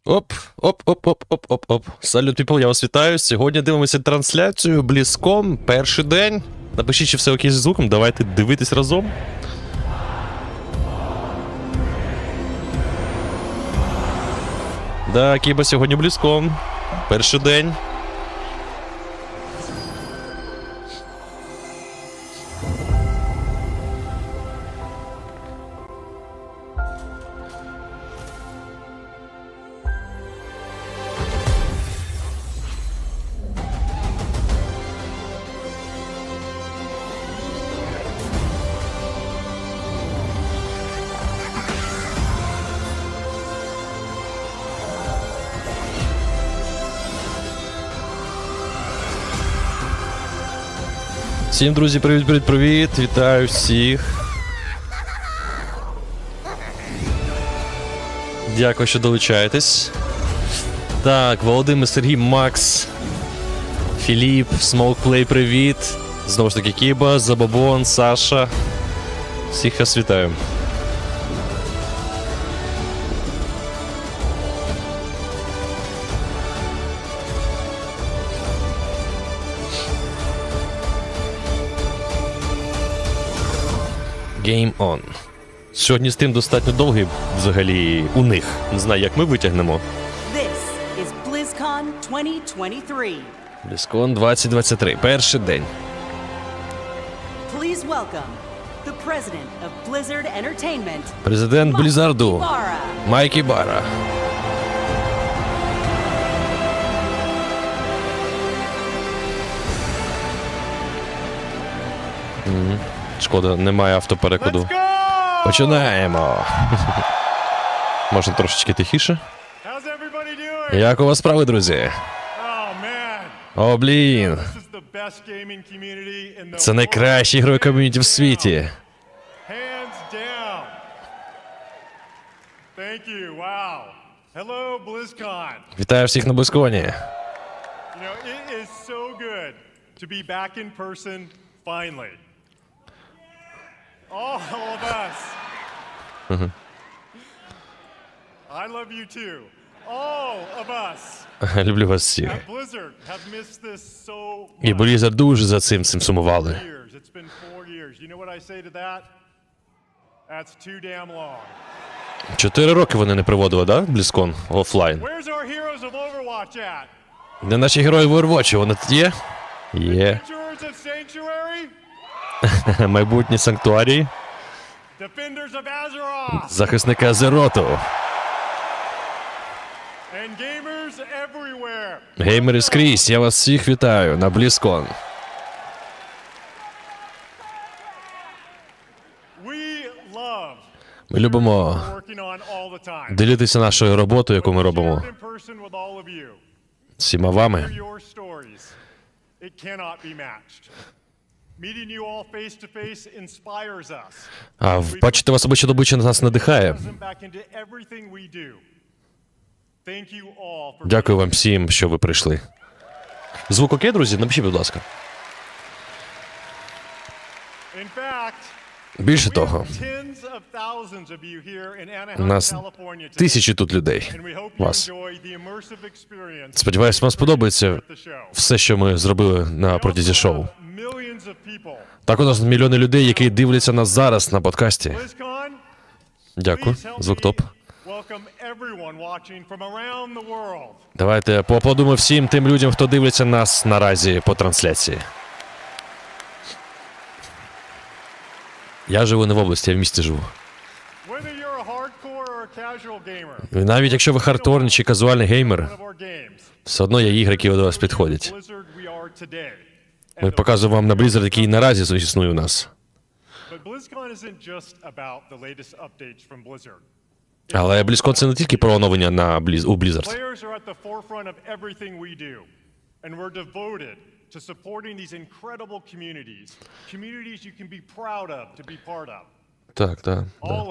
Оп. Салют, people, я вас вітаю. Сьогодні дивимося трансляцію BLIZZCON, перший день. Напишіть, чи все окей зі звуком, давайте дивитись разом. Да, Кіба, сьогодні BLIZZCON, перший день. Всім, друзі, привіт! Вітаю всіх! Дякую, що долучаєтесь. Так, Володимир, Сергій, Макс, Філіп, Смоукплей, привіт! Знову ж таки, Кіба, Забабон, Саша. Всіх вас вітаю. Game on. Сьогодні стрім достатньо довгий, взагалі, у них. Не знаю, як ми витягнемо. This is BLIZZCON 2023. BLIZZCON 2023. Перший день. Please welcome the president of Blizzard Entertainment. Президент Бліззарду. Майкі Бара. Шкода, немає автоперекладу. Починаємо. Можна трошечки тихіше. Як у вас справи, друзі? О, блін. Це найкраще ігрове ком'юніті в світі. Вітаю всіх на BLIZZCON. All of us. I love you too. All of us. Люблю вас всіх. At Blizzard have missed this so І much. Blizzard дуже за цим сумували. It's been 4 years. You know what I say to that? That's too damn long. 4 роки вони не проводили, да? BLIZZCON офлайн. Where's our heroes of Overwatch at? Де наші герої в Overwatch? Вони тут є? Є. Adventurers of Sanctuary? Майбутні санктуарії. Defenders of Azeroth. Захисники Азероту. And gamers everywhere. Геймери скрізь, я вас всіх вітаю на BLIZZCON. We love Ми любимо working on all the time. ділитися нашою роботою, яку ми робимо Shared in person with all of you. з всіма вами. Your stories. It cannot be matched. Meeting you all face to face inspires us. А бачити вас обличчя до обличчя нас надихає. Back into everything we do. Thank you all for Дякую вам всім, що ви прийшли. Звук окей, друзі? Напишіть, будь ласка. In fact, Більше we have того, tens of thousands of you here in у Anaheim, нас California today. тисячі тут людей. And we hope you Вас. enjoy the immersive experience Сподіваюсь, вам сподобається at the show. все, що ми зробили на протязі шоу. Millions of people. Так, у нас мільйони людей, які дивляться нас зараз на подкасті. BLIZZCON, Дякую. please help Звук топ. me welcome everyone watching from around the world. Давайте поаплодуємо всім тим людям, хто дивиться нас наразі по трансляції. Я живу не в області, я в місті живу. Whether you're a hardcore or a casual gamer, І навіть якщо ви хардкорний чи казуальний геймер, one of our games. все одно є ігри, які до вас підходять. Blizzard we are today. Ми показуємо вам на Blizzard, який наразі існує у нас. But BlizzCon isn't just about the latest updates from Blizzard. Але BLIZZCON — це не тільки про оновлення на у Blizzard. Players are at the forefront of everything we do, and we're devoted to supporting these incredible communities. Communities you can be proud of to be part of. Так,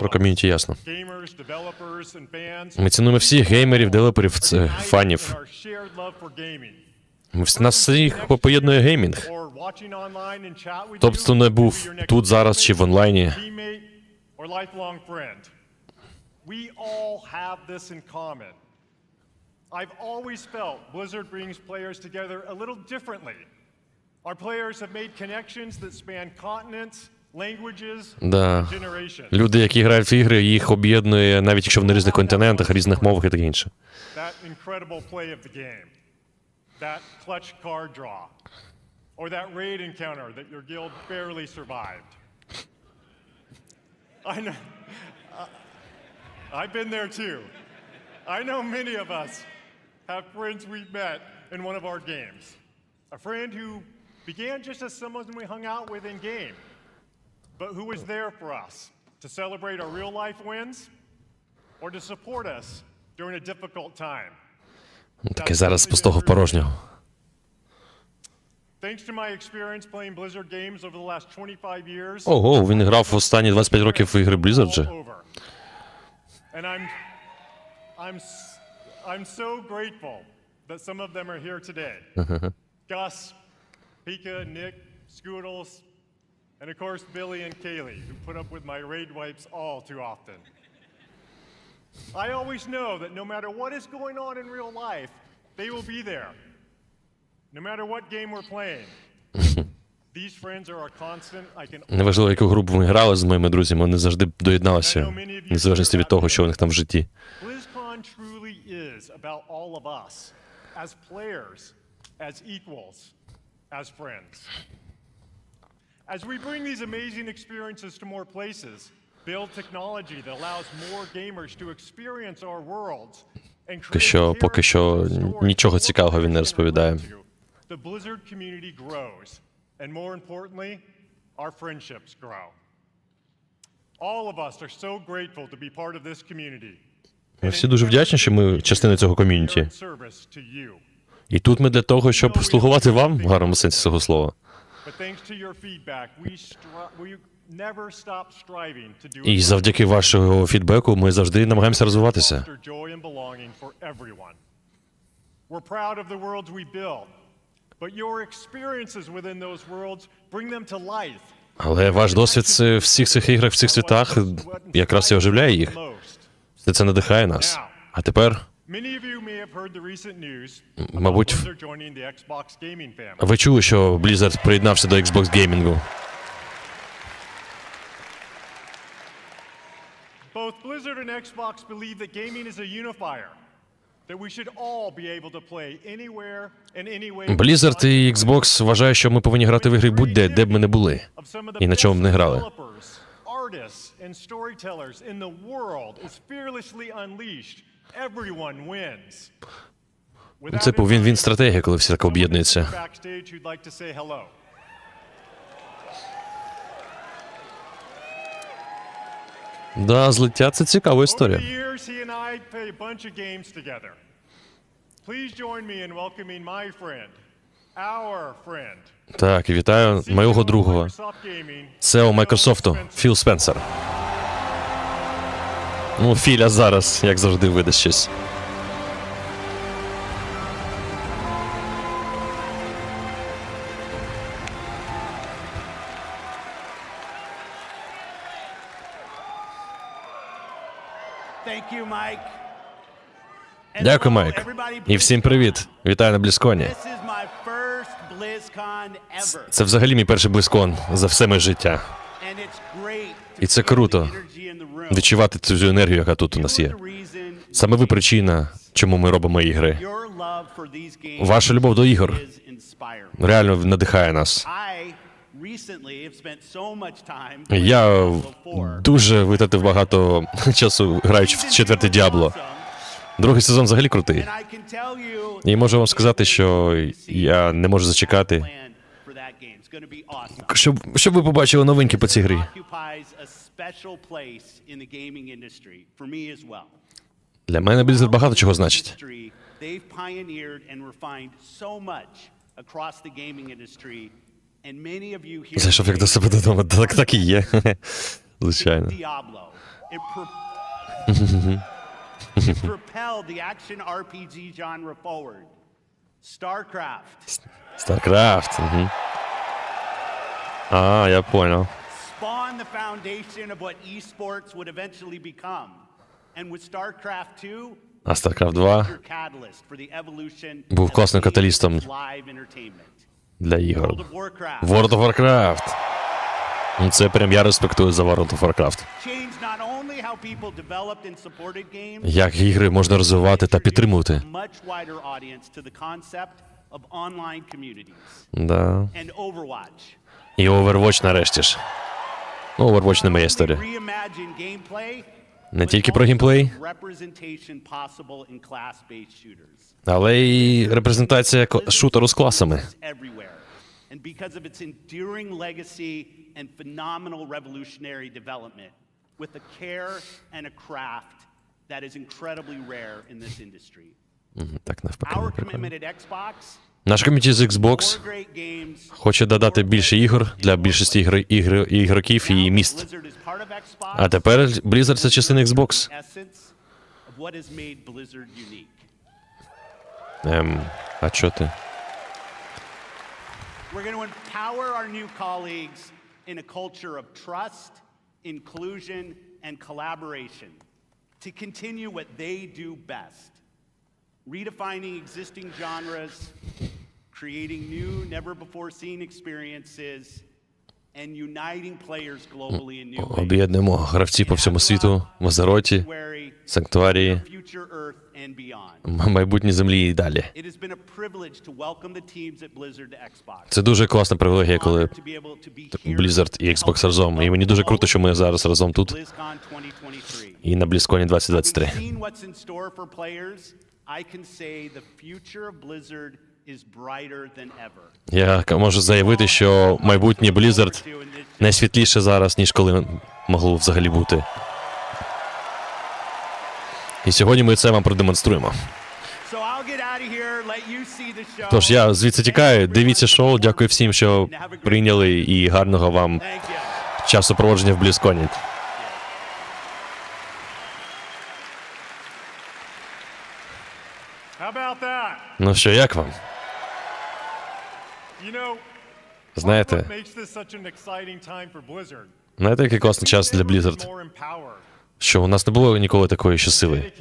про ком'юніті ясно. Gamers, developers, and fans. Ми цінуємо всіх геймерів, девелоперів, фанів. In our shared love for gaming. Нас всіх поєднує геймінг. Or watching online and chat with Тобто не був тут зараз чи в онлайні. teammate or lifelong friend. We all have this in common. I've always felt Blizzard brings players together a little differently. Our players have made connections that span continents, languages, Да. and generations. Люди, які грають в ігри, їх об'єднує, навіть якщо вони на різних континентах, різних мовах і таке інше. That incredible play of the game, that clutch card draw, or that raid encounter that your guild barely survived. I know, I've been there too. I know many of us have friends we've met in one of our games. A friend who began just as someone we hung out with in game, but who was there for us to celebrate our real life wins or to support us during a difficult time. Таке зараз з пустого в порожнього. Thanks to my experience playing Blizzard games over the last 25 years. Ого, він грав в останні 25 років в ігри Blizzard же. And I'm so grateful that some of them are here today. Gus, Pika, Nick, Scoodles, and of course Billy and Kaylee, who put up with my raid wipes all too often. I always know that no matter what is going on in real life, they will be there. No matter what game we're playing. These friends are a constant. I can. Неважливо, яку гру б ми грали з моїми друзями, вони завжди доєдналися, незалежно від того, що у них там в житті. BlizzCon truly is about all of us, as players, as equals, as friends. As we bring these amazing experiences to more places, build technology that allows more gamers to experience our worlds, and Поки що нічого цікавого він не розповідає. The Blizzard community grows, and more importantly, our friendships grow. All of us are so grateful to be part of this community. Ми всі дуже вдячні, що ми частина цього ком'юніті. І тут ми для того, щоб слугувати вам, в гарному сенсі цього слова. І завдяки вашого фідбеку ми завжди намагаємося розвиватися. Але ваш досвід в всіх цих іграх, в цих світах, якраз і оживляє їх. Все це надихає нас. А тепер, мабуть, ви чули, що Blizzard приєднався до Xbox геймінгу. Both Blizzard and Xbox believe that gaming is a unifier. That we should all be able to play anywhere and anyway. Blizzard і Xbox вважають, що ми повинні грати в ігри будь-де, де б ми не були. І на чому б не грали. Artists and storytellers in the world is fearlessly unleashed. Everyone wins. Це він стратегія, коли всі так об'єднуються. Да, злиття – це цікава історія. Так, і вітаю моєго другого, CEO Майкрософту, Філ Спенсер. Ну, Філя зараз, як завжди, видасть щось. Дякую, Майк. І всім привіт. Вітаю на BLIZZCON. Це взагалі мій перший BLIZZCON за все моє життя. І це круто відчувати цю енергію, яка тут у нас є. Саме ви причина, чому ми робимо ігри. Ваша любов до ігор реально надихає нас. Я дуже витратив багато часу, граючи в четвертий Діабло. Другий сезон взагалі крутий. І можу вам сказати, що я не можу зачекати, щоб ви побачили новинки по цій грі. Для мене Blizzard багато чого значить. Зайшов як до себе додому, так і є. Звичайно. It propelled the action RPG genre forward. StarCraft. А, я понял. Spawned the foundation of what esports would eventually become. And with StarCraft 2, А StarCraft 2 був класним каталістом для ігор. World of Warcraft. Ну, це прям я респектую за World of Warcraft. Як ігри можна розвивати та підтримувати. Да. І Overwatch нарешті ж. Ну, Overwatch не моя історія. Не тільки про геймплей, але й репрезентація шутеру з класами. And because of its enduring legacy and phenomenal revolutionary development, with a care and a craft that is incredibly rare in this industry. Так, навпаки. Our commitment at Xbox. Наш комітет з Xbox хоче додати більше ігор для більшості ігроків і міст. А тепер Blizzard – це частина Xbox. А чо ти? We're going to empower our new colleagues in a culture of trust, inclusion, and collaboration to continue what they do best, redefining existing genres, creating new, never-before-seen experiences, and uniting players globally in new ways. Об'єднуємо гравців по всьому світу, в Азероті, Санктуарії, майбутній землі і далі. Це дуже класна привілегія, коли Blizzard і Xbox разом. І мені дуже круто, що ми зараз разом тут. І на BlizzCon 2023. Я можу заявити, що майбутнє Blizzard найсвітліше зараз, ніж коли могло взагалі бути. І сьогодні ми це вам продемонструємо. Тож я звідси тікаю, дивіться шоу, дякую всім, що прийняли, і гарного вам часу проводження в BlizzCon. Ну що, як вам? Знаєте, який класний час для Blizzard? Що у нас не було ніколи такої ще сили.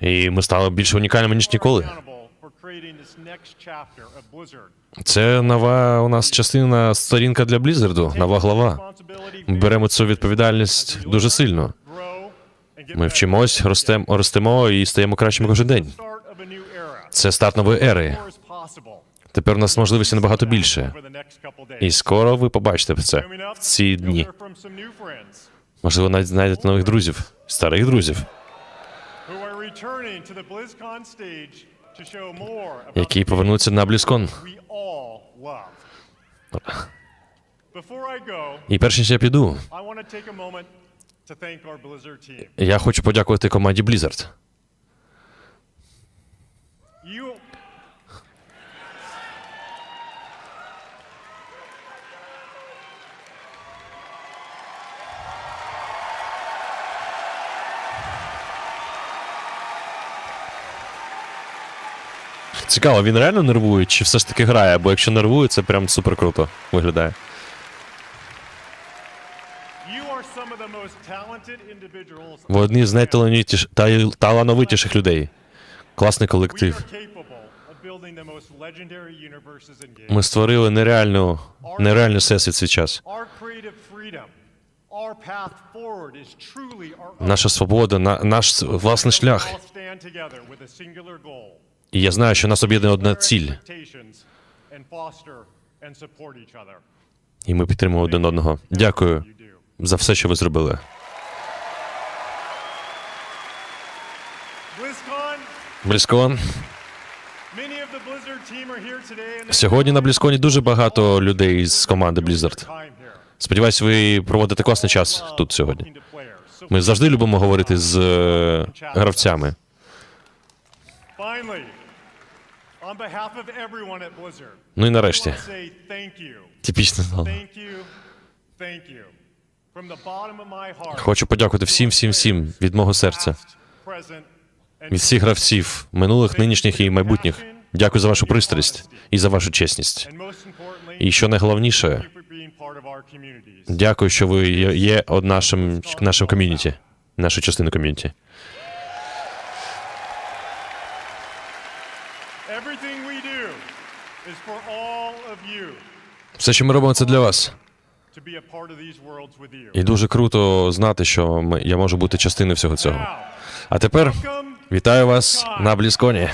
І ми стали більш унікальними, ніж ніколи. Це нова у нас частина, сторінка для Blizzard, нова глава. Ми беремо цю відповідальність дуже сильно. Ми вчимось, ростемо і стаємо кращими кожен день. Це старт нової ери. Тепер у нас можливості набагато більше. І скоро ви побачите це в ці дні. Можливо, навіть знайдете нових друзів, старих друзів, які повернуться на BlizzCon. І перш ніж я піду, я хочу подякувати команді Blizzard. Цікаво, він реально нервує, чи все ж таки грає? Бо якщо нервує, це прям супер круто виглядає. Ви одні з найталановитіших людей. Класний колектив. Ми створили нереальний всесвіт свій час. Наша свобода, наш власний шлях. І я знаю, що нас об'єднує одна ціль. І ми підтримуємо один одного. Дякую за все, що ви зробили. BlizzCon. Сьогодні на BlizzCon дуже багато людей з команди Blizzard. Сподіваюсь, ви проводите класний час тут сьогодні. Ми завжди любимо говорити з гравцями. Ну і нарешті. Типічно. Хочу подякувати всім від мого серця. Від всіх гравців, минулих, нинішніх і майбутніх. Дякую за вашу пристрасть і за вашу чесність. І що найголовніше, дякую, що ви є нашим ком'юніті. нашу частину ком'юніті. Everything we do is for all of you Все, що ми робимо, це для вас. to be a part of these worlds with you. І дуже круто знати, що я можу бути частиною всього цього. Now, А тепер welcome вітаю вас на BLIZZCON.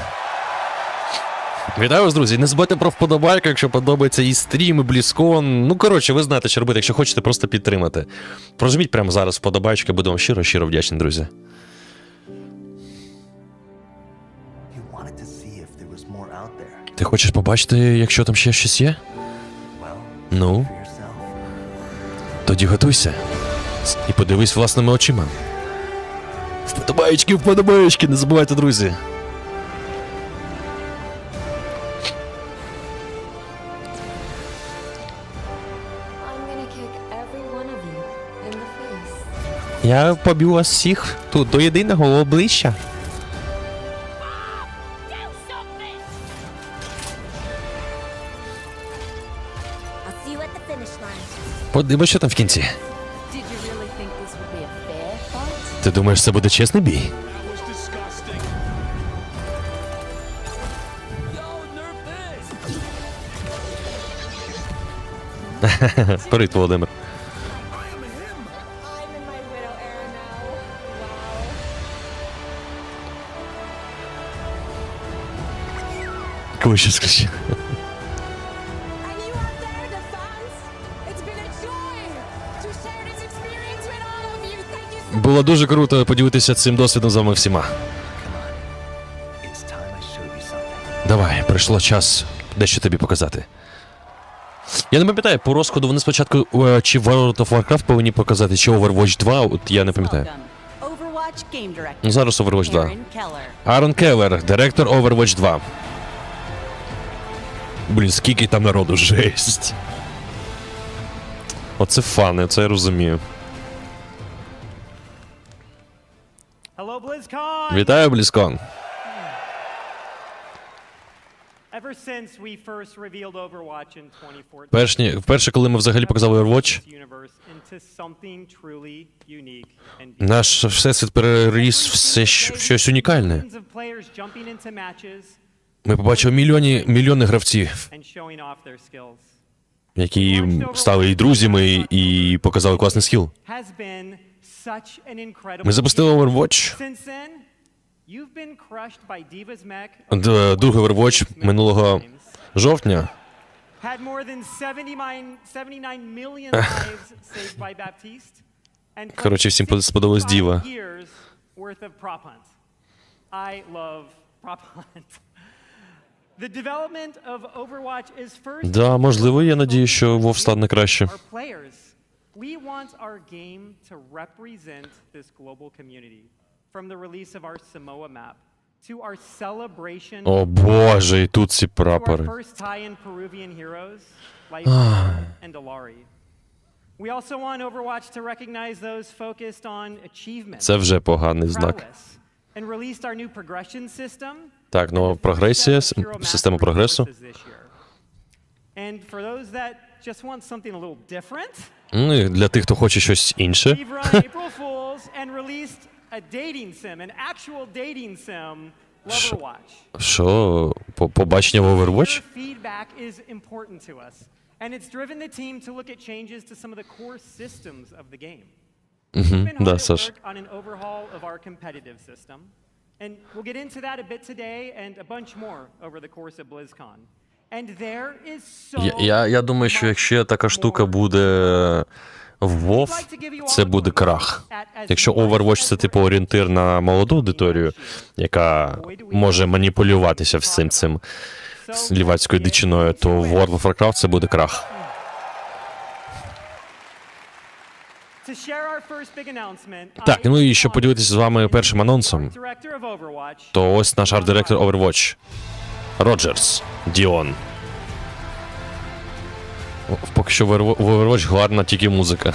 Вітаю вас, друзі. Не забудьте про вподобайку, якщо подобається і стрім, і BLIZZCON. Ну, коротше, ви знаєте, що робити, якщо хочете просто підтримати. Прожміть прямо зараз вподобайки, буду вам щиро вдячний, друзі. You wanted to see if there was more out there. Ти хочеш побачити, якщо там ще щось є? Well, Ну, for yourself. тоді готуйся. І подивись власними очима. Вподобаєчки, не забувайте, друзі. I'm gonna kick every one of you in the face. Я поб'ю вас всіх тут до єдиного обличчя. I'll see you at the finish line. Подивись, що там в кінці. Did you really think this would be a fair fight? Ти думаєш, це буде чесний бій? Привіт, Володимир. I'm in my widow era now. Wow. Кого ще скажи? And you out there, the fans, it's been a joy to share this experience with all of you. Thank you so Було дуже круто поділитися цим досвідом з вами всіма. It's time I showed you something. Давай, прийшло час дещо тобі показати. Я не пам'ятаю, по розкладу вони спочатку чи World of Warcraft повинні показати, чи Overwatch 2, от я не пам'ятаю. Welcome, Overwatch Game Director. Ну, зараз Overwatch 2. Aaron Keller. Аарон Келлер, директор Overwatch 2. Блін, скільки там народу, жесть. Оце фани, це я розумію. Hello, BlizzCon! Вітаю, BLIZZCON. Ever since we first revealed Overwatch in 2014, Вперше, коли ми взагалі показали Overwatch, this universe into something truly unique and наш всесвіт переріс в щось унікальне. millions of players jumping into matches Ми побачили мільйони гравців, and showing off their skills. які стали і друзями, і показали класний скіл. Has been such an incredible Ми запустили year. Overwatch. Since then, you've been crushed by Diva's mech. Другий Overwatch минулого жовтня. Had more than 79 million lives saved by Baptiste. And Коротше, всім сподобалась Діва. 65 years worth of prop hunt. I love prop hunt. The development of Overwatch is first Да, можливо, я надію, що WoW стане краще. our players. We want our game to represent this global community. From the release of our Samoa map to our celebration О боже, і тут ці to our прапори. first tie-in Peruvian heroes like Joel and Alari. We also want Overwatch to recognize those focused on achievement, Це вже поганий знак. prowess, and released our new progression system. Так, нова прогресія, система прогресу. And for those that just want something a little different, Ну, і для тих, хто хоче щось інше. we've run April Fools and released a dating sim, an actual dating sim, Loverwatch. Що, побачення в Overwatch? Your feedback is important to us, and it's driven the team to look at changes to some of the core systems of the game. We've been да, hard at Саш. work on an overhaul of our competitive system, and we'll get into that a bit today and a bunch more over the course of BlizzCon. And there is so Я думаю, що якщо така штука буде в WoW, це буде крах. Якщо Overwatch це типу орієнтир на молоду аудиторію, яка може маніпулюватися всім цим лівацькою дичиною, то в World of Warcraft це буде крах. To share our first big announcement, Так, ну і щоб поділитися з вами першим анонсом, Director of Overwatch, то ось наш арт-директор Overwatch Роджерс Діон. Поки що в Overwatch гарна тільки музика.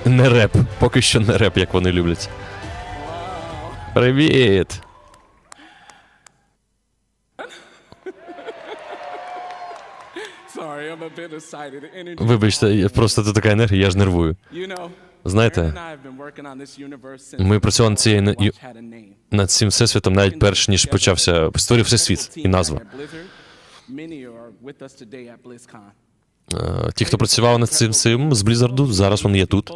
Не реп. Поки що не реп, як вони люблять. Привіт! Sorry, I'm a bit excited. The energy. Вибачте, просто тут така енергія, я ж нервую. You know, Знаєте, ми працювали над цим всесвітом навіть перш ніж почався, створив всесвіт і назва. Ті, хто працював над цим з Blizzard, зараз вони є тут.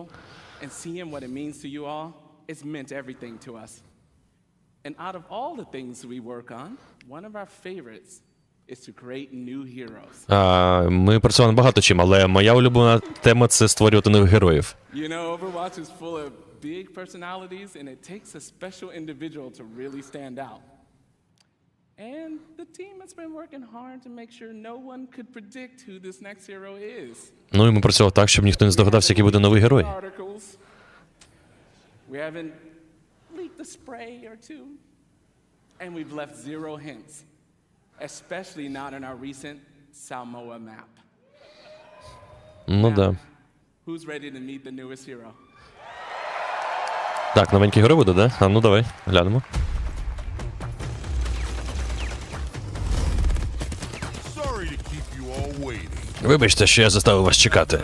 And out of all the things we work on, one of our favorites is to create new heroes. Ми працювали над багато чим, але моя улюблена тема – це створювати нових героїв. You know, Overwatch is full of big personalities, and it takes a special individual to really stand out. And the team has been working hard to make sure no one could predict who this next hero is. Ну і ми працювали так, щоб ніхто не здогадався, який буде новий герой. We haven't leaked a spray or two, and we've left zero hints, especially not in our recent Samoa map. Ну да. Who's ready to meet the newest hero? Так, новенький герой буде, да? А ну давай, глянемо. Вибачте, що я заставив вас чекати.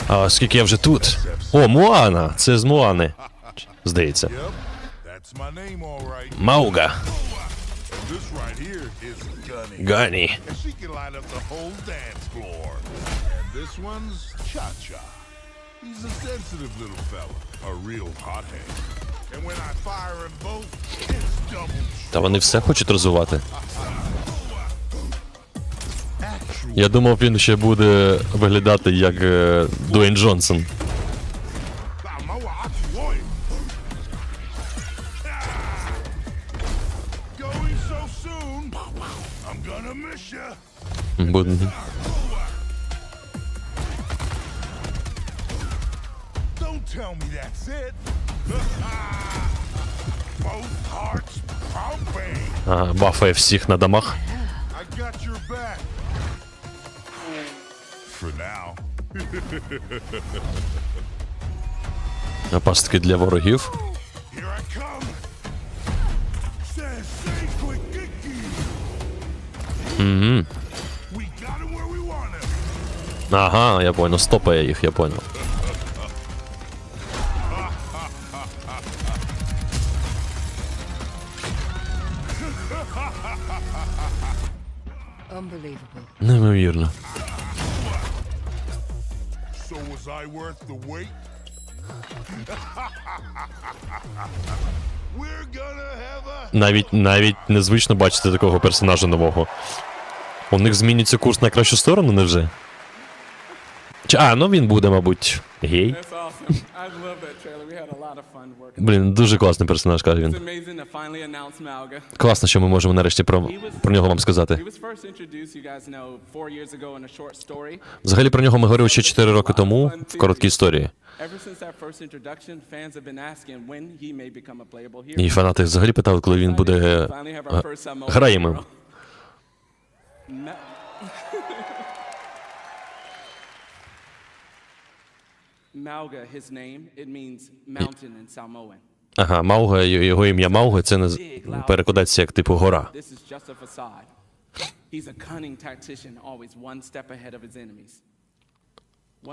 А оскільки я вже тут. О, Моана! Це з Моани. Здається. Мауга. Гані. Та вони все хочуть розвивати. Я думав, він ще буде виглядати як Дуейн Джонсон. Бафає всіх на домах. Пастки для ворогів. Ага, я понял, стопає їх, я понял. Неймовірно. Навіть незвично бачити такого персонажа нового. У них змінюється курс на кращу сторону, невже? Ну він буде, мабуть, гей. Блін, дуже класний персонаж, каже він. Класно, що ми можемо нарешті про нього вам сказати. Взагалі про нього ми говорили ще 4 роки тому в короткій історії. І фанати взагалі питали, коли він буде граємим. Ага, Мауга, його ім'я Мауга, це не перекладається як типу гора.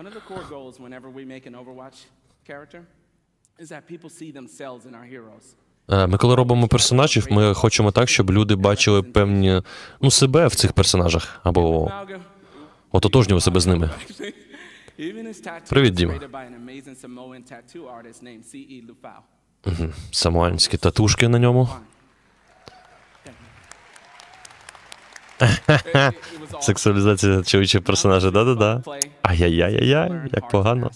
One of the core goals whenever we make an Overwatch character is that people see themselves in our heroes. Ми коли робимо персонажів, ми хочемо так, щоб люди бачили певні, себе в цих персонажах, або ототожнювали себе з ними. Привіт, Діма. Самоанські татушки на ньому. Сексуалізація чоловічого персонажа, да-да-да. Ай-яй-яй-яй, як погано.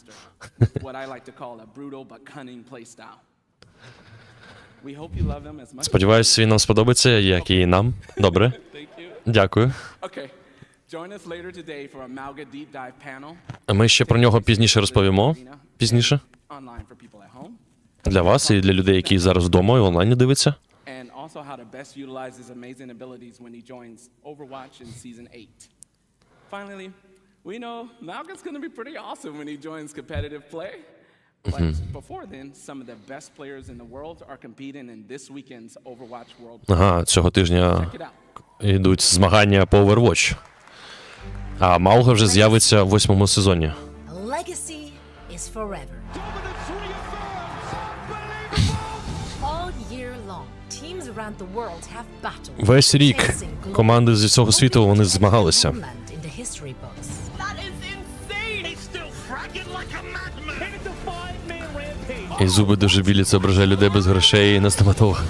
Сподіваюсь, він нам сподобається, як і нам. Добре. Дякую. Ми ще про нього пізніше розповімо. Пізніше. Для вас і для людей, які зараз вдома і онлайні дивляться. Also how to best utilize his amazing abilities when he joins Overwatch in Season 8. Finally, we know Malga's going to be pretty awesome when he joins competitive play. But before then, some of the best players in the world are competing in this weekend's Overwatch World. Ага, цього тижня йдуть змагання по Overwatch. А Мауга вже з'явиться в 8-му сезоні. Legacy is forever. All year long, teams around the world have battled. Весь рік команди зі всього світу вони змагалися. In the history books. І зуби дуже білі, це ображає людей без грошей і на стоматолога.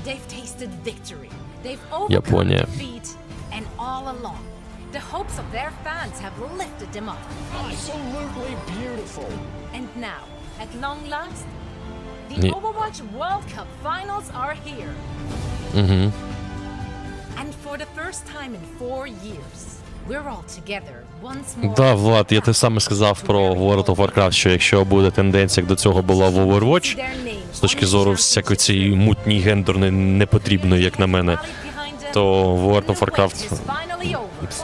They've tasted victory. They've overcome Японія. defeat, and all along, the hopes of their fans have lifted them up. Absolutely beautiful. And now, at long last, the Ні. Overwatch World Cup finals are here. And for the first time in 4 years, we're all together once more. Да, Влад, я те саме сказав про World of Warcraft, що якщо буде тенденція, як до цього була в Overwatch, з точки зору всякої цієї мутній гендерної непотрібної, як на мене, то World of Warcraft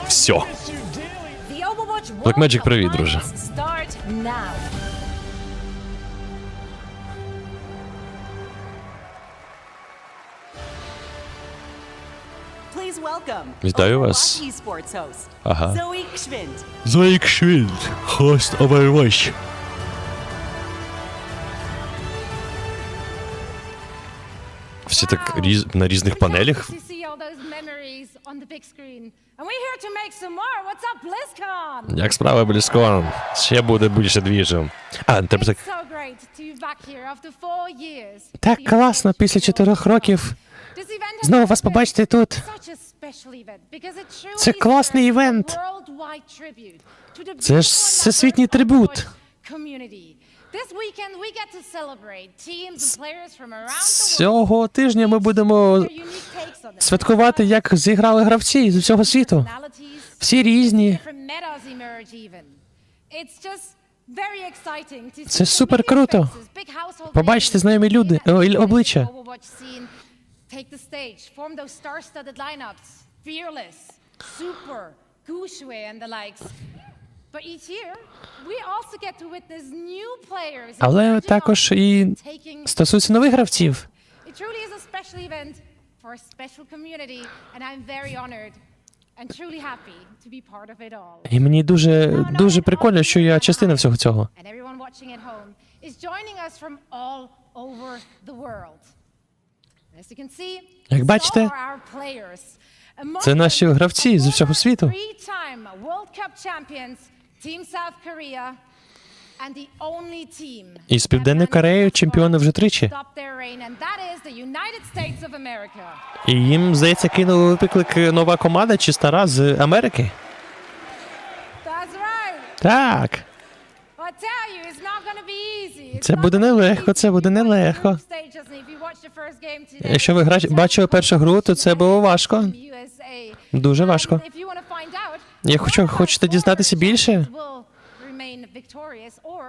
все. Blackmagic, привіт, друже. Please welcome Вітаю вас. Overwatch esports host, Ага. Zoe Schwind. Зоїк Швінд, хост Overwatch. Всі так на різних панелях. To see all those memories on the big screen. And we're here to make some more. What's up, BLIZZCON? Як справа, BLIZZCON? Ще буде більше двіжу. А, тебе так... It's so great to be back here after 4 years. Так класно, після 4 років. This event has Знову вас been побачити тут. such a special event because it truly Це класний serves a івент. worldwide tribute to the Це ж beautiful всесвітній members of трибут. Overwatch community. This weekend we get to celebrate teams and players from around the world. Цього тижня ми будемо Their unique takes on the святкувати, як зіграли гравці з усього світу. personalities. Всі різні. Different metas emerge even. It's just very exciting to see Це the супер big круто. faces, big household Побачити names знайомі люди, in the обличчя. Overwatch scene take the stage, form those star-studded lineups, Fearless, Super, Gushue and the likes. But each year, we also get to witness new players Але emerging також up, і taking стосується нових гравців. It truly is a special event for a special community, and I'm very honored and truly happy to be part of it all. І мені дуже прикольно, що я частина всього цього. And everyone watching at home is joining us from all over the world. As you can see, Як бачите, so are our players. Among це наші them, гравці з усього світу. Three-time World Cup champions, Team South Korea, and the only team Із Південної Кореї чемпіони вже тричі. stop their reign, and that is the United States of America. І їм, здається, кинули виклик нова команда чи стара з Америки. That's right. Так. I tell you, it's not gonna be easy. It's Це not буде gonna be nелегко, easy. це буде нелегко. Group stages, and if you watch the first game today, Якщо ви бачили першу гру, то це було важко. USA. Дуже важко. If you wanna find out, Я хочете дізнатися більше? will remain victorious, or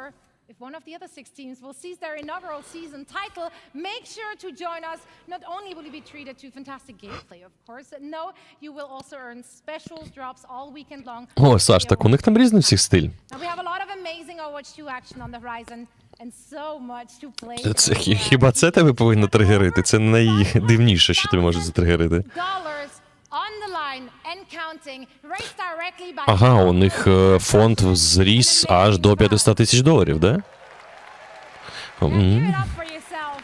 if one of the other 6 teams will seize their inaugural season title, make sure to join us. Not only will you be treated to fantastic gameplay, of course, no, you will also earn special drops all weekend long. О, Саш, так у них там різний всіх стиль. Now we have a lot of amazing Overwatch 2 action on the horizon and so much to play. Це хіба це тебе повинно тригерити? Це найдивніше, що тебе може затригерити. Dollars on the line and counting, raised directly by Ага, у них фонд зріс аж до $500,000, да? Give it up for yourself.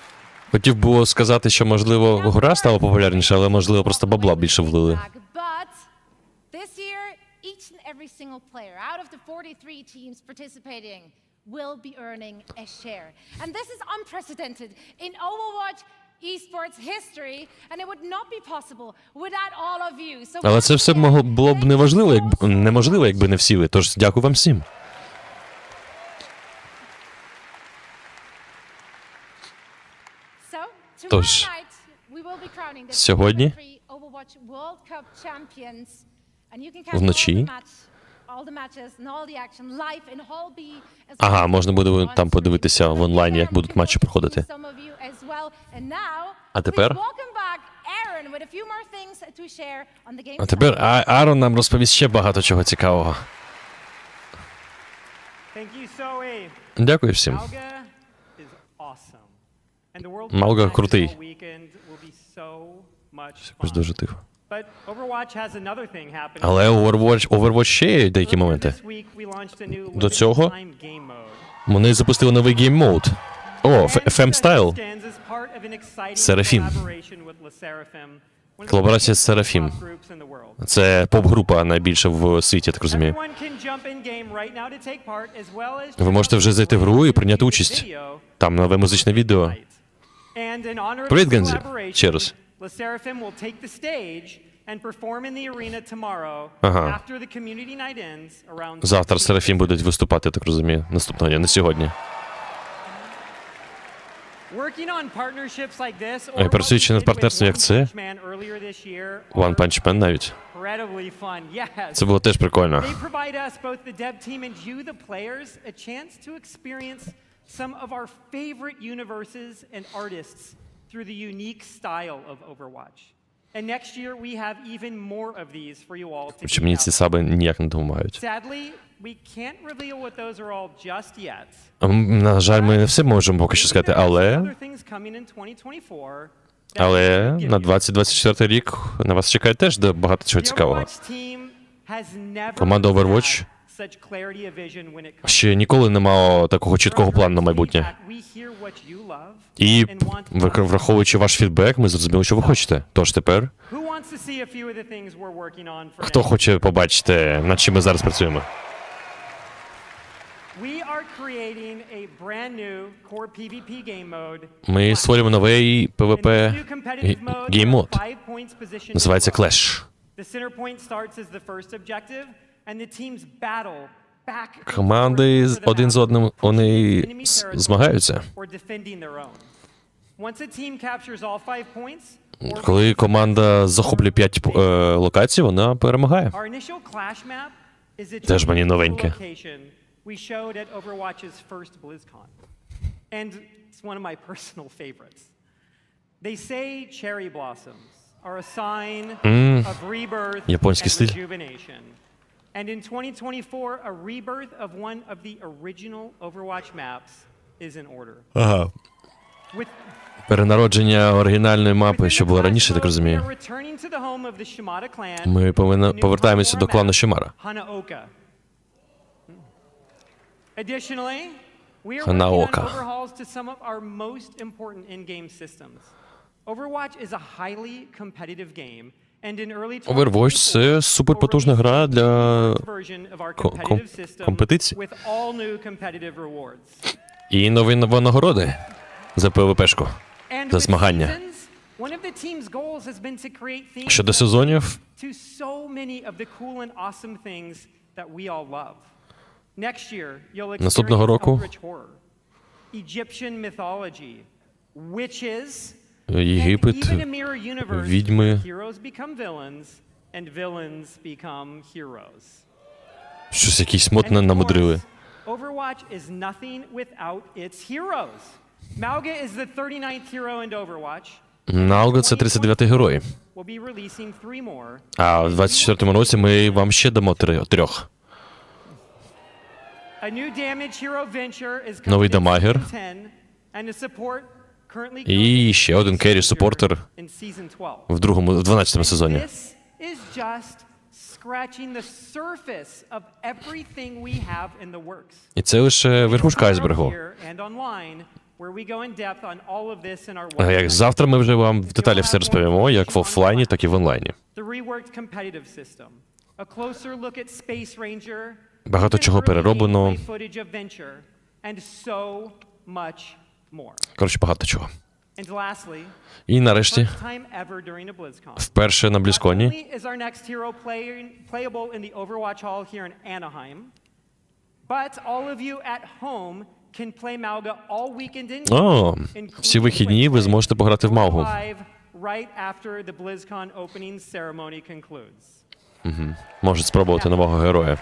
Хотів було сказати, що, можливо, гра стала популярніша, але, можливо, просто бабла більше влили. But this year, each and every single player out of the 43 teams participating will be earning a share. And this is unprecedented in Overwatch esports history, and it would not be possible without all of you. So Але це все було б неможливо, якби не всі ви. Тож дякую вам всім. Тож, сьогодні вночі можна буде там подивитися в онлайні, як будуть матчі проходити. А тепер Аарон нам розповість ще багато чого цікавого. Дякую всім. Малга крутий. Якось дуже тихо. Але у Overwatch ще є деякі моменти. До цього Вони запустили новий гейм-мод. О, FM Style. Серафім. Колаборація з Серафім. Це поп-група найбільша в світі, я так розумію. Ви можете вже зайти в гру і прийняти участь. Там нове музичне відео. Привіт, Ганзі. Ще раз. Ага. Завтра Серафім будуть виступати, я так розумію. Наступного дня, не сьогодні. Працюючи над партнерством, як це, One Punch Man навіть. Це було теж прикольно. Some of our favorite universes and artists through the unique style of Overwatch. And next year we have even more of these for you all to Що мені ці саби ніяк не допомагають. Sadly, we can't reveal what those are all just yet. На жаль, ми не все можемо поки що сказати, але на 2024 рік на вас чекає теж багато чого цікавого. Команда Overwatch ще ніколи не мала такого чіткого плану на майбутнє. І, враховуючи ваш фідбек, ми зрозуміли, що ви хочете. Тож тепер, хто хоче побачити, над чим ми зараз працюємо? Ми створюємо новий PvP гейм-мод. Називається Clash. Команди один з одним, вони змагаються. Коли команда захоплює 5 локацій, вона перемагає. Теж мені новеньке. Японський стиль. And in 2024, a rebirth of one of the original Overwatch maps is in order. Ага. Перенародження оригінальної мапи, що було раніше, так розумію. Ми повертаємося до клану Шимара. Ханаока. Overwatch – це суперпотужна гра для компетиції. І нові нагороди за ПВПшку, за змагання. Щодо сезонів, наступного року Єгипет, відьми. Щось якісь мод намудрили. Мауга – це 39-й герой. А в 24-му році ми вам ще дамо 3. Новий дамагер. І ще один керрі-супортер в 12-му сезоні. І це лише верхушка айсбергу. Як завтра ми вже вам в деталі все розповімо, як в офлайні, так і в онлайні. Багато чого перероблено. Коротше, багато чого. І нарешті, вперше на BLIZZCON всі вихідні ви зможете пограти в Маугу. Можете спробувати нового героя.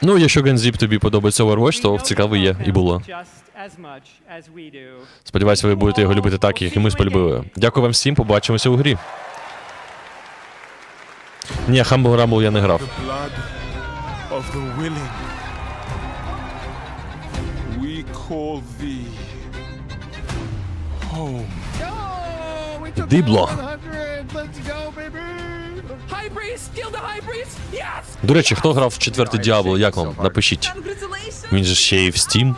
Ну, якщо, Ганзіп, тобі подобається Overwatch, то цікавий є і було. Сподіваюся, ви будете його любити так, як і ми полюбили. Дякую вам всім, побачимося у грі. Ні, Humble Rumble я не грав. Дібло. До речі, хто грав в 4-й Діабло, як вам? Напишіть. Він же ще і в Steam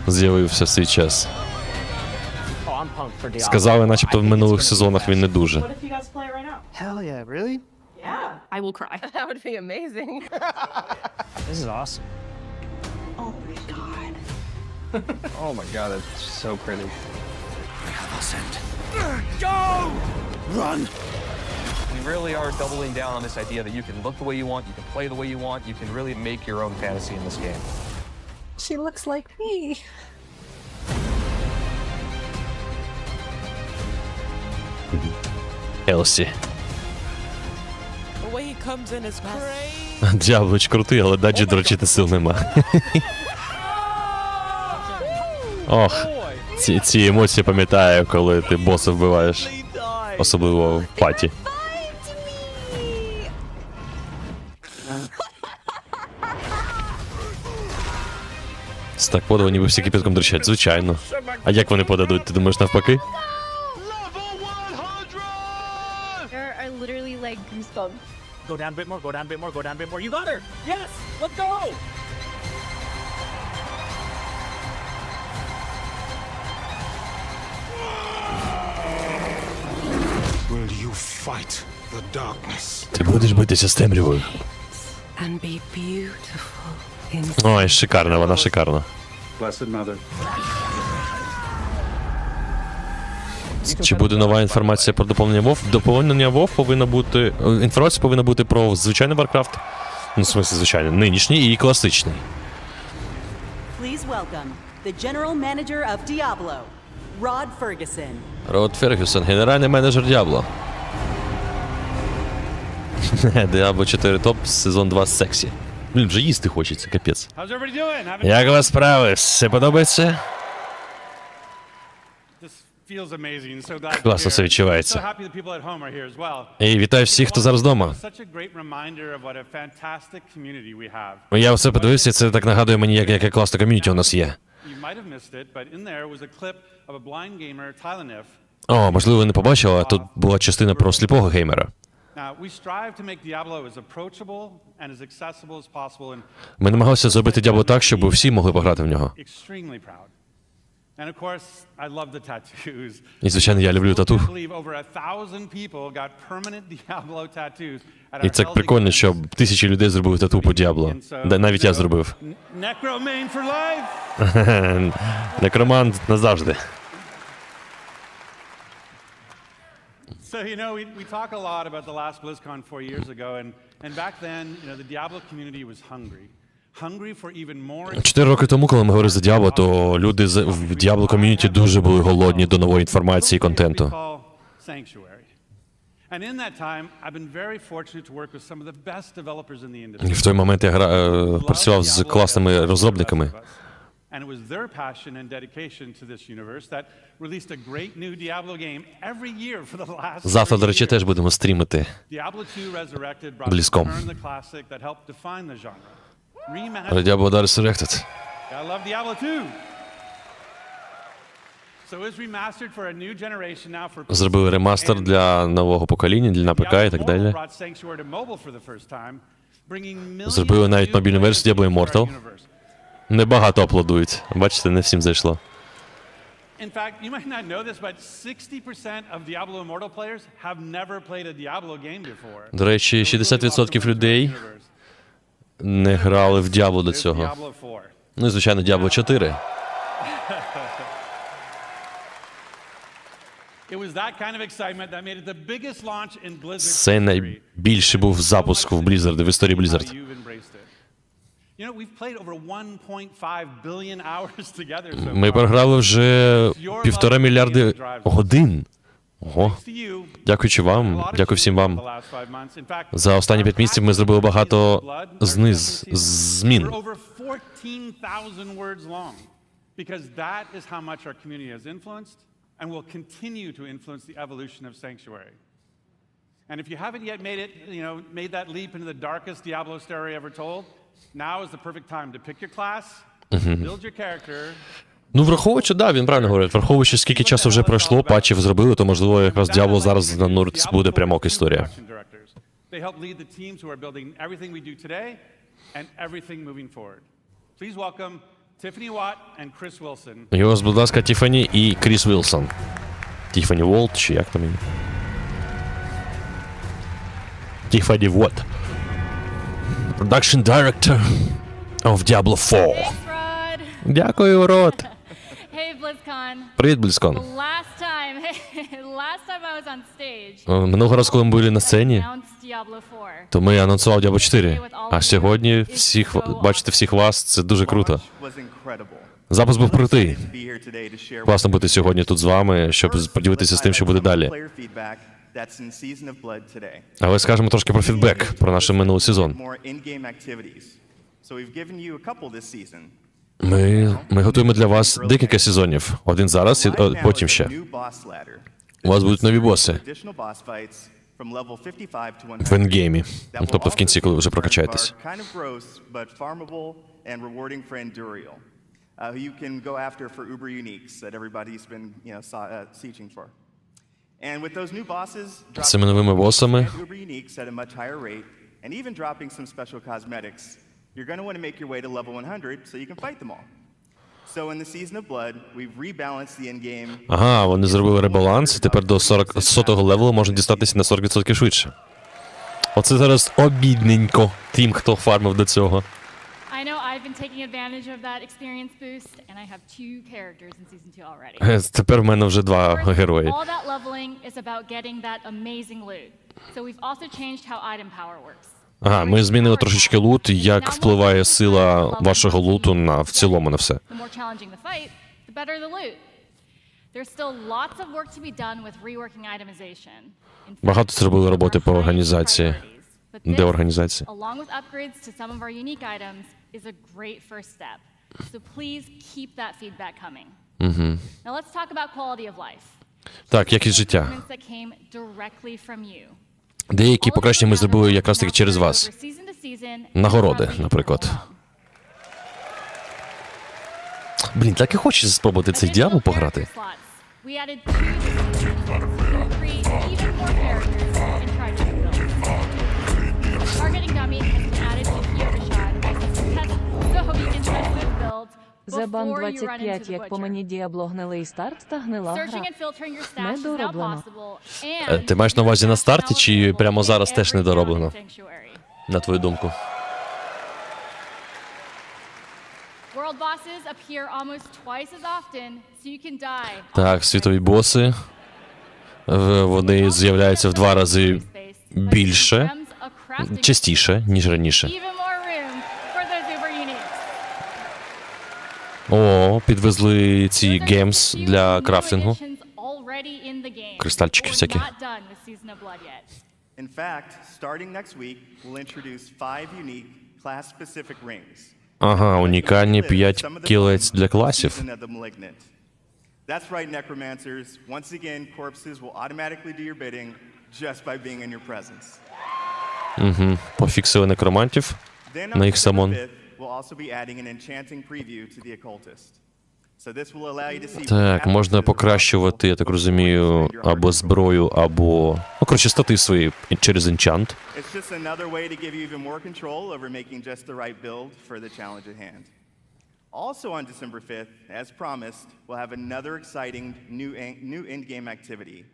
з'явився в свій час. Сказали, начебто в минулих сезонах він не дуже. Hell yeah, really? I will cry. That would be amazing. This is awesome. Oh my god. Oh my god, that's so pretty. We really are doubling down on this idea that you can look the way you want, you can play the way you want, you can really make your own fantasy in this game. She looks like me. Елсі. The way he comes in is crazy. Діаблоч крутий, але даджі дрочити сил нема. Ох, ці емоції пам'ятаю, коли ти боса вбиваєш. Особливо в паті. Так подали, ніби всі кипятком дрочать, звичайно. А як вони подадуть, ти думаєш навпаки? There are literally like goosebumps. Go down a bit more, go down a bit more, go down a bit more. You got her! Yes! Let's go! Will you fight the darkness? Ти будеш битися з темрявою. And be beautiful in Ой, шикарна, вона шикарна. Blessed Mother. Чи буде нова інформація про доповнення WoW? Доповнення WoW повинна бути... Інформація повинна бути про звичайний Warcraft. Ну, в смысле, звичайний. Нинішній і класичний. Please welcome the General Manager of Diablo, Rod Ferguson. Род Фергюсон, генеральний менеджер Diablo. Diablo 4 топ, сезон 2 сексі. Блін, вже їсти хочеться, капець. How's everybody doing? Having Як у вас справи? Все подобається? This feels amazing. So glad Класно все So відчувається. happy that people at home are here as well. І вітаю всіх, хто зараз вдома. Such a great reminder of what a fantastic community we have. Я все подивився, це так нагадує мені, яке класне ком'юніті у нас є. You might have missed it, but in there was a clip of a blind gamer, Tylenif. О, можливо, ви не побачили, а тут була частина про сліпого геймера. Now, we strive to make Diablo as approachable and as accessible as possible, and Ми намагалися зробити Diablo так, щоб всі могли пограти в нього. extremely proud. And of course, I love the tattoos. І, звичайно, я люблю тату. I believe over 1,000 people got permanent Diablo tattoos at І our це Hell прикольно, League що events. тисячі людей зробили тату по Diablo. Навіть я зробив. Necromain for life. Некромант назавжди. So, you know, we talk a lot about the last BlizzCon 4 years ago, and back then, you know, the Diablo community was hungry. Hungry for even more... 4 роки тому, коли ми говорили за Diablo, то люди в Diablo ком'юніті дуже були голодні до нової інформації і контенту. Sanctuary. And in that time, I've been very fortunate to work with some of the best developers in the industry. В той момент я працював з класними розробниками. And it was their passion and dedication to this universe that released a great new Diablo game every year for the last 3 Завтра, до речі, years. теж будемо стрімити. Diablo 2 Resurrected brought BlizzCon. Return the Classic that helped define the genre. Але Diablo Resurrected. I love Diablo 2. So it was remastered for a new generation now for Зробили ремастер для нового покоління, для ПК і так далі. brought Sanctuary to mobile for the first time, bringing millions Зробили навіть of мобільну new версію players Diablo into our Immortal. universe. Небагато аплодують. Бачите, не всім зайшло. In fact, you might not know this, but 60% of Diablo Immortal players have never played a Diablo game before. До речі, 60% людей не грали в Diablo до цього. Diablo 4. Ну і, звичайно, Diablo 4. It was that kind of excitement that made it the biggest launch in Blizzard's Це history. найбільший був запуск в Blizzard, в історії Blizzard. You've embraced it. You know, we've played over 1.5 billion hours together so Ми far. програли вже 1,5 мільярди годин. Ого. To you, Дякуючи a вам, lot of дякую всім achievements вам. the last 5 months. In fact, За останні 5 місяців ми зробили багато We're змін. over 14,000 words long, because that is how much our community has influenced and will continue to influence the evolution of Sanctuary. And if you haven't yet made that leap into the darkest Diablo story ever told, now is the perfect time to pick your class, build your character. Ну, враховуючи, да, він правильно говорить. Враховуючи, скільки часу вже пройшло, патчів зробили, то, можливо, якраз Diablo зараз на Нурц буде прямок історія. They help lead the teams who are building everything we do today and everything moving forward. Please welcome Tiffany Watt and Chris Wilson. І ось, будь ласка, Тіфані і Кріс Вілсон. Тіфані Волт, чи як там її? Тіфані Волт. Production Director of Diablo 4. Thanks, Rod. Дякую, Род. Hey, BLIZZCON. Привіт, BLIZZCON. Last time I was on stage, Минулого разу, коли ми були на сцені, announced Diablo 4. то ми анонсували Diablo 4. А сьогодні бачити всіх вас, це дуже круто. Запис був крутий. Класно бути сьогодні тут з вами, щоб поділитися з тим, що буде далі. Але скажемо трошки про фідбек, про наш минулий сезон. Ми готуємо для вас декілька сезонів. Один зараз, і потім ще. У вас будуть нові боси. В ендгеймі. Тобто в кінці, коли вже прокачаєтесь. Who you can go after for uber uniques that everybody's been, sieging for. And with those new bosses, Цими новими босами uber uniques at a much higher rate, and even dropping some special cosmetics, you're going to want to make your way to level 100 so you can fight them all. So in the Season of Blood, we've rebalanced the end game. Ага, вони зробили ребаланс, і тепер до 100-го левелу можна дістатися на 40% швидше. Оце зараз обідненько тим, хто фармив до цього. I know I've been taking advantage of that experience boost, and I have 2 characters in Season 2 already. Тепер в мене вже 2 герої. All that leveling is about getting that amazing loot. So we've also changed how item power works. Ага, ми змінили трошечки лут, як впливає сила вашого луту в цілому на все. The more challenging the fight, the better the loot. There's still lots of work to be done with reworking itemization. Багато зробили роботи по організації. Де організація? Along with upgrades to some of our unique items is a great first step. So please keep that feedback coming. Now let's talk about quality of life. Так, якість життя. Improvements that came directly from you. Деякі покращення ми зробили якраз таки через вас. Нагороди, наприклад. Блін, так і хочеться спробувати цей Diablo пограти. We added 2 create even more characters and try to build. Targeting dummy has been added to Kyoto-shot so you can test this build Зебан before you run 25, into the як по butcher. мені Діабло гнилий старт та гнила Searching гра. and filtering your stash is now Недороблено. possible, and Ти маєш на увазі на старті, чи прямо зараз теж every недороблено? sanctuary. На твою думку. World bosses appear almost twice as often, so you can die. Так, світові боси. Вони з'являються в 2 рази більше, частіше, ніж раніше. Even more room for those uber uniques. О, підвезли ці геймс для крафтингу. Already in the game. Кристальчики But we're всякі. not done with Season of Blood yet. In fact, starting next week, we'll introduce 5 unique class-specific rings. Ага, унікальні 5 кілець для класів. Season of the Malignant. That's right, necromancers. Once again, corpses will automatically do your bidding just by being in your presence. Пофіксили некромантів Then на on їх December самон. 5th, we'll also be adding an enchanting preview to the occultist. So this will allow you to see Так, можна покращувати, я так розумію, або зброю, або... Ну, коротше, стати свої через енчант. It's just another way to give you even more control over making just the right build for the challenge at hand. Also on December 5th, as promised, we'll have another exciting new in-game activity.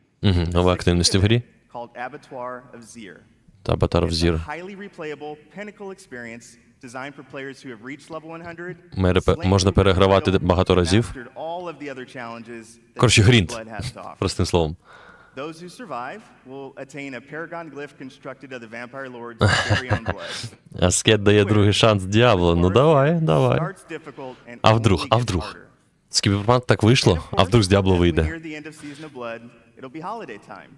Нова активність в грі. Called Abattoir of Zir. Та Abattoir of It's Zir. a highly replayable pinnacle experience designed for players who have reached level 100. Можна перегравати багато разів. Mastered all of the other challenges that Коротше, Season of грінд. Blood has to offer. Простим словом. Those who survive will attain a paragon glyph constructed of the vampire lord's very own blood. Аскет дає другий шанс Діабло. Ну давай. Starts difficult and А only вдруг? gets harder. З Кіберпанк так вийшло, а вдруг з Діабло As we вийде. near the end of Season of Blood, it'll be holiday time.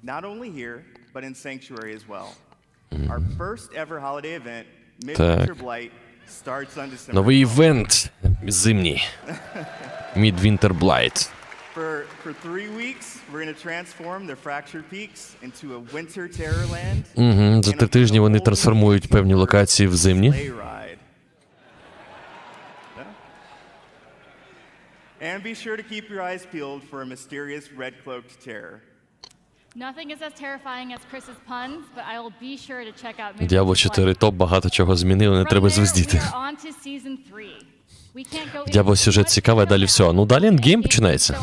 Not only here, but in Sanctuary as well. Our first ever holiday event, Midwinter Blight, starts on December. Новий івент зимній. Midwinter Blight. For 3 weeks, we're going to transform the fractured peaks into a winter terrorland. За 3 тижні вони трансформують певні локації в зимні. And be sure to keep your eyes peeled for a mysterious red-cloaked terror. Nothing is as terrifying as Chris's puns, but I will be sure to check out Diablo 4 топ багато чого змінили, не треба звездіти. From there, we are on to Season 3. Діабло сюжет цікавий, а далі все. Ну, далі ендгейм починається.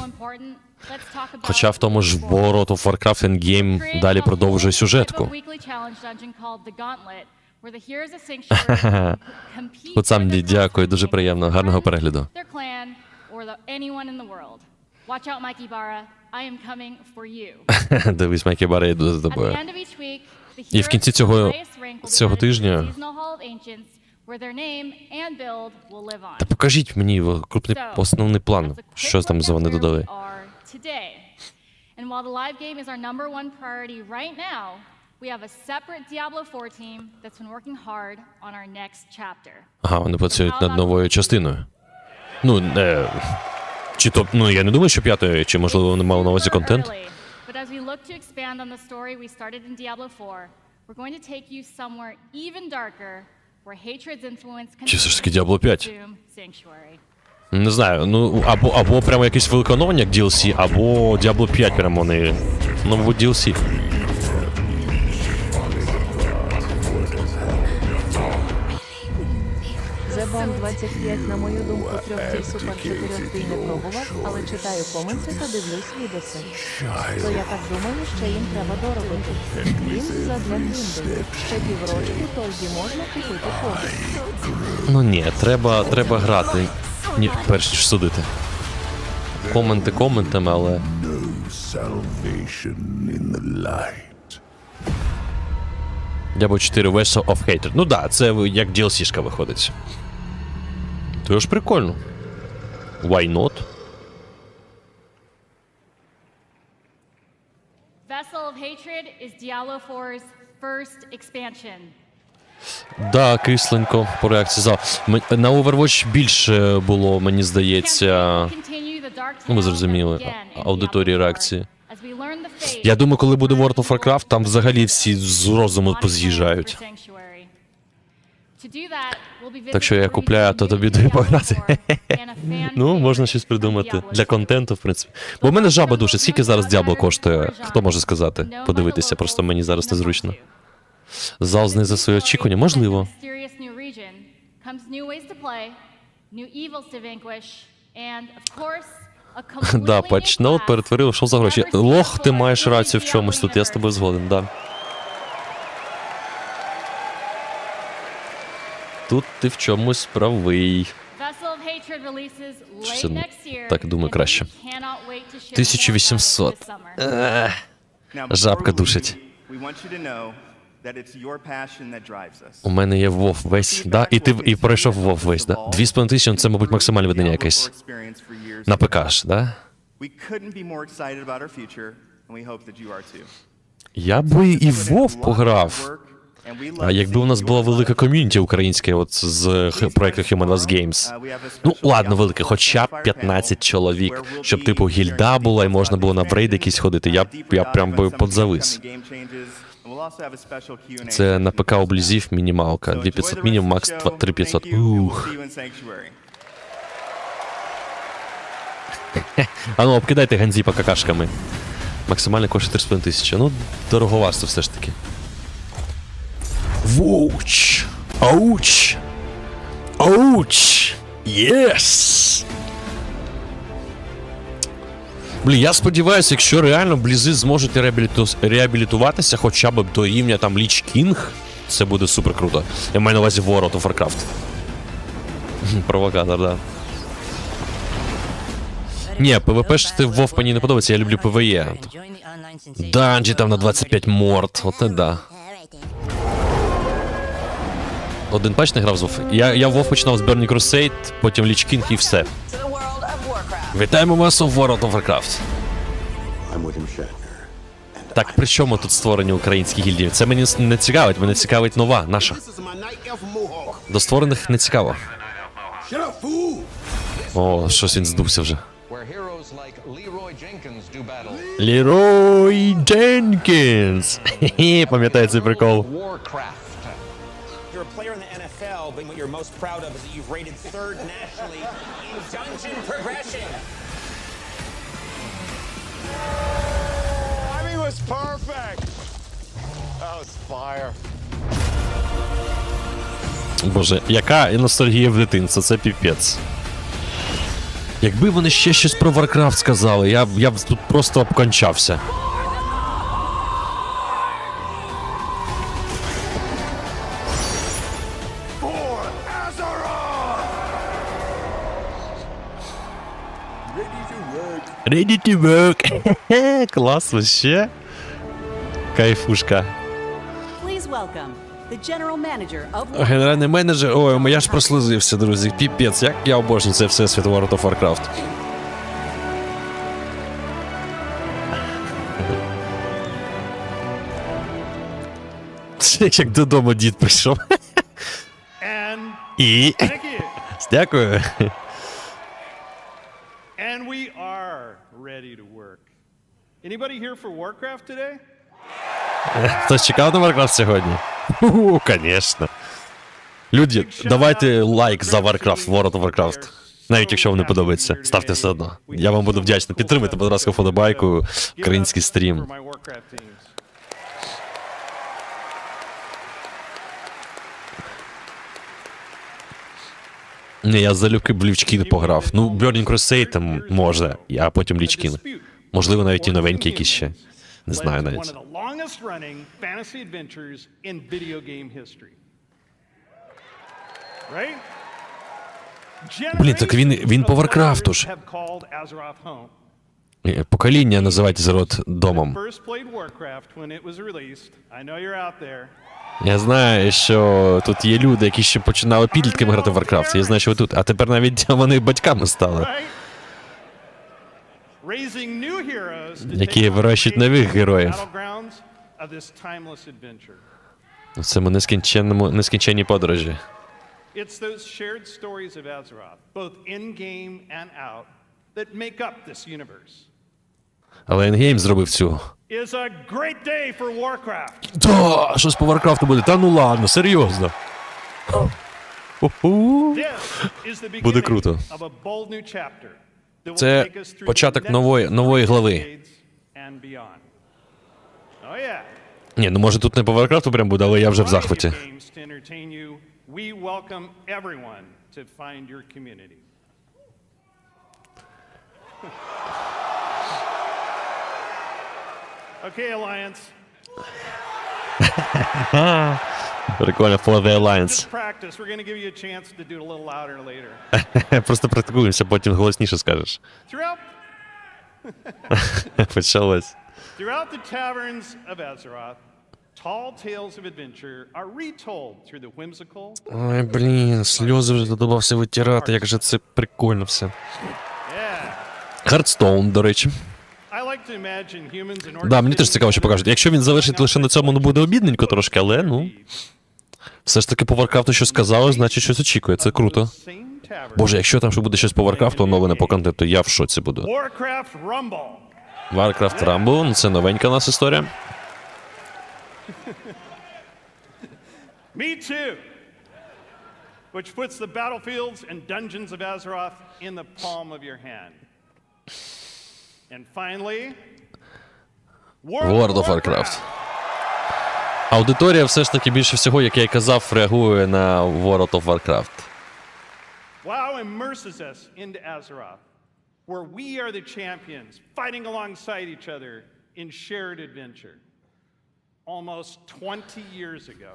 Хоча в тому ж World of Warcraft ендгейм далі продовжує сюжетку. От сам дякую, дуже приємно, гарного перегляду. Дивись, Майкі Бара, я йду за тобою. І в кінці цього тижня... Та покажіть мені крупний основний план, що там за вони додали. Ага, вони працюють над новою частиною. Ну, чи то, ну, я не думаю, що п'ятою, чи, можливо, вони мали на увазі контент. Чи все ж таки Діабло 5? Не знаю, ну, або прямо якесь виконання, як DLC, або Діабло 5 прямо вони, ну, мабуть, DLC. Зебан 25, на мою думку, 3 супер 4 ти не пробував, але читаю коменти та дивлюсь відоси. То я так думаю, що їм треба доробити. Він за 2 грінди. Ще піврочку, тоді можна купити кодик. Ну ні, треба грати, перш ніж судити. Коменти коментами, але... Діабло 4 Vessel of Hatred. Ну да, це як DLC-шка виходить. То ж прикольно. Why not? Vessel of Hatred is Diablo 4's first expansion. Да, кисленько по реакції. На Overwatch більше було, мені здається, ну ви зрозуміли, аудиторії реакції. Я думаю, коли буде World of Warcraft, там взагалі всі з розуму поз'їжджають. Так що я купляю, то тобі даю пограти. Ну, можна щось придумати. Для контенту, в принципі. Бо в мене жаба душить. Скільки зараз Діабло коштує? Хто може сказати? Подивитися, просто мені зараз незручно. Зал знизив свої очікування? Можливо. Да, патчноут перетворив, що за гроші. Лох, ти маєш рацію в чомусь тут, я з тобою згоден, да. Тут ти в чомусь правий. Що, так, думаю, краще. 1800. Жабка душить. У мене є WoW весь, да? І ти пройшов WoW весь, да? 2500 – це, мабуть, максимальне видання якесь. На ПК ж, да? Я би і в WoW пограв. А якби у нас була велика ком'юніті українська от з проєкту Human Wars Games. Ну, ладно, велике, хоча б 15 чоловік, щоб типу гільда була і можна було на брейд якісь ходити, я прям би подзавис. Це на ПК у Блізів мінімалка. 2500 мінімум, макс 3500. Ух. А ну, обкидайте Ганзіпа какашками. Максимально коштує 3500. Ну, дороговарство все ж таки. Вуч! Ауч! Ауч! Єс! Блін, я сподіваюся, якщо реально Блізи зможуть реабілітуватися хоча б до рівня там Ліч Кінг, це буде супер круто. Я маю на увазі World of Warcraft. Провокатор, да. Ні, ПВП-шити в WoW мені не подобається, я люблю ПВЕ. Данжі там на 25 морд, от не да. Один патч не грав з WoW. Я в WoW починав з Burning Crusade, потім Ліч Кінг і все. Вітаємо вас у World of Warcraft. Так, при чому тут створені українські гільдії? Це мені не цікавить, мене цікавить нова, наша. До створених не цікаво. О, щось він здувся вже. Лерой Дженкінс! Хе-хе, пам'ятаю цей прикол. but what you're most proud of is that you've rated 3rd nationally in dungeon progression. I mean, it was perfect. That was fire. Боже, яка ностальгія в дитинство, це піпець. Якби вони ще щось про Warcraft сказали, я б тут просто обкончався. Ready to work. Клас вообще. Кайфушка. Please welcome the general manager of Генеральний менеджер. Ой, я ж прослизився, друзі. Піпець, як я обожнюю це всесвіт World of Warcraft. Як додому дід прийшов. І... Дякую. And we are ready to work. Anybody here for Warcraft today? Хтось чекав на Warcraft сьогодні? Конечно. Люди, давайте лайк за Warcraft, World of Warcraft. Навіть якщо вам не подобається, ставте все одно. Я вам буду вдячний. Підтримуйте, будь ласка, вподобайку, український стрім. Не, я залюбки б Лічкін пограв. Ну, Burning Crusade там може, а потім Лічкін. Можливо, навіть і новенькі якісь ще. Не знаю навіть. Блін, так він по Варкрафту ж. Покоління називайте Зерот домом. Я знаю, що тут є люди, які ще починали підлітками грати в Warcraft. Я знаю, що ви тут. А тепер навіть вони батьками стали. Які вирощують нових героїв. В цьому нескінченній подорожі. It's those shared stories of Azeroth, both in-game and out, that make up this universe. Але Endgame зробив цю. Is a great day for Warcraft. Та, щось по Warcraftу буде. Та ну ладно, серйозно. Буде круто. Це початок нової глави. Ні, ну може тут не по Warcraftу прям буде, але я вже в захваті. We welcome everyone to find your community. Okay, Alliance. Прикольно, for the Alliance. Just practice. We're going to give you a chance to do it a little louder later. Просто практикуємося, потім голосніше скажеш. Почалось. Throughout the taverns of Azeroth, tall tales of adventure are retold through the whimsical. Ой, блін, сльози вже додавався витирати, як же це прикольно все. Hearthstone, до речі. Да, мені теж цікаво, що покажуть. Якщо він завершить лише на цьому, ну буде обідненько трошки, але, ну... Все ж таки по Warcraftу щось сказали, значить щось очікує, це круто. Боже, якщо там ще буде щось по Warcraftу, оновлене по контенту, я в шоці буду. Warcraft Rumble, ну це новенька у нас історія. Me too. Which puts the battlefields and dungeons of Azeroth in the palm of your hand. And finally, World of Warcraft. Аудиторія все ж таки більше всього, як я й казав, реагує на World of Warcraft. WoW immerses us into Azeroth, where we are the champions, fighting alongside each other in shared adventure. Almost 20 years ago,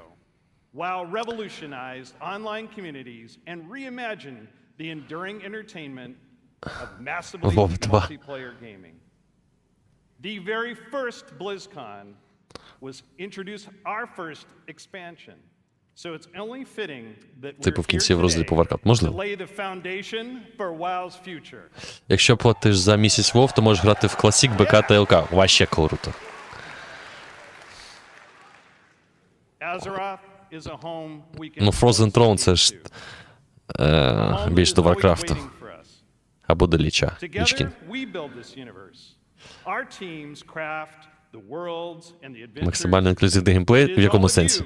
WoW revolutionized online communities and reimagined the enduring entertainment of massively multiplayer gaming. The very first BLIZZCON was introduced our first expansion. So it's only fitting that we're here today to lay the foundation for WoW's future. Якщо платиш за місяць WoW, то можеш грати в Classic, БК та ЛК. Вообще круто. Ну, Frozen Throne — це ж більш до Warcraft'у. Або до Ліча. Лічкін. Максимально інклюзивний геймплей? В якому сенсі?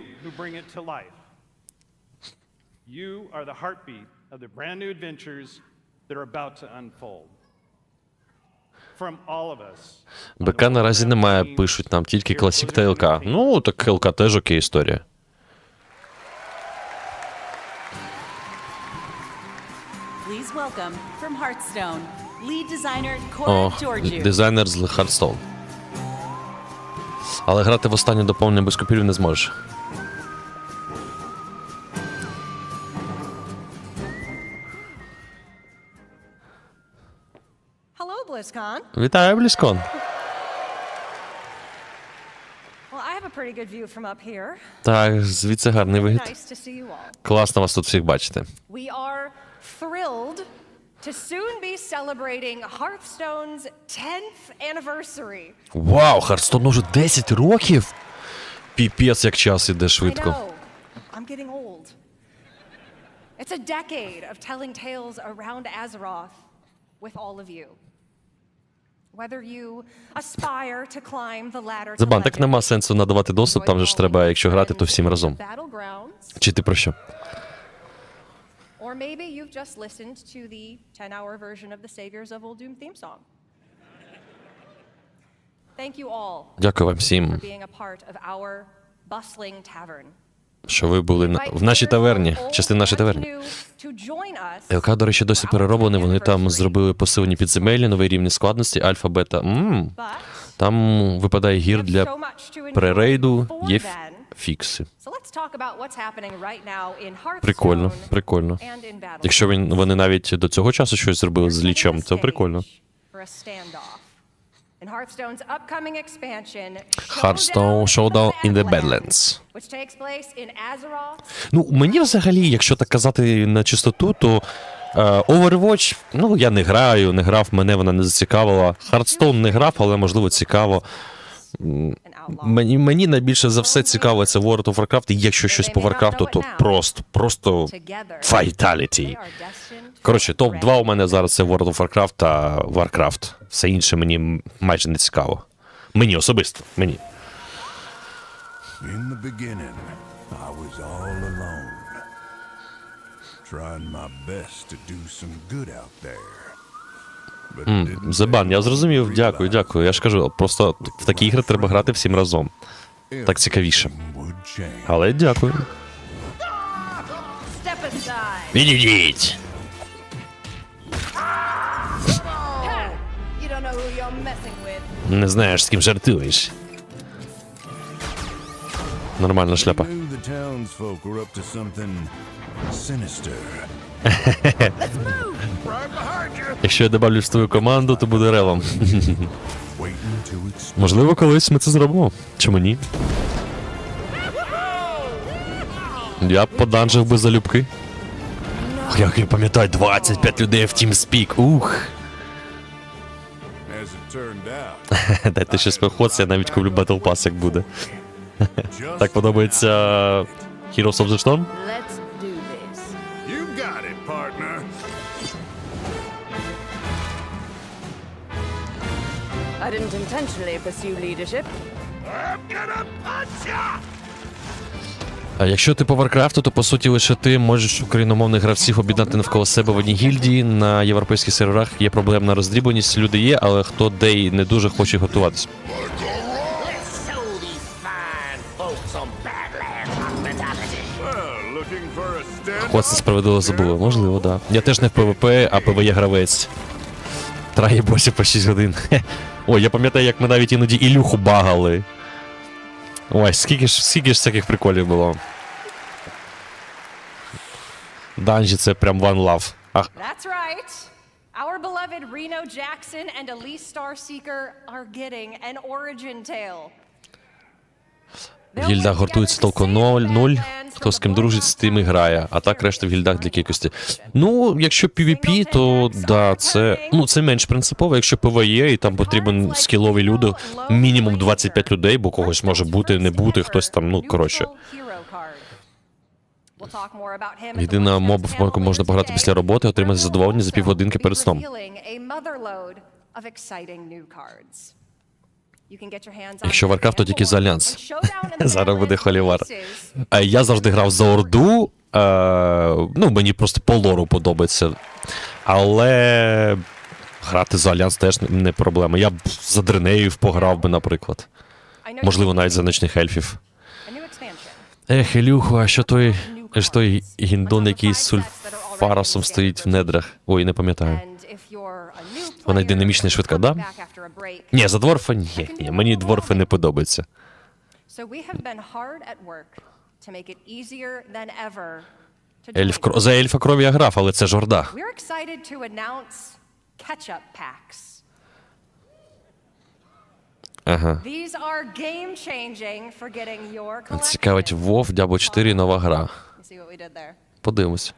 БК наразі немає, пишуть нам тільки Classic та ЛК. Ну, так ЛК теж окей історія. Please welcome from Hearthstone, lead designer О, Cora дизайнер з Hearthstone. Але грати в останнє доповнення без купюрів не зможеш. Hello, BLIZZCON. Вітаю, BLIZZCON. Well, I have a pretty good view from up here. Так, звідси гарний вигляд. Nice to see you all. Класно вас тут всіх бачити. We are thrilled to soon be celebrating Hearthstone's 10th anniversary. Вау, Hearthstone уже 10 років? Піпець, як час іде I швидко. know. I'm getting old. It's a decade of telling tales around Azeroth with all of you. Whether you aspire to climb the ladder to Забан, так legend, нема сенсу надавати доступ, там же ж треба, якщо грати, то всім разом. battlegrounds, Чи ти про що? or maybe you've just listened to the 10-hour version of the Saviors of Uldum theme song. Thank you all Дякую вам for всім, being a part of our bustling tavern. що ви були в нашій таверні, частина нашої таверні. To join us, ЛК, до речі, досі перероблений, вони там зробили посилені підземелля, новий рівні складності, альфа, бета. Там випадає гір для пререйду, є фікси. so let's talk about what's happening right now in Hearthstone Прикольно, прикольно. and in Battle. Якщо вони навіть до цього часу щось зробили з лічем, то прикольно. For a standoff. In Hearthstone's upcoming expansion, Hearthstone Showdown in the Badlands. which takes place in Azeroth. Ну, мені взагалі, якщо так казати на чистоту, то Overwatch, ну, я не грав, мене вона не зацікавила. Hearthstone не грав, але, можливо, цікаво. Мені найбільше за все цікаво це World of Warcraft, і якщо щось по Warcraft, то просто fatality. Коротше, топ-2 у мене зараз це World of Warcraft та Warcraft. Все інше мені майже не цікаво. Мені особисто, мені. In the beginning, I was all alone, trying my best to do some good out there. Забан, я зрозумів, дякую. Я ж кажу, просто в такі ігри треба грати всім разом. Так цікавіше. Але дякую. Step aside. Відійдіть! You don't know who you're messing with. Не знаєш, з ким жартуєш. Нормальна шляпа. Knew the townsfolk were up to something sinister. Якщо я добавлю в твою команду, то буде ревом. Можливо, колись ми це зробимо. Чому ні? Я б поданжив би залюбки. Як я пам'ятаю, 25 людей в TeamSpeak. Ух. As it turned out, Дайте ще спехотці, я навіть куплю Battle Pass, як буде. Так подобається Heroes of the Storm? Let's do this. you got it, partner. I didn't intentionally pursue leadership. I'm gonna punch ya! А якщо ти по Warcraft, то по суті лише ти можеш україномовних гравців об'єднати навколо себе в одній гільдії. На європейських серверах є проблемна роздрібленість, люди є, але хто де й не дуже хоче готуватися. Хоч це справедливо забули, можливо, да. Я теж не в ПВП, а ПВЕ гравець. Трає босів по 6 годин. Ой, я пам'ятаю, як ми навіть іноді Ілюху багали. Ой, скільки ж всяких приколів було. Данжі це прям one love. That's right. Our beloved Reno Jackson and Elise Starseeker are getting an origin tale. В гільдах гуртується толку 0, хто з ким дружить, з тим і грає, а так решта в гільдах для кількості. Ну, якщо PvP, то да, це менш принципово, якщо PvE, і там потрібен скілові люди, мінімум 25 людей, бо когось може бути, не бути, хтось там, ну, коротше. Єдина моба, в яку можна пограти після роботи, отримати задоволення за півгодинки перед сном. Якщо Warcraft, то тільки за Альянс. Зараз буде холівар. Я завжди грав за Орду, ну, мені просто по лору подобається. Але грати за Альянс теж не проблема. Я б за Дренеїв пограв би, наприклад. Можливо, навіть за Ночних Ельфів. A new expansion. Ілюху, а що той гіндон, який Фаросом стоїть в недрах. Ой, не пам'ятаю. Вона й динамічна і швидка, да? Ні, за дворфа ні. Мені дворфи не подобаються. За ельфа крові я грав, але це ж Орда. Ага. Цікавить WoW, Diablo 4 нова гра. Подивимось.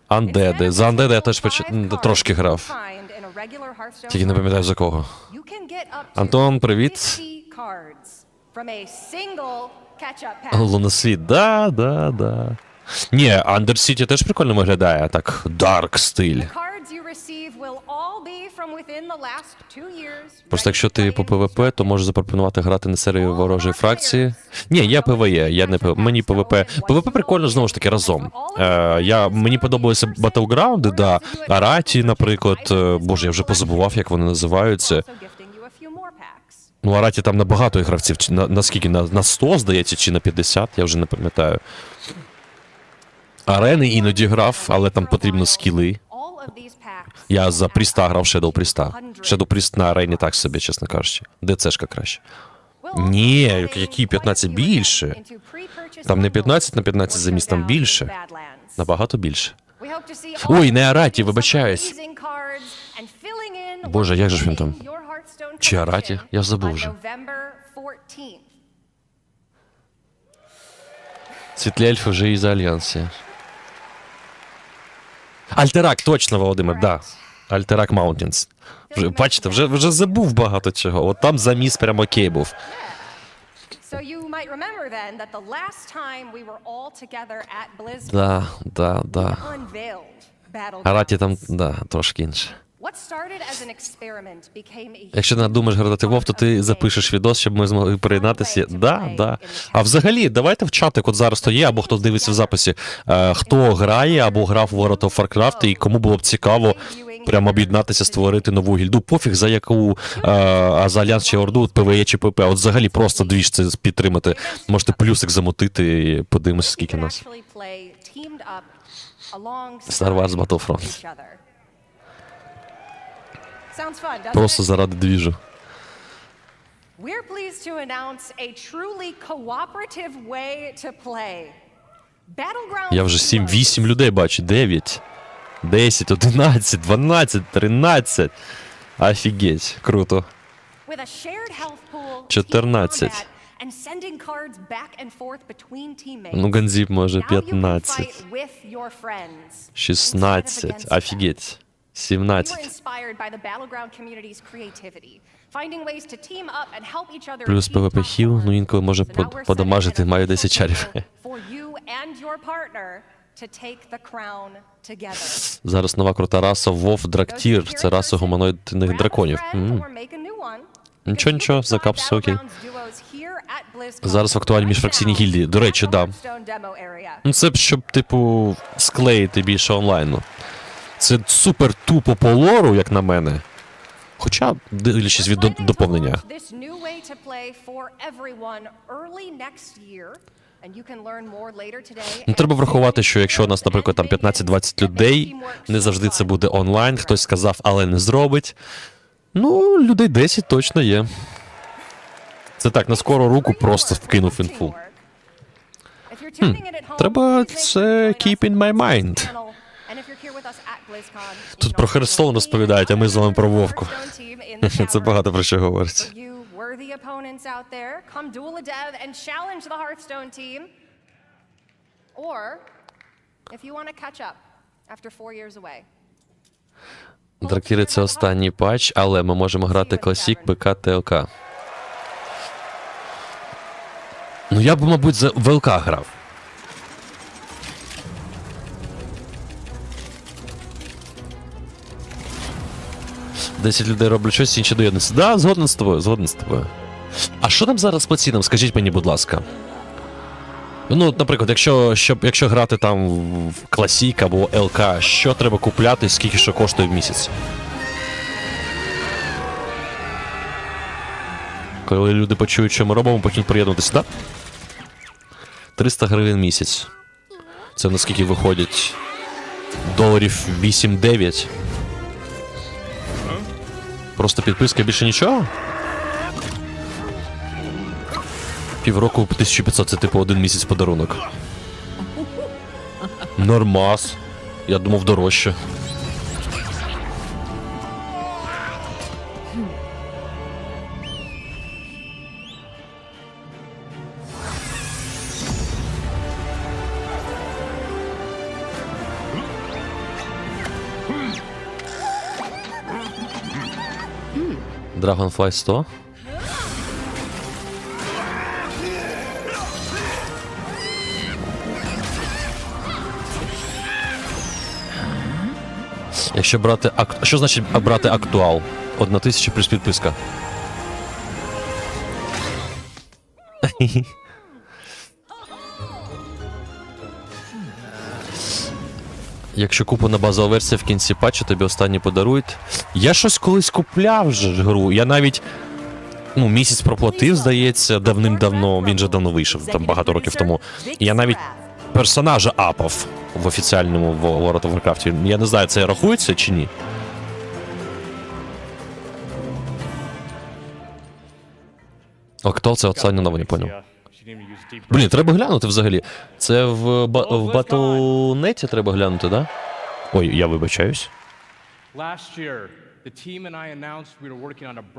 Андеди. За Андеди я теж трошки грав. Тільки не пам'ятаю за кого. Антон, привіт. Луносвіт, да. Ні, Under City теж прикольно виглядає, так, дарк стиль. Просто якщо ти по ПВП, то можеш запропонувати грати на серію ворожої фракції. Ні, я ПВЕ, я не ПВП. Мені ПВП. ПВП прикольно, знову ж таки, разом. Мені подобалися батлграунди, да. Араті, наприклад. Боже, я вже позабував, як вони називаються. Ну, Араті там на багато гравців. На скільки? На 100, здається, чи на 50, я вже не пам'ятаю. Арени іноді грав, але там потрібно скіли. Я за Пріста грав Shadow Пріста. Shadow Пріст на арені так собі, чесно кажучи. ДЦшка краще. Ні, які 15 більше. Там не 15 на 15 замість, там більше. Набагато більше. Ой, не Араті, вибачаюсь. Боже, як же ж він там? Чи Араті? Я забув вже. Світлі ельфи вже і за Альянсі. Альтерак, точно, Володимир, да. Альтерак Маунтінс. Бачите, вже забув багато чого. От там заміс прямо окей був. Да. Араті там, да, трошки інше. Якщо не думаєш грати Вов, то ти запишеш відос, щоб ми змогли приєднатися. Да. А взагалі, давайте в чатик, от зараз то є, або хто дивиться в записі, хто грає або грав у World of Warcraft, і кому було б цікаво прямо об'єднатися, створити нову гільду. Пофіг за яку, за Альянс чи Орду, ПВЕ чи ПП. От взагалі просто двіж це підтримати. Можете плюсик замотити і подивимося, скільки нас. Star Wars Battlefront. Просто заради двіжу. Я вже 7-8 людей бачу. 9, 10, 11, 12, 13. Офігеть, круто. 14. Ну, Ганзіп може 15. 16. Офігеть. 17. Плюс ПВП хіл, ну інколи може подамажити, маю 10 чарів. Зараз нова крута раса Вов Драктір, це раса гуманоїдних драконів. Нічого, закапсу, окей. Зараз в актуальній міжфракційній гільдії. До речі, да. Ну це б, щоб, типу, склеїти більше онлайну. Це супер тупо по лору, як на мене. Хоча, дивлячись від доповнення. Ну, треба врахувати, що якщо у нас, наприклад, там 15-20 людей, не завжди це буде онлайн, хтось сказав, але не зробить. Ну, людей 10 точно є. Це так, на скору руку просто вкинув інфу. Треба це keep in my mind. Тут про Hearthstone розповідають, а ми з вами про Вовку. Це багато про що говорить. Драктіри — це останній патч, але ми можемо грати Classic, БК, ТЛК. Ну я б, мабуть, за ВЛК грав. Десять людей роблять щось, інші доєднуються. Да, згоден з тобою. А що там зараз по цінам? Скажіть мені, будь ласка. Ну, наприклад, якщо грати там в Classic або ЛК, що треба купляти, скільки що коштує в місяць? Коли люди почують, що ми робимо, почнуть приєднуватися, так? 300 гривень в місяць. Це наскільки виходять Доларів 8-9. Просто підписка, більше нічого? Півроку 1500, це типу 1 місяць подарунок. Нормас. Я думав дорожче. Dragonfly 100. Якщо брати що значить брати актуал? 1000 плюс підписка. Якщо куплена базова версія в кінці патчу, тобі останні подарують. Я щось колись купляв вже гру. Я навіть місяць проплатив, здається, давним-давно. Він же давно вийшов, там багато років тому. Я навіть персонажа апав в офіціальному World of Warcraft. Я не знаю, це рахується чи ні. Актуал це останнє нове, не поняв. Блін, треба глянути взагалі. Це в Battle.net треба глянути, да? Ой, я вибачаюсь.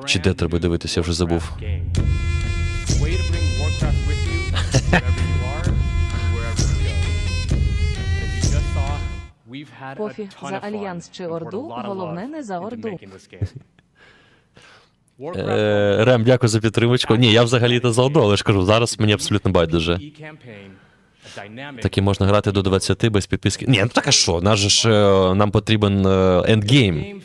Чи де треба дивитися, я вже забув. Пофіг за Альянс чи Орду, головне не за Орду. Рем, дякую за підтримочку. Ні, я взагалі-то за Орду, але ж кажу, зараз мені абсолютно байдуже. Такі можна грати до 20 без підписки. Ні, ну так а що? Нам потрібен ендгейм.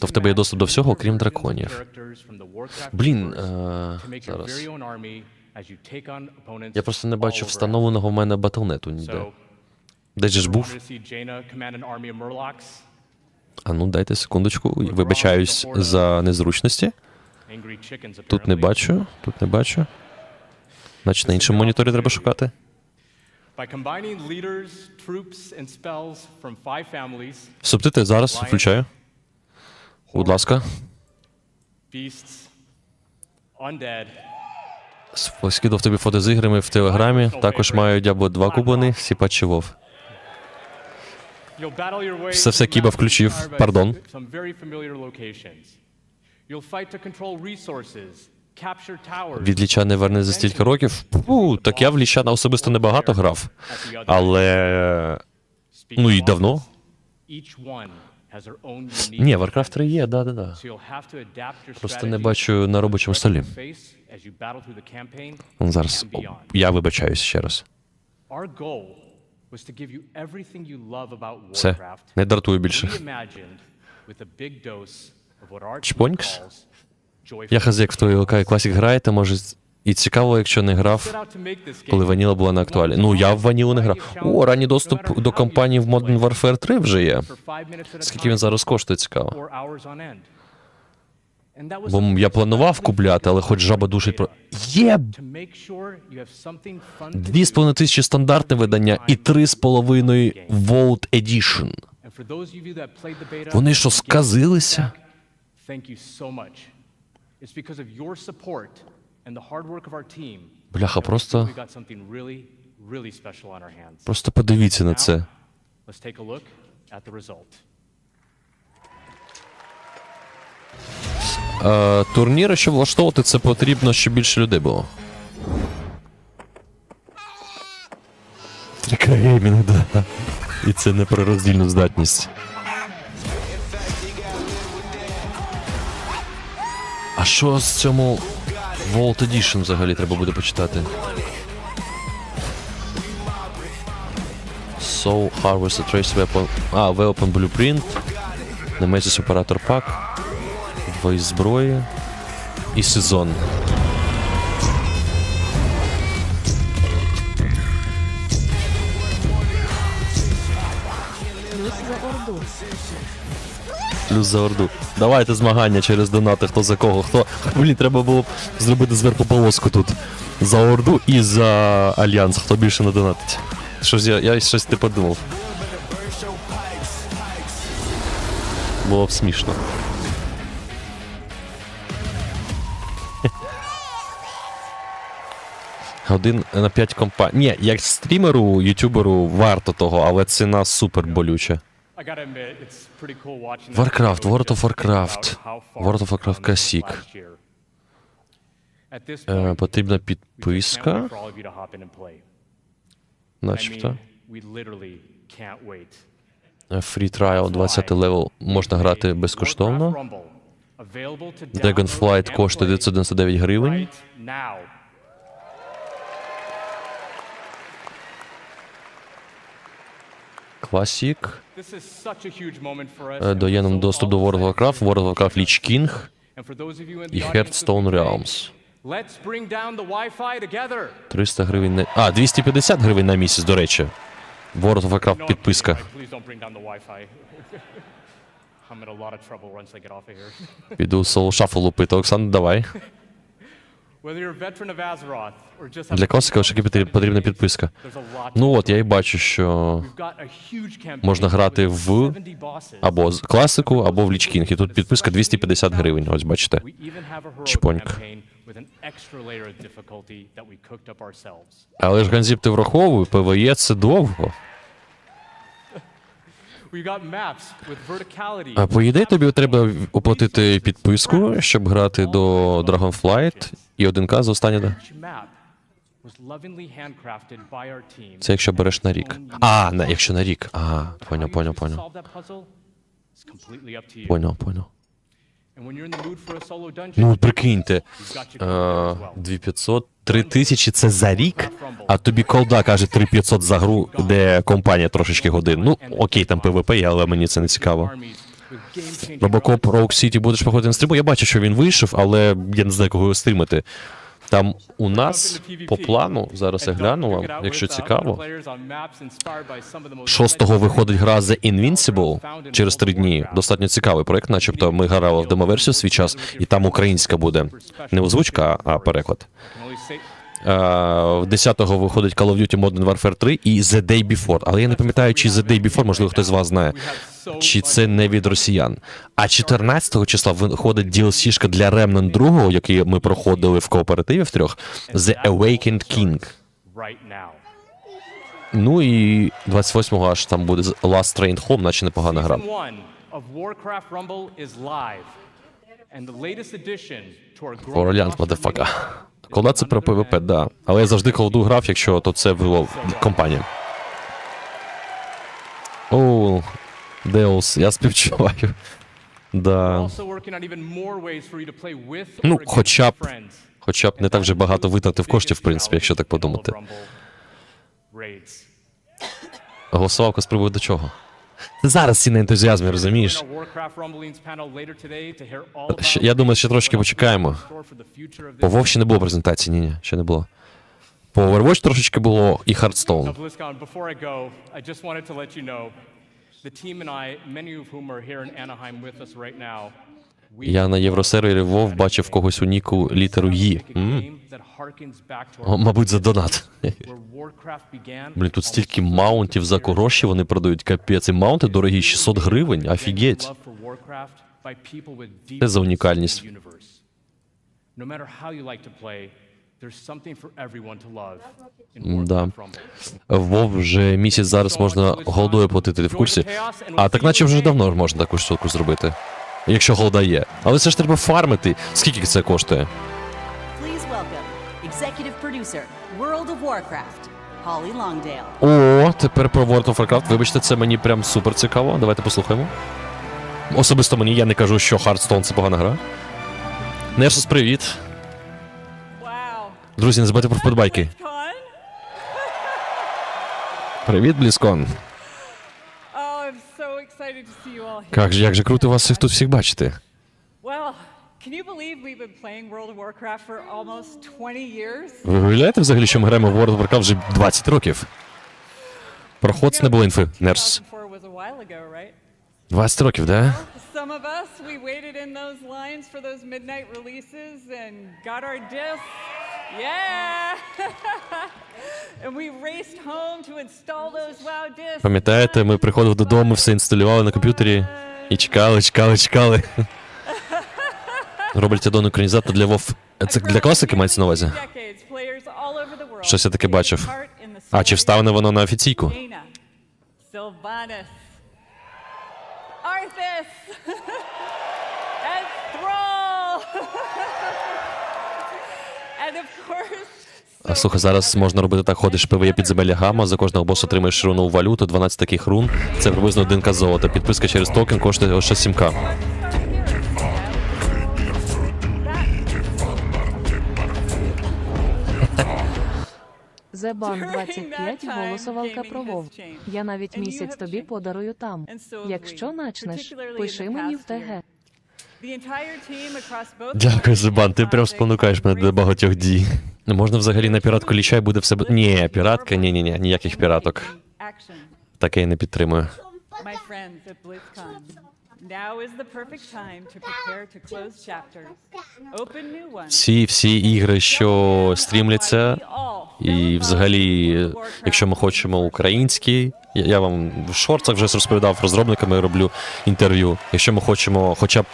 То в тебе є доступ до всього, окрім драконів. Блін, зараз. Я просто не бачу встановленого в мене Battle.net ніде. Де ж був? А ну, дайте секундочку. Вибачаюсь за незручності. Тут не бачу, тут не бачу. Значить, на іншому моніторі треба шукати. Субтитри зараз включаю. Будь ласка. Скидав тобі фото з іграми в Телеграмі. Також маю Diablo 2 куплений, всі патчі WoW. Все Кіба включив, пардон. Від Ліча не верне за стільки років? Так я в Ліча особисто небагато грав. Але... Ну і давно. Ні, Warcraft 3 є, да. Просто не бачу на робочому столі. Зараз, я вибачаюсь ще раз. Все, не дратую більше. Чпонькс? Я хазяк в твоїй Classic граєте, може... І цікаво, якщо не грав, коли Ваніла була на актуалі. Ну, я в Ванілу не грав. О, ранній доступ до кампанії в Modern Warfare 3 вже є. Скільки він зараз коштує, цікаво. Бо я планував купляти, але хоч жаба душить про... Є! 2500 стандартне видання і 3,5 Vault Edition. Вони що, сказилися? Бляха, просто подивіться на це. Турніри, щоб влаштовувати, це потрібно, щоб більше людей було. Трикагеймінг, да. І це не про роздільну здатність. А що з цьому Vault Edition взагалі треба буде почитати? Soul Harvest Trace Weapon... Weapon Blueprint. Nemesis Operator Pack. Двої зброї. І сезон. Плюс за Орду. Давайте змагання через донати, хто за кого. Блін, треба було б зробити зверху полоску тут. За Орду і за Альянс, хто більше надонатить. Я щось не подумав. Було б смішно. Один на 5 компаній. Ні, як стрімеру, ютуберу варто того, але ціна супер болюча. Warcraft, World of Warcraft, World of Warcraft Classic. Потрібна підписка. Начебто. Free trial, 20 левел, можна грати безкоштовно. Dragonflight коштує 999 гривень. Classic. Дає нам доступ до World of Warcraft Lich King і Hearthstone Realms. 300 гривень на... 250 гривень на місяць, до речі. World of Warcraft підписка. Піду соло шафу лупити. Олександр, давай. Для класика лише потрібна підписка. Ну от, я і бачу, що можна грати в або класику, або в Lich King. І тут підписка 250 гривень, ось бачите. Чпоньк. Але ж, Ганзіп, ти враховуй, ПВЕ це довго. А по ідеї тобі треба оплатити підписку, щоб грати до Dragonflight і 1К за останнє. Це якщо береш на рік. Якщо на рік. Поняв. Поняв. Ну, прикиньте, 2500, 3000 це за рік, а тобі колда каже 3500 за гру, де компанія трошечки годин. Ну, окей, там ПВП є, але мені це не цікаво. Robocop Rogue City будеш походити на стріму? Я бачу, що він вийшов, але я не знаю, кого його стрімити. Там у нас по плану, зараз я гляну вам, якщо цікаво, 6-го виходить гра The Invincible через 3 дні. Достатньо цікавий проєкт, начебто ми грали в демоверсію в свій час, і там українська буде. Не озвучка, а переклад. 10-го виходить Call of Duty Modern Warfare 3 і The Day Before. Але я не пам'ятаю, чи The Day Before, можливо, хтось з вас знає, чи це не від росіян. А 14-го числа виходить DLC-шка для Remnant 2, який ми проходили в кооперативі в 3, The Awakened King. Ну і 28-го аж там буде Last Train Home, наче непогана гра. For Alliance, motherfucker. Колда це про ПВП, да. Але я завжди колду грав, якщо то це була компанія. Оу, Деус, я співчуваю. Да. Ну, хоча б не так же багато витратив коштів, в принципі, якщо так подумати. Голосував з приводу чого? Зараз всі на ентузіазмі, розумієш? Я думаю, ще трошки почекаємо. По WoW ще не було презентації, ні, ще не було. По Overwatch трошечки було і Hearthstone. Я на євросервері WoW бачив когось у ніку літеру «Ї». Мабуть, за донат. Блін, тут стільки маунтів за гроші вони продають, капець. І маунти дорогі, 600 гривень, офігеть. Це за унікальність. Да. WoW вже місяць зараз можна голдою платити, ти в курсі? А так наче вже давно можна таку штуку зробити. Якщо голда є. Але це ж треба фармити. Скільки це коштує? О, тепер про World of Warcraft. Вибачте, це мені прям супер цікаво. Давайте послухаємо. Особисто мені, я не кажу, що Hearthstone — це погана гра. Нерсус, привіт. Друзі, не забудьте про вподобайки. Привіт, BLIZZCON. Як же круто вас тут всіх бачити. Ви уявляєте взагалі, що ми граємо в World of Warcraft вже 20 років? Проход, не було інфи, Нерс. 20 років, да? Пам'ятаєте, ми приходили додому, все інсталювали на комп'ютері і чекали. Роблять аддон українізатор для WoW. Це для класики мається на увазі? Щось я таке бачив. А, чи вставне воно на офіційку? А, слухай, зараз можна робити так, ходиш ПВЕ підземелля гамма, за кожного боса отримаєш рунову валюту, 12 таких рун, це приблизно 1к золота. Підписка через токен коштує лише 7к. Зебан 25 голосувалка про Вов. Я навіть місяць тобі подарую там. Якщо начнеш, пиши мені в ТГ. Дякую, Зебан, ти прям спонукаєш мене до багатьох дій. Можна взагалі на піратку лічай, буде в себе... Ні, піратка, ні, ніяких піраток. Таке я не підтримую. Всі ігри, що стрімляться, і взагалі, якщо ми хочемо українські, я вам в шортах вже розповідав, розробниками роблю інтерв'ю, якщо ми хочемо хоча б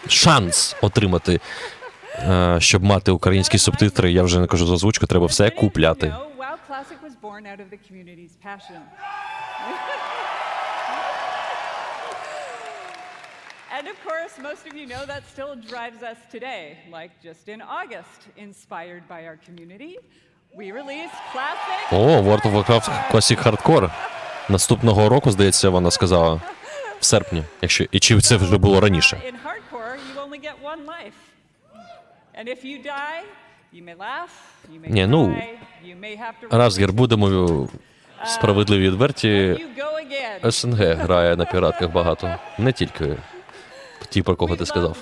шанс отримати, щоб мати українські субтитри, я вже не кажу за озвучку, треба все купляти. And of course, most of you know that still drives us today. Like just in August, inspired by our community, we released Classic. О, World of Warcraft Classic Hardcore. Наступного року, здається, вона сказала. В серпні. Якщо... І чи це вже було раніше? In hardcore, you only get one life. And if you die, you may laugh, you may Ні, ну, cry, you may have to... Разгір, будемо справедливі і відверті. СНГ грає на піратках багато. Не тільки ті, про кого ти сказав.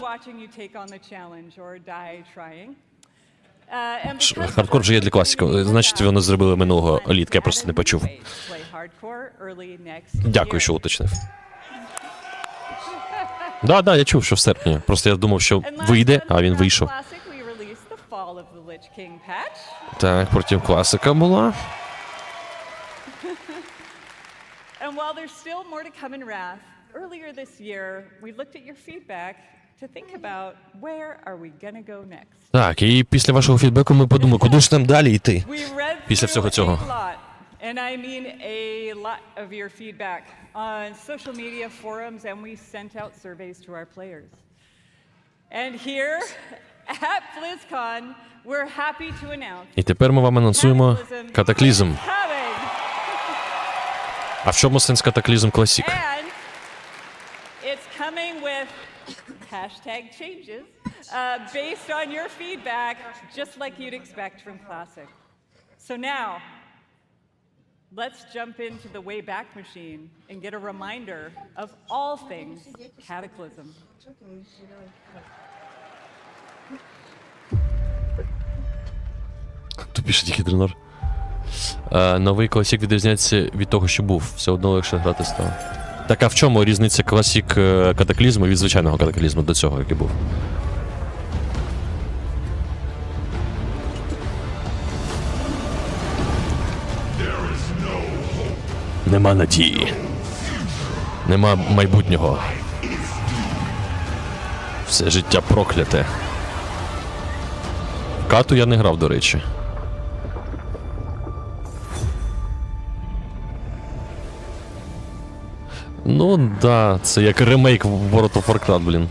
Хардкор вже є для класиків. Значить, вони зробили минулого літка, я просто не почув. Дякую, що уточнив. Да, я чув, що в серпні. Просто я думав, що вийде, а він вийшов. Так, потім класика була. And while there's still more to come in Wrath, earlier this year, we looked at your feedback to think about where are we gonna go next. Так, і після вашого фідбеку ми подумали, куди ж нам далі йти після всього цього. And I mean a lot of your feedback on social media forums, and we sent out surveys to our players. And here at BLIZZCON, we're happy to announce. І тепер ми вам анонсуємо катаклізм. А в чому сенс катаклізм Classic? And it's coming with hashtag changes based on your feedback, just like you'd expect from Classic. So now, let's jump into the Wayback Machine and get a reminder of all things Cataclysm. Тупіше тільки тренер. Новий Classic відрізняється від того, що був. Все одно легше грати стало. Так, а в чому різниця Classic катаклізму від звичайного катаклізму до цього, який був? Нема надії. Нема майбутнього. Все життя прокляте. В кату я не грав, до речі. Ну да, це як ремейк World of Warcraft, блін.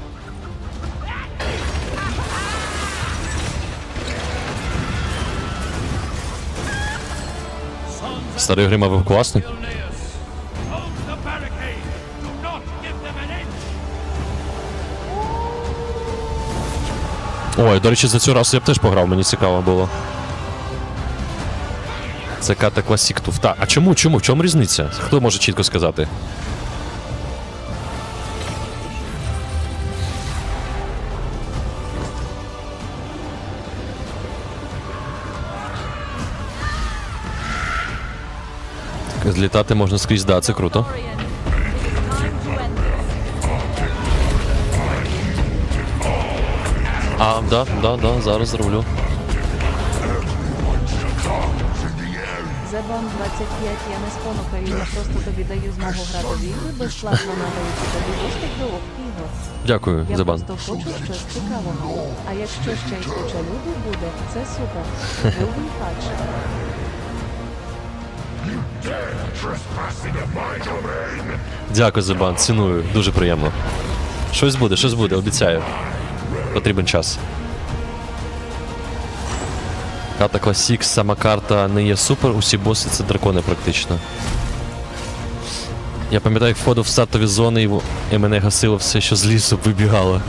Старий грима був класний. Ой, до речі, за цю расу я б теж пограв, мені цікаво було. Це ката Classic туфта. А чому? В чому різниця? Хто може чітко сказати? Злітати можна скрізь, да, це круто. А, да, зараз зроблю. Зебан 25, я не спонукаю, я просто тобі даю змогу грати в ігри, безплатно надаючи тобі доступ до ігор. Дякую, Я Зебан. просто хочу щось цікавого. А якщо ще й куча людей буде, це супер. Любий хач. Дякую, Зебан, ціную, дуже приємно. Щось буде, обіцяю. Потрібен час. Карта Classic, сама карта не є супер, усі боси це дракони практично. Я пам'ятаю, як входив в стартові зони і мене гасило все, що з лісу вибігало.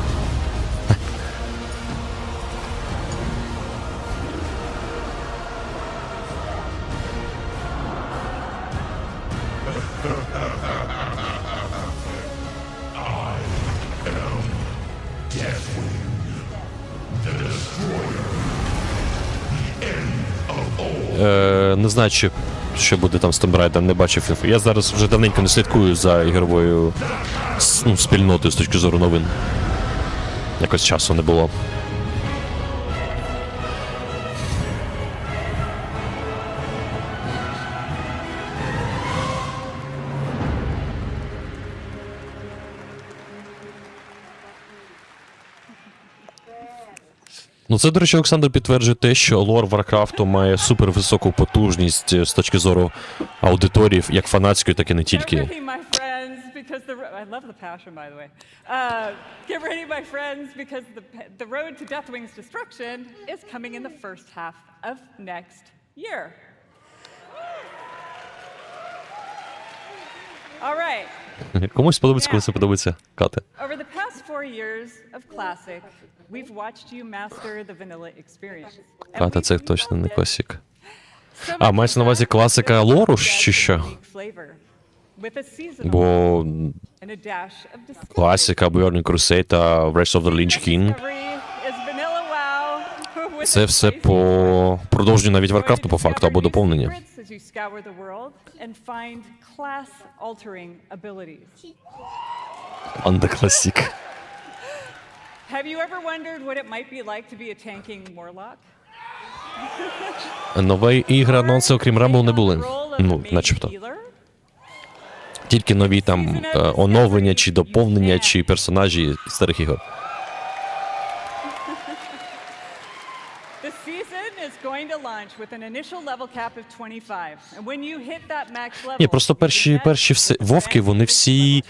Не знаю, що буде там з Tomb Raider, не бачив інфу. Я зараз вже давненько не слідкую за ігровою спільнотою з точки зору новин. Якось часу не було. Ну це, до речі, Олександр підтверджує те, що лор Варкрафту має супервисоку потужність з точки зору аудиторії, як фанатської, так і не тільки. I love the passion, by the way. Get ready, my friends, because the road to Deathwing's destruction is coming in the first half of next year. All right. Комусь сподобається, коли це подобається, Кате. Over the past 4 years of Classic, we've watched you master the vanilla experience. Ката, це точно не класик. А, мається на увазі класика лору, чи що? Бо класика, Burning Crusade та Wrath of the Lich King – це все по продовженню навіть Варкрафту по факту, або доповнення. Андекласик. Have you ever wondered what it might be like to be a tanking warlock? Нові ігри анонси, окрім Rumble, не були. Ну, начебто. Тільки нові там оновлення, чи доповнення, чи персонажі старих ігор. The season is going to launch with an initial level cap of 25. And when you hit that max level, Ні, просто перші вовки, вони всі,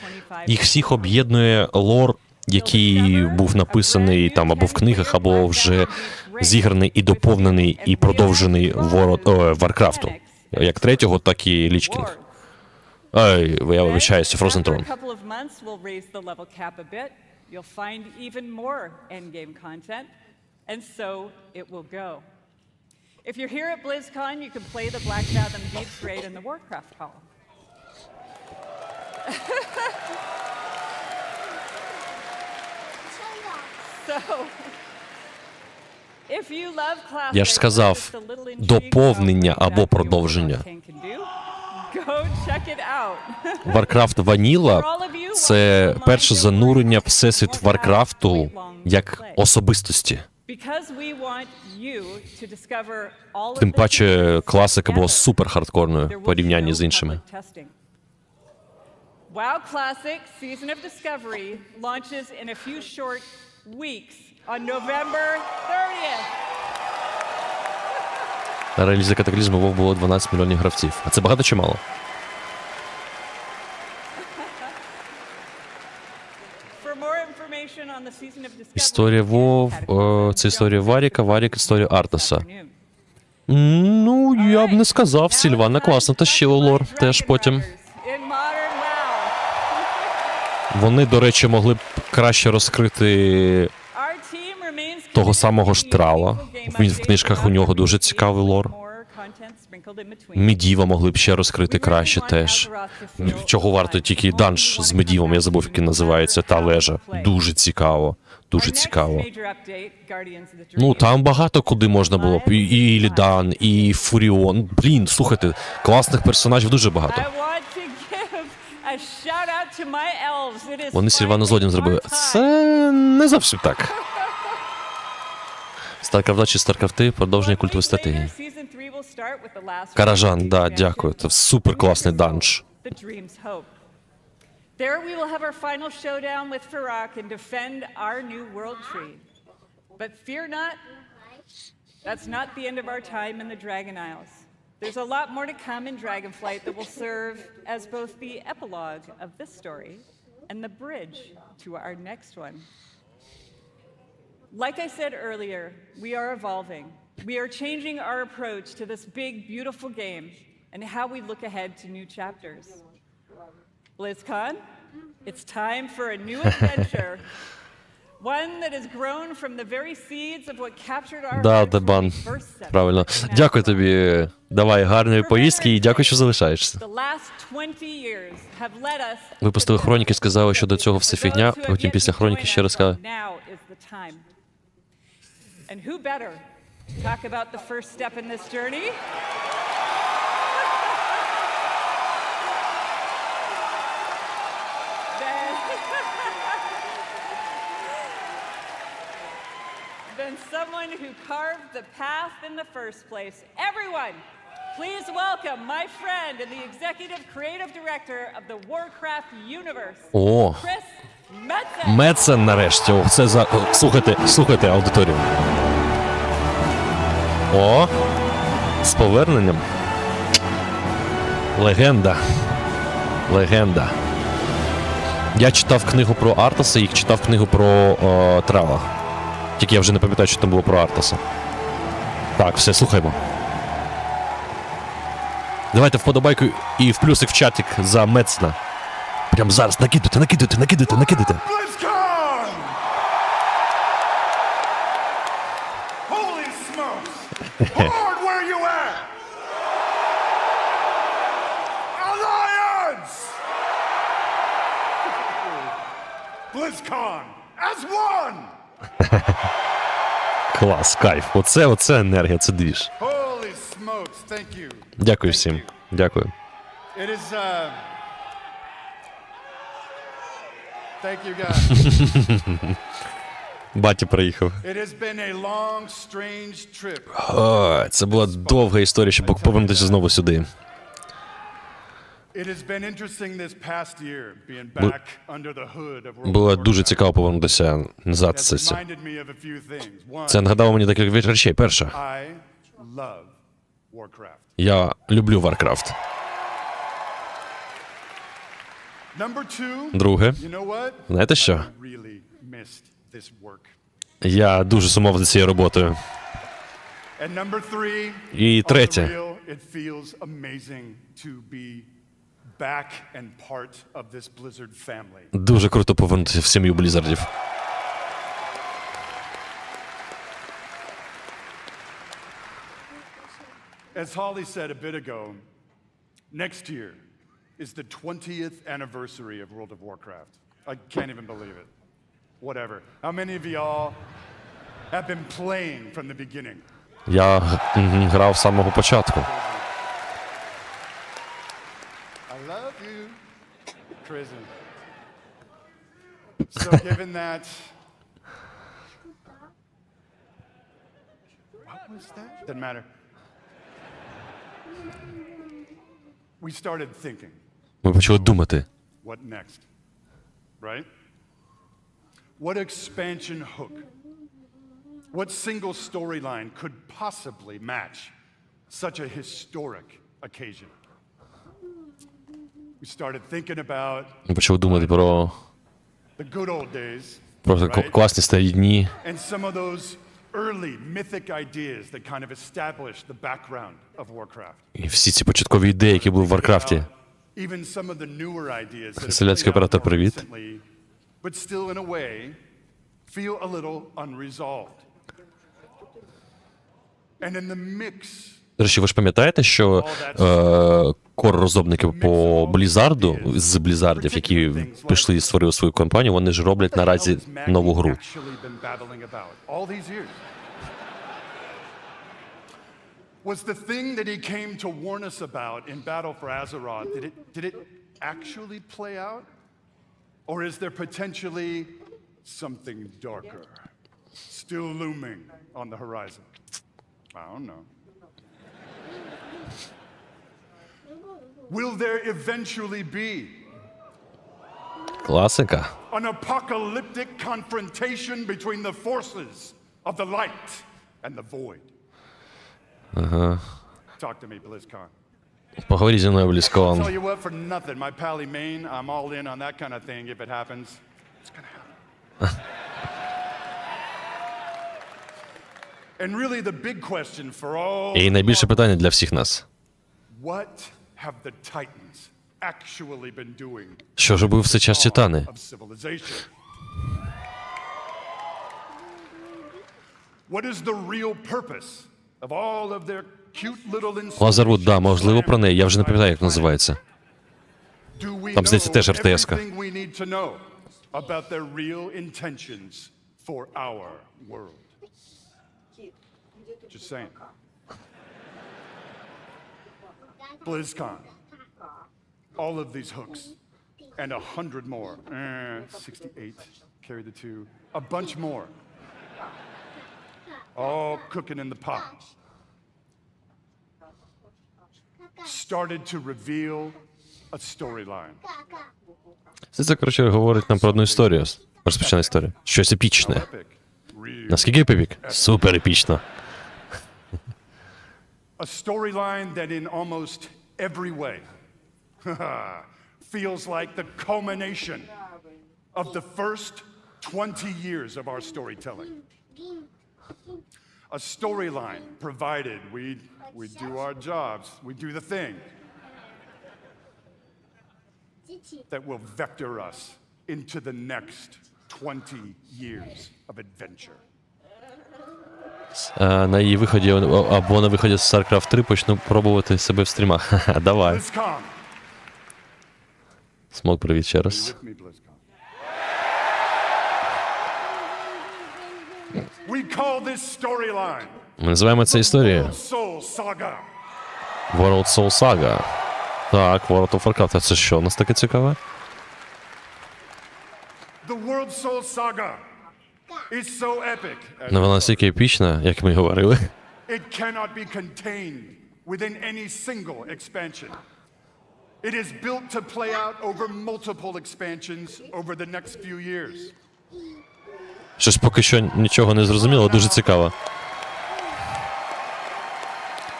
їх всіх об'єднує лор, який був написаний там або в книгах, або вже зіграний і доповнений, і продовжений Варкрафту. Як третього, так і Ліч Кінг. Ой, я вибачаюся, Frozen Throne. If you're here at BlizzCon, you can play the Black Fathom Deep Raid in the Warcraft Hall. Я ж сказав, доповнення або продовження. Warcraft Vanilla – це перше занурення в всесвіт Варкрафту як особистості. Тим паче класика була супер хардкорною в порівнянні з іншими. WoW Classic Season of Discovery launches in a few short weeks on November 30th. На релізі катаклізму WoW було 12 мільйонів гравців. А це багато чи мало? Історія WoW, це історія Варіка, Варік – історія Артаса. Ну, я б не сказав. Сільвана класно тащила лор теж потім. Вони, до речі, могли б краще розкрити того самого Штрала. Він в книжках у нього дуже цікавий лор. Медіва могли б ще розкрити краще теж. Чого варто тільки данж з Медівом, я забув, який називається, та вежа. Дуже цікаво. Дуже цікаво. Ну, там багато куди можна було б. І Ілідан, і Фуріон. Блін, слухайте, класних персонажів дуже багато. Вони Сільвану злодієм зробили. Це не зовсім так. StarCraft 2 чи StarCraft 3 – продовження культової стратегії. will start with the last Каражан, да, дякую. Це супер класний данж. The Dream's Hope. There we will have our final showdown with Farak and defend our new world tree. But fear not, that's not the end of our time in the Dragon Isles. There's a lot more to come in Dragonflight that will serve as both the epilogue of this story and the bridge to our next one. Like I said earlier, we are evolving. We are changing our approach to this big, beautiful game and how we look ahead to new chapters. BlizzCon, it's time for a new adventure. One that has grown from the very seeds of what captured our Да, hearts when Дебан. we first set Правильно. out. Дякую тобі. Давай, гарної поїздки і дякую, що залишаєшся. The last 20 years have led us Випустили хроніки, сказали, що до цього все фігня, потім після хроніки ще раз сказали. Now is the time. And who better to talk about the first step in this journey? Than someone who carved the path in the first place. Everyone, please welcome my friend and the executive creative director of the Warcraft universe, О, Chris Metzen. Мецен нарешті. О, це за... Слухайте аудиторію. О, з поверненням. Легенда. Легенда. Я читав книгу про Артаса і читав книгу про Трава. Тільки я вже не пам'ятаю, що там було про Артаса. Так, все, слухаємо. Давайте вподобайку і в плюсик в чатик за Мецна. Прям зараз накидуйте. BlizzCon! Holy smokes! Lord, where you at? Alliance! BlizzCon as one! Клас, кайф. Оце енергія, це двіж. Holy smokes, thank you. Дякую всім. Дякую. It is, thank you guys. Батя приїхав. It has been a long, strange trip. О, це була довга історія, щоб повернутися знову сюди. It has been interesting this past year being back under the hood of World Було of дуже Warcraft. цікаво повернутися назад. Has reminded me of a few things. One, Це нагадало мені таких речей. Перше, I love Warcraft. я люблю Warcraft. Number two, Друге, you know what? знаєте що? I really missed this work. Я дуже сумував за цією роботою. And number three, І on the третє, real, it feels amazing to be back and part of this Blizzard family. дуже круто повернутися в сім'ю Блізардів. As Holly said a bit ago, next year is the 20th anniversary of World of Warcraft. I can't even believe it. Whatever. How many of y'all have been playing from the beginning? Я грав з самого початку. I love you, prison. So given that, what was that? Doesn't matter. We started thinking, Ми почали думати. what next? Right? What expansion hook? What single storyline could possibly match such a historic occasion? We started thinking about Ми почали думати про the good old days, класні старі дні. and some of those early mythic ideas that kind of established the background of Warcraft. І всі ці початкові ідеї, які були в Варкрафті. Even some of the newer ideas that have Селянський played out оператор, more привіт. recently, but still in a way feel a little unresolved. And in the mix, До речі, ви ж пам'ятаєте, що кор-розробники по Блізарду, з Блізардів, які пішли і створили свою компанію, вони ж роблять наразі нову гру. actually been battling about all these years? Was the thing that he came to warn us about in Battle for Azeroth, did it actually play out? Or is there potentially something darker still looming on the horizon? I don't know. Will there eventually be Класика. an apocalyptic confrontation between the forces of the light and the void? Ага. Talk to me, BlizzCon. Поговори зі мною, Tell BLIZZCON. you what, for nothing, my pally Maine, I'm all in on that kind of thing if it happens. It's gonna happen. And really the big question for all, І найбільше питання для всіх нас. what have the Titans actually been doing Що ж робив все час Титани? of civilization? What is the real purpose of all of their cute little Лазервуд, да, можливо, про неї. Я вже не пам'ятаю, як називається. Do we Там, здається, теж know РТС-ка. everything we need to know about their real intentions for our world? Just saying. BlizzCon. All of these hooks. And 100 more. 68. Carry the 2. A bunch more. All cooking in the pot. Started to reveal a storyline. Це, коротше, говорить нам про одну історію. Розпочинає історію. Щось епічне. Наскільки епік? Супер епічно. A storyline that in almost every way feels like the culmination of the first 20 years of our storytelling. A storyline provided we do our jobs, we do the thing that will vector us into the next 20 years of adventure. На її виході, або на виході з StarCraft 3 почну пробувати себе в стрімах. Ха-ха, давай. BlizzCon. Смок, привіт ще раз. With me, BlizzCon. We call this storyline Ми називаємо це історією. Soul Saga. World Soul Saga. Так, World of Warcraft. А це що у нас таке цікаве? The World Soul Saga is so epic. Ну, вона настільки епічна, як ми й говорили. It cannot be contained within any single expansion. It is built to play out over multiple expansions over the next few years. Щось поки що нічого не зрозуміло, дуже цікаво.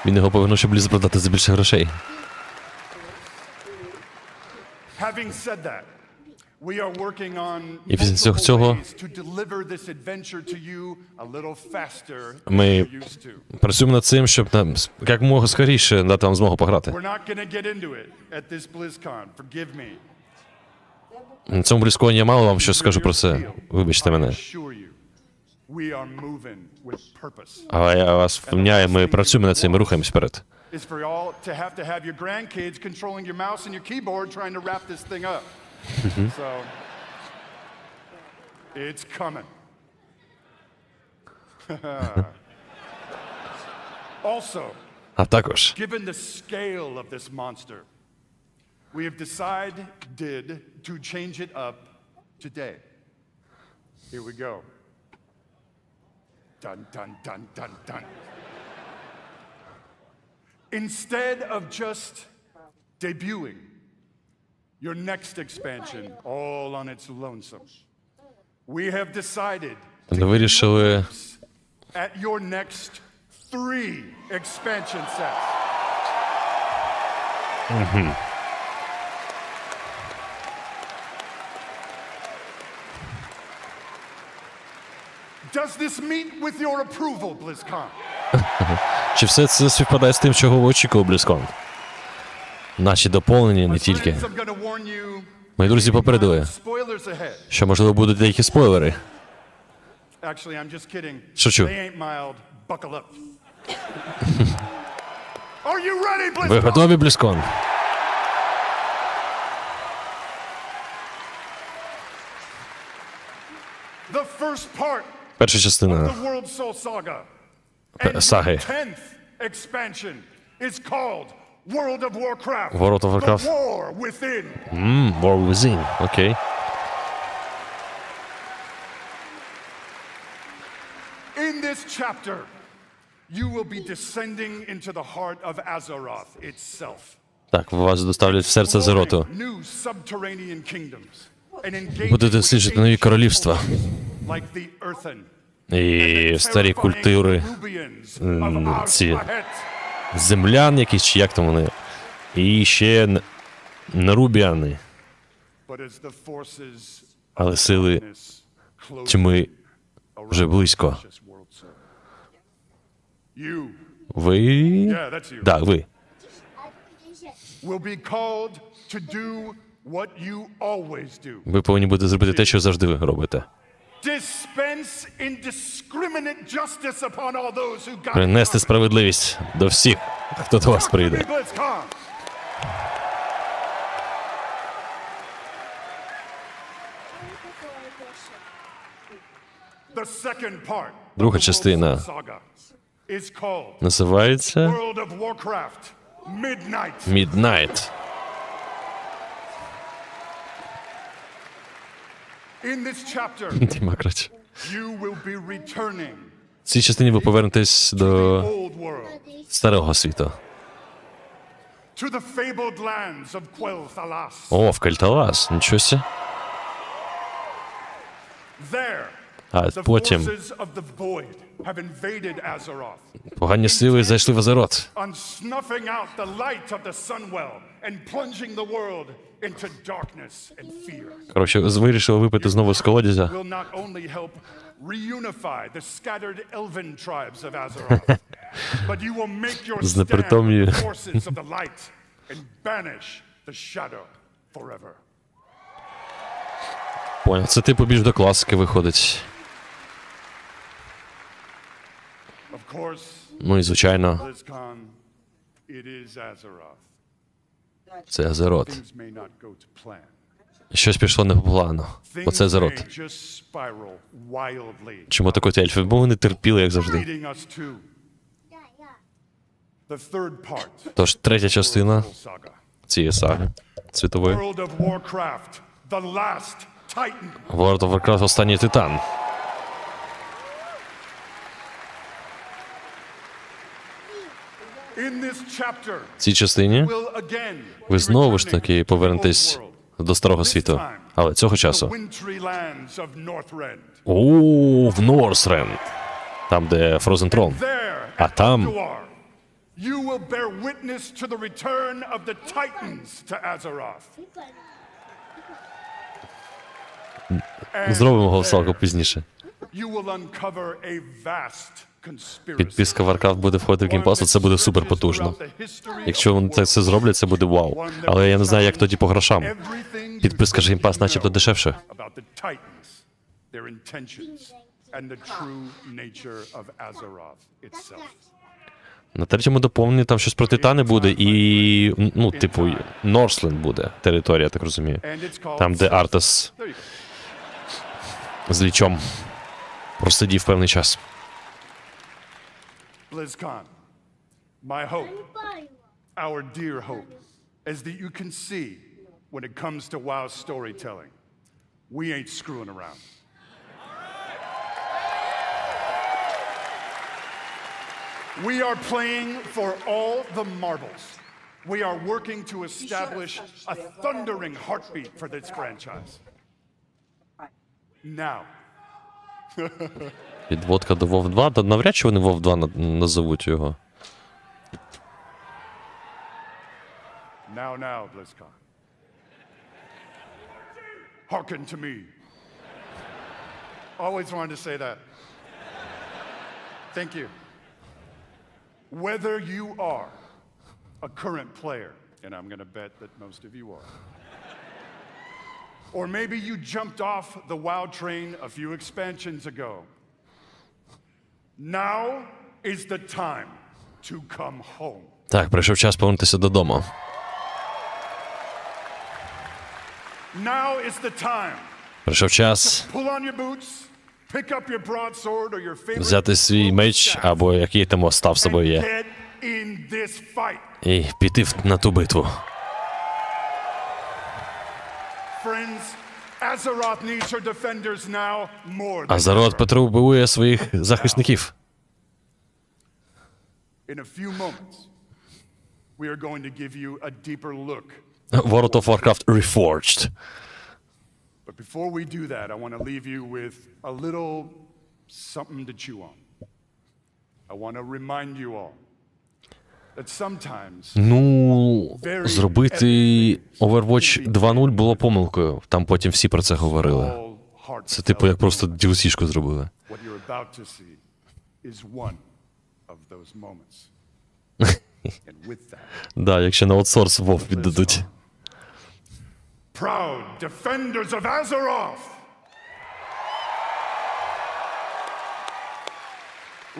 Він його повернув, щоб Блізз продати за більше грошей. Having said that, we are working on І після multiple цього ways to deliver this adventure to you a little faster than ми you're used to. працюємо над цим, щоб нам як можна скоріше дати вам змогу пограти. We're not going to get into it at this BlizzCon. Forgive me. На цьому BlizzCon я мало вам щось скажу про це. Вибачте мене. Assure you, we are moving with purpose. Але я вас впевняю, ми працюємо над цим, ми рухаємось вперед. Is for y'all to have your grandkids controlling your mouse and your keyboard trying to wrap this thing up. So it's coming. Also, А також, given the scale of this monster, we have decided to change it up today. Here we go. Dun, dun, dun, dun, dun. Instead of just debuting your next expansion all on its lonesome, we have decided ми вирішили at your next 3 expansion sets. Does this meet with your approval, BlizzCon? Чи все це співпадає з тим, чого ви очікували, BlizzCon? Наші доповнення не тільки. I'm gonna warn you, Мої друзі попередили, spoilers ahead. що, можливо, будуть деякі спойлери. Actually, I'm just kidding. Шучу. They ain't mild. Buckle up. Are you ready, BlizzCon? Ви готові, BlizzCon? The first part Перша частина of the World Soul Saga. And саги. the 10th expansion is called World of Warcraft. World of Warcraft. The War Within. War Within, окей. In this chapter, you will be descending into the heart of Azeroth itself. Так, вас доставлять в серце Азероту. New subterranean kingdoms and engage Будете with досліджувати нові королівства. like the earthen І старі культури, ці землян якісь, чи як там вони. І ще нарубіани. But as the forces Але сили тьми вже близько. you Ви? Yeah, that's you. Так, ви. will be called to do what you always do. Ви повинні будете зробити те, що завжди ви робите. Dispense indiscriminate justice upon all those who got Принести справедливість до всіх, хто до вас прийде. BLIZZCON. The second part Друга of the частина saga is called називається World of Warcraft Midnight. Midnight. In this chapter, Діма, коротше. you will be returning В цій частині ви повернетесь to до the old world, старого світу. to the fabled lands of Quel'Thalas. О, в Кальталас, нічого сі. There, А the потім forces of the Void have invaded Azeroth, погані сили зайшли в Азерот. on snuffing out the light of the Sunwell and plunging the world into darkness and fear. Коротше, вирішили випити знову з колодязя. Will not only help reunify the scattered elven tribes of Azeroth, but you will make your stand with Знепритомнює. the forces of the light and banish the shadow forever. Понял, це типу більш до класики виходить. Of course, Ну і звичайно, BLIZZCON, it is Azeroth. це Азерот. Things may not go to plan. Щось пішло не по плану. Бо це Things Азерот. may just spiral wildly, Чому так от ельфи? Бо вони терпіли, як завжди. leading us to the third part Тож третя частина of the saga. цієї саги світової. World of Warcraft, the last Titan. World of Warcraft останній титан. In this chapter, В цій частині we'll again ви be знову ж returning таки to the повернетесь old world. до старого світу. Але цього The часу. wintry lands of Northrend. О, в Норсренд. Там, де Frozen Throne. There, А at там Ulduar, you will bear witness to the return of the Titans to Azeroth. And зробимо голосалку пізніше. you will uncover a vast conspiracy. Підписка Warcraft буде входити в геймпас, це буде супер потужно. Якщо вони це все зроблять, це буде вау. Але я не знаю, як тоді по грошам. Підписка ж геймпас начебто дешевше. About the Titans, their intentions, and the true nature of Azeroth itself. На третьому доповненні там щось про Титани буде і, ну, типу, Норсленд буде територія, я так розумію. And it's called Там, де Артес There you go. з лічом просидів певний час. BLIZZCON, my hope, our dear hope, is that you can see when it comes to WoW storytelling, we ain't screwing around. We are playing for all the marbles. We are working to establish a thundering heartbeat for this franchise. Now, Підводка до WoW 2, та навряд чи вони WoW 2 назовуть його. now, BLIZZCON. Hearken to me. Always wanted to say that. Thank you. Whether you are a current player, and I'm going to bet that most of you are, or maybe you jumped off the WoW train a few expansions ago, now is the time to come home. Так, прийшов час повернутися додому. Now is the time. Прийшов час Pull on your boots, pick up your broadsword or your favorite взяти свій меч, або який там остав з собою є, get in this fight. і піти на ту битву. Friends, Azeroth needs her defenders now more than Азерот потребує своїх захисників. in a few moments. we are going to give you a deeper look. World of Warcraft Reforged. But before we do that, I want to leave you with a little something to chew on. I want to remind you all that sometimes Ну, зробити Overwatch 2.0 було помилкою. Там потім всі про це говорили. Це типу як просто DLC-шку зробили. what you're about to see is one of those moments. And with that, Да, якщо на аутсорс WoW віддадуть. proud defenders of Azeroth,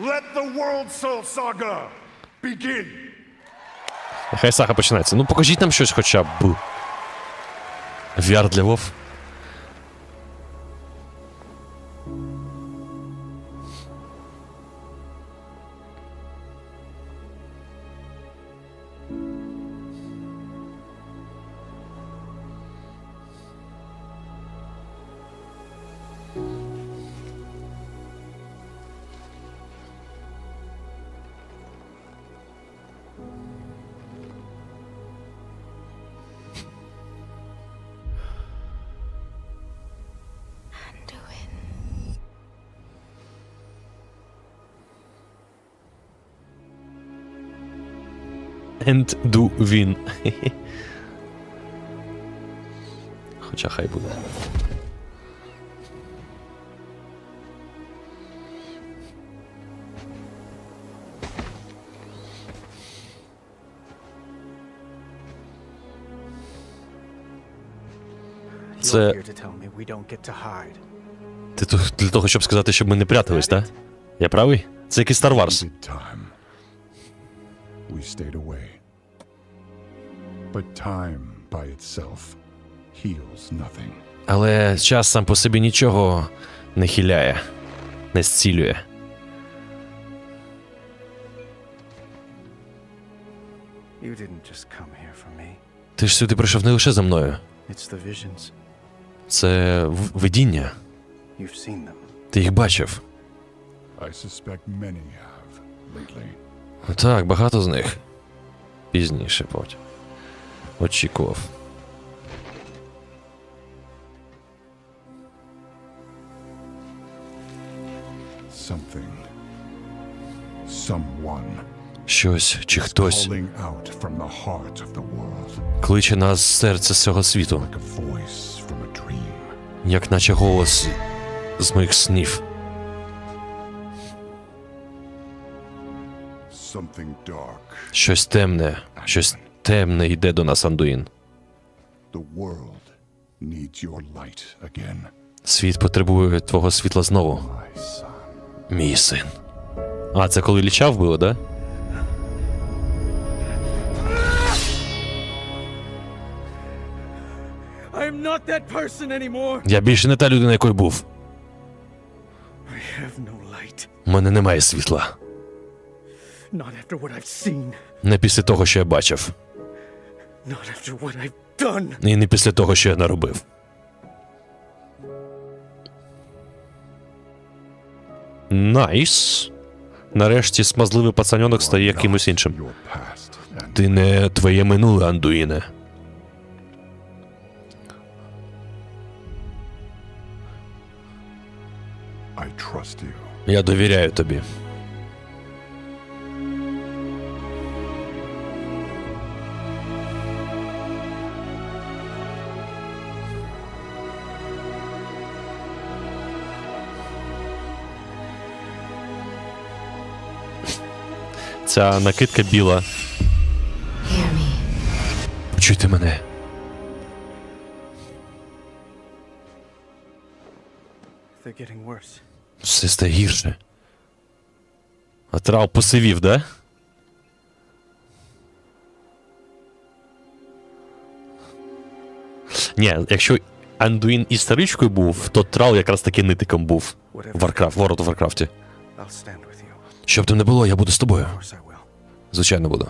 let the World Soul Saga begin. Нехай сага починається. Ну покажіть нам щось хоча б. VR для WoW. And do win. Хоча хай буде. Це... Ти тут для того, щоб сказати, щоб ми не прятались, так? Я правий? Це якийсь Star Wars. We stayed away. But time by itself heals nothing. Але час сам по собі нічого не хиляє, не зцілює. Ти ж сюди прийшов не лише за мною. Це видіння. Ти їх бачив. I suspect many have lately. Так, багато з них. Пізніше потім. Очікував. Something. Someone. Щось чи хтось Calling out from the heart of the world. кличе нас з серця цього світу. Like a voice from a dream. Як наче голос з моїх снів. Something dark. Щось темне йде до нас, Андуїн. The world needs your light again. Світ потребує твого світла знову. My son. Мій син. А, це коли Ліча вбило, да? I'm not that person anymore. Я більше не та людина, якою був. I have no light. У мене немає світла. Not after what I've seen. Не після того, що я бачив. Not after what I've done. І не після того, що я наробив. Найс. Нарешті смазливий пацаньонок стає якимось іншим. Your past. And Ти не твоє минуле, Андуїне. I trust you. Я довіряю тобі. Ця накидка біла. Почуйте мене. They're getting worse. Все стає гірше. А Трал посивів, да? Ні, якщо Андуїн історичкою був, то Трал якраз таки нитиком був в Warcraft, World of Warcraft. Щоб там не було, я буду з тобою. Звичайно буду.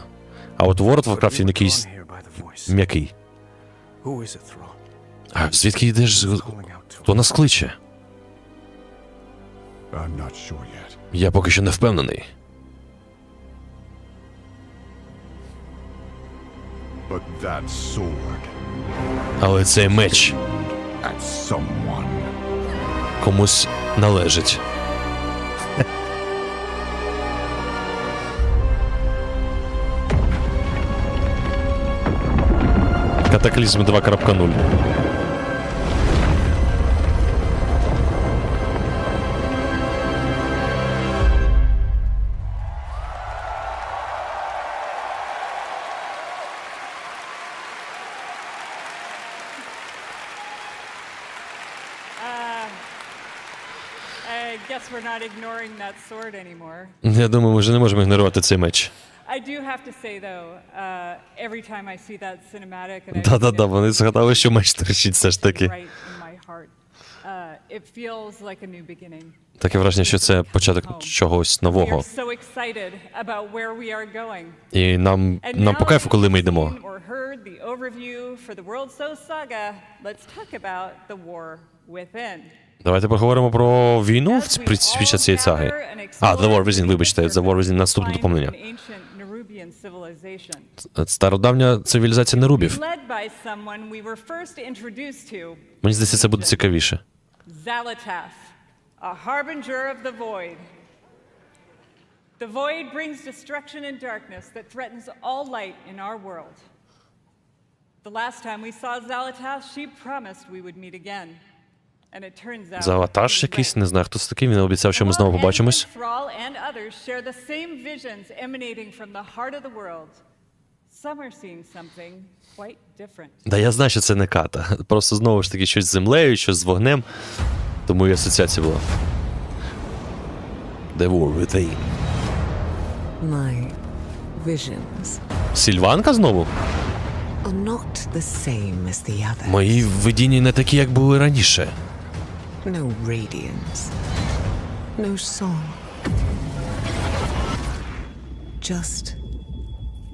А от World of Warcraft він якийсь м'який. А звідки йдеш? Хто нас кличе? I'm not sure yet. Я поки що не впевнений. But that sword Але цей меч at someone. комусь належить. Катаклізм 2.0. I guess we're not ignoring that sword anymore. Я думаю, ми вже не можемо ігнорувати цей меч. I do have to say though, every time I see that cinematic and I Да-да-да, вони згадали, що меч торчить все ж таки. right in my heart, it feels like a new beginning. Таке враження, що це початок чогось We нового. are so excited about where we are going. І нам по кайфу, коли ми йдемо. Or heard the overview for the World So Saga, let's talk about the war within. Давайте поговоримо про війну під час цієї саги. The War Within, вибачте, The War Within, наступне доповнення. Стародавня цивілізація нерубів. Мені здається, це буде цікавіше. Zalatath, a harbinger of the void. The void brings destruction and darkness that threatens all light in our world. The last time we saw Zalatath, she promised we would meet again. And it turns out Заватаж якийсь, не знаю, хто це такий, він обіцяв, що ми знову побачимось. Thrall and others share the same visions emanating from the heart of the world. Some are seeing something quite different. Да я знаю, що це не ката. Просто знову ж таки щось з землею, щось з вогнем. Тому і асоціація була. The War Within. My visions Сільванка знову? are not the same as the others. Мої видіння не такі, як були раніше. No radiance. No song. Just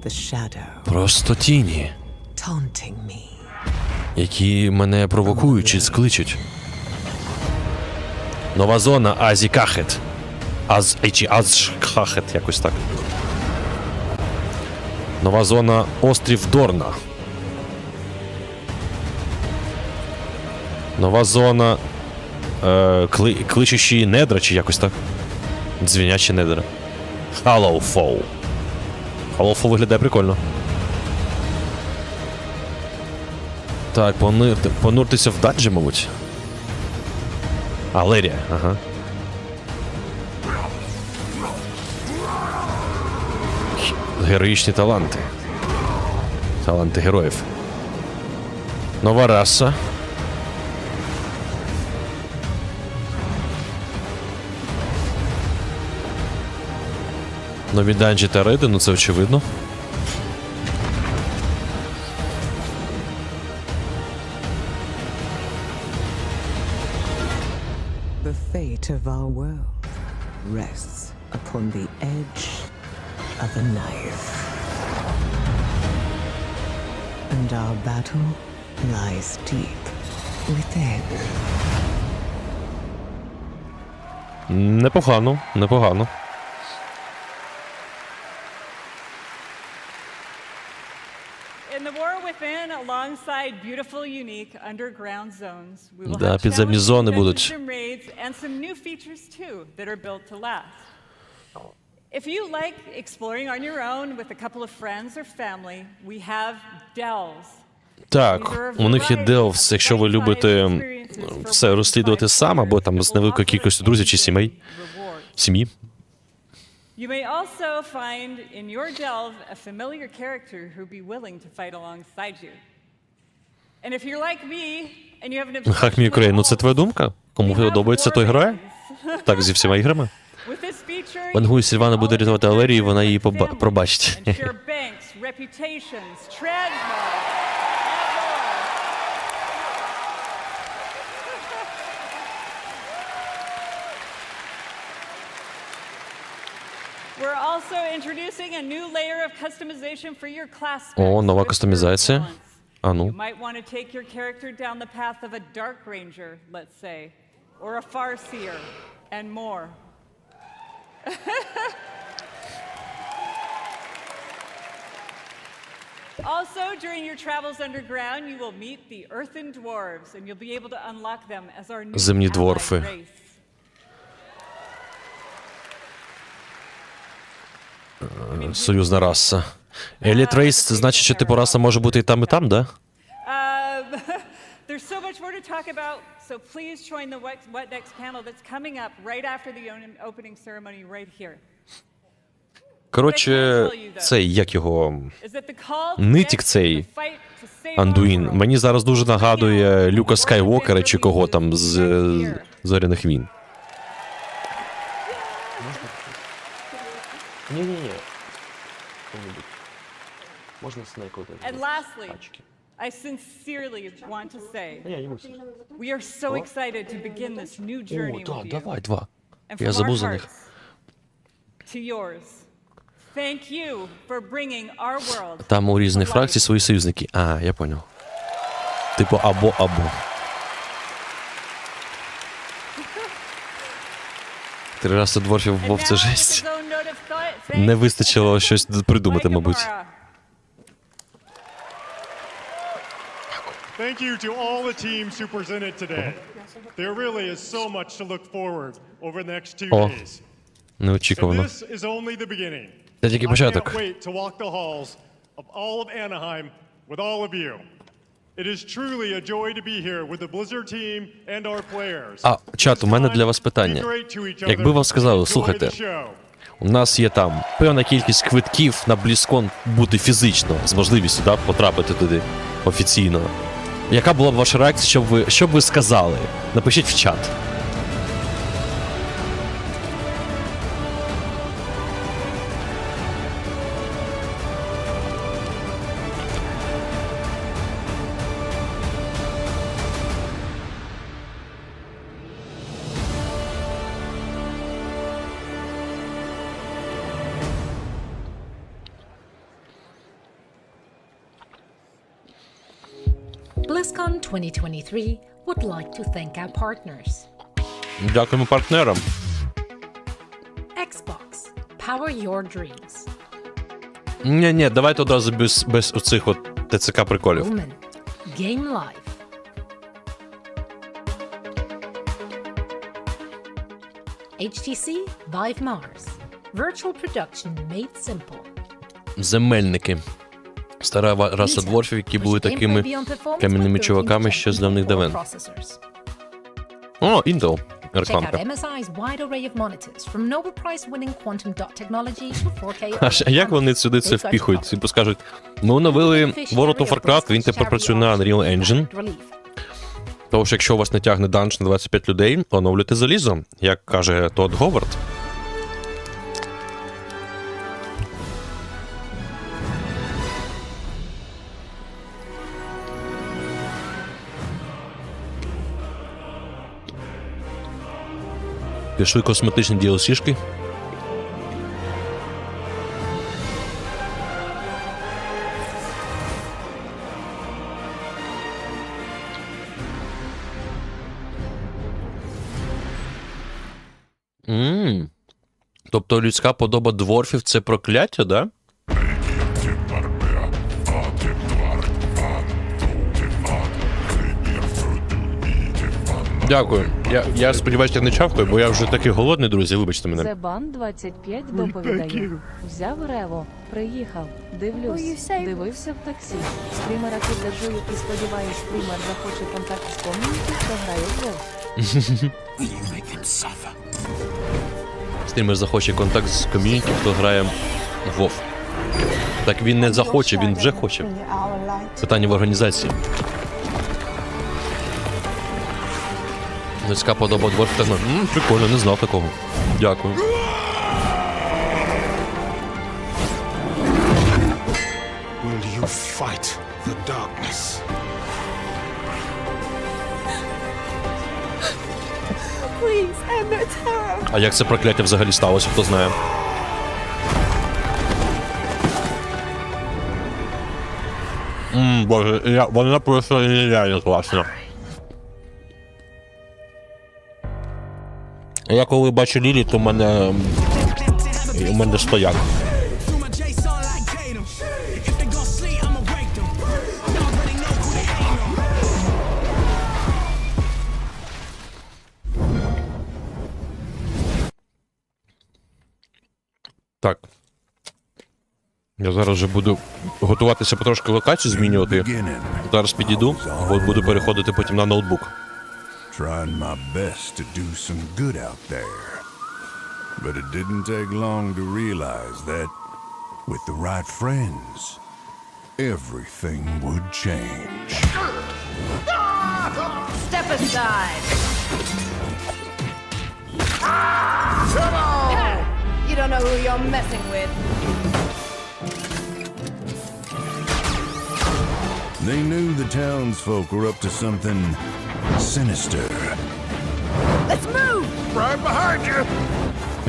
the shadow. Просто тіні, Taunting me. які мене провокують чи скличуть. Нова зона Азі-Кахет. Аз-Кахет, якось так. Нова зона Острів Дорна. Нова зона кличущі недра, чи якось так. Дзвінячі недра. Hallow-Fall. Hallow-Fall виглядає прикольно. Так, понуртися в даджі, мабуть. Лерія, ага. Героїчні таланти. Таланти героїв. Нова раса. Нові данжі та рейди, ну це очевидно. The fate of our world rests upon the edge of a knife. And our battle lies deep within. Непогано, непогано. In the war within, alongside beautiful, unique underground zones, we will Да, have підземні зони будуть. some raids and some new features too that are built to last. If you like exploring on your own with a couple of friends or family, we have delves. Так, у них є Delves, якщо ви любите все розслідувати сам, або там з невеликою кількістю друзів чи сім'ї. You may also find in your delve a familiar character who'd be willing to fight alongside you. And if you're like me and you have an Хак мій Україн, ну це твоя думка? Кому подобається, той грає? Так, зі всіма іграми. Вангую, Сільвана буде рятувати Алерію, вона її пробачить. share banks, reputations, trademarks. We're also introducing a new layer of customization for your class. О, нова кастомізація. А You ну. might want to take your character down the path of a dark ranger, let's say, or a farseer, and more. Also, during your travels underground, you will meet the earthen dwarves, and you'll be able to unlock them as our new Земні allied дворфи. race. Союзна раса. Еліт рейс, це значить, що типу раса може бути і там, да? There's so much more to talk about, so please join the What Next panel that's coming up right after the opening ceremony right here. Коротше, цей, як його... Нитік цей, Андуїн, мені зараз дуже нагадує Люка Скайуокера чи кого там з Зоряних війн. Ні-ні-ні. Можна снайкувати. And lastly, I sincerely want to say, we are so excited to begin this new journey with you. Давай, два. And Я from забув our за них. hearts to yours, thank you for bringing our world. Там у різних фракцій свої союзники. А, я понял. Типу або. 3 рази дворфів Вов, це жесть. Не вистачило щось придумати, мабуть. Thank you to all the teams who presented today. There really is so much to look forward over the next 2 О, days. неочікувано. And this is only the beginning. Це тільки I початок. can't wait to walk the halls of all of Anaheim with all of you. It is truly a joy to be here with the Blizzard team and our players. А, чат, у мене для вас питання. Якби вам сказали, слухайте, у нас є там певна кількість квитків на BLIZZCON бути фізично, з можливістю, да, потрапити туди офіційно. Яка була б ваша реакція, що б ви сказали? Напишіть в чат. BLIZZCON 2023 would like to thank our partners. Дякуємо партнерам. Xbox, power your dreams. Ні, давайте одразу без оцих от ТЦК приколів. Lumen, Game Life. HTC, Vive Mars. Virtual production made simple. Земельники. Стара раса дворфів, які були такими кам'яними чуваками ще з давних давен. О, Intel. Рекламка. А як вони сюди це впіхують? Типу скажуть, ми оновили World of Warcraft, він тепер працює на Unreal Engine. Тому що якщо у вас не тягне данж на 25 людей, оновлюйте залізо, як каже Тодд Говард. Пішли косметичні DLC-шки. Тобто людська подоба дворфів – це прокляття, да? Дякую. Я сподіваюся, я не чавкаю, бо я вже такий голодний, друзі, вибачте мене. Зебан 25 доповідає. Взяв Рево, приїхав, дивлюсь, дивився в таксі. Стрімера піддержую і сподіваюсь, стрімер захоче контакт з ком'юніті, хто грає в WoW. Стрімер захоче контакт з ком'юніті, хто грає в WoW. Так він не захоче, він вже хоче. Питання в організації. Людська подоба дворфів. Прикольно, не знав такого. Дякую. Will you fight the darkness? Please end their terror. А як це прокляття взагалі сталося, хто знає? Боже, вона просто нереально класна. Я коли бачу Лілі, то у мене стояк. Так. Я зараз вже буду готуватися потрошки локацію змінювати. Зараз підійду, бо буду переходити потім на ноутбук. Trying my best to do some good out there. But it didn't take long to realize that with the right friends, everything would change. Step aside. Come on! You don't know who you're messing with. They knew the townsfolk were up to something sinister. Let's move! Right behind you!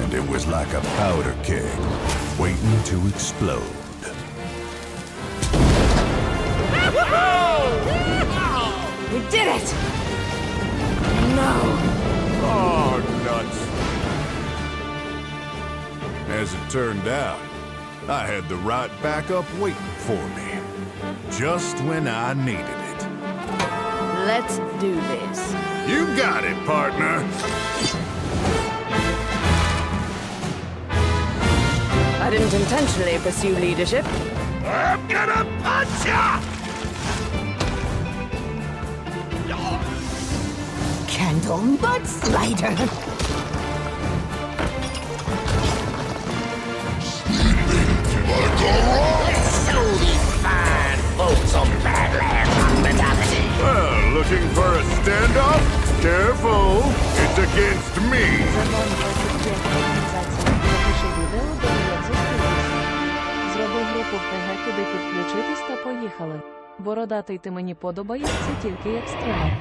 And it was like a powder keg waiting to explode. We did it! No! Oh, nuts. As it turned out, I had the right backup waiting for me. Just when I needed it. Let's do this. You got it, partner. I didn't intentionally pursue leadership. I'm gonna punch ya! Candle mud slider. Well, looking for a standoff? Careful, it's against me. Запиши відео, де як зустрілись. Зроби групу в ТГ, куди підключитись та поїхали. Бородатий ти мені подобається тільки як стрімер.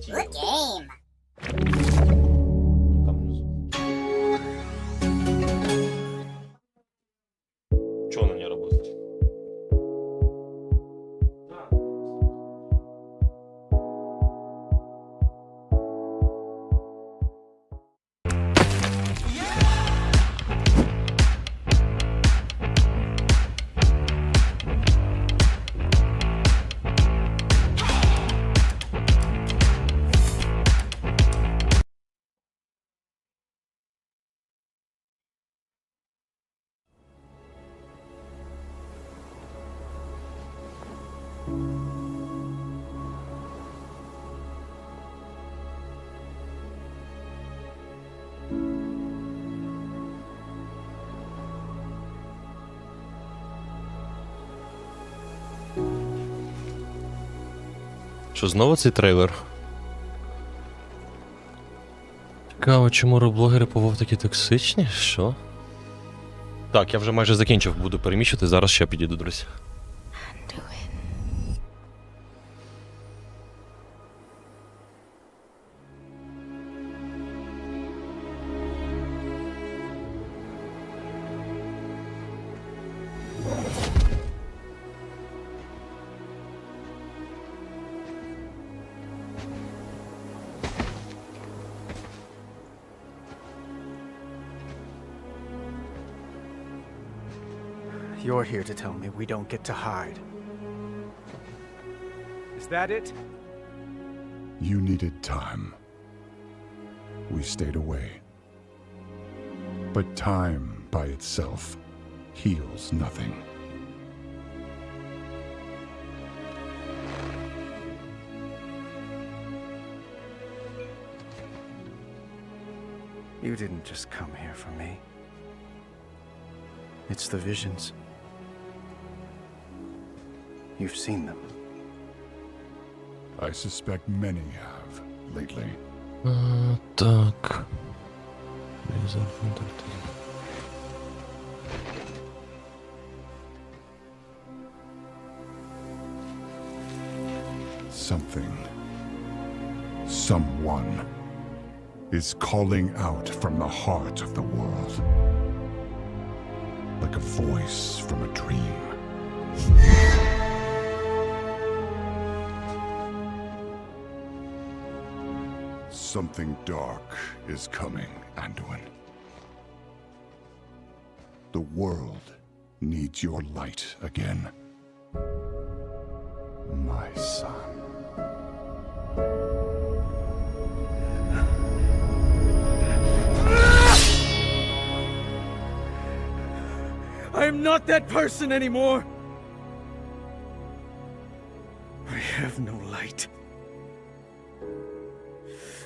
Good game. Чего она не работает? Що, знову цей трейлер? Цікаво, чому роблогери по WoW такі токсичні? Що? Так, я вже майже закінчив, буду переміщувати, зараз ще підійду, друзі. You're here to tell me we don't get to hide. Is that it? You needed time. We stayed away. But time by itself heals nothing. You didn't just come here for me. It's the visions. You've seen them. I suspect many have lately. Так. Something, someone, is calling out from the heart of the world. Like a voice from a dream. Something dark is coming, Anduin. The world needs your light again. My son. I am not that person anymore. I have no light.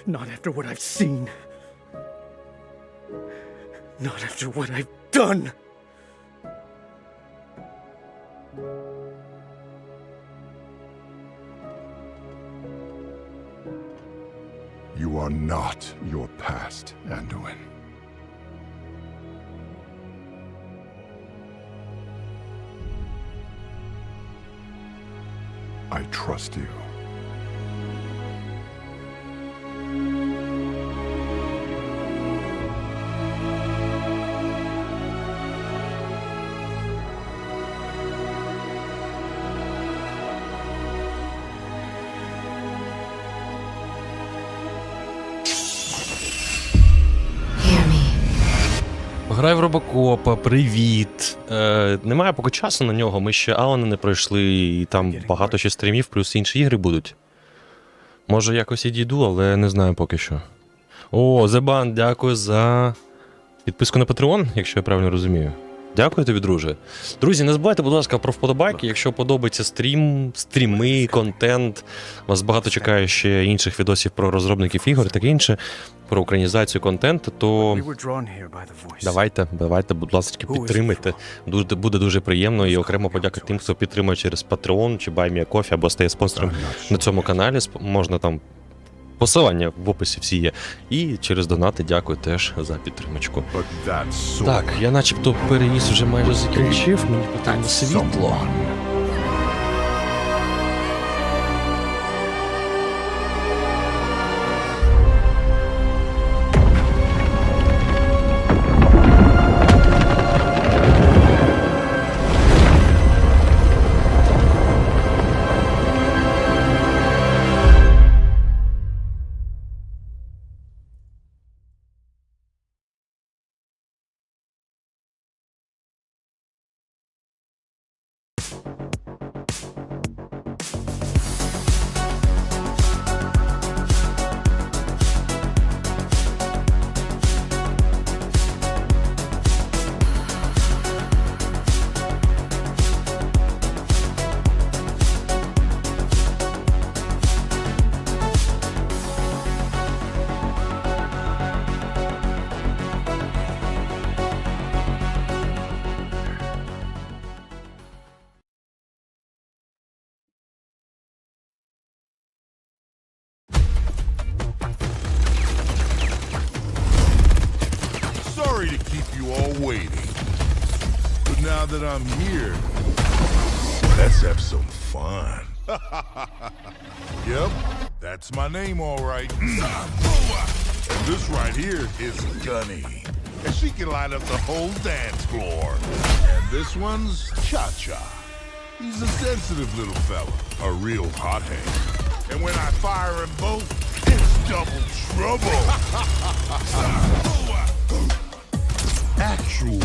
Not after what I've seen. Not after what I've done. You are not your past, Anduin. I trust you. Грай в Робокопа, привіт. Немає поки часу на нього, ми ще Алана не пройшли, і там багато ще стрімів, плюс інші ігри будуть. Може якось і дійду, але не знаю поки що. О, Зебан, дякую за підписку на Patreon, якщо я правильно розумію. Дякую тобі, друже. Друзі, не забувайте, будь ласка, про вподобайки. Якщо подобається стріми, контент, вас багато чекає ще інших відосів про розробників ігор і таке інше, про українізацію контенту, то давайте, будь ласка, підтримайте. Буде дуже приємно, і окремо подяка тим, хто підтримує через Patreon, чи Buy Me a Coffee, або стає спонсором на цьому каналі. Можна там посилання в описі всі є. І через донати дякую теж за підтримочку. Так, я начебто переніс вже майже закінчив, мені потрібно світло. Sorry to keep you all waiting. But now that I'm here, let's have some fun. Yep, that's my name all right. And this right here is Gunny. And she can light up the whole dance floor. And this one's Cha-Cha. He's a sensitive little fella, a real hothead. And when I fire them both, it's double trouble. Actual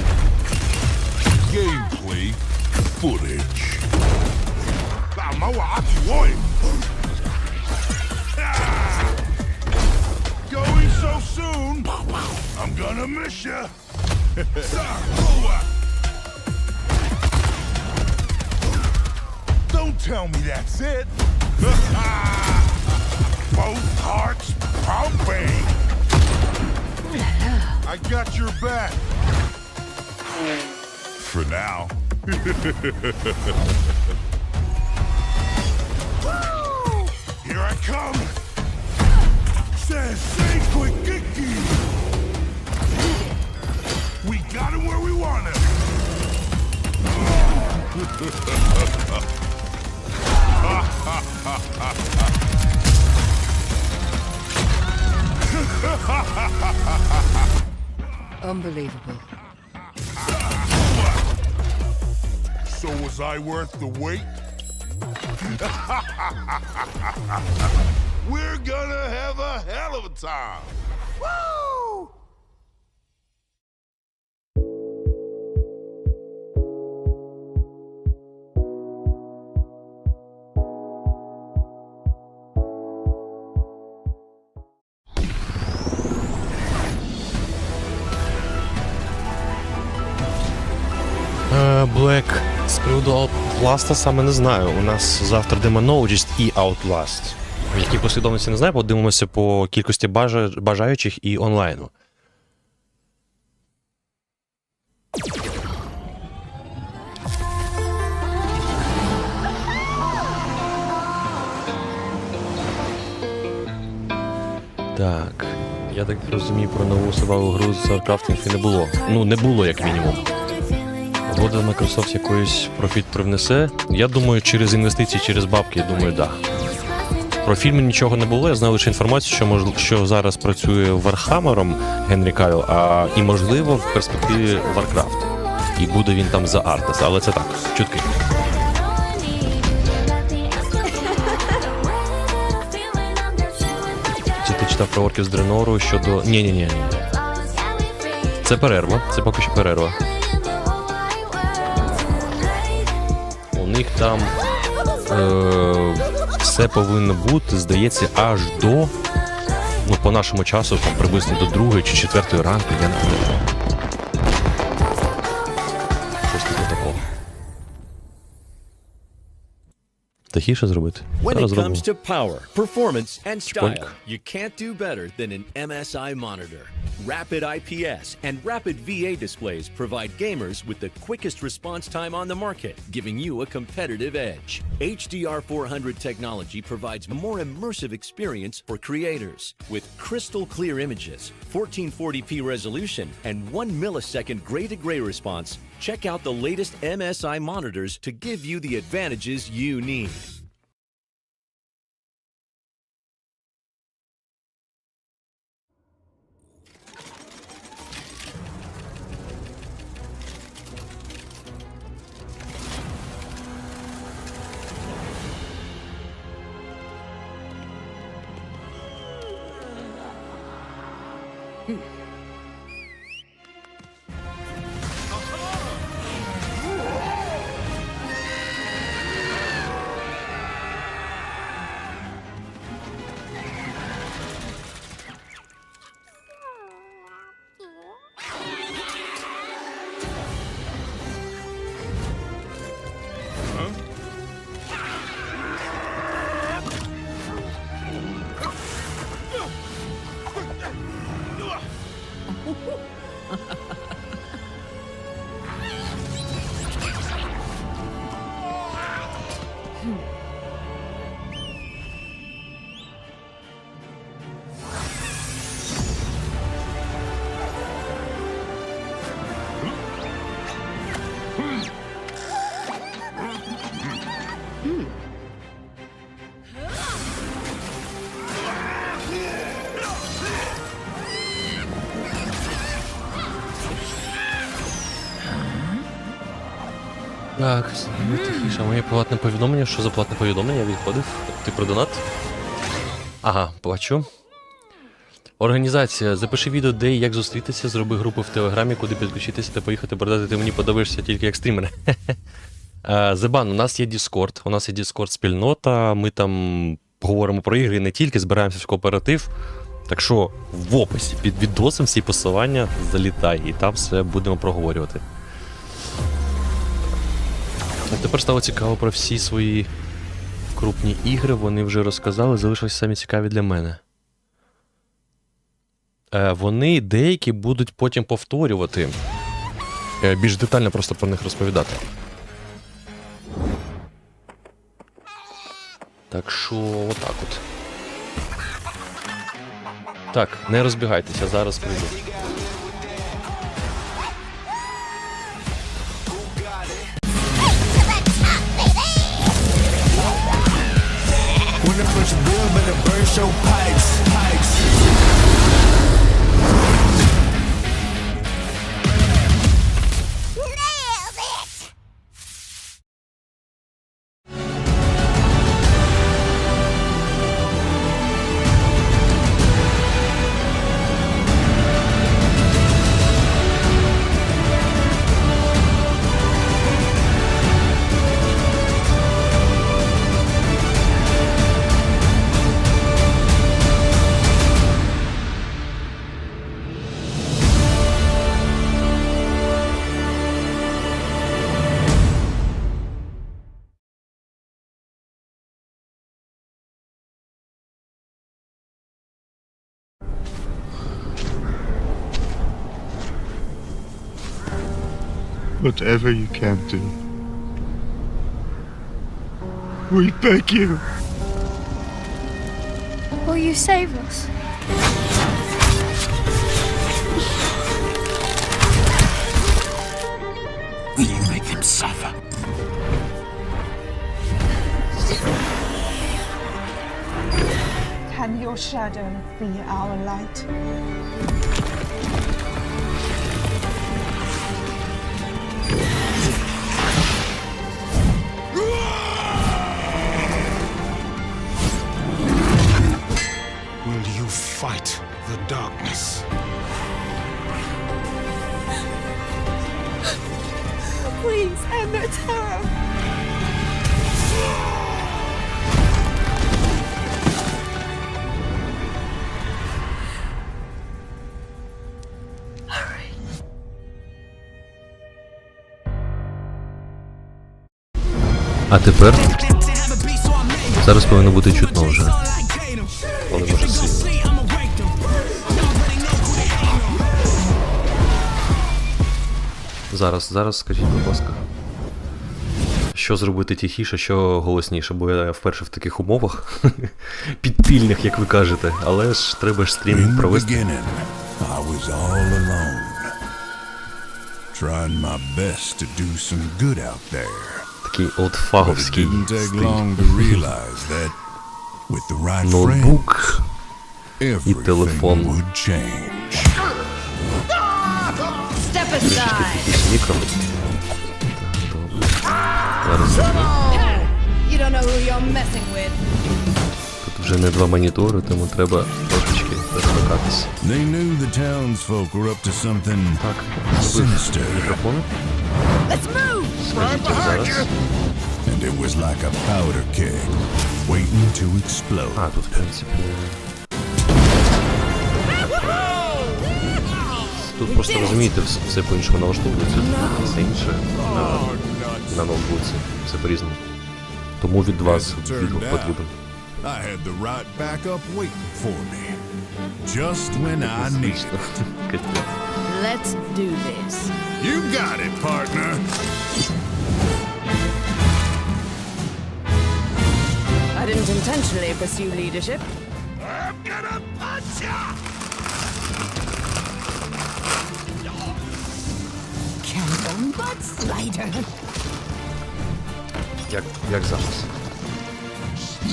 gameplay footage. Going so soon, I'm gonna miss ya. Don't tell me that's it. Both hearts pumping. I got your back. For now. Here I come. Says say quick kiki. We got him where we want him. Unbelievable. So was I worth the wait? We're gonna have a hell of a time. Woo! Black. З приводу Outlast'а саме не знаю. У нас завтра Demonologist і Outlast. В якій послідовності не знаю, подивимося по кількості бажаючих і онлайну. Так. Я так розумію, про нову survival гру з Warcraft не було. Ну, не було, як мінімум. Угода Microsoft якоюсь профіт привнесе. Я думаю, через інвестиції, через бабки, я думаю, да. Про фільми нічого не було, я знав лише інформацію, що зараз працює Вархаммером Генрі Кавіл, і, можливо, в перспективі Warcraft. І буде він там за Артес, але це так, чутки. Чи ти читав про орків з Дренору щодо... Ні. Це перерва, це поки що перерва. У них там все повинно бути, здається, аж до, ну, по нашому часу, там, приблизно до 2 чи 4 ранку, я не знаю. Щось таке такого. Тихіше зробити. When it зробимо. comes to power, performance, and style, Шпоньк. you can't do better than an MSI monitor. Rapid IPS and Rapid VA displays provide gamers with the quickest response time on the market, giving you a competitive edge. HDR400 technology provides a more immersive experience for creators. With crystal clear images, 1440p resolution, and 1 millisecond gray-to-gray response, check out the latest MSI monitors to give you the advantages you need. Так, тихіше. Моє платне повідомлення. Що за платне повідомлення? Я відходив. Ти про донат? Ага, бачу. Організація. Запиши відео, де і як зустрітися, зроби групу в Телеграмі, куди підключитися та поїхати продати. Ти мені подивишся тільки як стрімер. Зебан, у нас є Discord. У нас є Discord-спільнота. Ми там говоримо про ігри не тільки, збираємося в кооператив. Так що в описі під відосом всі посилання залітай. І там все будемо проговорювати. А тепер стало цікаво про всі свої крупні ігри. Вони вже розказали, залишилися самі цікаві для мене. Вони деякі будуть потім повторювати. Більш детально просто про них розповідати. Так що, отак от. Так, не розбігайтеся, зараз прийду. whatever you can do. We beg you. Will you save us? Will you make them suffer? Can your shadow be our light? Will you fight the darkness? Please end their terror. А тепер зараз повинно бути чутно вже. Але може сильно. Зараз скажіть, будь ласка. Що зробити тихіше, що голосніше, бо я вперше в таких умовах підпільних, як ви кажете, але ж треба ж стрім провести. Trying my best to do some good out there. Такий олдфаговський стиль. Ноутбук і телефон. Якийсь мікро. Тут вже не два монітори, тому треба трошечки розвикатися. Так, мікрофони. Скажіть зараз. And it was like a powder keg, waiting to explode. А, тут, в принципі... Тут просто, розумієте, все по-іншому налаштовується, все інше на ноутбуці, все по-різному. Тому від вас відгук потрібен. I had the right backup waiting for me, just when I needed it. Let's do this. You got it, partner. I didn't intentionally pursue leadership. I'm gonna punch ya! Candle butt slider. Як зараз?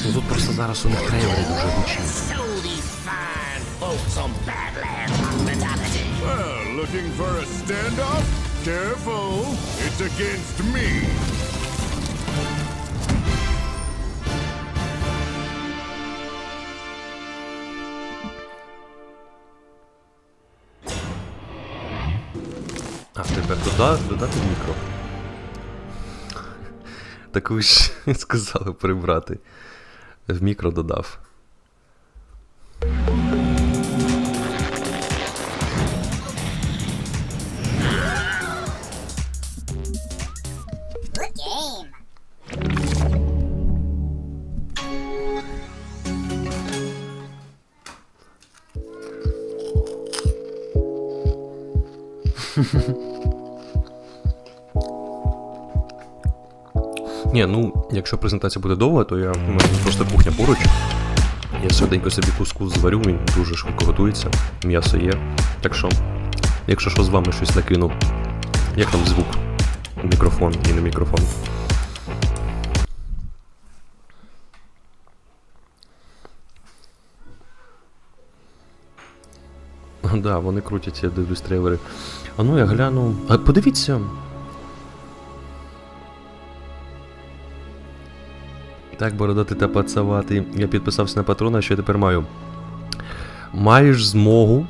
Ну тут просто зараз у них трейлери дуже гучні. Well, looking for a standoff? Careful, it's against me. А, тепер додати мікро. Так ви ж сказали прибрати. В мікро додав. Ні, ну, якщо презентація буде довга, то у мене просто кухня поруч. Я швиденько собі кускус зварю, він дуже швидко готується, м'ясо є. Так що, якщо що, з вами щось накину. Як там звук? Мікрофон і не мікрофон. Так, да, вони крутять, я дивлюсь трейлери. А ну я гляну. А подивіться. Так, бородати та пацавати. Я підписався на патрона, що я тепер маю. Маєш змогу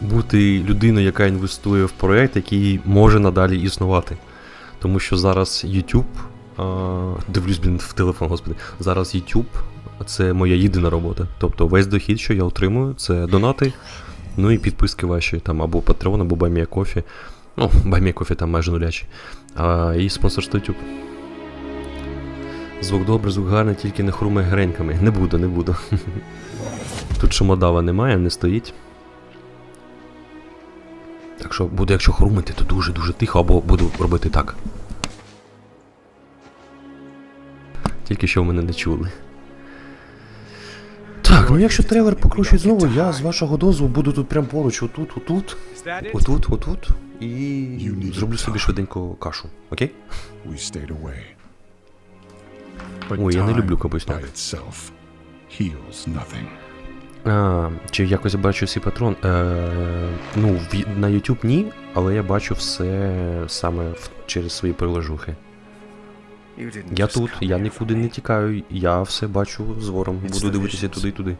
бути людиною, яка інвестує в проєкт, який може надалі існувати. Тому що зараз YouTube, дивлюсь, в телефон, господи, зараз YouTube це моя єдина робота. Тобто весь дохід, що я отримую, це донати, ну і підписки ваші, там або Patreon, або Buy Me a Coffee. Ну, Buy Me a Coffee там майже нулячі. І спонсорство YouTube. Звук добрий, звук гарний, тільки не хрумай греньками. Не буду. Тут шумодава немає, не стоїть. Так що буду, якщо хрумити, то дуже-дуже тихо, або буду робити так. Тільки що в мене не чули. Так, ну якщо трейлер покручують знову, я з вашого дозволу буду тут прям поруч, отут, і зроблю собі швиденько кашу, окей? Ой, я не люблю капусняк. Чи якось бачу всі патрон? Ну, на YouTube ні, але я бачу все саме через свої приложухи. Я тут, я нікуди не тікаю, я все бачу звором, буду дивитися туди і туди.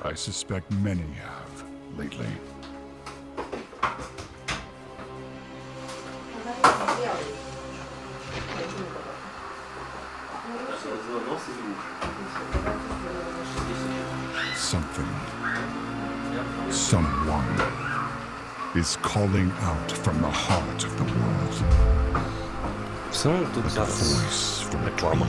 I suspect many have lately. Something, someone is calling out from the heart of the world. Все тут зараз реклама.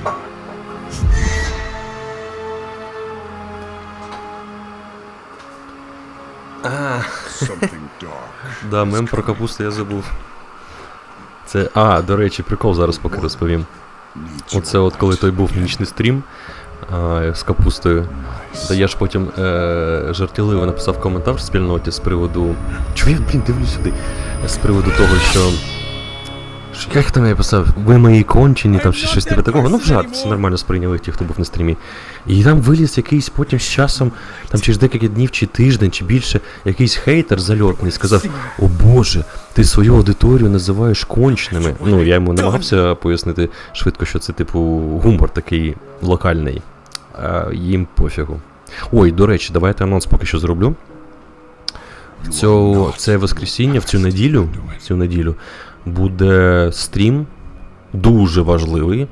Да, мем про капусту я забув. Це, до речі, прикол зараз поки розповім. Оце от коли той був нічний стрім з капустою, та я ж потім жартівливо написав коментар в спільноті з приводу... Чого я, дивлюсь сюди? З приводу того, що... Як там я писав? Ви мої кончені, там щось типу такого. Ну, в жарт, все нормально сприйняли ті, хто був на стрімі. І там виліз якийсь потім з часом, там через декілька днів, чи тиждень, чи більше, якийсь хейтер зальотний сказав: «О Боже, ти свою аудиторію називаєш конченими». Ну, я йому намагався пояснити швидко, що це типу гумор такий локальний. Їм пофігу. Ой, до речі, давайте анонс поки що зроблю. Це воскресіння, в цю неділю, буде стрім дуже важливий.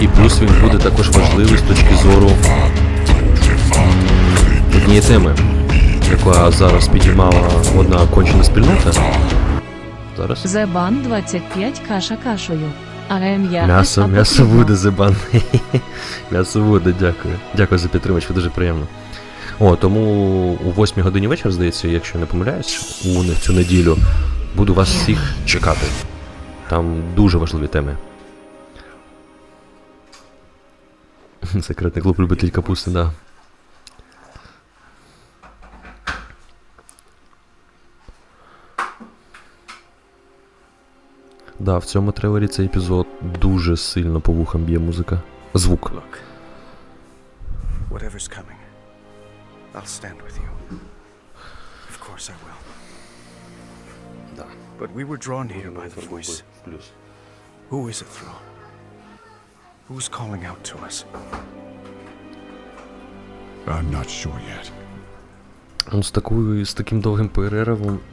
І плюс він буде також важливий з точки зору однієї теми, яка зараз підіймала одна кончена спільнота. Зараз. Зебан 25 каша кашею. М'ясо буде, Зебан. М'ясо буде, дякую. Дякую за підтримку, дуже приємно. Тому о 8 годині вечора, здається, якщо не помиляюсь, у цю неділю буду вас всіх чекати. Там дуже важливі теми. Секретний клуб любитель капусти, да. Да, в цьому трейлері цей епізод дуже сильно по вухам б'є музика. Звук. Whatever's coming, I'll stand with you. Of course I will. Да. But we were drawn here by the voice. Who is it through? Who's calling out to us? I'm not sure yet. З таким довгим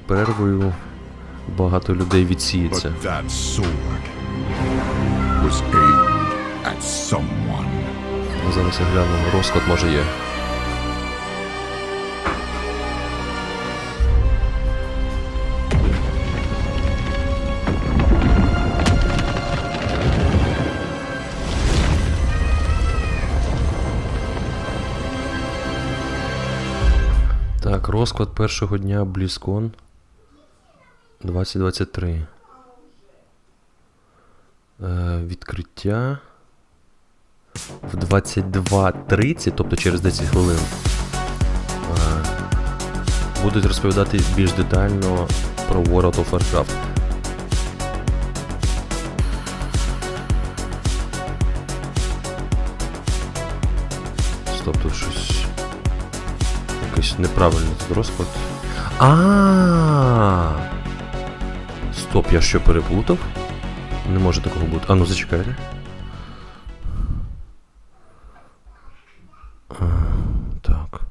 перервою багато людей відсіється. But that sword was aimed at someone. Зараз я гляну, розклад може є. Так, розклад першого дня BLIZZCON 2023. Відкриття в 22:30, тобто через 10 хвилин. Будуть розповідати більш детально про World of Warcraft. Стоп, тут щось... Якийсь неправильний розклад. Стоп, я що переплутав? Не може такого бути. Ну зачекайте. Так.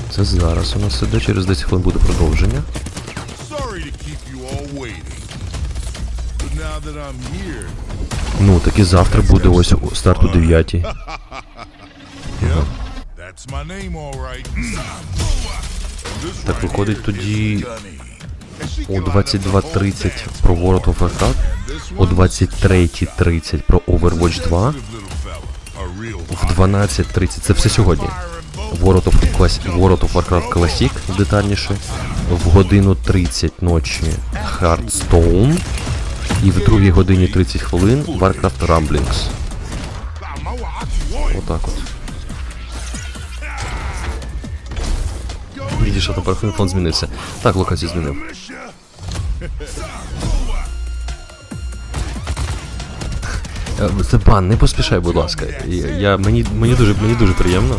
Це зараз у нас іде, через 10 хвилин буде продовження. Ну, так і завтра буде ось старт о 9. Так, виходить тоді о 22:30 про World of Warcraft, о 23:30 про Overwatch 2, в 12:30, це все сьогодні. World of Warcraft Classic детальніше. В 1:30 ночі Hearthstone. І в 2 годині 30 хвилин Warcraft Rumblings. Отак от. Видиш, що там фон змінився. Так, локацію змінив. Це бан, не поспішай, будь ласка. Мені дуже приємно,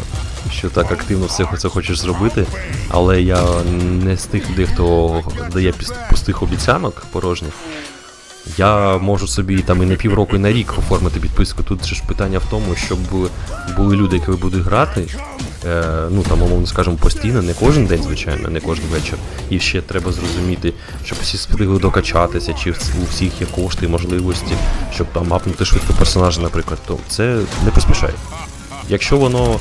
що так активно все це хочеш зробити, але я не з тих людей, хто дає пустих обіцянок порожніх. Я можу собі там і на півроку, і на рік оформити підписку. Тут же ж питання в тому, щоб були люди, які будуть грати, ну там, умовно скажемо, постійно, не кожен день, звичайно, не кожен вечір. І ще треба зрозуміти, щоб всі встигли докачатися, чи у всіх є кошти і можливості, щоб там апнути швидко персонажа, наприклад, то це не поспішай. Якщо воно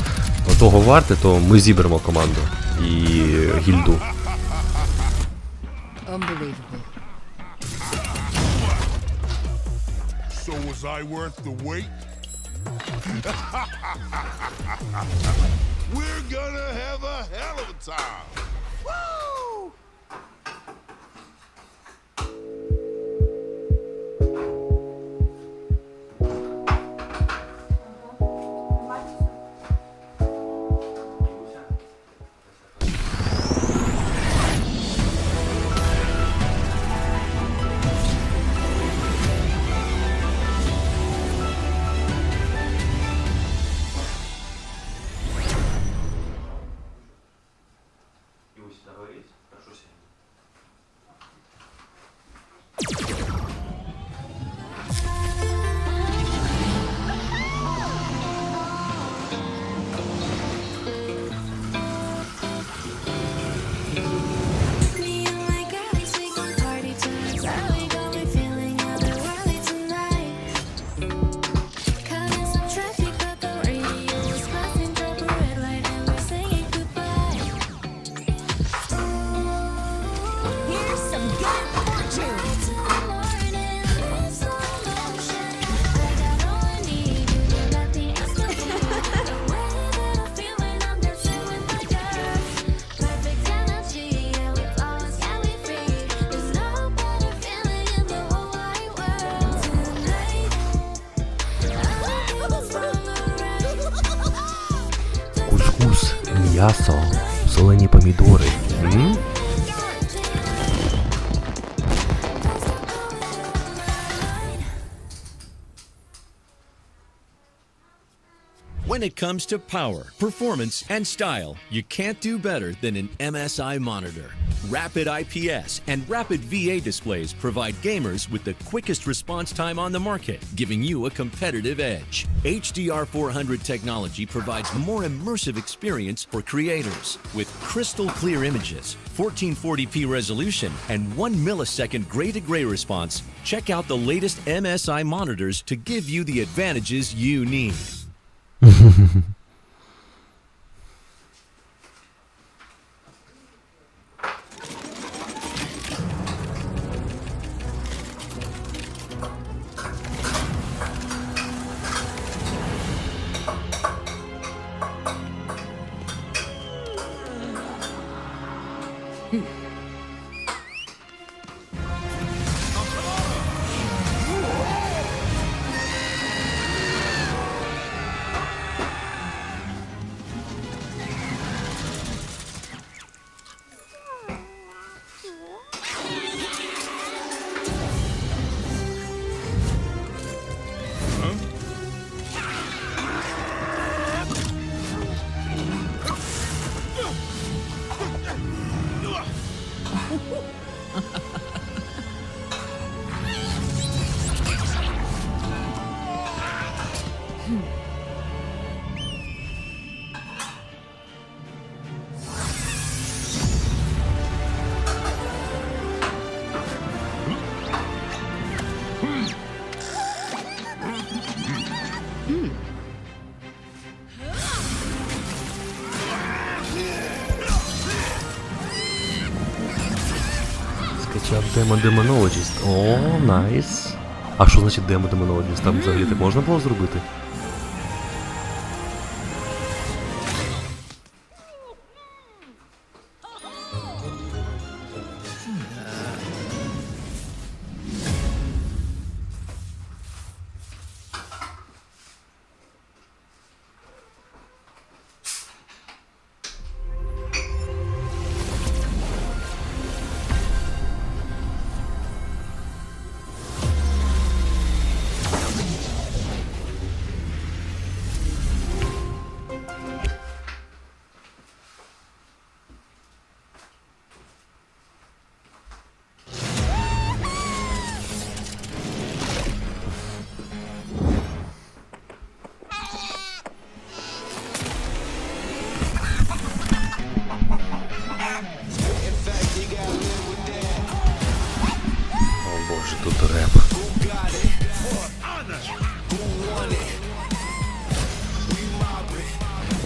того варте, то ми зіберемо команду і гільду. So was I worth the wait? We're gonna have a hell of a time. Woo! М'ясо, солені помідори. When it comes to power, performance, and style, you can't do better than an MSI monitor. Rapid IPS and Rapid VA displays provide gamers with the quickest response time on the market, giving you a competitive edge. HDR400 technology provides more immersive experience for creators. With crystal clear images, 1440p resolution, and 1 millisecond gray-to-gray response, check out the latest MSI monitors to give you the advantages you need. Скачав Демоnologist. О, найс. А що значить Демоnologist? Там взагалі так можна було зробити?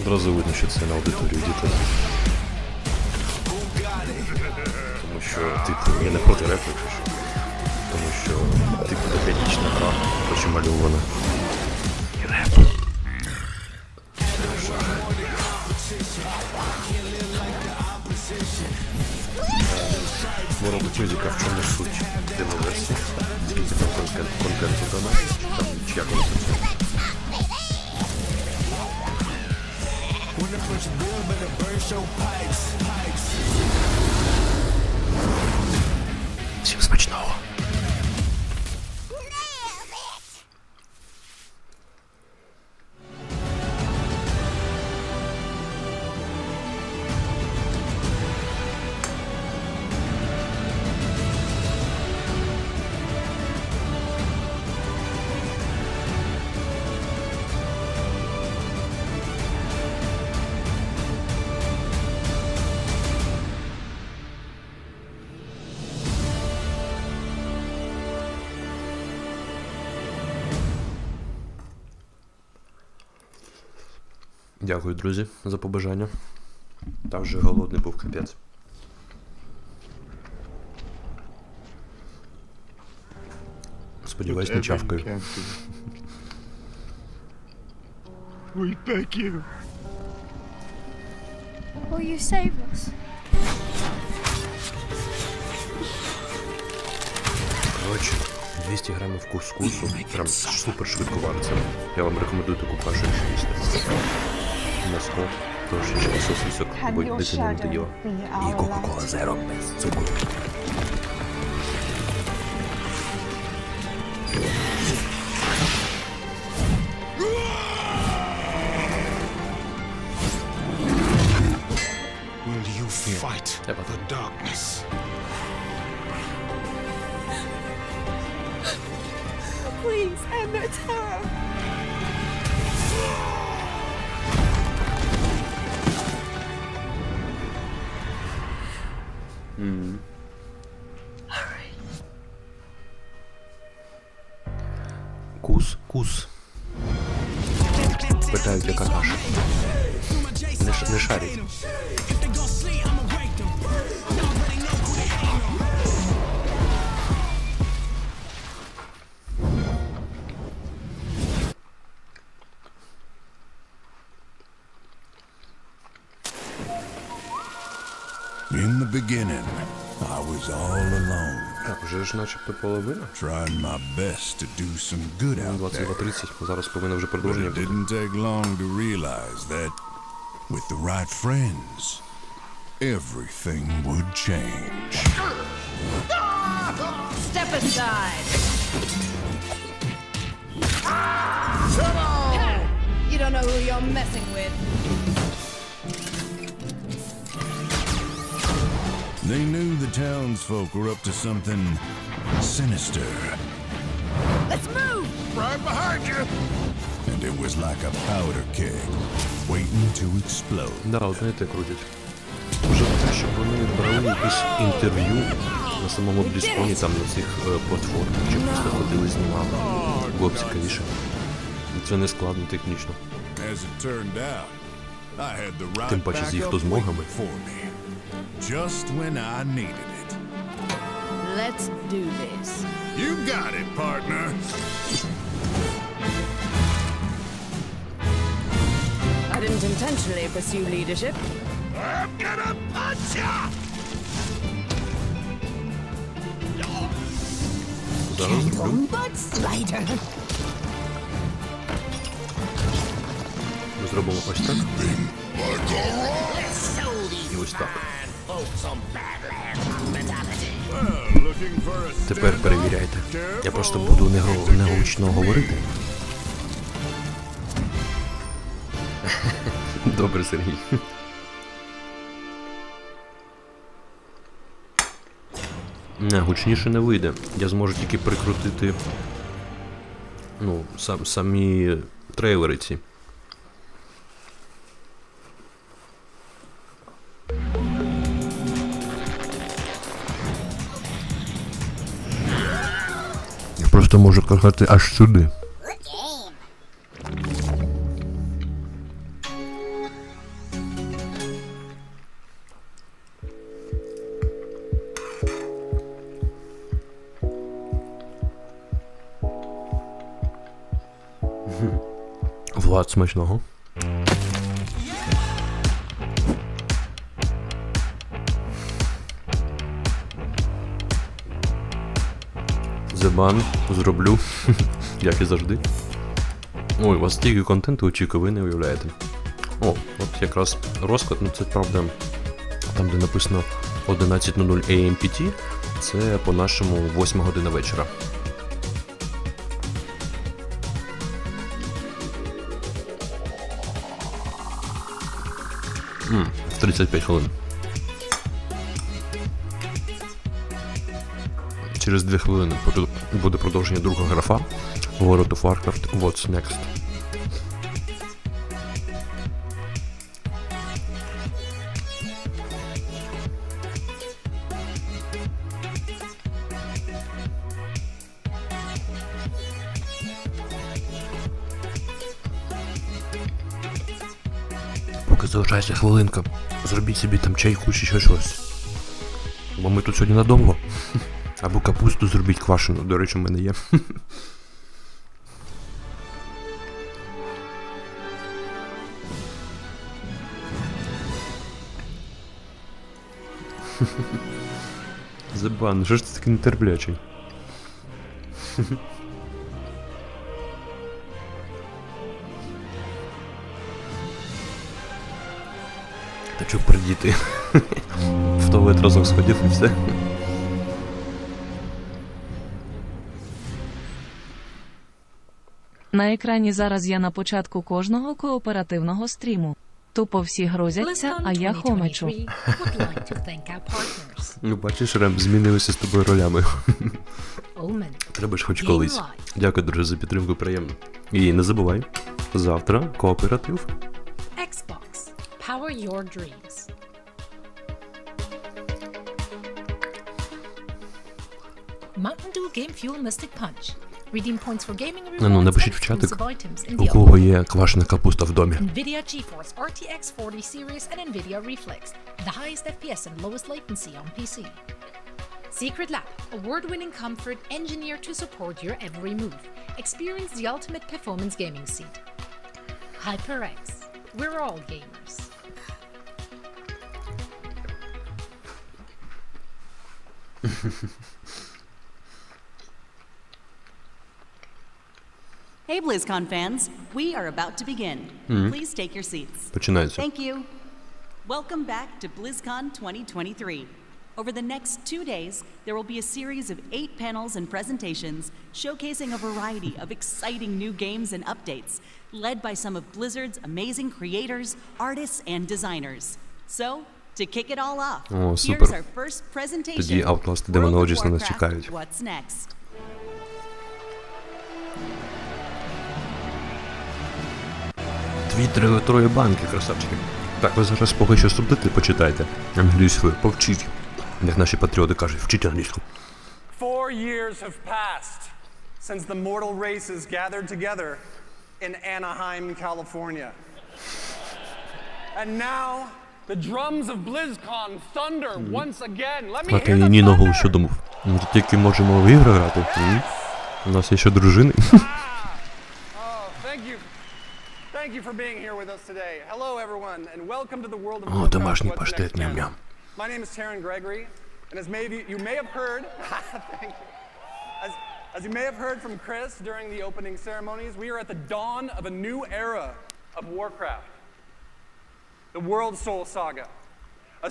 Одразу видно, що це на аудиторію дітей. Тому що, типу, я не проти репу, що. Тому що, типу, декадічна гра, хоч і мальована. І реп. Воробить мюзика, в чому суть демо-версії? Скільки там контенту дано? Там, чи як воно працює? Всім смачного! Дякую, друзі, за побажання. Та вже голодний був капець. Сподіваюсь, не чавкаю. We thank you. Will you save us? Коротше, 200 грамів кускусу. Прям супер швидко вариться. Я вам рекомендую таку кашу, якщо їсти. М'ясо, трошечки сосисок, бо дитина не доїла. І Кока-Кола Зеро без цукру. Will you fight the darkness? Please end their terror. Кус. Питають, яка каша. Не шарить. In the beginning, I was all alone. Так, вже ж начебто половина. Trying my best to do some good out there. 22:30, зараз повинно вже продовження But it бути. didn't take long to realize that with the right friends, everything would change. Step aside. You don't know who you're messing with. They knew the townsfolk were up to something sinister. Let's move! Right behind you! And it was like a powder keg, waiting to explode. Да, от знаєте, крутять. Вже те, щоб вони брали якісь інтерв'ю на самому BLIZZCON, там на цих платформах, чи просто ходили, знімали. Було б цікавіше. Це не складно технічно. As it turned out, I had the Тим right паче з їх backup то змогами. waiting for me. Just when I needed it. Let's do this. You got it, partner. I didn't intentionally pursue leadership. I'm gonna punch ya! Зараз зроблю. Butt slider. Ми зробимо ось так. І ось так. Тепер перевіряйте. Я просто буду негучно говорити. Добре, Сергій. Не, гучніше не вийде. Я зможу тільки прикрутити, ну, самі трейлери ці. просто можу кохати аж сюди. Влад, смачного. Зебан зроблю, як і завжди. Ой, у вас стільки контенту очікую, ви не уявляєте. О, от якраз розклад, ну це правда, там де написано 11:00 AMPT, це по-нашому 8 година вечора. В 35 хвилин. Через 2 хвилини буде продовження другого графа World of Warcraft What's Next. Поки залишається хвилинка, зробіть собі там чайку чи щось. Бо ми тут сьогодні надовго. Або капусту зробіть квашену, до речі, у мене є. Забан, що ж ти такий нетерплячий? Та чого придіти? В туалет разом сходив і все. На екрані зараз я на початку кожного кооперативного стріму. Тупо всі грозяться, а я хомачу. Ну бачиш, Рем, змінилися з тобою ролями. Треба ж хоч колись. Дякую, друже, за підтримку, приємно. І не забувай, завтра кооператив. Xbox. Power your dreams. Mountain Dew Game Fuel Mystic Punch. Redeem points for gaming rewards. Ну, напишіть в чатик, у кого є квашена капуста в домі. NVIDIA GeForce RTX 40 series and NVIDIA Reflex, the highest FPS and lowest latency on PC. Secret Lab, award-winning comfort engineered to support your every move. Experience the ultimate performance gaming seat. HyperX, we're all gamers. Hey BlizzCon fans, we are about to begin. Please take your seats. Починається. Thank you. Welcome back to BlizzCon 2023. Over the next 2 days, there will be a series of 8 panels and presentations showcasing a variety of exciting new games and updates, led by some of Blizzard's amazing creators, artists, and designers. So, to kick it all off, here's our first presentation. Тоді Outlast і Demonologist на нас чекають. What's next? Троє банки, красавчики. Так, ви зараз поки що субтитри почитайте. Англійською повчіть. Як наші патріоти кажуть, вчіть англійську. 4 years have passed since the mortal races gathered together in Anaheim, California. And now the drums of BlizzCon thunder once again. Let me hear the Ні ногу, thunder. що думав? Ми тут тільки можемо в ігри грати. У нас є ще дружини. Thank you for being here with us today. Hello, everyone, and welcome to the world of О, Warcraft. домашній What's паштет, Next ням-ням. channel. My name is Taryn Gregory, and as you may have heard, thank you. As you may have heard from Chris during the opening ceremonies, we are at the dawn of a new era of Warcraft. The World Soul Saga.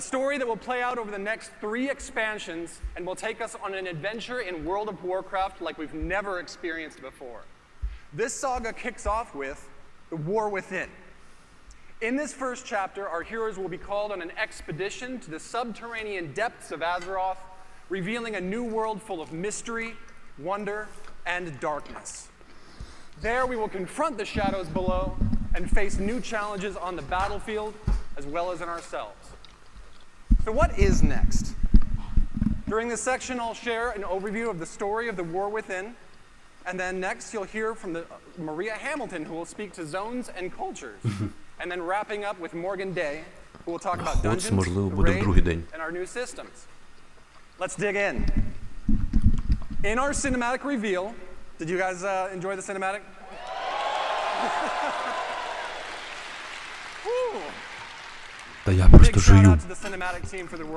A story that will play out over the next 3 expansions and will take us on an adventure in World of Warcraft like we've never experienced before. This saga kicks off with the War Within. In this first chapter, our heroes will be called on an expedition to the subterranean depths of Azeroth, revealing a new world full of mystery, wonder, and darkness. There we will confront the shadows below and face new challenges on the battlefield as well as in ourselves. So what is next? During this section, I'll share an overview of the story of the War Within, And then next you'll hear from the Maria Hamilton, who will speak to zones and cultures. And then wrapping up with Morgan Day, who will talk about dungeons, the raid, and our new systems. Let's dig in. In our cinematic reveal, did you guys enjoy the cinematic? Та я просто жую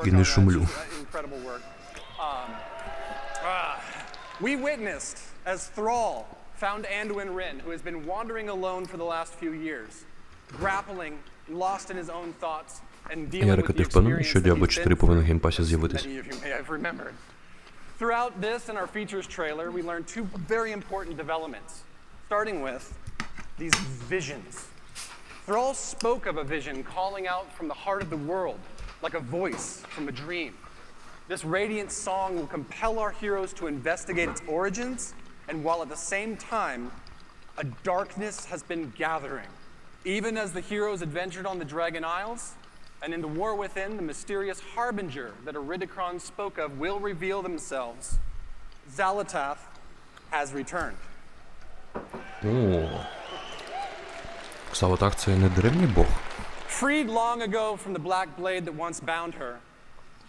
і не шумлю. We witnessed as Thrall found Anduin Wrynn, who has been wandering alone for the last few years, grappling, lost in his own thoughts, and dealing with the experience that he's been through, many of you may have remembered. Throughout this and our features trailer, we learned two very important developments, starting with these visions. Thrall spoke of a vision calling out from the heart of the world, like a voice from a dream. This radiant song will compel our heroes to investigate its origins, and while at the same time, a darkness has been gathering. Even as the heroes adventured on the Dragon Isles, and in the war within, the mysterious harbinger that Iridikron spoke of will reveal themselves. Xal'atath has returned. Xal'atath — це не древній бог? Freed long ago from the black blade that once bound her,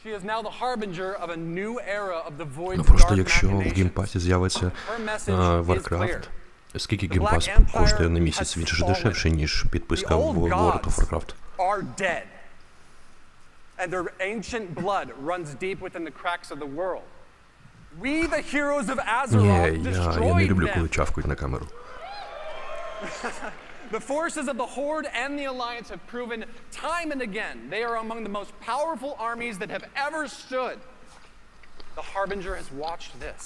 she is now the harbinger of a new era of the Void's dark Просто якщо в machinations. геймпасі з'явиться Warcraft, скільки геймпас коштує на місяць? Він ж дешевший, ніж підписка в World of Warcraft. Are dead, and their ancient blood runs deep within the cracks of the world. We, the heroes of Azeroth, Ні, я не destroyed люблю, them. коли чавкають на камеру. The forces of the Horde and the Alliance have proven time and again they are among the most powerful armies that have ever stood. The Harbinger has watched this.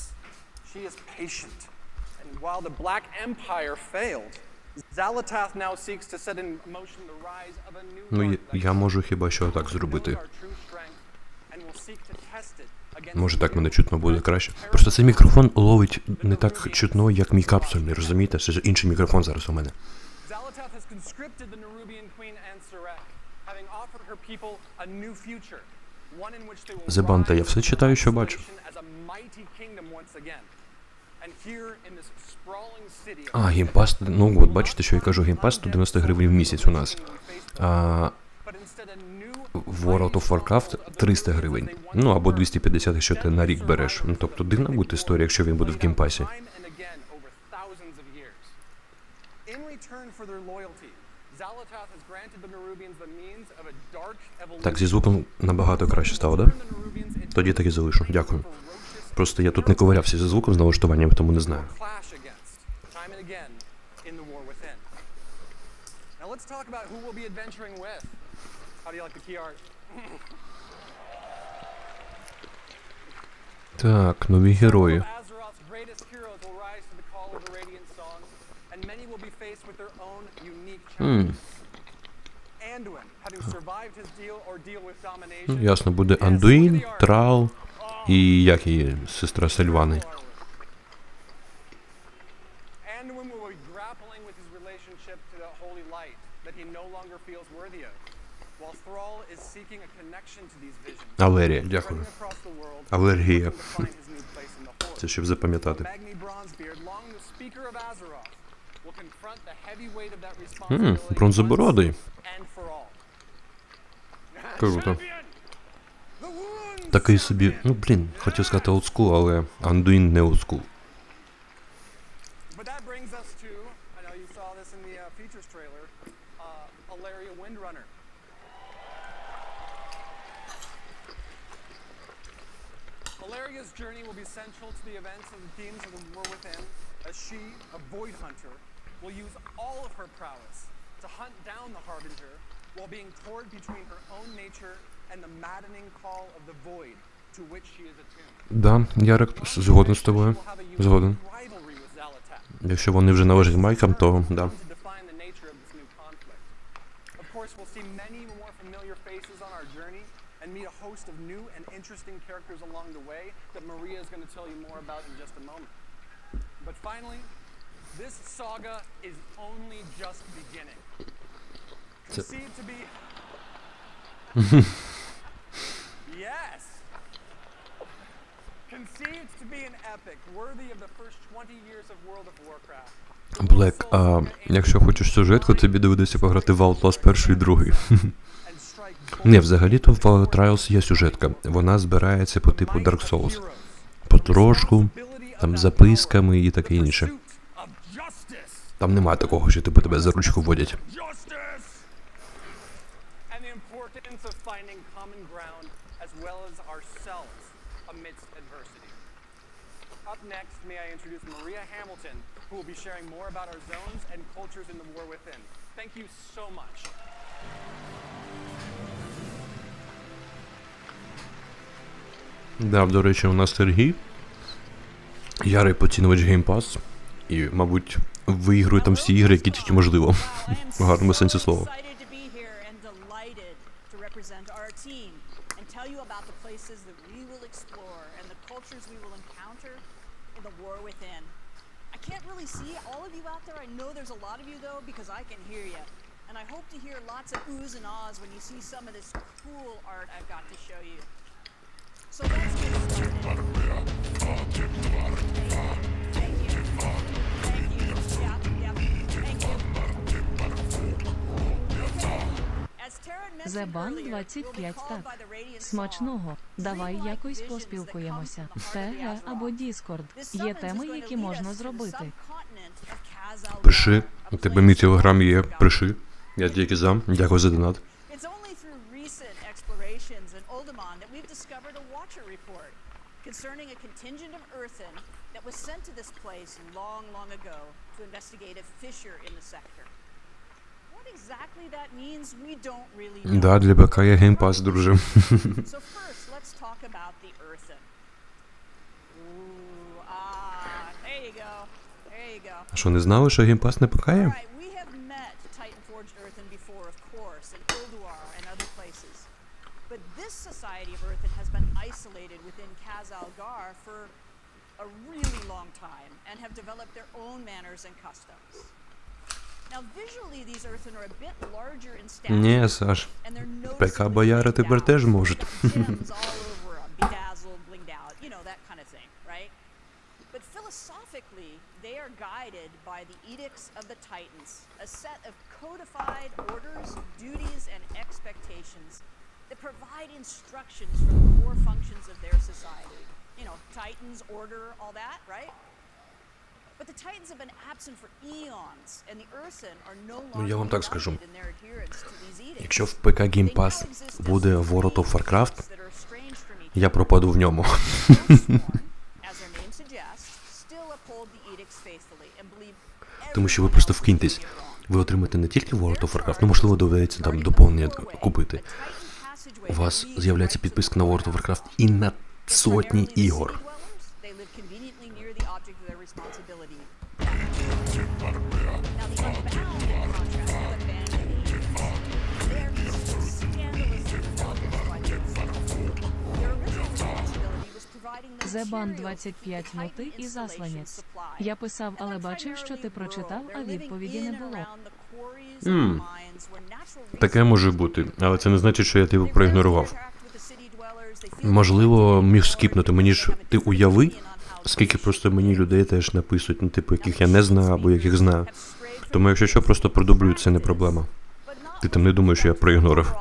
She is patient. And while the Black Empire failed, Xal'atath now seeks to set in motion the rise of a new Ну, я можу хіба що так зробити. Може так мене чутно буде краще. Просто цей мікрофон ловить не так чутно, як мій капсульний, розумієте? Це ж інший мікрофон зараз у мене. Xal'atath has conscripted the Nerubian queen Ansarek, having offered her people a new future, one in which they will Зебанта, я все читаю, що бачу. as a mighty kingdom once again. And here in this sprawling city. А, геймпас, ну от бачите, що я кажу, геймпас 190 гривень в місяць у нас. А World of Warcraft 300 гривень. Ну, або 250, якщо ти на рік береш. Ну, тобто дивна буде історія, якщо він буде в геймпасі. Так, зі звуком набагато краще стало, да? Тоді так і залишу. Дякую. Просто я тут не ковирявся зі звуком з налаштуванням, тому не знаю. Так, нові герої. Ну, ясно, буде Андуїн, Трал і як її сестра Сильвани. Алерія, дякую. Алергія. Це щоб запам'ятати. Бронзобородий. Круто. Такий собі, ну блін, хотів сказати олдскул, але Андуїн не олдскул. Aleria's journey will be central to the events and the themes of the war within, as she, a void hunter, will use all of her prowess to hunt down the Harbinger while being torn between her own nature and the maddening call of the void to which she is attuned. Да, Ярик, згоден з тобою. Згоден. Якщо вони вже належать майкам, то да. And meet a host of new and interesting characters along the way that Maria is going to tell you more about in just a moment. But finally, this saga is only just beginning. Conceived to be... Yes! Conceived to be an epic worthy of the first 20 years of World of Warcraft. Блек, а якщо хочеш сюжетку, тобі доведеться пограти в Outlast 1 і 2. Не, взагалі-то в Trials є сюжетка. Вона збирається по типу Dark Souls. Потрошку, там записками і таке інше. Там нема такого, що типу тебе за ручку водять. And the importance of finding common ground as well as ourselves amidst adversity. Up next, may I introduce Maria Hamilton, who will be sharing more about our zones and cultures in the war within. Thank you so much. Да, до речі, у нас Сергій, ярий поцінувач Game Pass, і, мабуть, виігрує там всі ігри, які тільки можливо. В гарному сенсі слова. And I hope to hear lots of oohs and ahs when you see some of this cool art I've got to show you. So let's get started. Thank you. Thank you. Yeah. Thank you. As Taryn mentioned Зебан earlier, 25 we'll be так. called by the radiant Смачного. Давай якось поспілкуємося. ТГ або Діскорд. Є теми, які можна зробити. Пиши. У тебе мій телеграм є. Пиши. Я тільки за. Дякую за донат. It's only through recent explorations in Oldemon that we've discovered a Watcher report concerning a contingent of Earthen that was sent to this place long, long ago to investigate a fissure in the sector. What exactly that means, we don't really know. Да, для БК є Game Pass, друже. So first, let's talk about the Earthen. Ooh, there you go. There you go. Що, не знали, що Game Pass не ПК є? But this society of Earthen has been isolated within Khazalgar for a really long time and have developed their own manners and customs. Now visually these Earthen are a bit larger in stature. Ні, Саш. ПК бояри тепер теж можуть. Gems all over them, bedazzled, blinged out, you know, that kind of thing, right? But philosophically, they are guided by the edicts of the Titans, a set of codified orders, duties, and expectations that provide instructions for the core functions of their society. You know, Titans, order, all that, right? But the Titans have been absent for eons, and the Earthen are no longer Я вам так скажу. united in their adherence to these edicts. Якщо в ПК Game Pass буде World of Warcraft, я пропаду в ньому. Тому що ви просто вкиньтесь. Ви отримаєте не тільки World of Warcraft, ну можливо доведеться там доповнення купити. У вас з'являється підписка на World of Warcraft і на сотні ігор. Зебан 25 ноти і засланець. Я писав, але бачив, що ти прочитав, а відповіді не було. Таке може бути, але це не значить, що я тебе проігнорував. Можливо, міг скіпнути. Мені ж ти уяви, скільки просто мені людей теж написують, ну, типу, яких я не знаю або яких знаю. Тому якщо що, просто продублюю, це не проблема. Ти там не думаєш, що я проігнорив.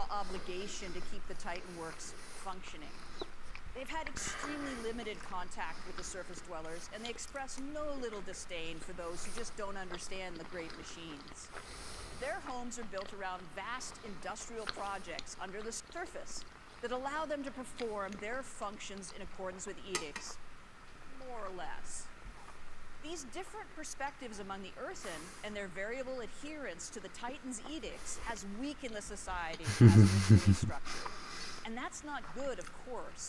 And they express no little disdain for those who just don't understand the great machines. Their homes are built around vast industrial projects under the surface that allow them to perform their functions in accordance with edicts, more or less. These different perspectives among the Earthen and their variable adherence to the Titan's edicts has weakened the society as originally structured. And that's not good, of course.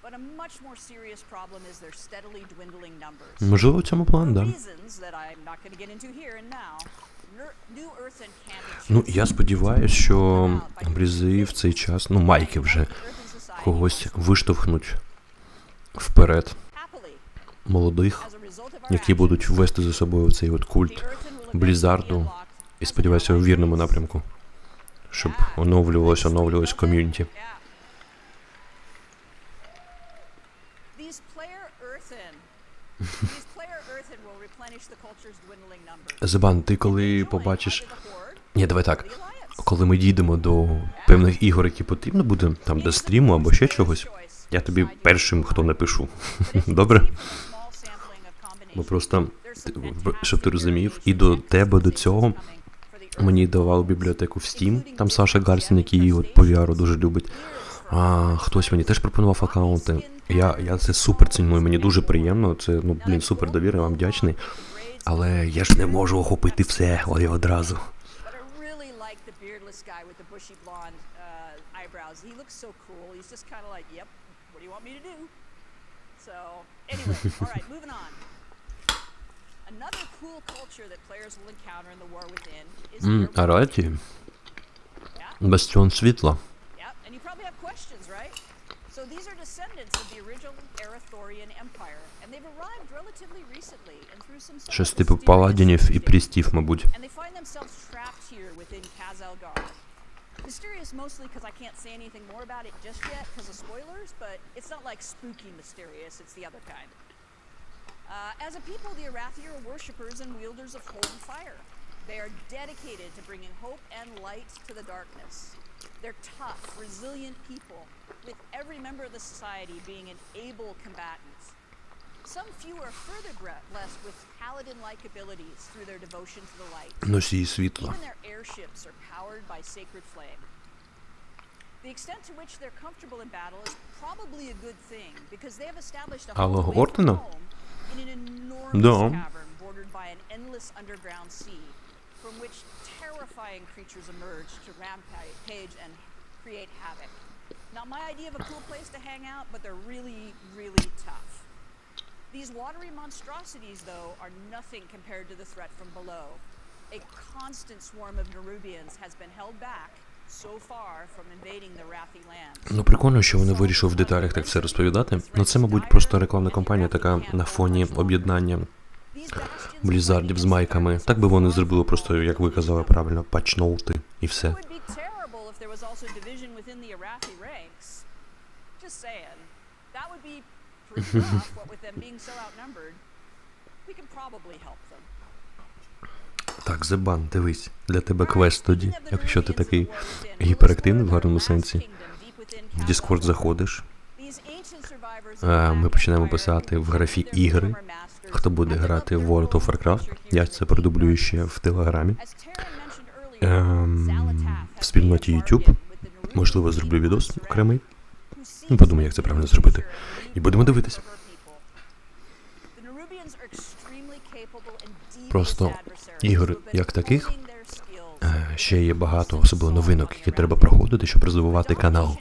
But a much more serious problem is their steadily dwindling numbers. Можливо, в цьому план, да. Ну, я сподіваюся, що Блізи в цей час, ну, майки вже, когось виштовхнуть вперед. Молодих, які будуть вести за собою цей от культ Блізарду. І сподіваюся, у вірному напрямку, щоб оновлювалось ком'юніті. Зебан, ти коли побачиш... Ні, давай так. Коли ми дійдемо до певних ігор, які потрібно буде, там до стріму або ще чогось, я тобі першим, хто напишу. Добре? Бо просто, щоб ти розумів, і до тебе, до цього, мені давав бібліотеку в Steam, там Саша Гарсін, який от по VR дуже любить. А хтось мені теж пропонував аккаунти. Я це супер ціную, мені дуже приємно, це, ну, блін, супер довіра, я вам вдячний. Але я ж не можу охопити все одразу. Араті? Бастіон світла. Щось типу паладінів і прістів, мабуть. Mysterious mostly because I can't say anything more about it just yet because of spoilers, but it's not like spooky mysterious, it's the other kind. As a people, the Arathi are worshippers and wielders of holy fire. They are dedicated to bringing hope and light to the darkness. They're tough, resilient people, with every member of the society being an able combatant. Some few are further blessed with paladin-like abilities through their devotion to the light. Носії світла. Even their airships are powered by sacred flame. The extent to which they're comfortable in battle is probably a good thing because they have established a home away from home in an enormous cavern bordered by an endless underground sea from which terrifying creatures emerge to rampage and create havoc. Not my idea of a cool place to hang out, but they're really, really tough. These watery monstrosities, though, are nothing compared to the threat from below. A constant swarm of Nerubians has been held back so far from invading the Arathi lands. Ну, прикольно, що вони вирішили в деталях так все розповідати. Ну, це, мабуть, просто рекламна кампанія така на фоні об'єднання Бліззардів з майками. Так би вони зробили просто, як ви казали правильно, патчноути і все. Так, Зебан, дивись, для тебе квест тоді, якщо ти такий гіперактивний в гарному сенсі. В Discord заходиш, ми починаємо писати в графі ігри, хто буде грати в World of Warcraft, я це продублюю ще в Телеграмі, в спільноті YouTube, можливо зроблю відос окремий, ну подумаю, як це правильно зробити, і будемо дивитись. Просто ігор як таких ще є багато, особливо новинок, які треба проходити, щоб розвивати канал.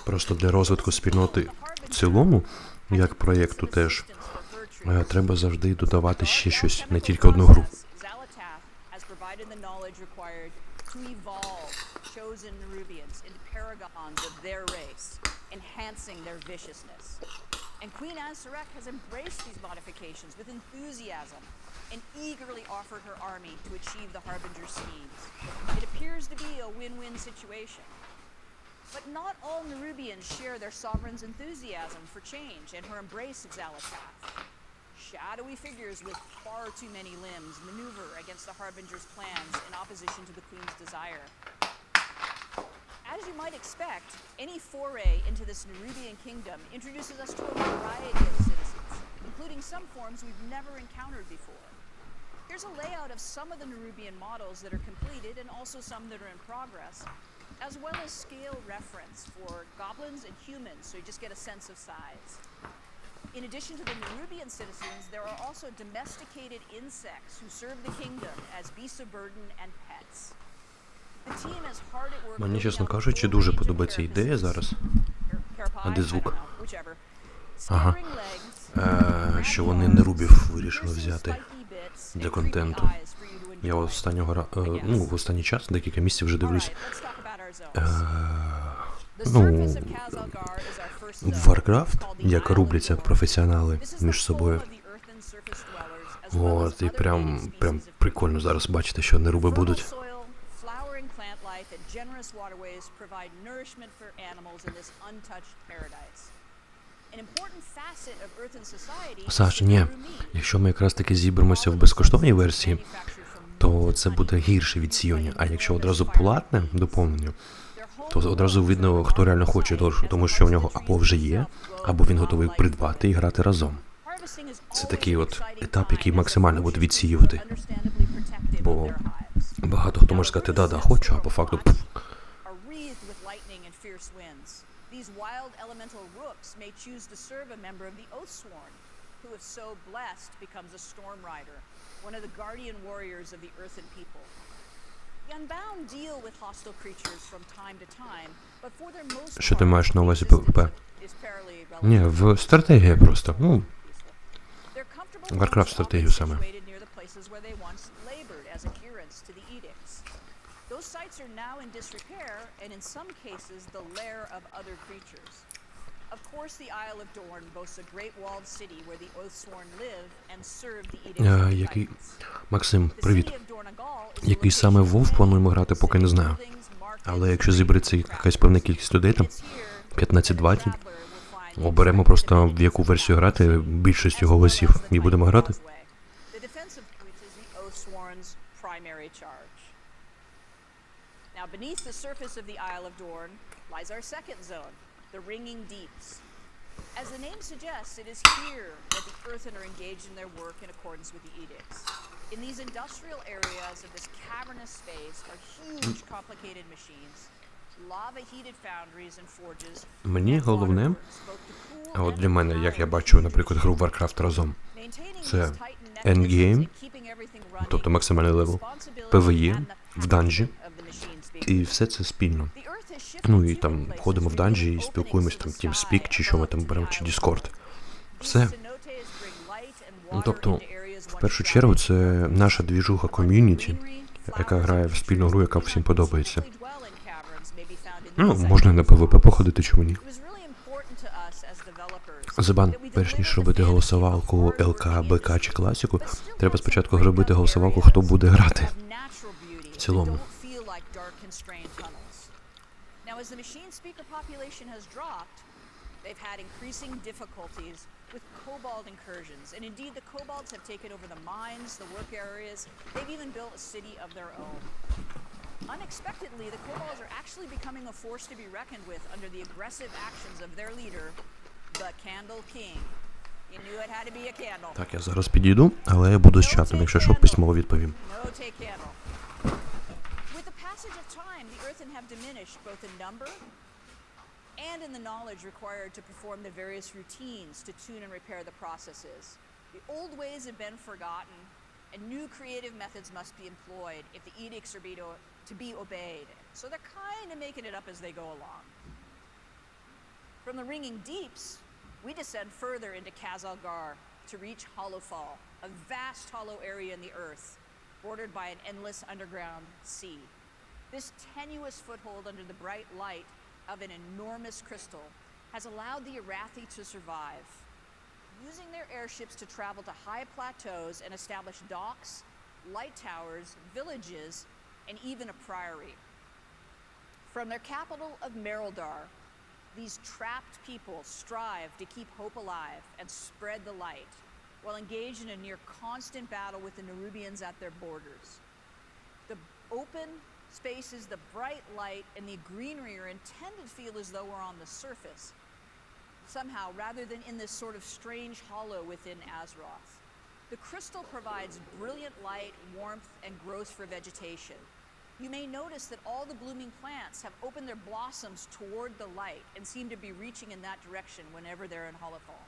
Просто для розвитку спільноти в цілому, як проєкту теж, треба завжди додавати ще щось, не тільки одну гру. Enhancing their viciousness. And Queen Azurek has embraced these modifications with enthusiasm and eagerly offered her army to achieve the Harbinger's schemes. It appears to be a win-win situation. But not all Nerubians share their sovereign's enthusiasm for change and her embrace of Xalatath. Shadowy figures with far too many limbs maneuver against the Harbinger's plans in opposition to the Queen's desire. As you might expect, any foray into this Nerubian kingdom introduces us to a variety of citizens, including some forms we've never encountered before. Here's a layout of some of the Nerubian models that are completed and also some that are in progress, as well as scale reference for goblins and humans, so you just get a sense of size. In addition to the Nerubian citizens, there are also domesticated insects who serve the kingdom as beasts of burden and pets. Мені, чесно кажучи, дуже подобається ідея зараз. А де звук? Ага. Що вони нерубів вирішили взяти для контенту. Я в останній час, декілька місяців вже дивлюсь. В Warcraft, як рубляться професіонали між собою. От, і прям прикольно зараз бачити, що неруби будуть. and generous waterways provide nourishment for animals in this untouched paradise. An important facet of Earthen society. Саша, ні. Якщо ми якраз таки зібремося в безкоштовній версії, то це буде гірше відсіювання. А якщо одразу платне доповнення, то одразу видно, хто реально хоче, тому що в нього або вже є, або він готовий придбати і грати разом. Це такий от етап, який максимально буде відсіювати. Бо багато хто може сказати, да, хочу, а по факту These wild elemental rooks may choose to serve a member of the Oathsworn, who, if so blessed, becomes a Storm Rider, one of the guardian warriors of the Earthen people. The Unbound deal with hostile creatures from time to time, but for their most Що ти маєш на увазі part, ПВП? is fairly Ні, в стратегія просто. Warcraft стратегію саме. situated near the places where they once labored as adherents to the edicts. Those sites are now in disrepair, and in some cases, the lair of other creatures. Of course, the Isle of Dorn boasts a great walled city where the Oathsworn live and serve the edicts. Який... Максим, привіт. Який саме WoW плануємо грати, поки не знаю. Але якщо зібереться якась певна кількість людей, там 15-20, оберемо просто в яку версію грати більшістю голосів і будемо грати. The defensive point is the Oathsworn's primary charge. Now, beneath the surface of the Isle of Dorn lies our second zone, the Ringing Deeps. As the name suggests, it is here that the Earthen are engaged in their work in accordance with the edicts. In these industrial areas of this cavernous space are huge, complicated machines, lava-heated foundries and forges. Мені головне, а от для мене, як я бачу, наприклад, гру Warcraft разом, це endgame, тобто максимальний левел, PvE, в данжі, і все це спільно. Ну і там ходимо в данжі і спілкуємось, там TeamSpeak, чи що ми там беремо, чи Discord. Все. Ну, тобто, в першу чергу, це наша двіжуха ком'юніті, яка грає в спільну гру, яка всім подобається. Ну, можна на ПВП походити, чому ні. Забан, перш ніж робити голосувалку ЛК, БК чи класику, треба спочатку зробити голосувалку, хто буде грати. В цілому. Now, as the machine speaker population has dropped, they've had increasing difficulties with kobold incursions. And indeed, the kobolds have taken over the mines, the work areas. They've even built a city of their own. Unexpectedly, the kobolds are actually becoming a force to be reckoned with under the aggressive actions of their leader, the Candle King. You knew it had to be a candle. Так, я зараз підійду, але я буду з чатом, якщо що, письмово відповім. No take candle. With the passage of time, the Earthen have diminished both in number and in the knowledge required to perform the various routines to tune and repair the processes. The old ways have been forgotten, and new creative methods must be employed if the edicts are to be obeyed. So they're kind of making it up as they go along. From the Ringing Deeps, we descend further into Khazalgar to reach Hollowfall, a vast hollow area in the earth, bordered by an endless underground sea. This tenuous foothold under the bright light of an enormous crystal has allowed the Arathi to survive, using their airships to travel to high plateaus and establish docks, light towers, villages, and even a priory. From their capital of Merildar, these trapped people strive to keep hope alive and spread the light, while engaged in a near constant battle with the Nerubians at their borders. The open spaces, the bright light, and the greenery are intended to feel as though we're on the surface, somehow, rather than in this sort of strange hollow within Azeroth. The crystal provides brilliant light, warmth, and growth for vegetation. You may notice that all the blooming plants have opened their blossoms toward the light and seem to be reaching in that direction whenever they're in Hollowfall.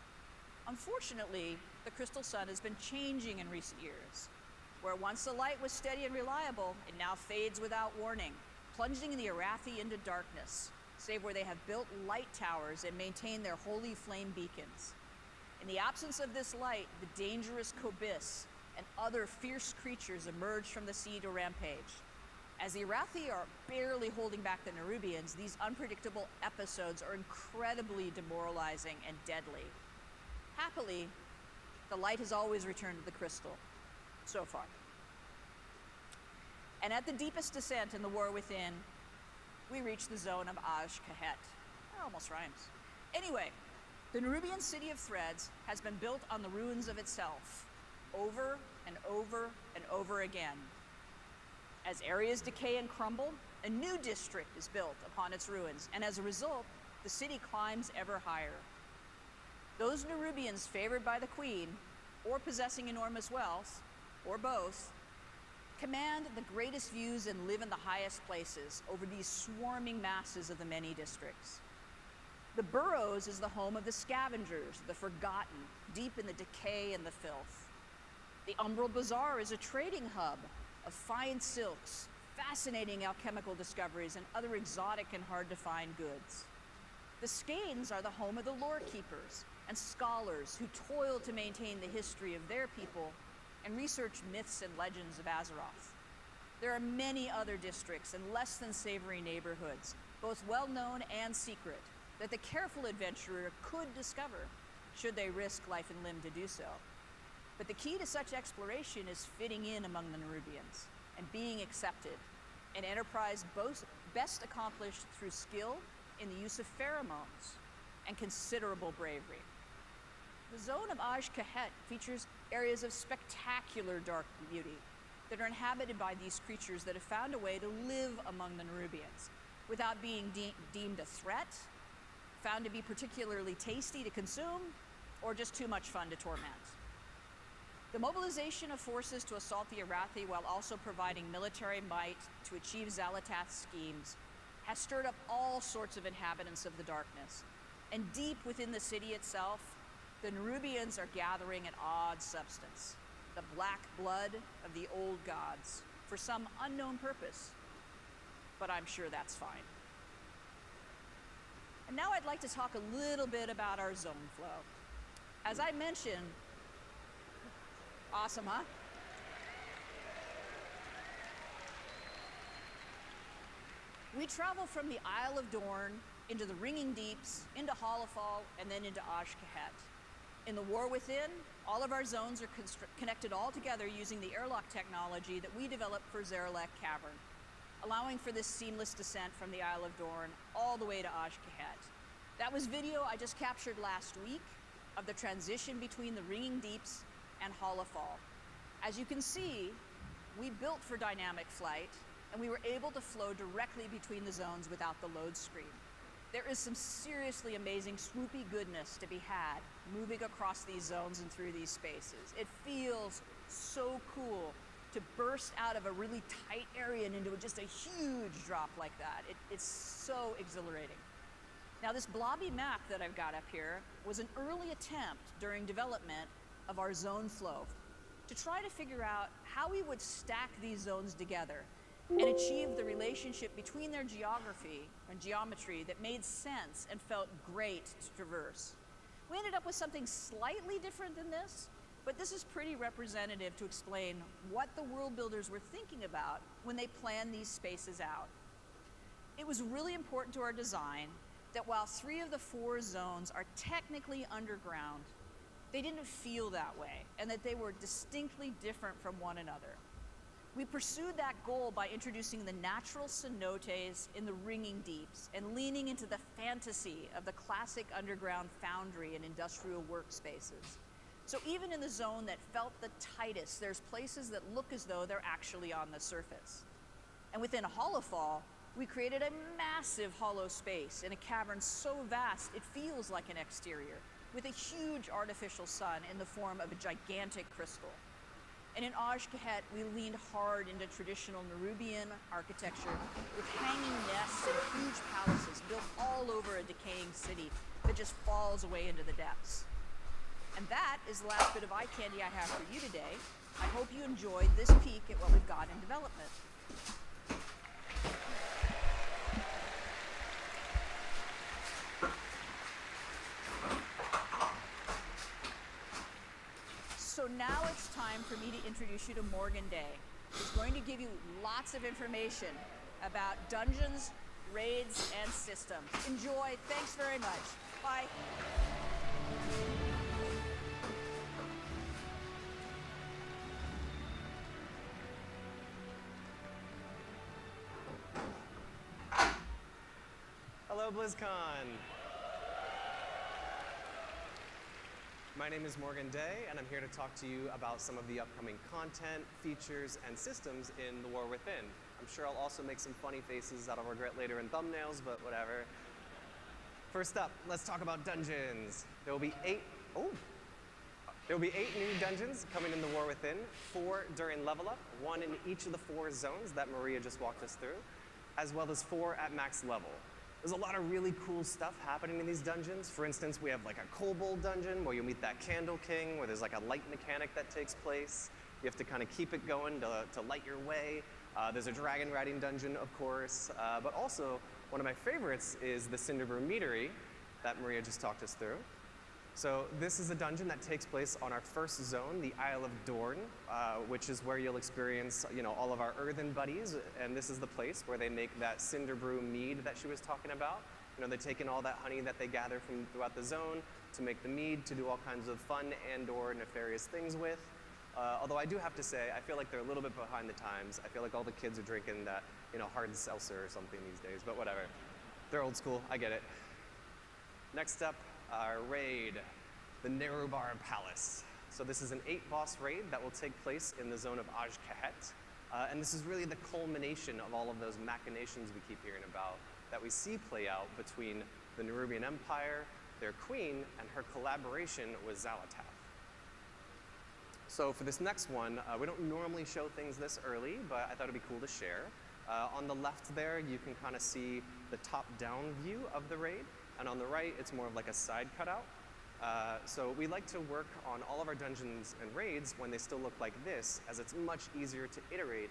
Unfortunately, the crystal sun has been changing in recent years. Where once the light was steady and reliable, it now fades without warning, plunging the Arathi into darkness, save where they have built light towers and maintain their holy flame beacons. In the absence of this light, the dangerous Kobis and other fierce creatures emerge from the sea to rampage. As the Arathi are barely holding back the Nerubians, these unpredictable episodes are incredibly demoralizing and deadly. Happily, the light has always returned to the crystal, so far. And at the deepest descent in the war within, we reach the zone of Kahet. Almost rhymes. Anyway, the Nerubian city of Threads has been built on the ruins of itself, over and over and over again. As areas decay and crumble, a new district is built upon its ruins, and as a result, the city climbs ever higher. Those Nerubians favored by the queen, or possessing enormous wealth, or both, command the greatest views and live in the highest places over these swarming masses of the many districts. The Burrows is the home of the scavengers, the forgotten, deep in the decay and the filth. The Umbral Bazaar is a trading hub of fine silks, fascinating alchemical discoveries, and other exotic and hard-to-find goods. The Skanes are the home of the lore keepers and scholars who toil to maintain the history of their people and research myths and legends of Azeroth. There are many other districts and less than savory neighborhoods, both well-known and secret, that the careful adventurer could discover, should they risk life and limb to do so. But the key to such exploration is fitting in among the Nerubians and being accepted, an enterprise best accomplished through skill in the use of pheromones and considerable bravery. The zone of Kahet features areas of spectacular dark beauty that are inhabited by these creatures that have found a way to live among the Nerubians without being deemed a threat, found to be particularly tasty to consume, or just too much fun to torment. The mobilization of forces to assault the Arathi while also providing military might to achieve Xalatath's schemes has stirred up all sorts of inhabitants of the darkness. And deep within the city itself, the Nerubians are gathering an odd substance, the black blood of the old gods, for some unknown purpose. But I'm sure that's fine. And now I'd like to talk a little bit about our zone flow. As I mentioned, awesome, huh? We travel from the Isle of Dorn into the Ringing Deeps, into Hollowfall, and then into Kahet. In the War Within, all of our zones are connected all together using the airlock technology that we developed for Zarelek Cavern, allowing for this seamless descent from the Isle of Dorn all the way to Kahet. That was video I just captured last week of the transition between the Ringing Deeps and Hollowfall. As you can see, we built for dynamic flight, and we were able to flow directly between the zones without the load screen. There is some seriously amazing swoopy goodness to be had moving across these zones and through these spaces. It feels so cool to burst out of a really tight area and into just a huge drop like that. It's so exhilarating. Now, this blobby map that I've got up here was an early attempt during development of our zone flow to try to figure out how we would stack these zones together and achieve the relationship between their geography and geometry that made sense and felt great to traverse. We ended up with something slightly different than this, but this is pretty representative to explain what the world builders were thinking about when they planned these spaces out. It was really important to our design that while 3 of the 4 zones are technically underground, they didn't feel that way, and that they were distinctly different from one another. We pursued that goal by introducing the natural cenotes in the Ringing Deeps and leaning into the fantasy of the classic underground foundry and industrial workspaces. So even in the zone that felt the tightest, there's places that look as though they're actually on the surface. And within Hollowfall, we created a massive hollow space in a cavern so vast it feels like an exterior, with a huge artificial sun in the form of a gigantic crystal. And in Kahet, we leaned hard into traditional Nerubian architecture with hanging nests and huge palaces built all over a decaying city that just falls away into the depths. And that is the last bit of eye candy I have for you today. I hope you enjoyed this peek at what we've got in development. So now it's time for me to introduce you to Morgan Day, who's going to give you lots of information about dungeons, raids, and systems. Enjoy. Thanks very much. Bye. Hello, BlizzCon. My name is Morgan Day, and I'm here to talk to you about some of the upcoming content, features, and systems in The War Within. I'm sure I'll also make some funny faces that I'll regret later in thumbnails, but whatever. First up, let's talk about dungeons. There will be 8 new dungeons coming in The War Within, 4 during level up, 1 in each of the 4 zones that Maria just walked us through, as well as 4 at max level. There's a lot of really cool stuff happening in these dungeons. For instance, we have like a kobold dungeon where you'll meet that Candle King, where there's like a light mechanic that takes place. You have to kind of keep it going to light your way. There's a dragon riding dungeon, of course, but also one of my favorites is the Cinderbrew Meadery that Maria just talked us through. So this is a dungeon that takes place on our first zone, the Isle of Dorn, which is where you'll experience, all of our earthen buddies, and this is the place where they make that Cinderbrew mead that she was talking about. They take in all that honey that they gather from throughout the zone to make the mead, to do all kinds of fun and/or nefarious things with. Although I do have to say, I feel like they're a little bit behind the times. I feel like all the kids are drinking that, hard seltzer or something these days, but whatever. They're old school, I get it. Next up, our raid, the Nerubar Palace. So this is an 8-boss raid that will take place in the zone of Aj-Kahet. And this is really the culmination of all of those machinations we keep hearing about that we see play out between the Nerubian Empire, their queen, and her collaboration with Xal'atath. So for this next one, we don't normally show things this early, but I thought it'd be cool to share. On the left there, you can kind of see the top-down view of the raid. And on the right, it's more of like a side cutout. So we like to work on all of our dungeons and raids when they still look like this, as it's much easier to iterate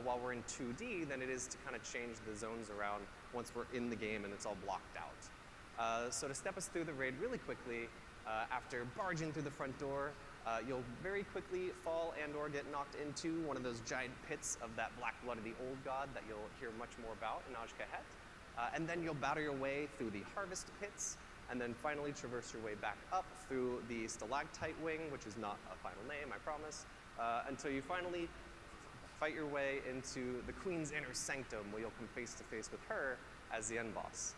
while we're in 2D than it is to kind of change the zones around once we're in the game and it's all blocked out. So to step us through the raid really quickly, after barging through the front door, you'll very quickly fall and/or get knocked into one of those giant pits of that black blood of the old god that you'll hear much more about in Aj-Kahet. And then you'll batter your way through the harvest pits, and then finally traverse your way back up through the stalactite wing, which is not a final name, I promise, until you finally fight your way into the Queen's inner sanctum, where you'll come face to face with her as the end boss.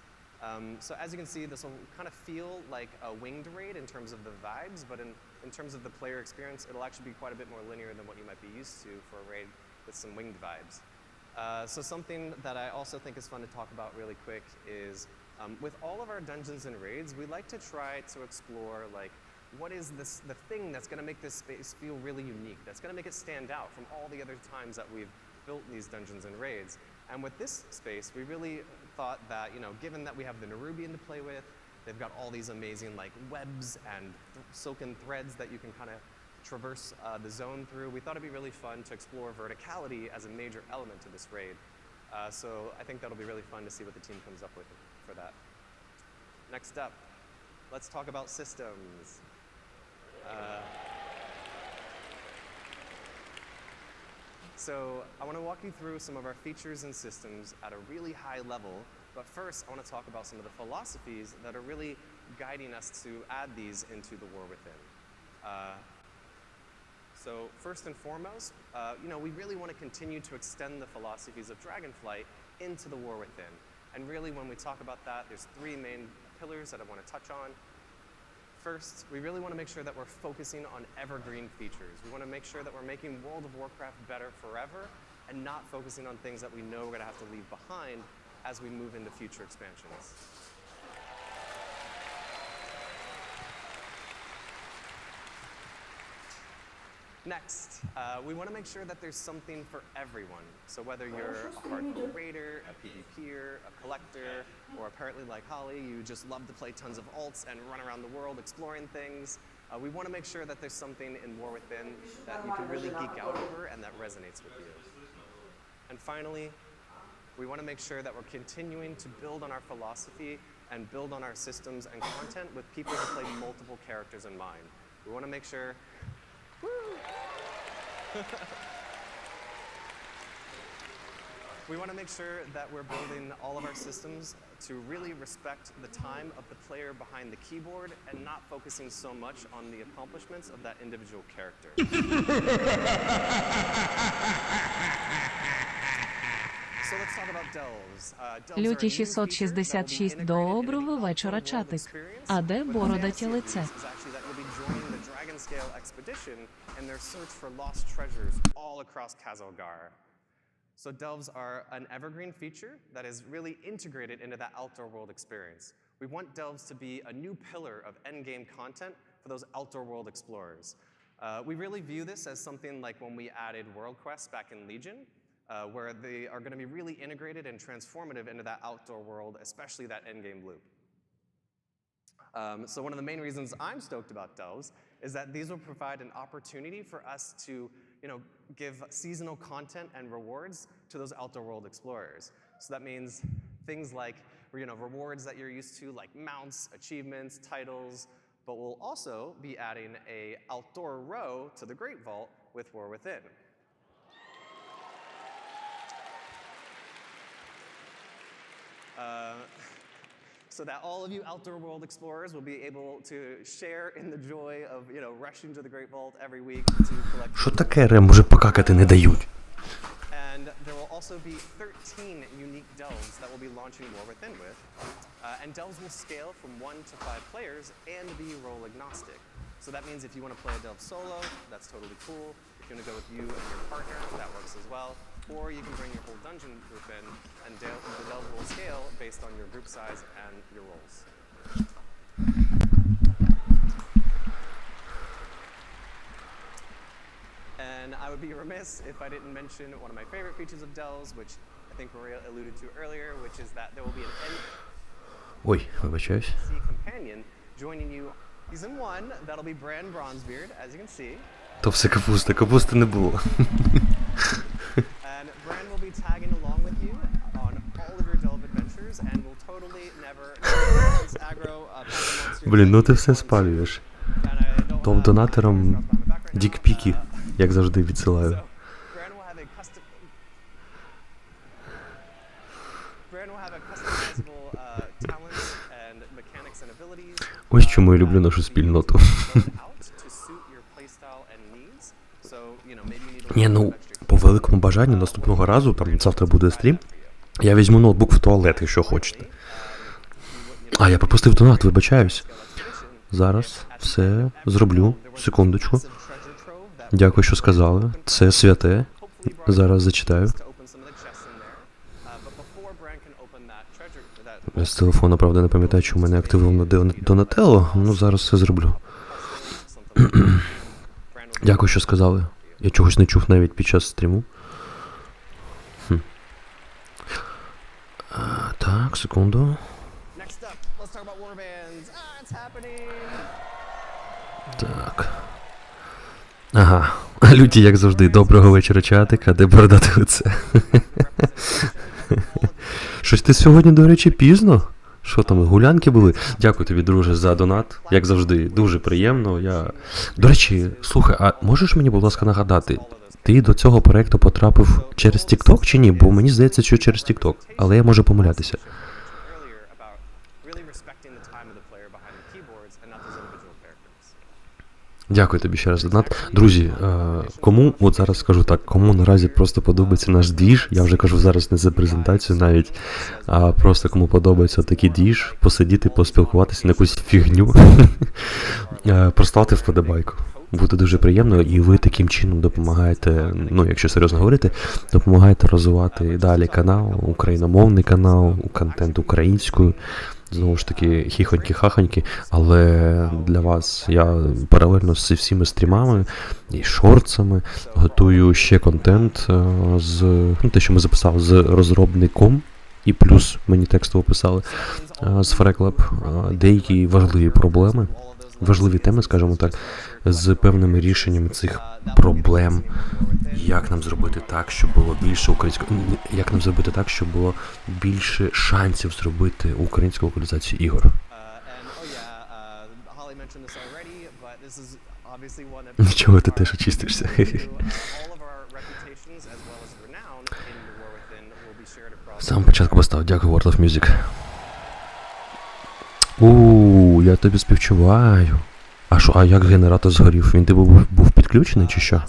So as you can see, this will kind of feel like a winged raid in terms of the vibes, but in terms of the player experience, it'll actually be quite a bit more linear than what you might be used to for a raid with some winged vibes. So something that I also think is fun to talk about really quick is with all of our dungeons and raids, we like to try to explore what is the thing that's going to make this space feel really unique, that's going to make it stand out from all the other times that we've built these dungeons and raids. And with this space, we really thought that, given that we have the Nerubian to play with, they've got all these amazing webs and silken threads that you can kind of traverse the zone through, we thought it'd be really fun to explore verticality as a major element to this raid. So I think that'll be really fun to see what the team comes up with for that. Next up, let's talk about systems. So I want to walk you through some of our features and systems at a really high level, but first I want to talk about some of the philosophies that are really guiding us to add these into the War Within. So first and foremost, we really want to continue to extend the philosophies of Dragonflight into the War Within. And really when we talk about that, there's 3 main pillars that I want to touch on. First, we really want to make sure that we're focusing on evergreen features. We want to make sure that we're making World of Warcraft better forever and not focusing on things that we know we're going to have to leave behind as we move into future expansions. Next, we want to make sure that there's something for everyone. So whether you're a hardcore raider, a PvPer, a collector, or apparently like Holly, you just love to play tons of alts and run around the world exploring things, we want to make sure that there's something in War Within that you can really geek out over and that resonates with you. And finally, we want to make sure that we're continuing to build on our philosophy and build on our systems and content with people who play multiple characters in mind. We want to make sure we want to make sure that we're building all of our systems to really respect the time of the player behind the keyboard and not focusing so much on the accomplishments of that individual character. So Люті 666 доброго вечора, чатик. А де бородаті лице? So delves are an evergreen feature that is really integrated into that outdoor world experience. We want delves to be a new pillar of endgame content for those outdoor world explorers. We really view this as something like when we added world quests back in Legion, where they are going to be really integrated and transformative into that outdoor world, especially that endgame loop. So one of the main reasons I'm stoked about delves is that these will provide an opportunity for us to, give seasonal content and rewards to those outdoor world explorers. So that means things like, rewards that you're used to, like mounts, achievements, titles, but we'll also be adding a outdoor row to the Great Vault with War Within. So that all of you outdoor world explorers will be able to share in the joy of, rushing to the Great Vault every week to collect. Що таке, Рем, уже покакати не дають? And there will also be 13 unique delves that we'll be launching War Within with. And delves will scale from 1 to 5 players and be role agnostic. So that means if you want to play a delve solo, that's totally cool. If you want to go with you and your partner, that works as well. Or you can bring your whole dungeon group in, and the delve will scale based on your group size and your roles. And I would be remiss if I didn't mention one of my favorite features of delves, which I think Maria alluded to earlier, which is that there will be an Ой, вибачаюсь. NPC companion joining you. Season 1, that'll be Bran Bronzebeard, as you can see. То все капусти не було. And Bran will be tagging along with you on all of your delve adventures and will totally never aggro monsters. Блін, ну ти все спалюєш. Топ-донаторам дікпіки, як завжди, відсилаю. Bran will have a customizable talents and mechanics and abilities. Ось чому я люблю нашу спільноту. Ні, ну, по великому бажанню наступного разу, там завтра буде стрім, я візьму ноутбук в туалет, якщо хочете. А, я пропустив донат, вибачаюсь. Зараз все зроблю, секундочку. Дякую, що сказали. Це святе. Зараз зачитаю. Я з телефону, правда, не пам'ятаю, що в мене активовано Донателло, ну зараз все зроблю. Дякую, що сказали. Я чогось не чув навіть під час стріму. Так, секунду. Так. Ага. Люті, як завжди, доброго вечора, чатик, а де бородати лице? Щось ти сьогодні, до речі, пізно? Що там, гулянки були? Дякую тобі, друже, за донат. Як завжди, дуже приємно. До речі, слухай, а можеш мені, будь ласка, нагадати, ти до цього проєкту потрапив через TikTok чи ні? Бо мені здається, що через TikTok, але я можу помилятися. Дякую тобі ще раз за донат. Друзі, кому, от зараз скажу так, кому наразі просто подобається наш двіж, я вже кажу зараз не за презентацію навіть, а просто кому подобається такий двіж, посидіти, поспілкуватися на якусь фігню, проставте вподобайку. Буде дуже приємно, і ви таким чином допомагаєте, ну, якщо серйозно говорити, допомагаєте розвивати далі канал, україномовний канал, контент українською. Знову ж таки, хіхоньки-хахоньки, але для вас я паралельно з всіми стрімами і шортсами готую ще контент з, ну, те, що ми записали з розробником, і плюс мені текстово писали з Фреклаб, деякі важливі проблеми, важливі теми, скажімо так, з певними рішеннями цих проблем. Як нам зробити так, щоб було більше українського... Як нам зробити так, щоб було більше шансів зробити українську локалізацію ігор? Нічого, ти теж очистишся. З самого початку постав. Дякую, World of Music. Я тобі співчуваю. А що, а як генератор згорів? Він тебе був підключений чи що?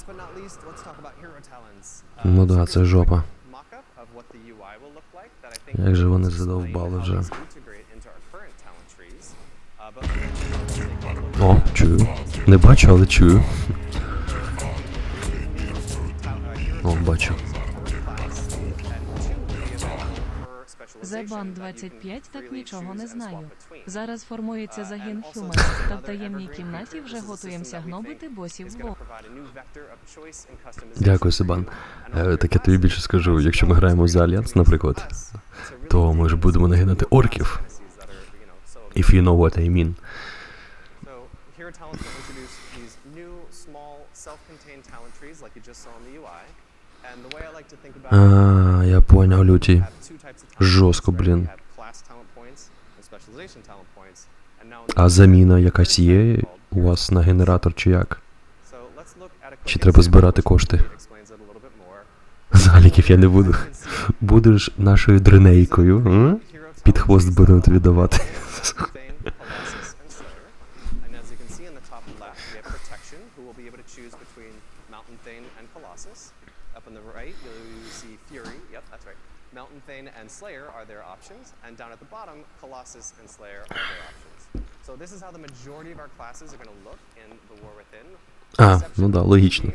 Ну да, це жопа. Як же вони задовбали вже. О, чую. Не бачу, але чую. О, бачу. Зебан 25 так нічого не знаю. Зараз формується загін Хюмен, та в таємній кімнаті вже готуємося гнобити босів з ВО. Дякую, Себан. Так я тобі більше скажу, якщо ми граємо за Альянс, наприклад, то ми ж будемо нагинати орків. If you know what I mean. Я понял, люті. Жорстко, блін. А заміна якась є у вас на генератор чи як? Чи треба збирати кошти? Заліків я не буду. Будеш нашою дренейкою, а? Під хвост будемо тобі давати. Mountain Thane and Slayer are their options, and down at the bottom, Colossus and Slayer are their options. So this is how the majority of our classes are going to look in the War Within. А, ну да, логічно.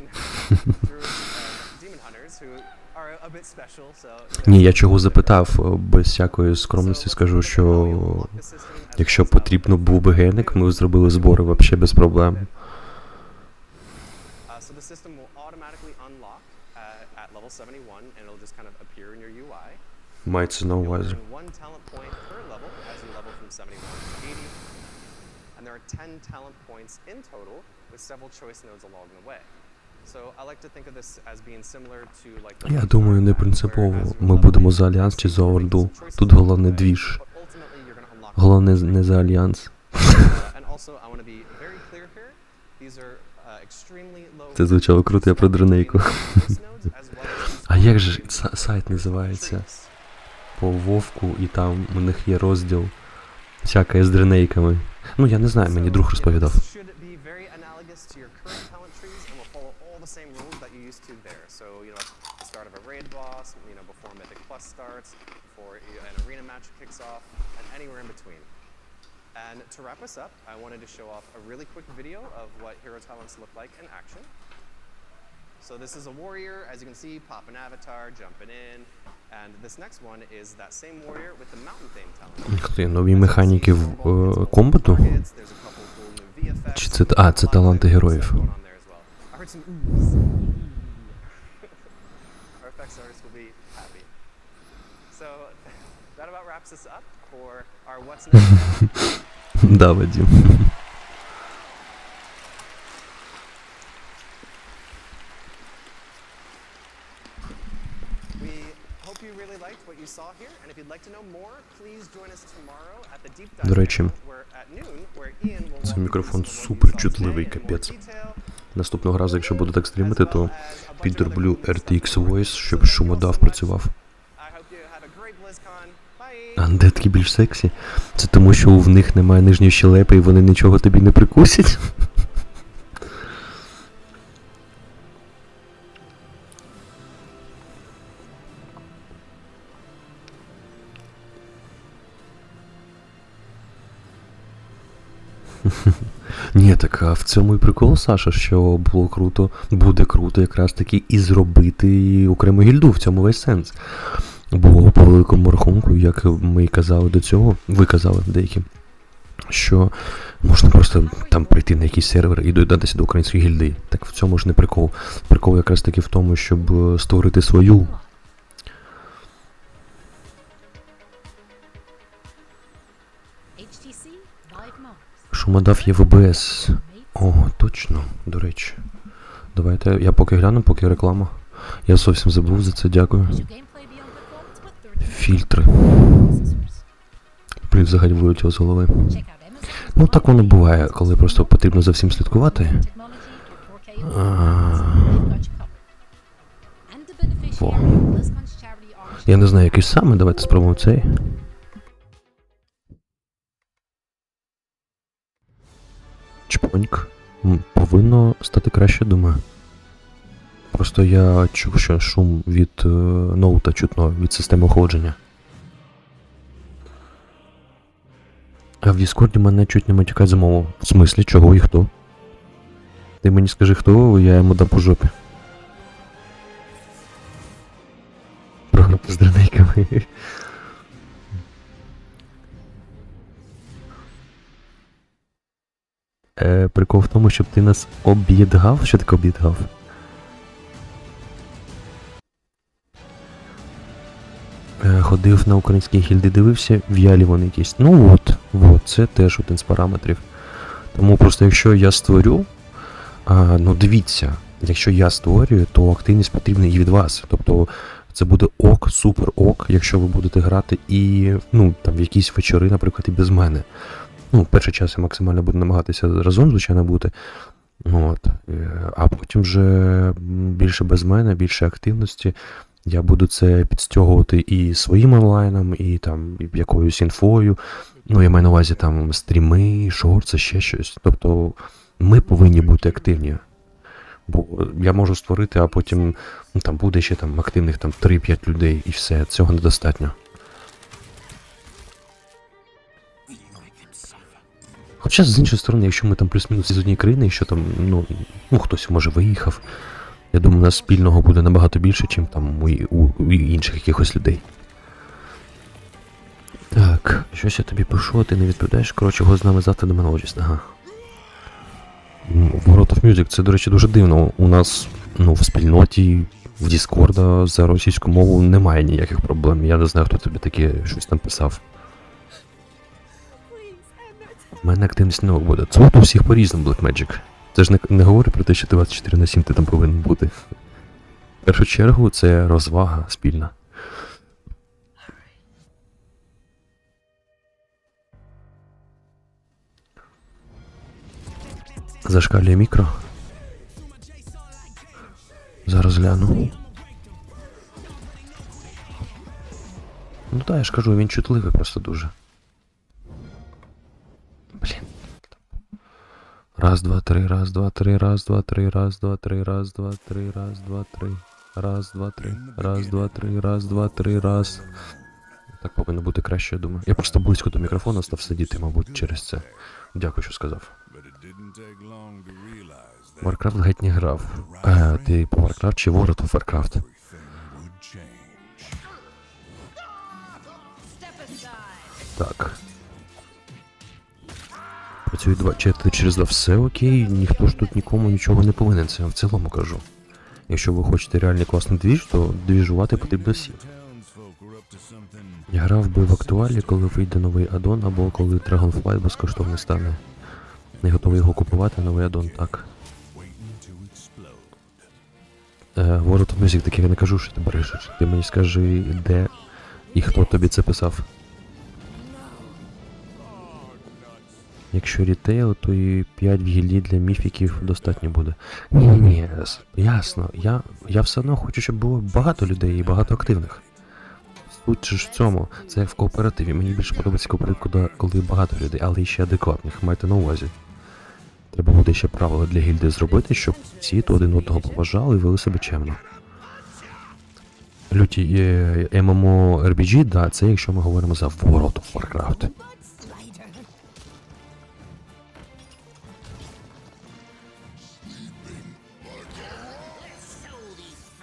Ні, я чого запитав, без всякої скромності скажу, що якщо потрібно був би геник, ми зробили збори вообще без проблем. Мається на увазі. Я думаю, не принципово. Ми будемо за Альянс чи за Орду. Тут головне двіж. Головне не за Альянс. Це звучало круто, я про дренейку. А як же сайт називається? По Вовку, і там у них є розділ всяке з дренейками. Ну, я не знаю, мені друг розповідав. And to wrap us up, I wanted to show off a really quick video of what hero talents look like in action. So this is a warrior, as you can see, pop an avatar, jumping in. And this next one is that same warrior with the Mountain Thane talent. Ух ти, нові механіки в комбату? Чи це... А, це таланти героїв. Да, Вадим. До речі, цей мікрофон супер чутливий, капець. Наступного разу, якщо буду так стрімити, то підроблю RTX Voice, щоб шумодав працював. Андетки більш сексі? Це тому, що в них немає нижньої щелепи і вони нічого тобі не прикусять? Ні, так а в цьому і прикол, Саша, що було круто, буде круто якраз таки і зробити окрему гільду, в цьому весь сенс. Бо по великому рахунку, як ми і казали до цього, ви казали деякі, що можна просто там прийти на якийсь сервер і доєднатися до української гільди. Так в цьому ж не прикол. Прикол якраз таки в тому, щоб створити свою. Шумодав є ВБС. О, точно, до речі. Давайте, я поки гляну, поки реклама. Я зовсім забув за це, дякую. Фільтри. Блін, взагалі вилетіло з голови. Ну, так воно буває, коли просто потрібно за всім слідкувати. Во. Я не знаю, який саме, давайте спробуємо цей. Чпоньк. Повинно стати краще, думаю. Просто я чув, що шум від ноута чутно, від системи охолодження. в Діскорді мене чуть не матюкають за мову. В смислі, чого і хто? Ти мені скажи, хто, я йому дам по жопі. Прогнути з дранейками. Прикол в тому, щоб ти нас об'єдгав. Що таке об'єдгав? Ходив на українські гільди, дивився, в'ялі вони якісь. Ну от, це теж один з параметрів. Тому просто якщо я створю, ну дивіться, якщо я створюю, то активність потрібна і від вас. Тобто це буде ок, супер ок, якщо ви будете грати і, ну, там, в якісь вечори, наприклад, і без мене. Ну, перший час я максимально буду намагатися разом, звичайно, бути. От. А потім вже більше без мене, більше активності. Я буду це підстягувати і своїм онлайном, і там і якоюсь інфою. Ну, я маю на увазі там стріми, шорти, ще щось. Тобто ми повинні бути активні. Бо я можу створити, а потім ну, там буде ще там активних там 3-5 людей і все. Цього недостатньо. Хоча, з іншої сторони, якщо ми там плюс-мінус із однієї країни, і що там, ну хтось може виїхав, я думаю, у нас спільного буде набагато більше, ніж там у інших якихось людей. Так, щось я тобі пишу, а ти не відповідаєш. Коротше, го з нами завтра до мене. Ага. Warcraft Music, це, до речі, дуже дивно. У нас, в спільноті, в Discord за російську мову немає ніяких проблем. Я не знаю, хто тобі таке щось там писав. У мене активність не буде. Це от у всіх по-різному, Black Magic. Це ж не говорить про те, що ти 24/7 ти там повинен бути. В першу чергу це розвага спільна. Зашкалює мікро. Зараз гляну. Ну так, я ж кажу, він чутливий просто дуже. Блін. Раз, два, три, раз, два, три, раз, два, три, раз, два, три, раз, два, три, раз, два, три, раз, два, три, раз, два, три, раз, два, три, раз. Так повинно бути краще, я думаю. Я просто близько до мікрофона став сидіти, мабуть, через це. Дякую, що сказав. Warcraft геть не грав. Ти по Warcraft чи World of Warcraft? Так. Працюють через 2, все окей, ніхто ж тут нікому нічого не повинен, це я в цілому кажу. Якщо ви хочете реальний класний двіж, то двіжувати потрібно всім. Я грав би в актуалі, коли вийде новий аддон, або коли Dragonflight безкоштовно стане. Не готовий його купувати, новий аддон, так. World of Music, так я не кажу, що ти брешеш. Ти мені скажи, де і хто тобі це писав. Якщо рітейл, то і 5 в гілді для міфіків достатньо буде. Ні, ясно. Я все одно хочу, щоб було багато людей і багато активних. Суть ж в цьому. Це як в кооперативі. Мені більше подобається кооператив, коли багато людей, але ще адекватних, майте на увазі. Треба буде ще правила для гільди зробити, щоб всі то один одного поважали і вели себе чемно. Люті MMORPG, да, це якщо ми говоримо за World of Warcraft.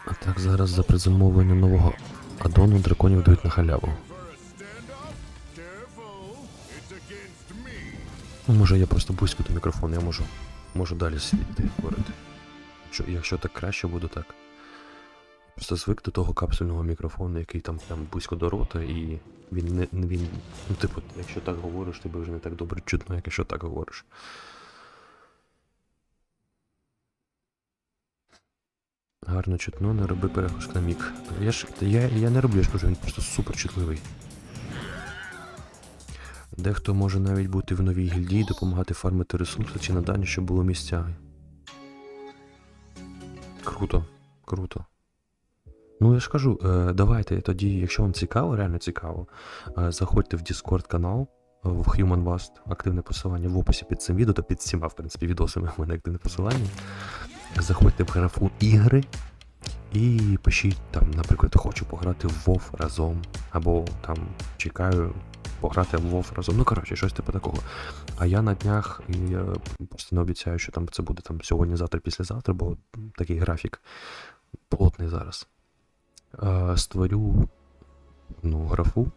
А так, зараз за предзамовлення нового аддону драконів дають на халяву. Ну, може я просто близько до мікрофону, я можу далі сидіти говорити. Якщо так краще буде, так. Просто звик до того капсульного мікрофону, який там близько до рота, і він, ну типу, якщо так говориш, тебе вже не так добре чутно, як якщо так говориш. Гарно чутно, не роби перехожк на мік. Я не роблю, я ж кажу, він просто супер чутливий. Дехто може навіть бути в новій гільдії, допомагати фармити ресурси чи надання, щоб було місця. Круто, круто. Ну я ж кажу, давайте тоді, якщо вам цікаво, реально цікаво, заходьте в Discord канал, в Human Vast, активне посилання в описі під цим відео, та під всіма, в принципі, відосами в мене активне посилання. Заходьте в графу ігри і пишіть там, наприклад, хочу пограти в WoW разом, або там чекаю пограти в WoW разом. Ну, коротше, щось типу такого. А я на днях, і я просто не обіцяю, що там це буде там сьогодні, завтра, післязавтра, бо такий графік плотний зараз. Створю графу,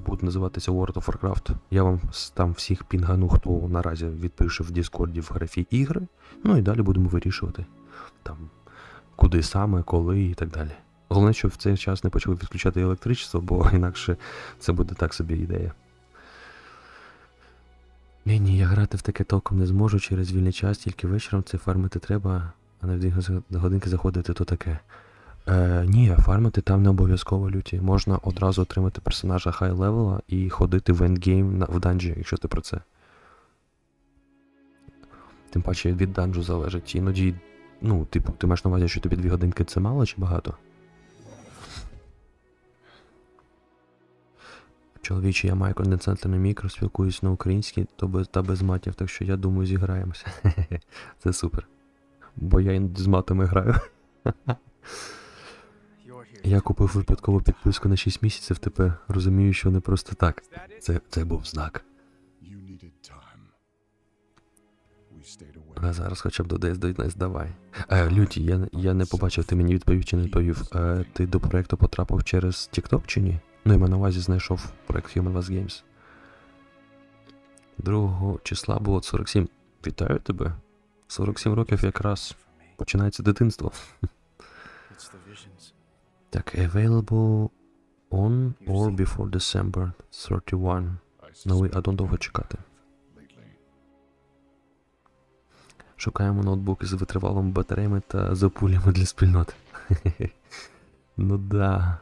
буде називатися World of Warcraft. Я вам там всіх пінгану, хто наразі відпише в Діскорді в графі ігри, ну і далі будемо вирішувати, там, куди саме, коли і так далі. Головне, щоб в цей час не почали відключати електричество, бо інакше це буде так собі ідея. Ні, я грати в таке толком не зможу через вільний час, тільки вечором це фармити треба, а на 2 годинки заходити то таке. Ні, фармити там не обов'язково, люті. Можна одразу отримати персонажа хай-левела і ходити в ендгейм в данжі, якщо ти про це. Тим паче від данжу залежить. Іноді, ну, типу, ти маєш на увазі, що тобі 2 годинки це мало чи багато? Чоловіче, я маю конденсаторне мікро, спілкуюсь на українській та без матів, так що я думаю, зіграємося. Це супер. Бо я іноді з матами граю. Я купив випадково підписку на 6 місяців, тепер розумію, що не просто так. Це був знак. А зараз хоча б додасть, давай. Люті, я не побачив, ти мені відповів чи не відповів. Ти до проєкту потрапив через TikTok чи ні? Ну, я на увазі знайшов проєкт Human Was Games. 2 числа було 47. Вітаю тебе. 47 років якраз починається дитинство. Так, available on or before December 31. Ну, а don't довго чекати. Шукаємо ноутбуки з витривалими батареями та запулями для спільноти. Ну да.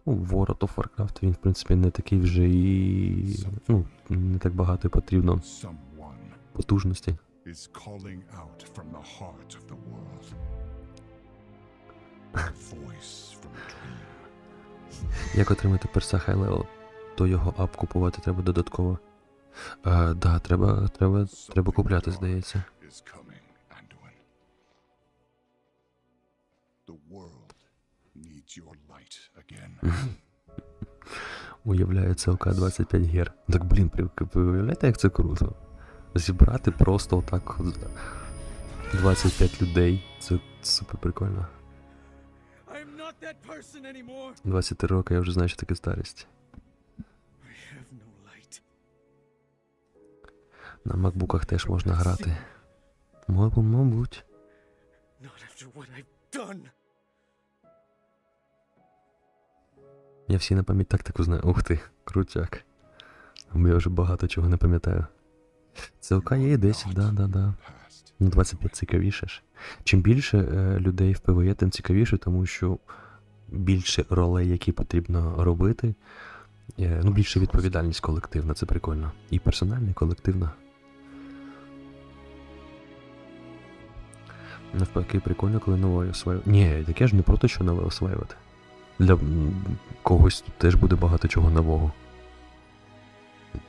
Ну, World of Warcraft, він, в принципі, не такий вже і... Ну, не так багато і потрібно потужності. Як отримати перса хай-левел, то його ап купувати треба додатково. Да, треба купляти, здається. Уявляю, ЦЛК 25 гер. Так, блін, ви уявляєте, як це круто? Зібрати просто отак 25 людей. Це супер прикольно. 23 роки, я вже знаю, що таке старість. На макбуках теж можна грати. Мабуть. Я всі на пам'ять тактику знаю. Ух ти, крутяк. Бо я вже багато чого не пам'ятаю. ЦЛК є і 10, да. Ну, 25 цікавіше ж. Чим більше людей в ПВЕ, тим цікавіше, тому що більше ролей, які потрібно робити. Ну, більше відповідальність колективна, це прикольно. І персональна, і колективна. Навпаки, прикольно, коли нове осваювати. Ні, таке ж не проти, що нове осваювати. Для когось тут теж буде багато чого нового.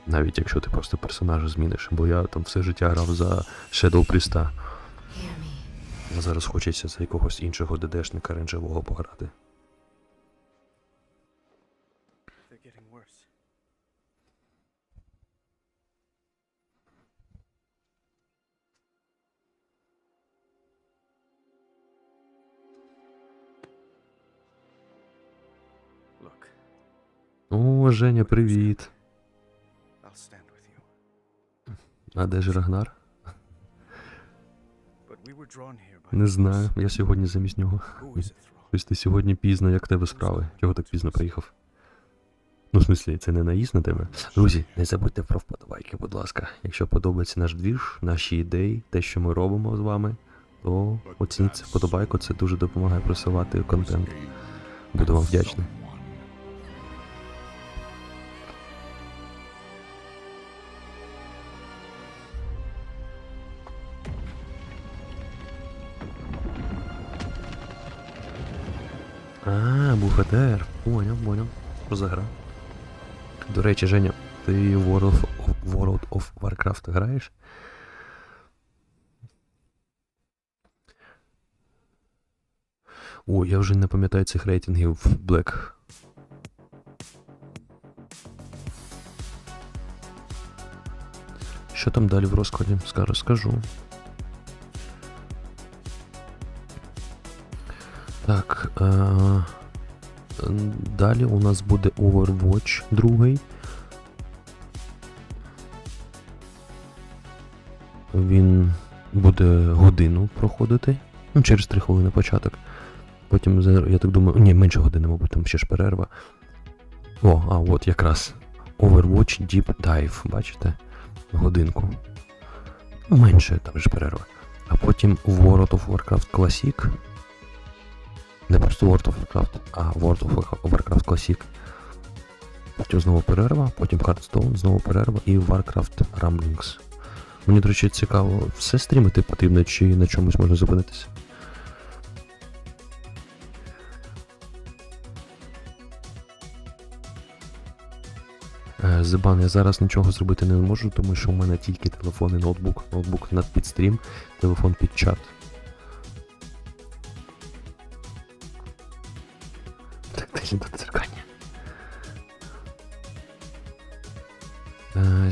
Навіть якщо ти просто персонажа зміниш. Бо я там все життя грав за Shadow Priest. А зараз хочеться за якогось іншого ДДшника рейнджевого пограти. О, Женя, привіт. А де ж Рагнар? Не знаю, я сьогодні замість нього. Ось ти сьогодні пізно, як в тебе справи? Чого так пізно приїхав? Ну, в смислі, це не наїзд на тебе? Друзі, не забудьте про вподобайки, будь ласка. Якщо подобається наш двіж, наші ідеї, те, що ми робимо з вами, то оцініть вподобайку, це дуже допомагає просувати контент. Буду вам вдячний. Бухгалтер. Поняв. Що за гра? До речі, Женя, ти в World of Warcraft граєш? О, я вже не пам'ятаю цих рейтингів в Black. що там далі в розкладі? Скажу. Так, далі у нас буде Overwatch 2. Він буде годину проходити. Ну, через 3 хвилини початок. Потім, я так думаю, ні, менше години, мабуть, там ще ж перерва. От якраз. Overwatch Deep Dive, бачите? Годинку. Ну, менше, там ж перерва. А потім World of Warcraft Classic. Не просто World of Warcraft, а World of Warcraft Classic. Потім знову перерва, потім Hearthstone, знову перерва і Warcraft Rumblings. Мені, до речі, цікаво, все стрімити потрібно, чи на чомусь можна зупинитися? Зибан, я зараз нічого зробити не можу, тому що у мене тільки телефон і ноутбук. Ноутбук під стрім, телефон під чат. Так, далі до дзеркання.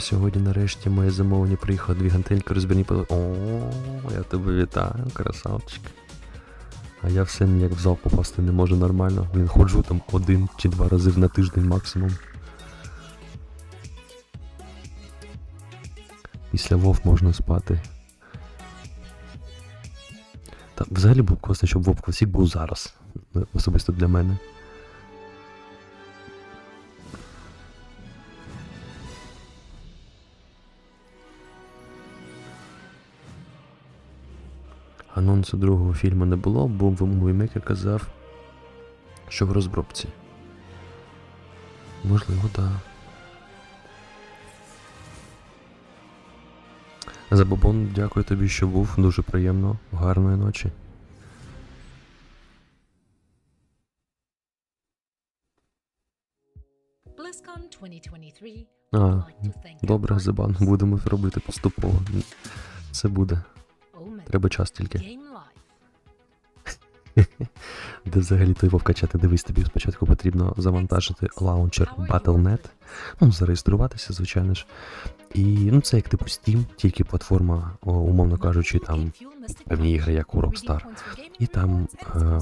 Сьогодні нарешті моє замовлення приїхало 2 гантельки, розбірні пили. О, я тебе вітаю, красавчик. А я все ніяк в зал попасти не можу нормально. Ходжу там 1 чи 2 рази на тиждень максимум. Після WoW можна спати. Та взагалі був класно, щоб WoW Classic був зараз. Особисто для мене. Анонсу другого фільму не було, бо Мувімейкер казав, що в розробці. Можливо, так. Забобон, дякую тобі, що був. Дуже приємно. Гарної ночі. BlizzCon 2023. Добре, Забан. Будемо робити поступово. Це буде. Треба час тільки. Де взагалі той вов качати? Дивись, тобі спочатку потрібно завантажити лаунчер Battle.net. Ну, зареєструватися, звичайно ж. І, ну, це як типу Steam, тільки платформа, умовно кажучи, там певні ігри, як у Rockstar. І там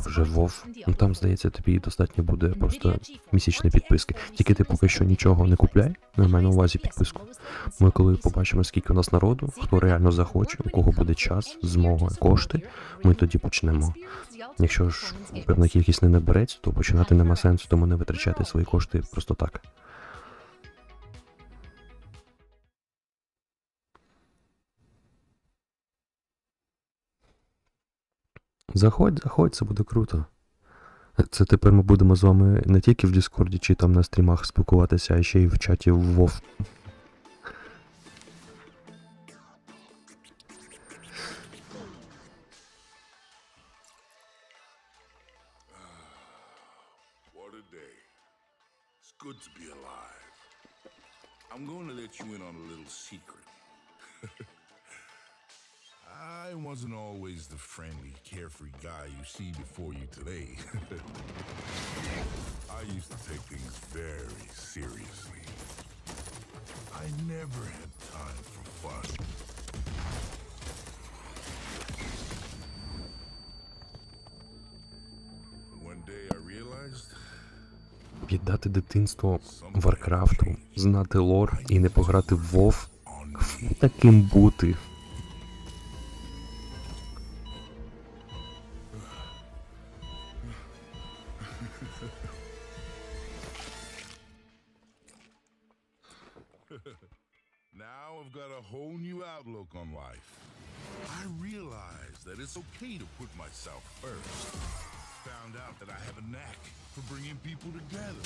вже WoW, ну там, здається, тобі достатньо буде просто місячної підписки. Тільки ти поки що нічого не купляй, не маю на увазі підписку. Ми коли побачимо, скільки у нас народу, хто реально захоче, у кого буде час, змога, кошти, ми тоді почнемо. Якщо ж певна кількість не набереться, то починати нема сенсу, тому не витрачати свої кошти просто так. Заходь, це буде круто. Це тепер ми будемо з вами не тільки в Діскорді чи там на стрімах спілкуватися, а ще й в чаті в WoW. What a day. It's good to be alive. I'm going to let you in on a little secret. I wasn't always the friendly, carefree guy you see before you today. I used to take things very seriously. I never had time for fun. But one day I realized... Віддати дитинство Варкрафту, знати лор і не пограти в WoW. Таким бути. Now I've got a whole new outlook on life. I realized that it's okay to put myself first. Found out that I have a knack for bringing people together.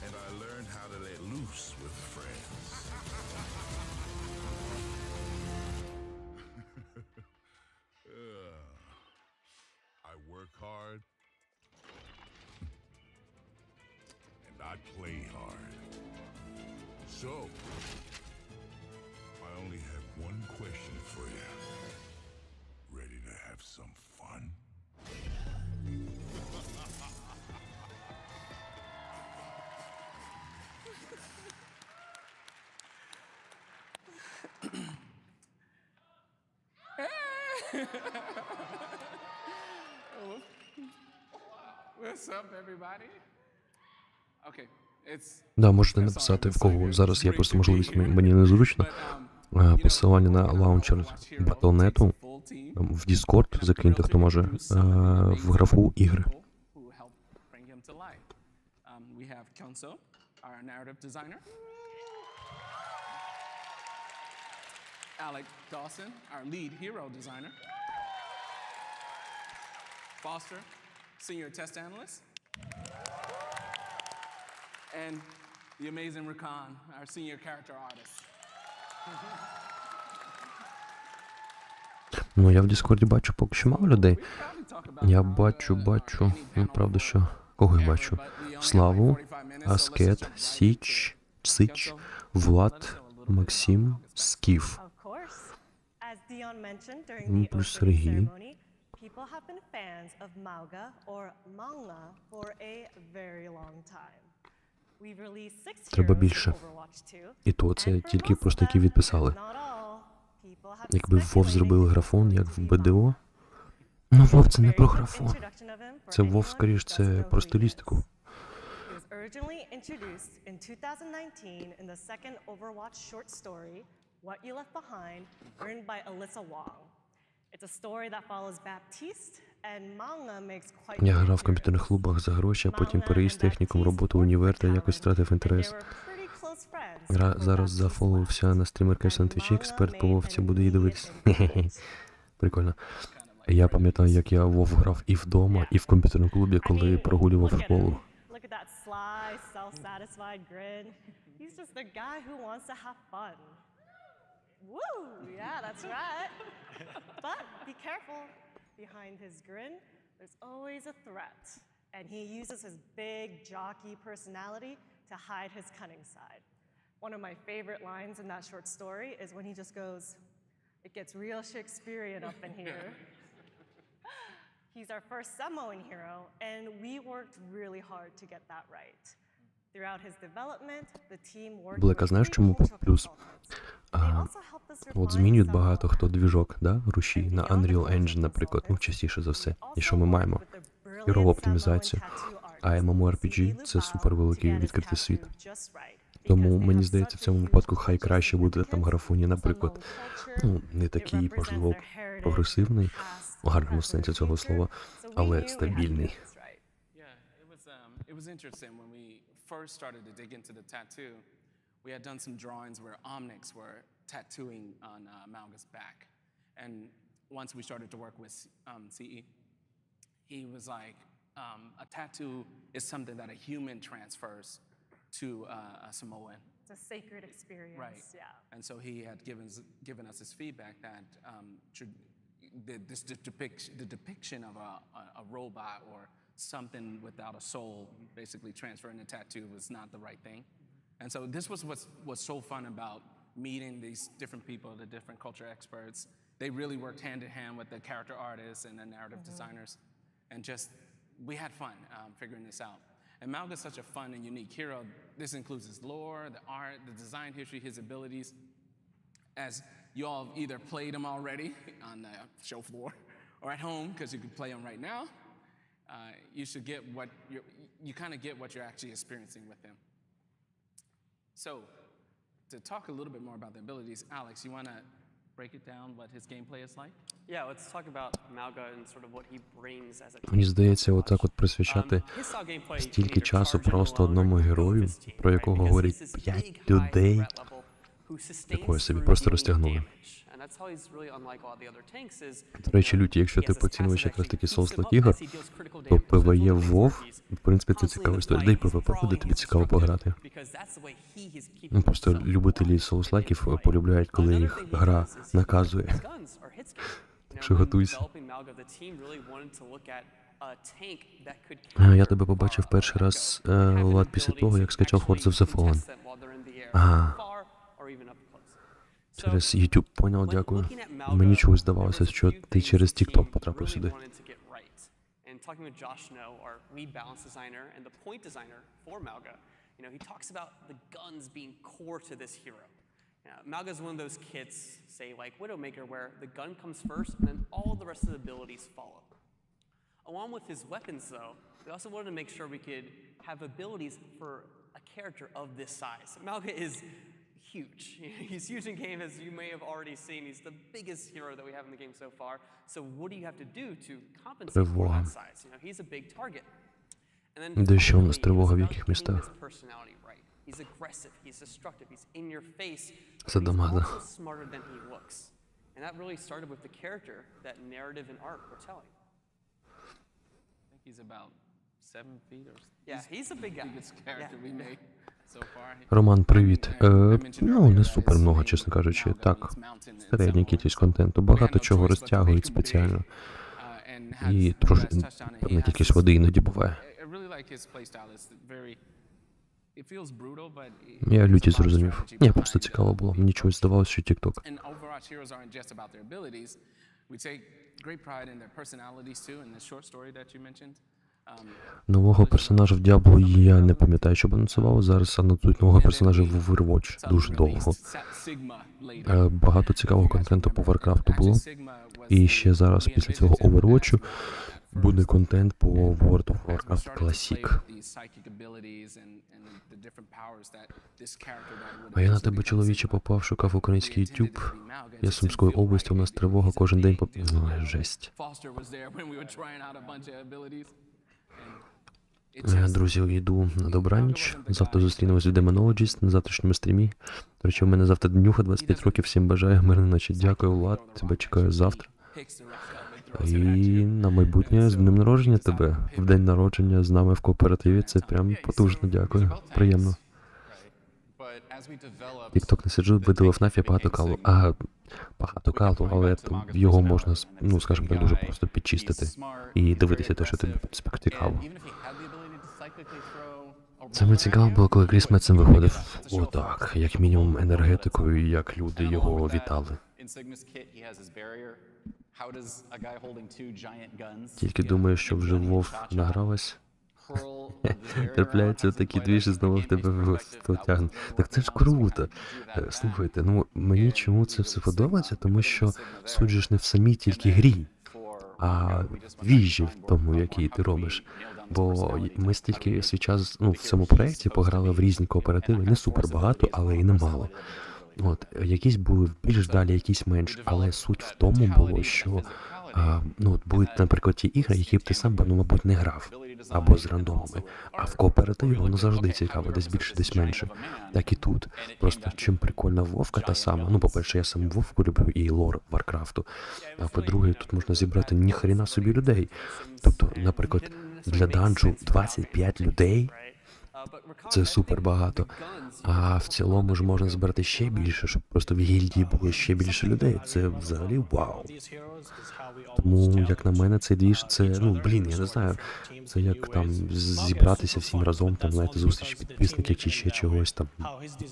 And I learned how to let loose with friends. I work hard. And I play hard. So, I only have one question for you. Ready to have some fun? What's up, everybody? Okay, it's Да, можете написати, в кого зараз є просто можливість, мені незручно. Посилання на лаунчер Battle.net в Discord закиньте, хто може, в графу ігри. We have Kyunso, our narrative designer. Alec Dawson, our lead hero designer. Foster, senior test analyst. And the amazing Rakan, our senior character artist. Ну, я в Діскорді бачу поки що мало людей. Я бачу, ну, правда, що... Кого я бачу? Славу, Аскет, Сич, Влад, Максим, Скіф. Ну, плюс Сергій. People have been fans of manga or manga for a very long time. We've released 6 Треба heroes більше. in Overwatch 2. І то це тільки просто які відписали. Якби в WoW зробили графон, як в БДО. Ну, WoW це не про графон. Це WoW, скоріш, це про стилістику. It was originally introduced in 2019 in the second Overwatch short story, What You Left Behind, written by Alyssa Wong. It's a story that follows Baptiste, and manga makes quite... Я грав в комп'ютерних клубах за гроші, а потім переїзд технікум роботу в універ та якось втратив інтерес. Зараз зафоловився на стрімеркерство на Твічі, експерт по вовці, буде її дивитися. Прикольно. Я пам'ятаю, як я в WoW грав і вдома, і в комп'ютерному клубі, коли прогулював школу. Look at that sly, self-satisfied grin. He's just a guy who wants to have fun. Woo! Yeah, that's right. But be careful. Behind his grin, there's always a threat. And he uses his big, jockey personality to hide his cunning side. One of my favorite lines in that short story is when he just goes, "It gets real Shakespearean up in here." He's our first Samoan hero, and we worked really hard to get that right. Throughout his development, the team worked Блека, знаєш, чому плюс? От змінюють багато хто двіжок, да? Руші на Unreal Engine, наприклад, ну, частіше за все. І що ми маємо? Хірову оптимізацію. А MMORPG – це супер великий відкритий світ. Тому, мені здається, в цьому випадку хай краще буде там графоні, наприклад, ну, не такий, можливо, прогресивний, у гарному сенсі цього слова, але стабільний. It was interesting when we first started to dig into the tattoo. We had done some drawings where Omnix were tattooing on Malga's back. And once we started to work with CE, he was like, a tattoo is something that a human transfers to a Samoan. It's a sacred experience, Right. yeah. And so he had given us his feedback that the depiction of a robot or something without a soul, basically transferring a tattoo, was not the right thing. And so this was what's so fun about meeting these different people, the different culture experts. They really worked hand in hand with the character artists and the narrative designers. And just, we had fun figuring this out. And Malga's such a fun and unique hero. This includes his lore, the art, the design history, his abilities. As you all have either played him already on the show floor or at home, because you can play him right now, you should get you kind of get what you're actually experiencing with him. So, to talk a little bit more about the abilities, Alex, you want to break it down what his gameplay is like? Yeah, let's talk about Malga and sort of what he brings as a... Мені здається, отак от присвячати стільки часу просто одному герою, про якого говорять 5 людей, такое собі просто розтягнули. До речі, люті, якщо ти поцінюєш якраз такі соус-лайк ігор, то PvE в WoW, в принципі, це цікава історія. Де й PvP буде, тобі цікаво пограти. Ну, просто любителі соус-лайків полюбляють, коли їх гра наказує. Так що готуйся. Я тебе побачив перший раз, Влад, після того, як скачав Hearthstone of the Fallen. Ага. Через YouTube, понял, дякую. Мені чогось здавалося, що ти через TikTok потрапив сюди. Talking with Josh Snow, our lead balance designer and the point designer for Malga, he talks about the guns being core to this hero. Malga is one of those kits, say like Widowmaker, where the gun comes first and then all the rest of the abilities follow. Along with his weapons, though, we also wanted to make sure we could have abilities for a character of this size. Malga is huge. He's huge in game, as you may have already seen. He's the biggest hero that we have in the game so far. So what do you have to do to compensate for that size? You know, he's a big target. And then Де ще у нас тривога в яких містах? personality right. He's aggressive, he's destructive, he's in your face. Задамаза. He's also smarter than he looks. And that really started with the character that narrative and art were telling. I think he's about 7 feet or Yeah, he's a big guy. biggest character we made so far. Роман, привіт. Ну, не супер много, чесно кажучи. Так, середня кількість контенту. Багато чого розтягують спеціально. І трошки, певно, якісь води іноді буває. I really like his playstyle. It's very it feels brutal, but Я люті зрозумів. Ні, просто цікаво було. Мені чогось здавалося, що TikTok. and Overwatch heroes aren't just about their abilities. We take great pride in their personalities too, in the short story that you mentioned. Нового персонажа в Діабло я не пам'ятаю, що б анонсував. Зараз анонсують нового персонажа в Overwatch. Дуже довго. Багато цікавого контенту по Warcraft було. І ще зараз, після цього Overwatch, буде контент по World of Warcraft Classic. А я на тебе, чоловіче, попав, шукав український YouTube. Я з Сумської області, у нас тривога кожен день по... Ну, жесть. Друзі, йду на добраніч. Завтра зустрінемось в Demonologist на завтрашньому стрімі. До речі, у мене завтра днюха, 25 років. Всім бажаю мирної ночі. Дякую, Влад. Тебе чекаю завтра. І на майбутнє з днем народження тебе. В день народження з нами в кооперативі. Це прям потужно. Дякую. Приємно. TikTok не сиджу, видалив нафі багато калу. Багато калу, але його можна, ну, скажімо так, дуже просто підчистити. І дивитися те, що тобі цікаво. Саме цікаво було, коли Кріс Метсен виходив отак, як мінімум енергетикою, як люди його вітали. Тільки думаю, що вже Вов награлась. Трапляються такі двіжі, знову в тебе тягне. Так це ж круто. Слухайте, ну мені чому це все подобається, тому що суть же ж не в самій тільки грі, а віжі в тому, який ти робиш. Бо ми стільки свій час, ну, в цьому проєкті пограли в різні кооперативи, не супер багато, але і немало. От, якісь були більш далі, якісь менш, але суть в тому було, що ну, будуть, наприклад, ті ігри, які б ти сам, ну, мабуть, не грав, або з рандомами. А в кооперативі воно завжди цікаво, десь більше, десь менше. Так і тут. Просто чим прикольна Вовка та сама. Ну, по-перше, я сам Вовку люблю і лор Варкрафту. А по-друге, тут можна зібрати ніхрена собі людей. Тобто, наприклад, для данжу 25 людей – це супер багато. А в цілому ж можна збирати ще більше, щоб просто в гільдії було ще більше людей. Це взагалі вау. Тому, як на мене, цей двіж, це, ну, блін, я не знаю, це як там зібратися всім разом, там, знаєте, зустріч підписників чи ще чогось, там,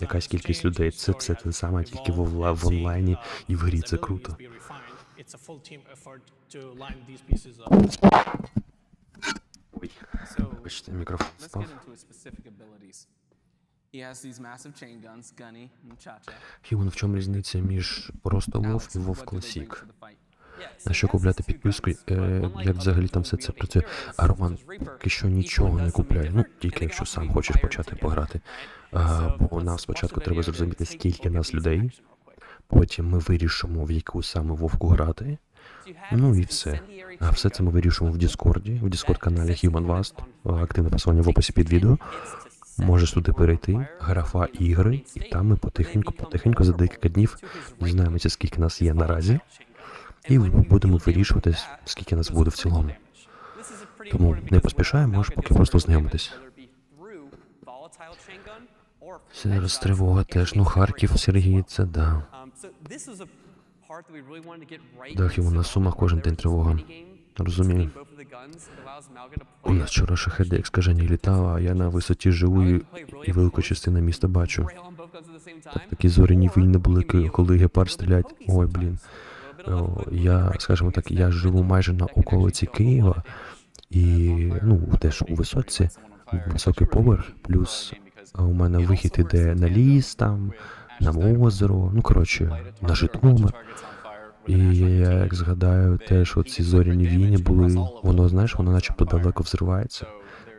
якась кількість людей. Це все те саме, тільки в онлайні і в грі, це круто. Бачите, мікрофон впав. Хімон, в чому різниця між просто Вов і Вов Classic? На що купляти підписку, як взагалі там все це працює? А Роман поки що нічого не купляє, ну тільки якщо сам хочеш почати пограти. Бо нам спочатку треба зрозуміти, скільки нас людей, потім ми вирішимо, в яку саме Вовку грати, ну і все. А все це ми вирішимо в Діскорді, в Діскорд-каналі Human Vast, активне посилання в описі під відео. Можеш туди перейти, графа ігри, і там ми потихеньку за декілька днів дізнаємося, скільки нас є наразі, і будемо вирішувати, скільки нас буде в цілому. Тому не поспішаємо, можеш поки просто знайомитись. Зараз тривога теж, ну Харків, Сергій, це да. Так, і у нас в Сумах кожен день тривога. Розумію. У нас вчора шахеди, як скажені, літала, а я на висоті живу і велику частину міста бачу. Такі зоряні війни були, коли гепард стрілять. Ой, блін. Я, скажімо так, я живу майже на околиці Києва, і, ну, теж у висотці, високий поверх, плюс у мене вихід іде на ліс, там, на озеро, ну коротше, на Житомир. І я як згадаю те, що ці зоряні війни були, воно, знаєш, воно начебто далеко взривається.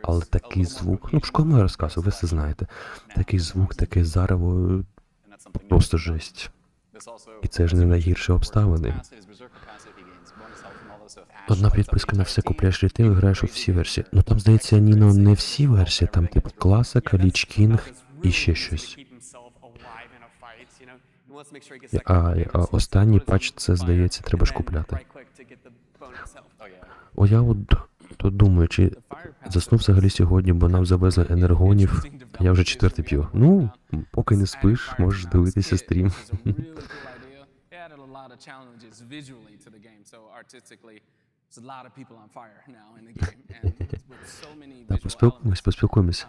Але такий звук, ну, в школі я розказував, ви все знаєте. Такий звук, таке зарево, просто жесть. І це ж не найгірші обставини. Одна підписка на все, купляєш рітейл і граєш у всі версії. Ну там, здається, Ніно, не всі версії, там типу класика, лічкінг і ще щось. А останній патч, це, здається, треба ж купляти. О, я от тут думаю, чи заснув взагалі сьогодні, бо нам завезли енергонів, а я вже 4-й п'ю. Ну, поки не спиш, можеш дивитися стрім. Так, поспілкуємось.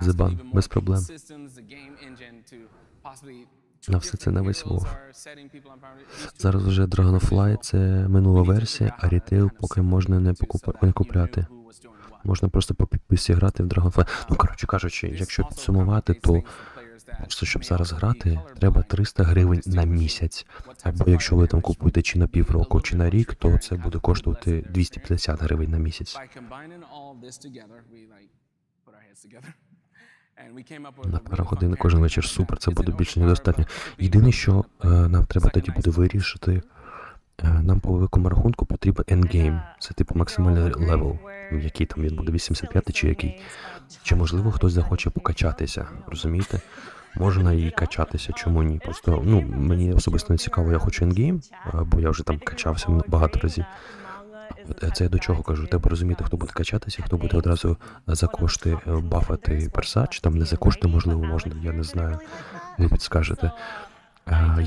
Зебан, без проблем. На все це на весь вов. Зараз вже Dragonfly — це минула версія, а рітейл поки можна не купляти. Можна просто по підписці грати в Dragonfly. Ну, коротше кажучи, якщо підсумувати, то просто щоб зараз грати, треба 300 гривень на місяць. Або якщо ви там купуєте чи на півроку, чи на рік, то це буде коштувати 250 гривень на місяць. На пару годин кожен вечір, супер, це буде більше недостатньо. Єдине, що нам треба тоді буде вирішити, нам по великому рахунку потрібен ендгейм. Це типу максимальний левел, який там він буде, 85 чи який. Чи можливо хтось захоче покачатися, розумієте? Можна і качатися, чому ні? Просто, ну, мені особисто не цікаво, я хочу ендгейм, бо я вже там качався багато разів. Це я до чого кажу? Треба розуміти, хто буде качатися, хто буде одразу за кошти бафати персач, там не за кошти, можливо, можна, я не знаю, ви підскажете.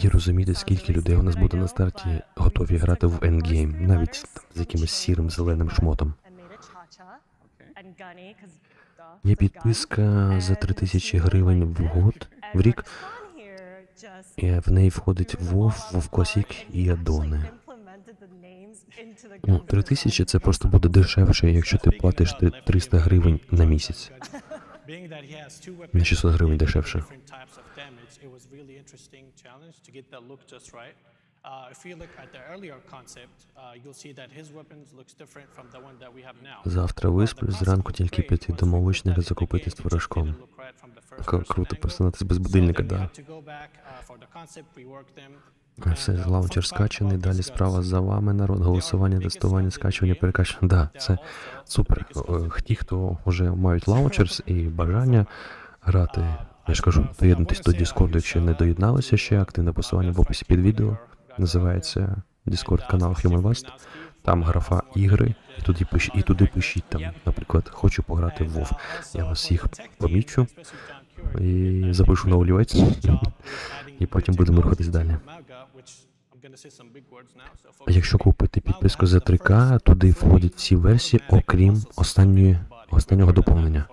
І розуміти, скільки людей у нас буде на старті готові грати в ендгейм, навіть там, з якимось сірим, зеленим шмотом. Є підписка за 3000 гривень в рік, і в неї входить WoW, WoW Classic і аддони. Ну, 3000 це просто буде дешевше, якщо ти платиш 300 гривень на місяць. На 600 гривень дешевше. Завтра висплюсь, зранку тільки піти до молочника закупити з творожком. Круто пересунутися без будильника, да. Все, лаунчер скачаний, далі справа за вами, народ, голосування, тестування, скачування, перекачування. Да, це супер. Ті, хто вже мають лаунчерс і бажання грати, я ж кажу, доєднуйтесь до Discord, якщо не доєдналися ще, активне посилання в описі під відео. Називається Discord канал HumanVast. Там графа ігри, і туди пишіть там, наприклад, хочу пограти в WoW. Я вас всіх помічу і запишу на олівець, і потім будемо рухатись далі. Якщо купити підписку за 3К, туди входять всі версії, окрім останнього доповнення.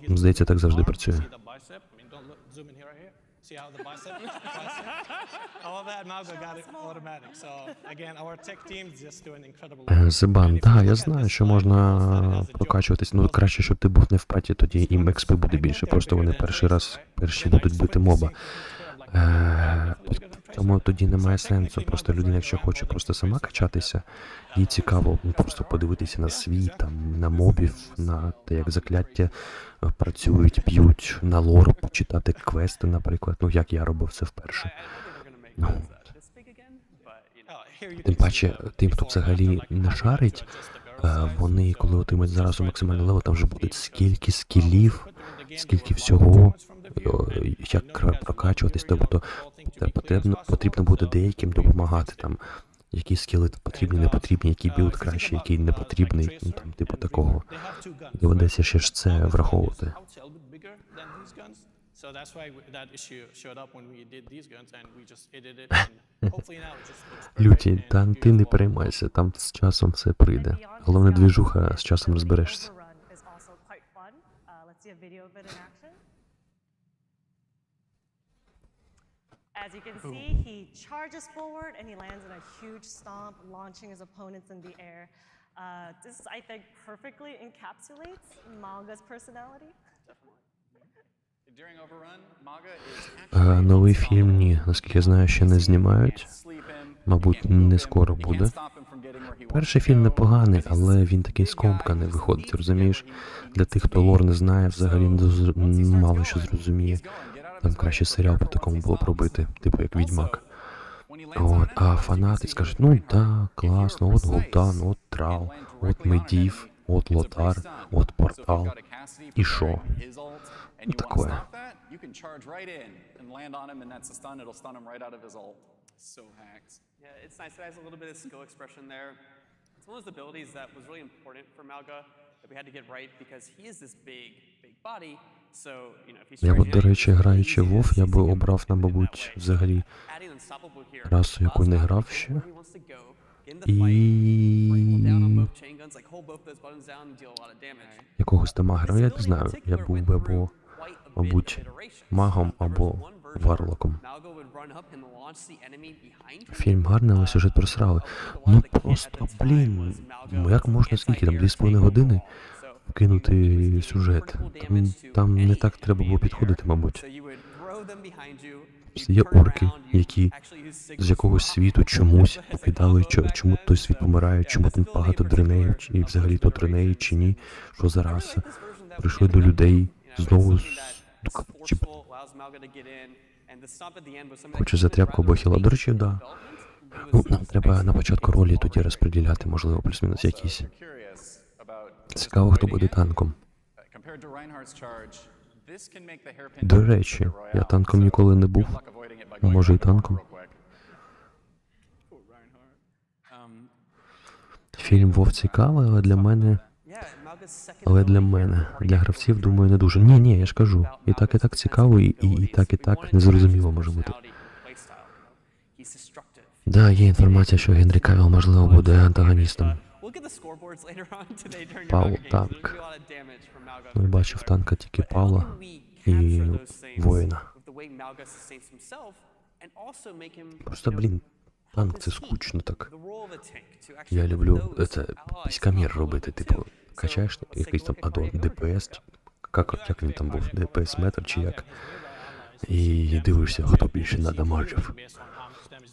Здається, так завжди працює. Зебан, да, я знаю, що можна прокачуватись, ну краще, щоб ти був не в паті, тоді їм експи буде більше, просто вони перші будуть бити моба. Тому тоді немає сенсу, просто людина, якщо хоче просто сама качатися, їй цікаво просто подивитися на світ, там, на мобів, на те, як закляття працюють, б'ють, на лор, почитати квести, наприклад, ну як я робив це вперше. Ну. Тим паче, тим, хто взагалі не шарить, вони, коли отримають зараз у максимальний левел, там вже буде скільки скілів, скільки всього, як прокачуватись, тобто потрібно буде деяким допомагати, там, які скіли потрібні, не потрібні, який білд краще, який не потрібний, ну, там, типу такого. Доведеться ще ж це враховувати. Люті, та ти не переймайся, там з часом все прийде. Головне двіжуха, з часом розберешся. As you can see, he charges forward and he lands in a huge stomp, launching his opponents in the air. This, I think, perfectly encapsulates Malga's personality. Новий фільм, ні, наскільки я знаю, ще не знімають. Мабуть, не скоро буде. Перший фільм непоганий, але він такий скомканий виходить, розумієш? Для тих, хто лор не знає, взагалі мало що зрозуміє. Там краще серіал по такому було б робити, типу як Відьмак. От, а фанати скажуть, ну да, класно, от Гул'дан, от Трал, от Медів, от Лотар, от Портал. І що? Ну, такое. So hacked. Yeah, it's nice. It has a little bit of skill expression there. It's one of those abilities that was really important for Malga that we had to get right because he is this big body. So, you know, if he's Я от, до речі, граючи WoW, я би обрав, мабуть, взагалі расу, яку не грав ще. І якогось дамагера, я не знаю. Я був би або, мабуть, магом, або варлоком. Фільм гарний, але сюжет просрали. Ну просто, блін, як можна скільки, там 2,5 години кинути сюжет? Там не так треба було підходити, мабуть. Є орки, які з якогось світу чомусь покидали, чому той світ помирає, чому там багато дренеїв, і взагалі то дренеї чи ні, що за раса. Прийшли до людей, знову хоче за тряпку або хіла. До речі, да. Ну, нам треба на початку ролі тоді розподіляти, можливо, плюс-мінус якісь. Цікаво, хто буде танком. До речі, я танком ніколи не був. Може і танком. Фільм Вов цікавий, але для мене... Для гравців, думаю, не дуже. Ні, я ж кажу. І так цікаво, і так незрозуміло може бути. Да, є інформація, що Генрі Кавіл, можливо, буде антагоністом. Павло танк. Ну, бачив танка тільки Павла і воїна. Просто, блін, танк це скучно так. Я люблю це піськамір робити, типу, качаєш якийсь там аддон, ДПС, як він там був, ДПС метр чи як, і дивишся, хто більше надамажив.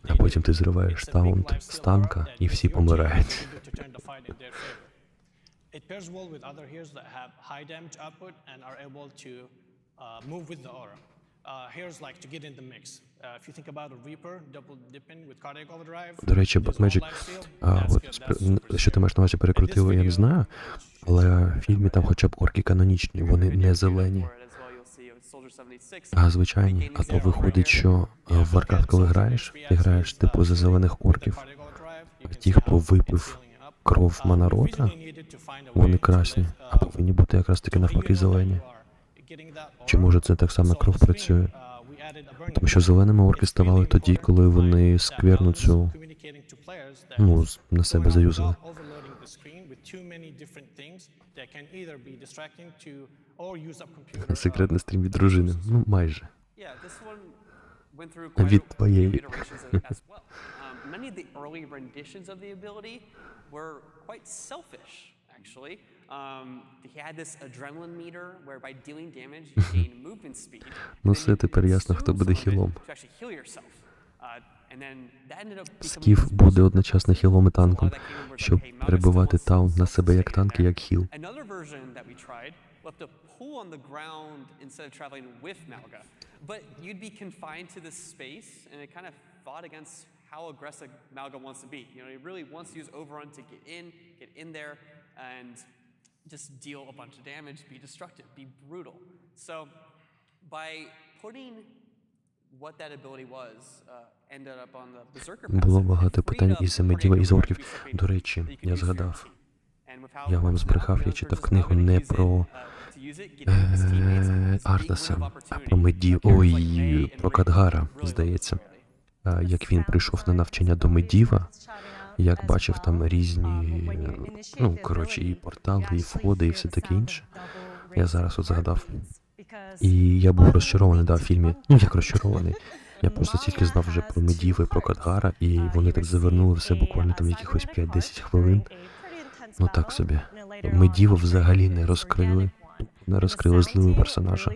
А потім ти зриваєш таунт з танка, і всі помирають. До речі, Blackmagic, що ти маєш на увазі перекрутили, я не знаю, але в фільмі там хоча б орки канонічні, вони не зелені, а звичайні. А то виходить, що в Warcraft, коли граєш, ти граєш типу за зелених орків, ті, хто випив кров Манарота, вони красні, а повинні бути якраз таки навпаки зелені. Чи може це так само кров працює? Тому що зеленими орки ставали тоді, коли вони скверну цю, ну, на себе заюзали. Секретний стрім від дружини. Ну, майже. Від твоєї. Actually. He had this adrenaline meter where by dealing damage you gain movement speed. Ну все, тепер ясно, хто буде хілом. Скіф буде одночасно хілом і танком, щоб перебивати таунт на себе як танк і як хіл. Another version that we tried left a pool on the ground instead of traveling with Malga. But you'd be confined to this space and it kind of fought against how aggressive Malga wants to be. You know, he really wants to use overrun to get in there and just deal a bunch of damage, be destructive, be brutal. So by putting what that ability was, ended up on the Berserker passive. Було багато питань із медіва, із орків. До речі, я згадав. Я вам збрехав, я читав книгу не про Артаса, а про медів, про Кадгара, здається. Як він прийшов на навчання до медіва, як бачив там різні, ну, коротше, і портали, і входи, і все таке інше. Я зараз от згадав. І я був розчарований, да, в фільмі. Ну, як розчарований. Я просто тільки знав вже про медіви, про Кадгара, і вони так завернули все буквально там якихось 5-10 хвилин. Ну, так собі. Медіви взагалі не розкрили зливого персонажа.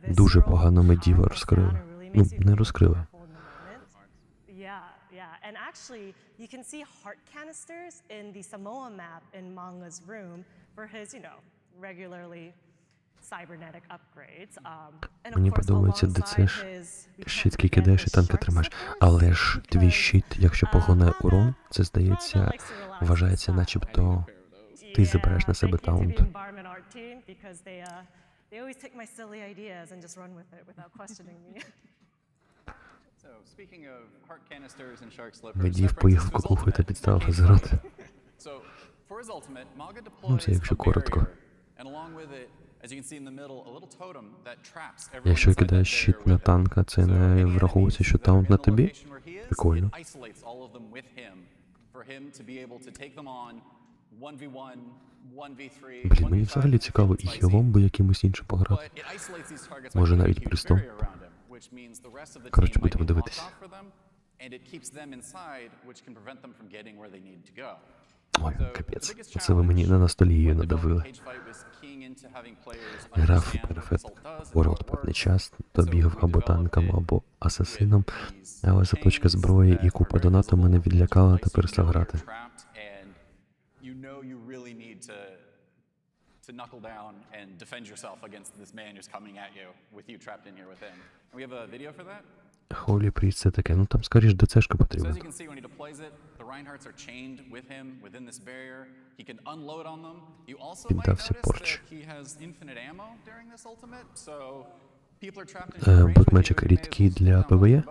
Дуже погано ми діва розкрили. Ну, не розкрили. Yeah, and actually, you can see heart canisters in the Samoa map in Manga's room for his, regularly cybernetic upgrades. And Мені of course, подобається, де це alongside ж his, щитки кидаєш і танки тримаєш. Але ж твій щит, якщо поглинає урон, це, здається, вважається начебто ти забереш на себе таунт. They always take my silly ideas and just run with it without questioning me. So, speaking of heart canisters and shark slippers, Видів, поїхав кукуху та підставив фазерот. So, for his ultimate, Maga Ну, це deploys якщо a коротко. barrier, and along with it, as you can see in the middle, a little totem that traps everyone Якщо inside кидаєш that щит barrier на with it. танка, це не враховується, що таунт на тобі? Прикольно. It isolates all of them with him, for him to be able to take them on 1v1, 1v3, Блін, мені взагалі цікаво і хілом би якимось іншим пограти. Може навіть пристом. Коротше, будемо дивитися. Ой, капець. Це ви мені на ностальгію надавили. Грав перефет World певний час, то бігав або танком, або асасином, але заточка зброї і купа донату мене відлякала та перестав грати. To knuckle down and defend yourself against this man who's coming at you with you trapped in here with him. And we have a video for that. Холі Пріст, це таке, ну там скоріш ДЦшка So потрібна. as you can see when he deploys it, the Reinhardts are chained with him within this barrier. He can unload on them. You also might Піддався notice порчі. that he has infinite ammo during this ultimate. So people are trapped in his range. Бутмечик рідкий для ПВЕ.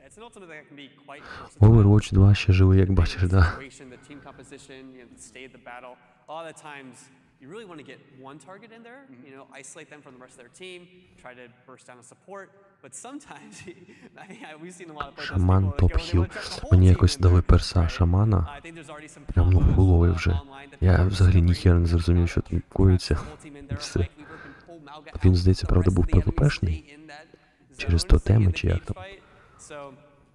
It's an ultimate that can be quite Overwatch 2 ще живий, як бачиш, да. situation, the team composition, the state of the battle. A lot of the times, you really want to get one target in there, isolate them from the rest of their team, try to burst down a support. But sometimes, we've seen a lot of players. Шаман топ-хіл. Мені якось дали перса шамана. Прям, ну, голови вже. Я взагалі ніхера не зрозумів, що там коїться. І все. Він, здається, правда, був ПВПшний. Через тотеми, чи як там.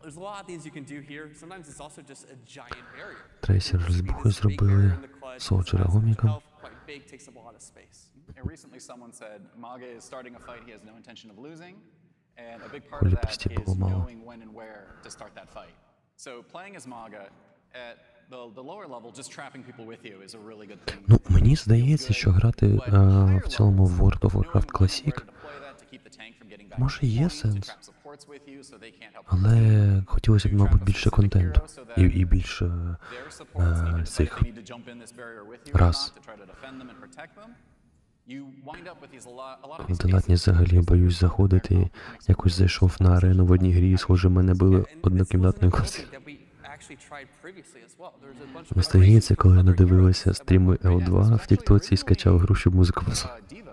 There's a lot of things you can do here. Sometimes it's also just a giant barrier. Трейсер розбухи зробили, Солджера гоміком. And recently someone said Maga is starting a fight he has no intention of losing, and a big part of that is knowing when and where to start that fight. So playing as Maga at the lower level, just trapping people with you is a really good thing. Ну, мені здається, що грати в цілому в World of Warcraft Classic може є сенс. Але хотілося б, мабуть, більше контенту і більше цих раз. В донатні взагалі боюсь заходити. Якось зайшов на арену в одній грі, і, схоже, мене били однокімнатною квартирою. Ностальгіється, коли я надивилася стріми L2 в тіктоці і скачав гру, щоб музику послухати.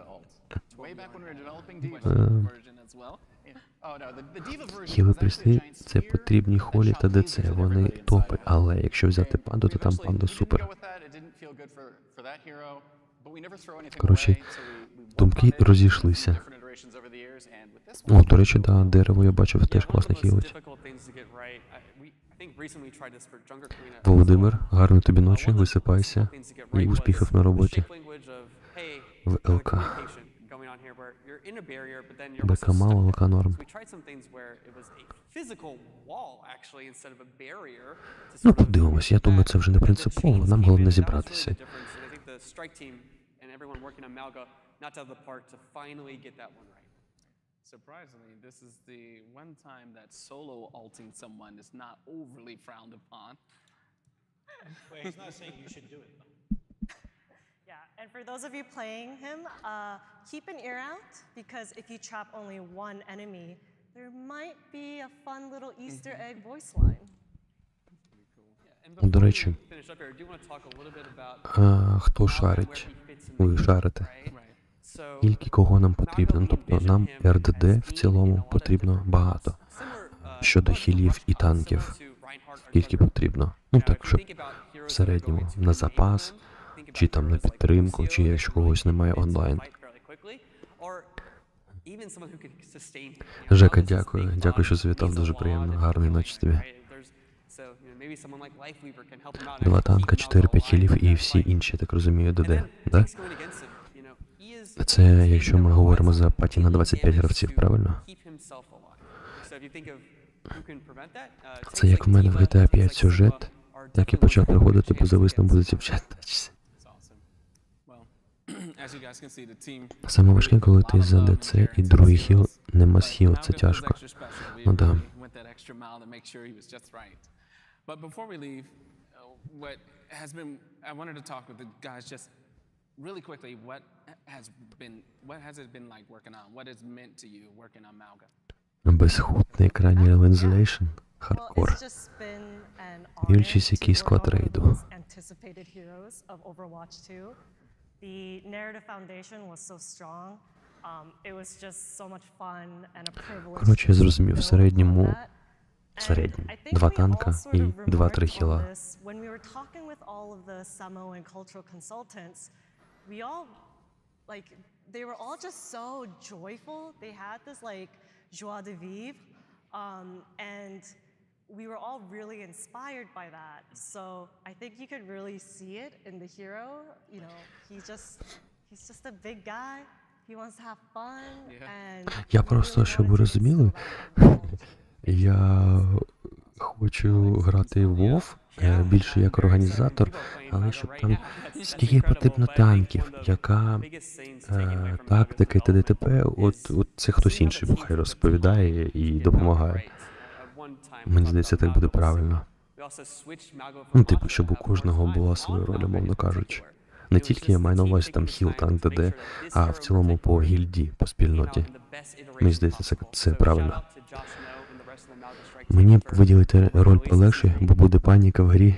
Хіли прісли, це потрібні холі та ДЦ, вони топи, але якщо взяти панду, то там панда супер. Коротше, думки розійшлися. О, до речі, да, дерево я бачив, теж класно хілить. Володимир, гарної тобі ночі, висипайся і успіхів на роботі. В ЛК. БК мало, ЛК норм. Ну, подивимось, я думаю, це вже не принципово, нам головне зібратися. Surprisingly, this is the one time that solo ulting someone is not overly frowned upon. Well, he's not saying you should do it. Yeah, and for those of you playing him, keep an ear out, because if you trap only one enemy, there might be a fun little Easter egg voice line. До речі, хто шарить? Ви шарите. Скільки кого нам потрібно? Ну, тобто нам РДД в цілому потрібно багато. Щодо хілів і танків, скільки потрібно? Ну так, щоб в середньому на запас, чи там на підтримку, чи якщо когось немає онлайн. Жека, дякую. Дякую, що завітав, дуже приємно. Гарної ночі тобі. 2 танка, 4-5 хілів і всі інші, так розумію, ДД, да? Це якщо ми говоримо за паті на 25 гравців, правильно? Це як в мене в GTA 5 сюжет, так і почав приходити, бо завис на музиці в чат. Саме важке, коли ти за ДЦ і другий хіл нема схіл, це тяжко. Ну да. But before we leave, what has been, I wanted to talk with the guys just really quickly. What has it been like working on? What has meant to you working on Malga? Безхут на екрані Revelation, хардкор. Дивлячись, який склад рейду. The narrative foundation was so strong. It was just so much fun and a privilege. Коротше, я зрозумів, в середньому 2 танка і 2-3 хіла. When we were talking with all of the Samoan cultural consultants, we all, like, they were all just so joyful. They had this, like, joie de vivre, and we were all really inspired by that. So I think you could really see it in the hero. You know, he's just a big guy. He wants to have fun, and Я просто, щоб ви розуміли, я хочу грати в WoW більше як організатор, але щоб там скільки потрібно танків, яка тактика і т.д. От це хтось інший хай розповідає і допомагає. Мені здається, так буде правильно. Ну, типу, щоб у кожного була своя роль, умовно кажучи. Не тільки я маю на увазі там хіл, танк, ДД, а в цілому по гільді, по спільноті. Мені здається, це правильно. Мені виділити роль полегше, бо буде паніка в грі.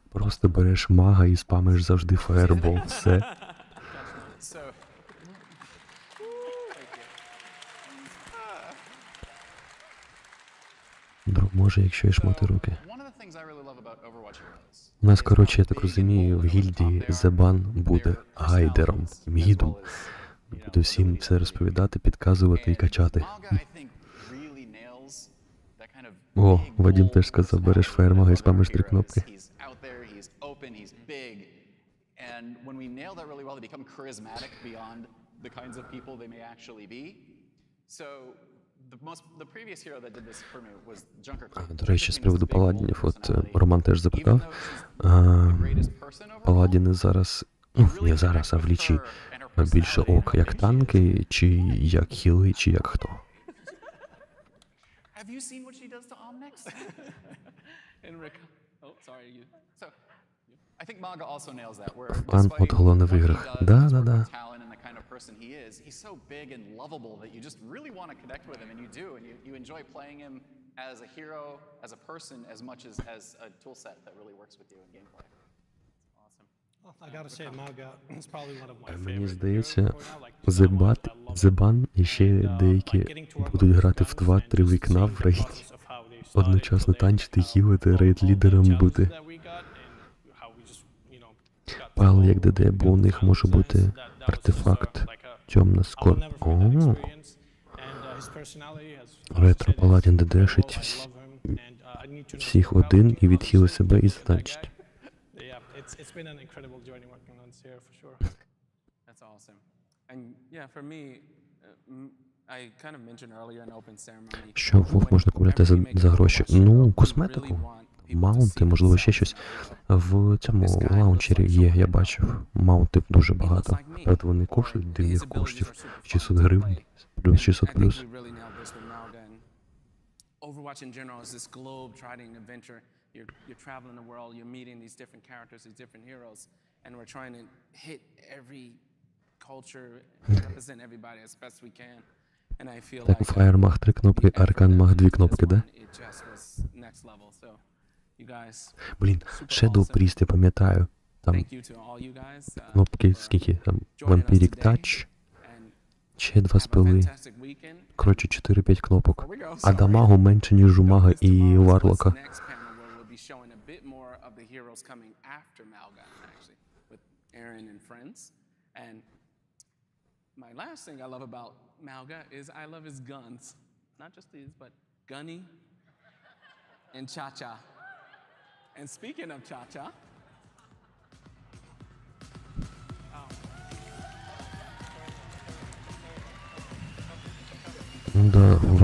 Просто береш мага і спамиш завжди фаєрбол. Все. Може, якщо і шмати руки. У нас, коротше, я так розумію, в гільдії Зебан буде гайдером, гідом. Буде всім все розповідати, підказувати і качати. О, Вадим теж сказав, береш фаєрмага і спамиш 3 кнопки. До речі, з приводу паладінів, от Роман теж запитав, паладіни зараз, ну, не зараз, а в лічі, більше ок як танки, чи як хіли, чи як хто? Have you seen what she does to Omnix? I think Maga also nails that. Where От головне в іграх. Да. Person he is, he's so big and lovable that you just really want to connect with him, and you do, and you enjoy playing him as a hero, as a person, as much as a tool set that really works with you in gameplay. Awesome. Well, I gotta say, Maga is probably one of my favorites. Мені здається, Зебан і ще деякі будуть грати в 2-3 вікна в рейді. Одночасно танчити, хілити, рейд-лідером бути. Пал як ДД, бо у них може бути артефакт темна скор. О, ретро паладін ДДшить всіх один і відхили себе і затанчить. Що вов можна купляти за гроші? Ну, косметику. Маунти, можливо, ще щось. В цьому лаунчері є, я бачив. Маунтів дуже багато. Правда, вони коштують дивних коштів. 600 гривень, плюс 600 плюс. Overwatch in general is this globe-trotting adventure. You're traveling the world, you're meeting these different characters, these different heroes, and we're trying to hit every culture, represent everybody as best we can. And I feel like Fire маг 3 кнопки, Аркан маг 2 кнопки, да? Блін, Shadow Priest, я пам'ятаю. Там кнопки, скільки там, Vampiric Touch, ще 2 спили. Коротше, 4-5 кнопок. А дамагу менше, ніж у мага і Варлока. My last thing I love about Malga is I love his guns. Not just these, but Gunny and Cha-Cha. And speaking of Cha-Cha,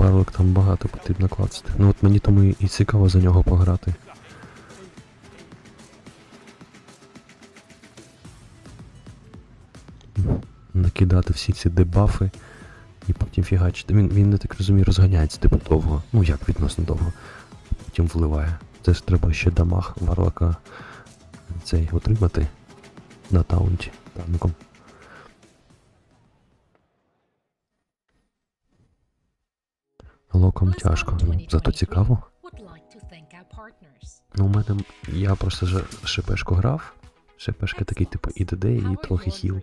Варлок там багато потрібно клацати. Ну от мені тому і цікаво за нього пограти. Накидати всі ці дебафи і потім фігачити. Він, я так розумію, розганяється типу довго. Ну як відносно довго. Потім вливає. Це ж треба ще дамаг Варлока цей отримати на таунті танком. Локом тяжко, зато цікаво. Ну, у мене, я просто вже шипешку грав. Шипешка такий, типу, ІДД і трохи хіл.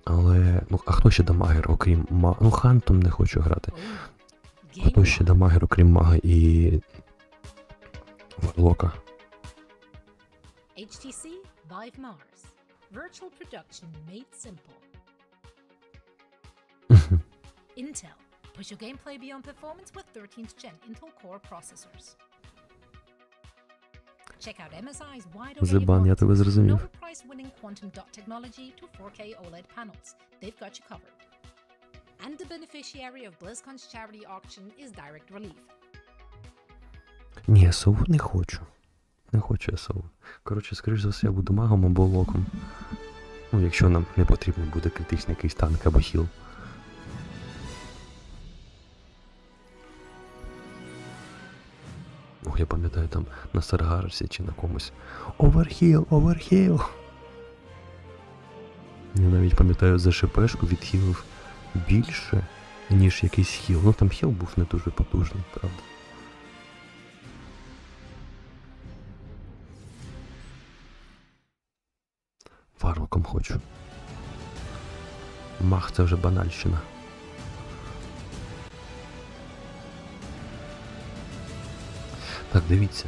Але, ну, а хто ще дамагер, окрім мага? Ну, хантом не хочу грати. Хто ще дамагер, окрім мага і Варлока? HTC Vive Mars. Virtual production made simple. Intel. Push your gameplay beyond performance with 13th gen Intel Core processors. Check out MSI's wide array of Зебан, я тебе зрозумів. Nobel Prize winning quantum dot technology to 4K OLED panels. They've got you covered. And the beneficiary of BlizzCon's charity auction is Direct Relief. Ні, сову не хочу. Не хочу я сову. Коротше, скоріш за все, я буду магом або локом. Ну, якщо нам не потрібен буде критичний якийсь танк або хіл. Ох, я пам'ятаю там на Саргарсі чи на комусь. Оверхіл, оверхіл! Я навіть пам'ятаю за ШПшку відхилив більше, ніж якийсь хіл. Ну там хіл був не дуже потужний, правда. Варлоком хочу. Мах це вже банальщина. Так, дивіться.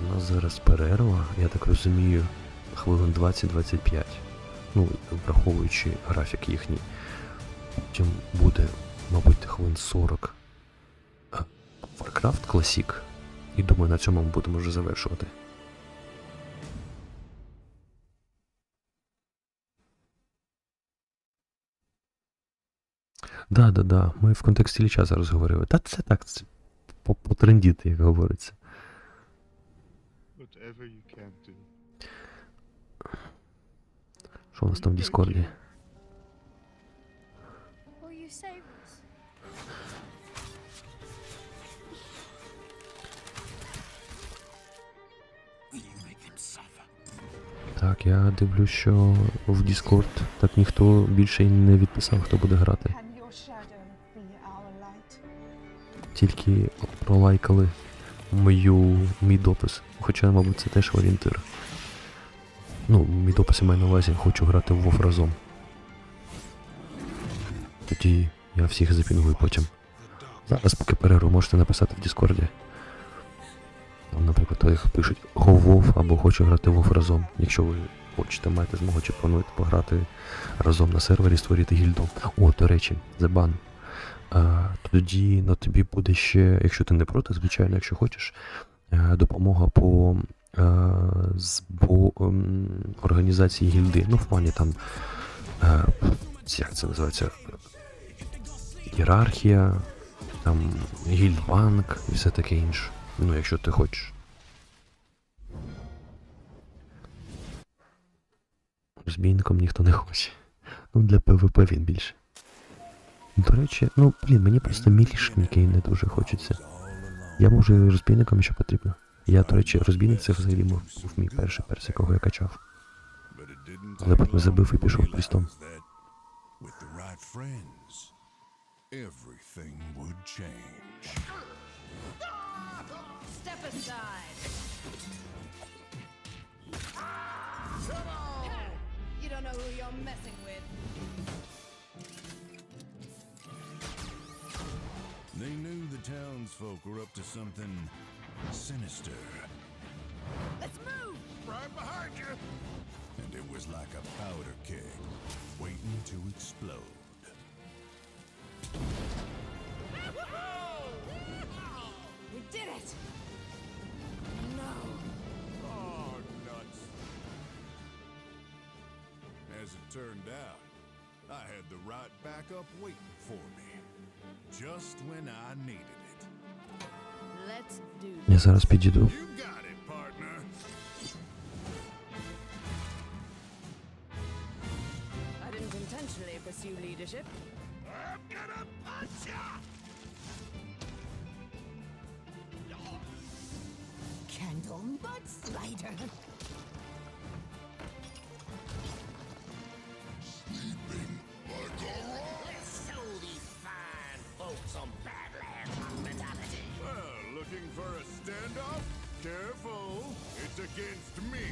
У нас зараз перерва, я так розумію, хвилин 20-25. Ну, враховуючи графік їхній. Потім буде, мабуть, хвилин 40. Warcraft Classic. І думаю, на цьому ми будемо вже завершувати. Да, ми в контексті ліча зараз говорили. Та це так, це потрендіти, як говориться. Що у нас там в Діскорді? Так, я дивлюсь, що в Discord так ніхто більше й не відписав, хто буде грати. Тільки пролайкали мій допис. Хоча, мабуть, це теж орієнтир. Ну, мій допис я маю на увазі, хочу грати в WoW разом. Тоді я всіх запінгую потім. Зараз, поки перерву, можете написати в Діскорді. Там, наприклад, їх пишуть WoW або хочу грати в WoW разом. Якщо ви хочете, маєте змогу чи плануєте пограти разом на сервері, створити гільду. О, до речі, Зебан. Тоді на тобі буде ще, якщо ти не проти, звичайно, якщо хочеш, допомога по організації гільди. Ну, в плані там, як це називається, ієрархія, там, гільдбанк і все таке інше. Ну, якщо ти хочеш. Розбійником ніхто не хоче. Ну, для ПВП він більше. До речі, ну, блін, мені просто мілішники не дуже хочеться. Я можу і розбійником, якщо потрібно. Я, до речі, розбійник це взагалі був мій перший перс, якого я качав. Але потім забив і пішов плістом. Step aside. You don't know who you're messing with. They knew the townsfolk were up to something sinister. Let's move! Right behind you! And it was like a powder keg, waiting to explode. We did it! No. Oh, nuts. As it turned out, I had the right backup waiting for me. just when I needed it. Let's do Я зараз підійду. You got it, partner. I didn't intentionally pursue leadership. I'm gonna punch ya! Candle mudslider. Let's show these fine folks some Badland hospitality. Well, looking for a standoff? Careful, it's against me.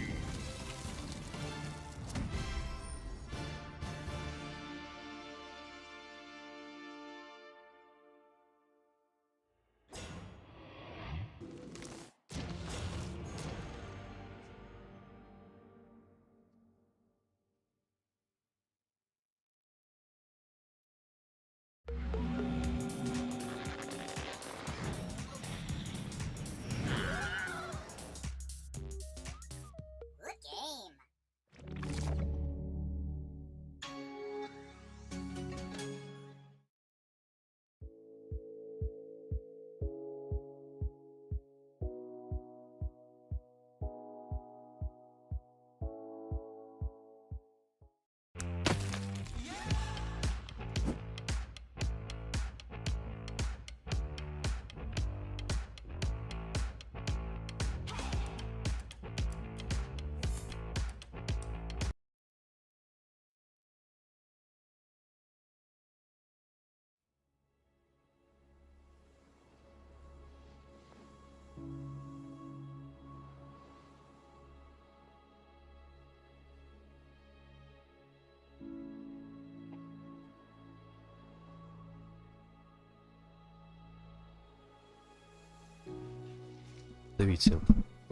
Дивіться,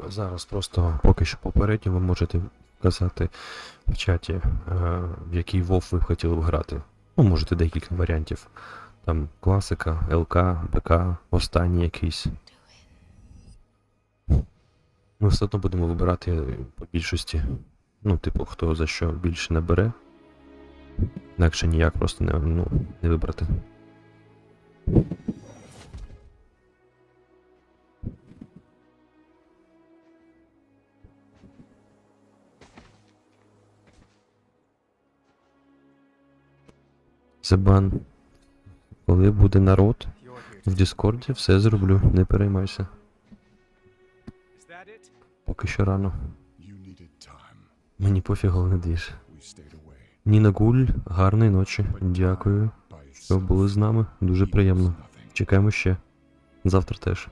зараз просто поки що попередньо ви можете вказати в чаті, в який WoW ви б хотіли б грати. Ну, можете декілька варіантів. Там класика, ЛК, БК, останній якийсь. Ми все одно будемо вибирати по більшості. Ну, типу, хто за що більше не бере. Інакше ніяк просто не вибрати. Забан. Коли буде народ в Діскорді, все зроблю, не переймайся. Поки що рано. Мені пофігу, не диш. Ніна Гуль, гарної ночі. Дякую, що були з нами. Дуже приємно. Чекаємо ще. Завтра теж.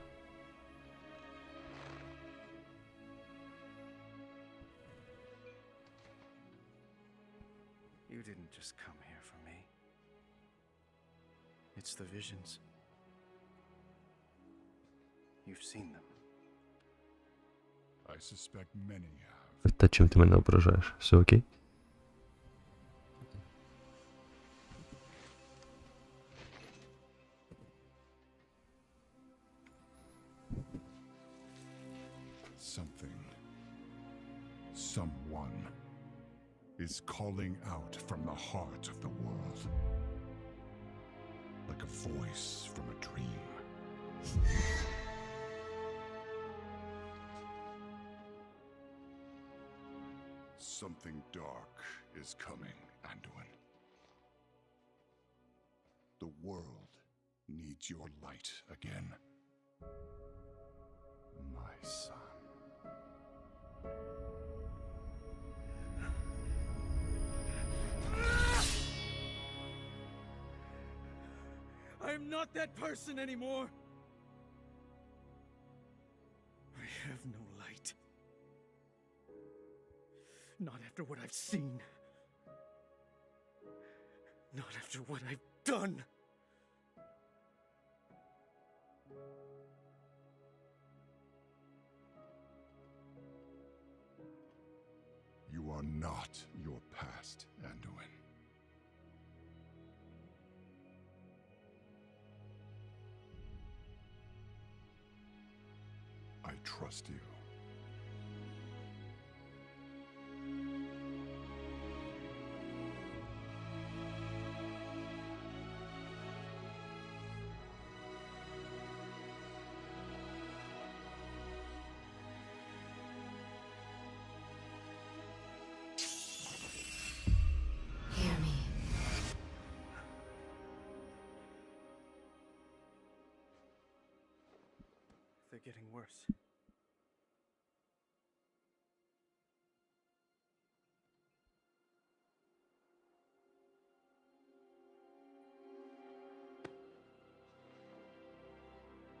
You didn't just come here for me. It's the visions. You've seen them. I suspect many have. Та чим ти мене ображаєш? Все окей? Something, someone is calling out from the heart of the world. Like a voice from a dream. Something dark is coming, Anduin. The world needs your light again. My son. I'm not that person anymore. I have no light. Not after what I've seen. Not after what I've done. You are not your past, Anduin. I trust you. they're getting worse.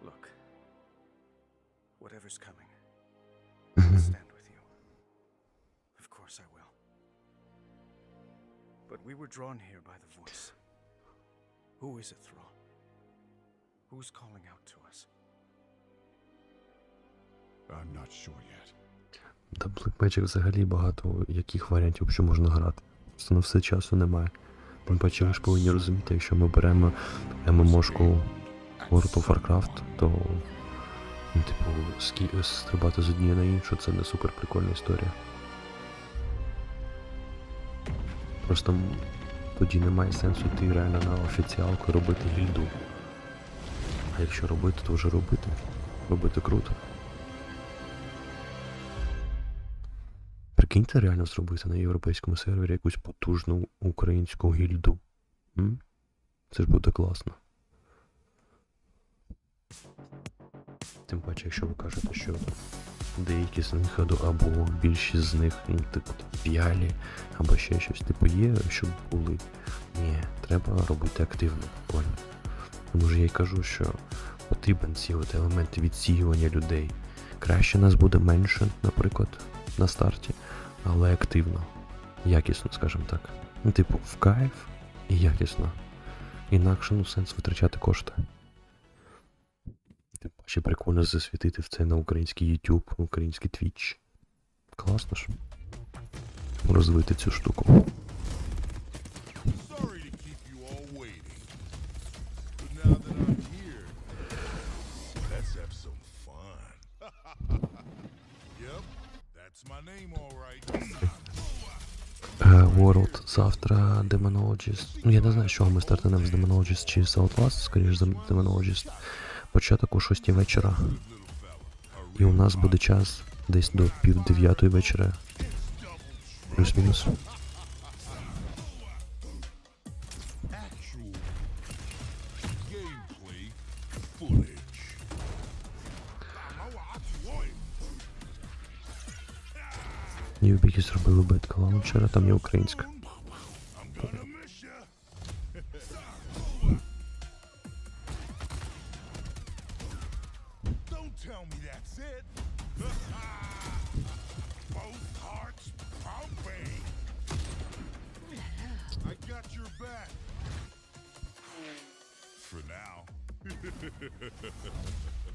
Look, whatever's coming, I'll stand with you. Of course I will. But we were drawn here by the voice. Who is it, Thrall? Who's calling out to us? I'm not sure yet. Та Black взагалі багато яких варіантів, що можна грати. Просто на все часу немає. Тим паче ви ж повинні розуміти, якщо ми беремо ММОшку World of Warcraft, то типу стрибати з однієї на іншу, це не супер прикольна історія. Просто тоді немає сенсу йти реально на офіціалку і робити гільду. А якщо робити, то вже робити. Робити круто. Прикиньте реально зробити на європейському сервері якусь потужну українську гільду. Це ж буде класно. Тим паче, якщо ви кажете, що деякі з них, або більшість з них, типу в'ялі, або ще щось, типу є, щоб були. Ні, треба робити активно, прикольно. Тому ж я й кажу, що потрібен ці от елементи відсіювання людей. Краще нас буде менше, наприклад, на старті, але активно. Якісно, скажімо так. Типу, в кайф і якісно. Інакше, сенс витрачати кошти. Тим паче прикольно засвітити в це на український YouTube, український Twitch. Класно ж. Розвити цю штуку. World завтра Demonologist. Я не знаю, з чого ми стартанемо, з Demonologist чи з Outlast, скоріш за Demonologist. Початок о 6 вечора. І у нас буде час десь до 8:30 вечора. Плюс-мінус. Юбіки зробили бетка лаунчера, там є українська.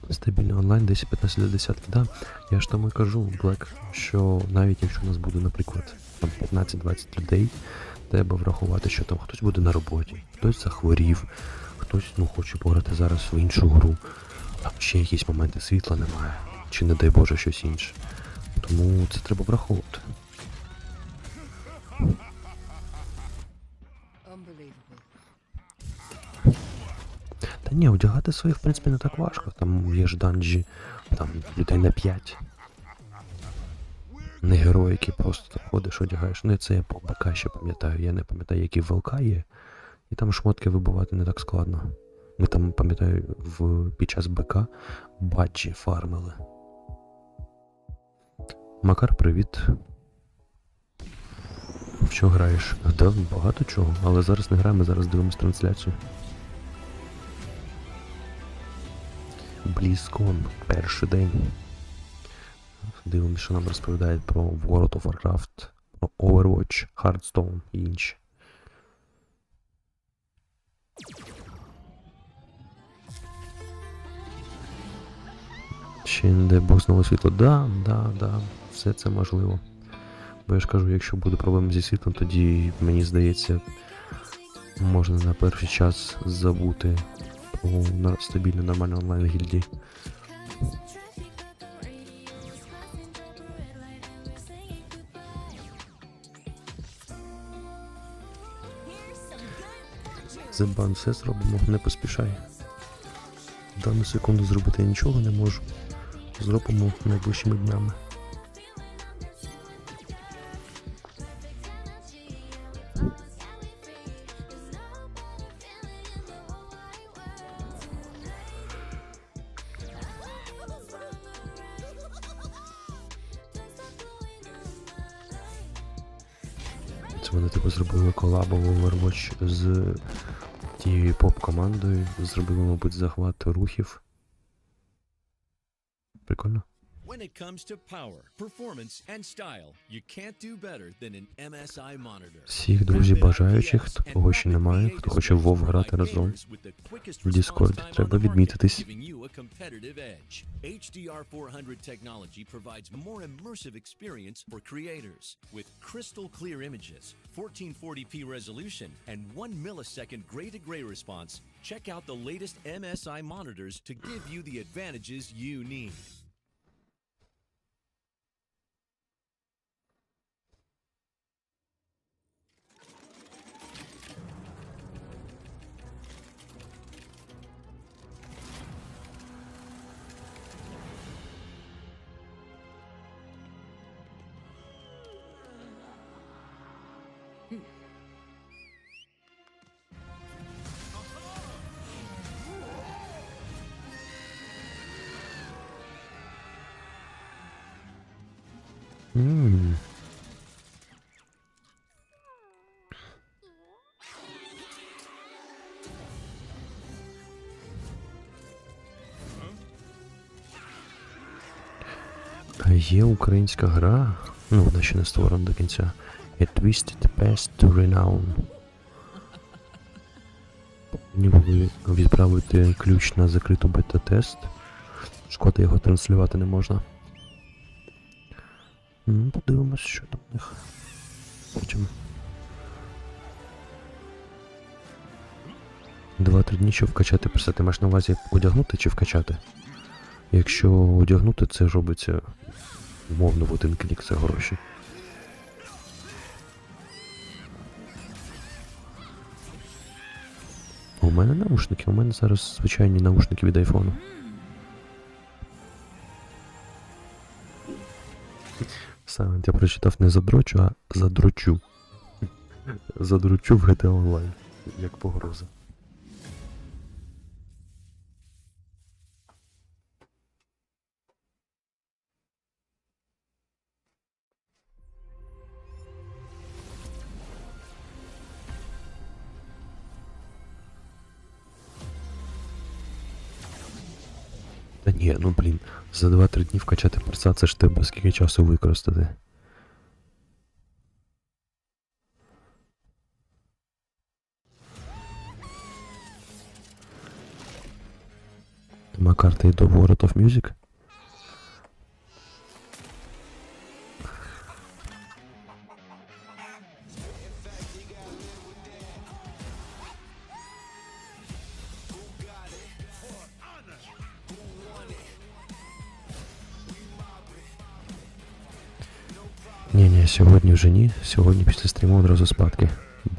Стабільний онлайн 10-15 для десятки, да? Я ж тому і кажу, Black, що навіть якщо у нас буде, наприклад, 15-20 людей, треба врахувати, що там хтось буде на роботі, хтось захворів, хтось, хоче пограти зараз в іншу гру, там ще якісь моменти світла немає, чи не дай Боже щось інше. Тому це треба враховувати. Та ні, одягати своїх, в принципі, не так важко. Там є ж данжі, там людей на 5. Не герої, які просто ходиш, одягаєш. Це я по БК ще пам'ятаю. Я не пам'ятаю, які в ЛК є. І там шмотки вибивати не так складно. Ми там, пам'ятаю, під час БК баджі фармили. Макар, привіт. В що граєш? Да, багато чого, але зараз не граємо, зараз дивимось трансляцію. BLIZZCON, перший день. Дивимося, що нам розповідають про World of Warcraft, про Overwatch, Hearthstone і інші. Ще не дай Бог знову світло. Да, все це можливо. Бо я ж кажу, якщо буде проблема зі світлом, тоді, мені здається, можна на перший час забути про стабільну нормальну онлайн-гільдії. Зебан, все зробимо, не поспішай. В дану секунду зробити я нічого не можу. Зробимо найближчими днями. Це вони типу зробили колабу Overwatch з тією поп-командою. Зробили, мабуть, захват рухів. Прикольно. When it comes to power, performance, and style, you can't do better than an MSI monitor. Всіх друзів бажаючих, кого ще немає, хто хоче в WoW грати разом, в Discord треба відмітитись. HDR 400 technology provides more immersive experience for creators. With crystal clear images, 1440p resolution, and 1 millisecond gray-to-gray response, check out the latest MSI monitors to give you the advantages you need. Є українська гра, ну вона ще не створена до кінця. A Twisted Path to Renown. Мені були відправити ключ на закриту бета-тест. Шкода, його транслювати не можна. Подивимось, що там у них. Потім. 2-3 дні, щоб вкачати пресет. Ти маєш на увазі одягнути чи вкачати? Якщо одягнути, це робиться умовно в один клік, це гроші. У мене наушники, у мене зараз звичайні наушники від айфону. Саме я прочитав не задрочу, а задрочу. Задрочу в GTA Online, як погроза. Та ні, ну блін, за 2-3 дні вкачати перса, це ж тебе скільки часу використати. Нема карти і до World of Music? Ні, сьогодні вже ні. Сьогодні після стріму одразу спадки.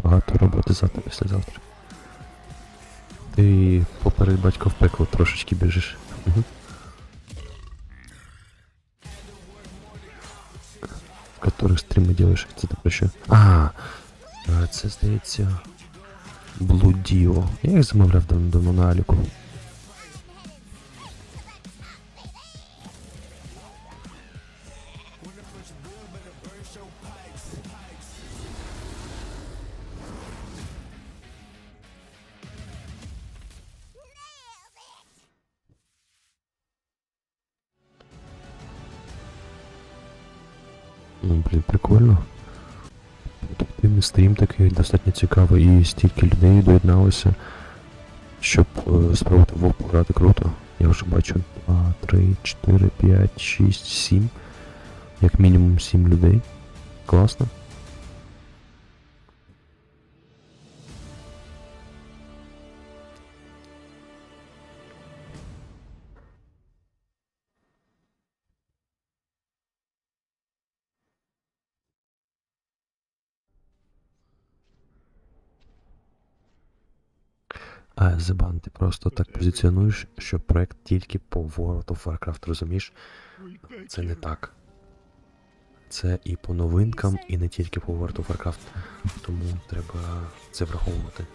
Багато роботи завтра, післязавтра. Ти поперед батька в пекло трошечки біжиш. Угу. В которых стріми делаєш? Це ти про що? Це здається... Блудіо. Я їх замовляв давно на Аліку. Ну, блін, прикольно. Активний стрім такий, достатньо цікавий, і стільки людей доєдналося, щоб спробувати в ОП грати круто. Я вже бачу 2, 3, 4, 5, 6, 7. Як мінімум 7 людей. Класно. А, Зебан, ти просто так позиціонуєш, що проект тільки по World of Warcraft, розумієш? Це не так. Це і по новинкам, і не тільки по World of Warcraft. Тому треба це враховувати.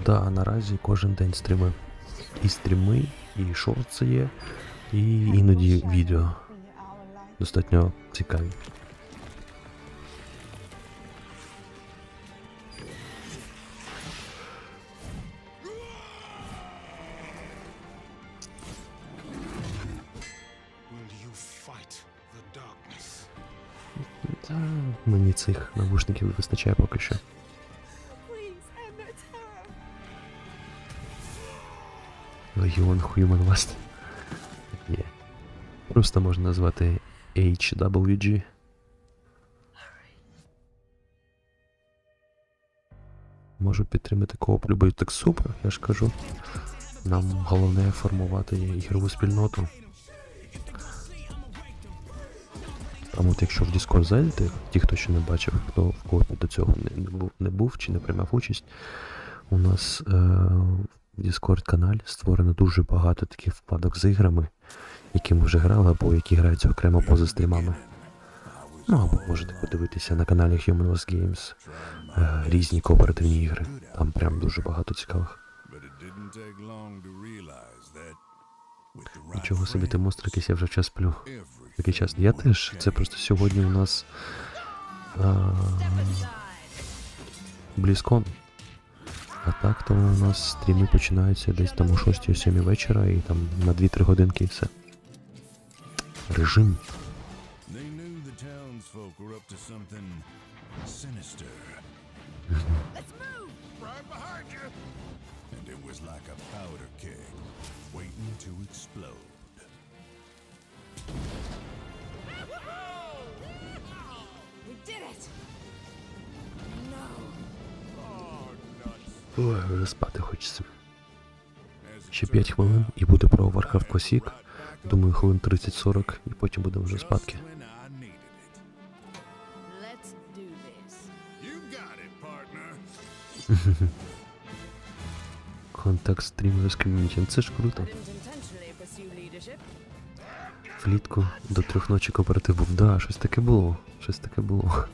Да, наразі кожен день стріми. І стріми, і шортси є, і іноді відео. достатньо цікаві. Та мені цих навушників вистачає поки що. Легіон Human West. Ні. Просто можна назвати HWG. Можу підтримати кооп любий, так супер, я ж кажу. Нам головне формувати ігрову спільноту. Там от якщо в Discord зайдете, ті, хто ще не бачив, хто в коопі до цього не був чи не приймав участь, у нас в Discord-каналі створено дуже багато таких вкладок з іграми, які ми вже грали, або які граються окремо поза стрімами. Ну, або можете подивитися на каналі Human West Games різні кооперативні ігри. Там прям дуже багато цікавих. Нічого собі, ти монстр якийсь, я вже час сплю. Такий час. Я теж. Це просто сьогодні у нас BLIZZCON. А так то у нас стріми починаються десь там о 6-7 вечора і там на 2-3 годинки і все. Режим. Ой, вже спати хочеться. Ще 5 хвилин і буде про Warcraft Classic. Думаю, хвилин 30-40 і потім будемо вже спадки. Контакт стрімів з ком'юніті. Це ж круто. Влітку до 3 ночі кооператив був. Да, щось таке було. Щось таке було.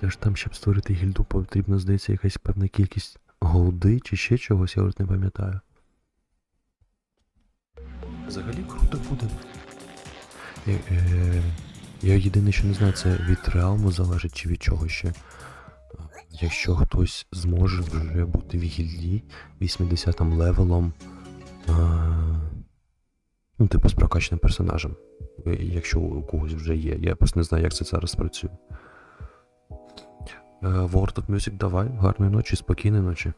Тож там, щоб створити гільду, потрібно, здається, якась певна кількість голди чи ще чогось, я вже не пам'ятаю. Взагалі круто буде. Я єдине, що не знаю, це від реалму залежить чи від чого ще. Якщо хтось зможе вже бути в гільді 80-м левелом, ну, типу з прокачаним персонажем. Якщо у когось вже є. Я просто не знаю, як це зараз працює. World of Music, давай, гарної ночі, спокійної ночі.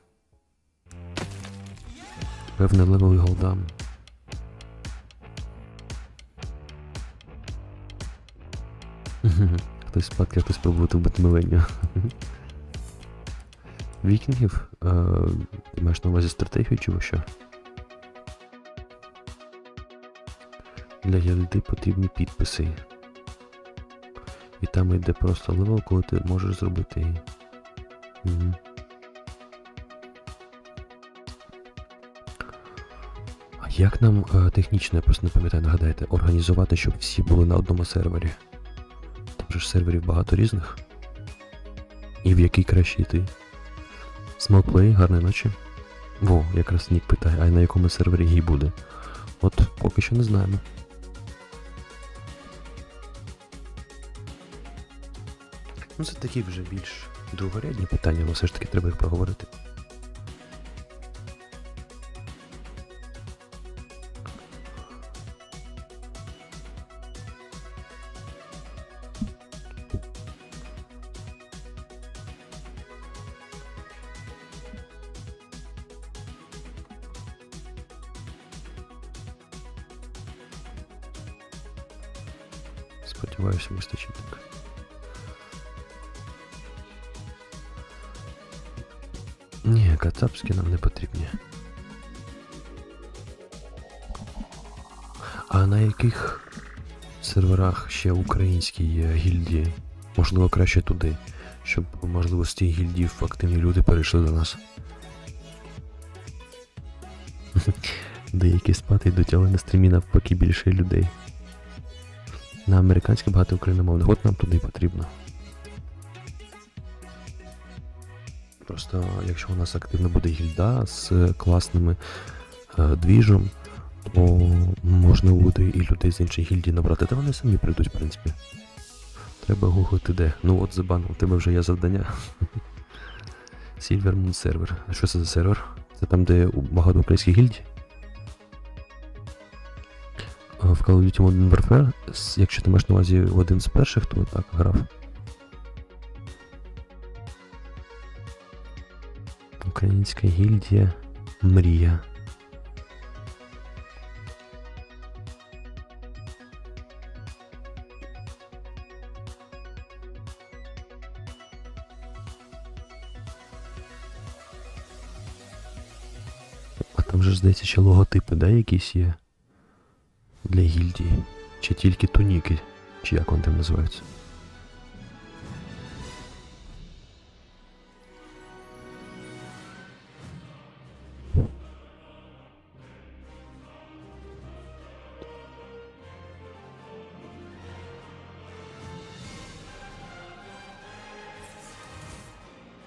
Певне левел і голда. Хтось спадки, хтось пробувати вбити миленню. Вікінгів? Ти маєш на увазі стратегію чи що? Для гільди потрібні підписи. І там йде просто левел, коли ти можеш зробити її. Угу. А як нам технічно, я просто не пам'ятаю, нагадайте, організувати, щоб всі були на одному сервері? Там же ж серверів багато різних. І в який краще йти? Смолплей, гарної ночі. Во, якраз Нік питає, а на якому сервері їй буде? От, поки що не знаємо. Ну, це такі вже більш другорядні питання, але все ж таки треба їх проговорити. Сподіваюся, вистачить так. Ні, кацапські нам не потрібні. А на яких серверах ще українські є гільдії? Можливо, краще туди, щоб, можливо, з тих гільдів активні люди перейшли до нас. Деякі спати йдуть, але на стрімі навпаки більше людей. На американське багато україномовних, от нам туди потрібно. Просто, якщо у нас активно буде гільда з класними двіжом, то можна буде і людей з інших гільдій набрати, та вони самі прийдуть, в принципі. Треба гуглити де. Ну от Зебан, у тебе вже є завдання. Silver Moon сервер. А що це за сервер? Це там, де багато українських гільдій? В Call of Duty Modern Warfare, якщо ти маєш на увазі один з перших, то так грав. Українська гільдія Мрія. А там же, здається, ще логотипи, да, якісь є? Для гільдії. Чи тільки туніки, чи як вони там називаються?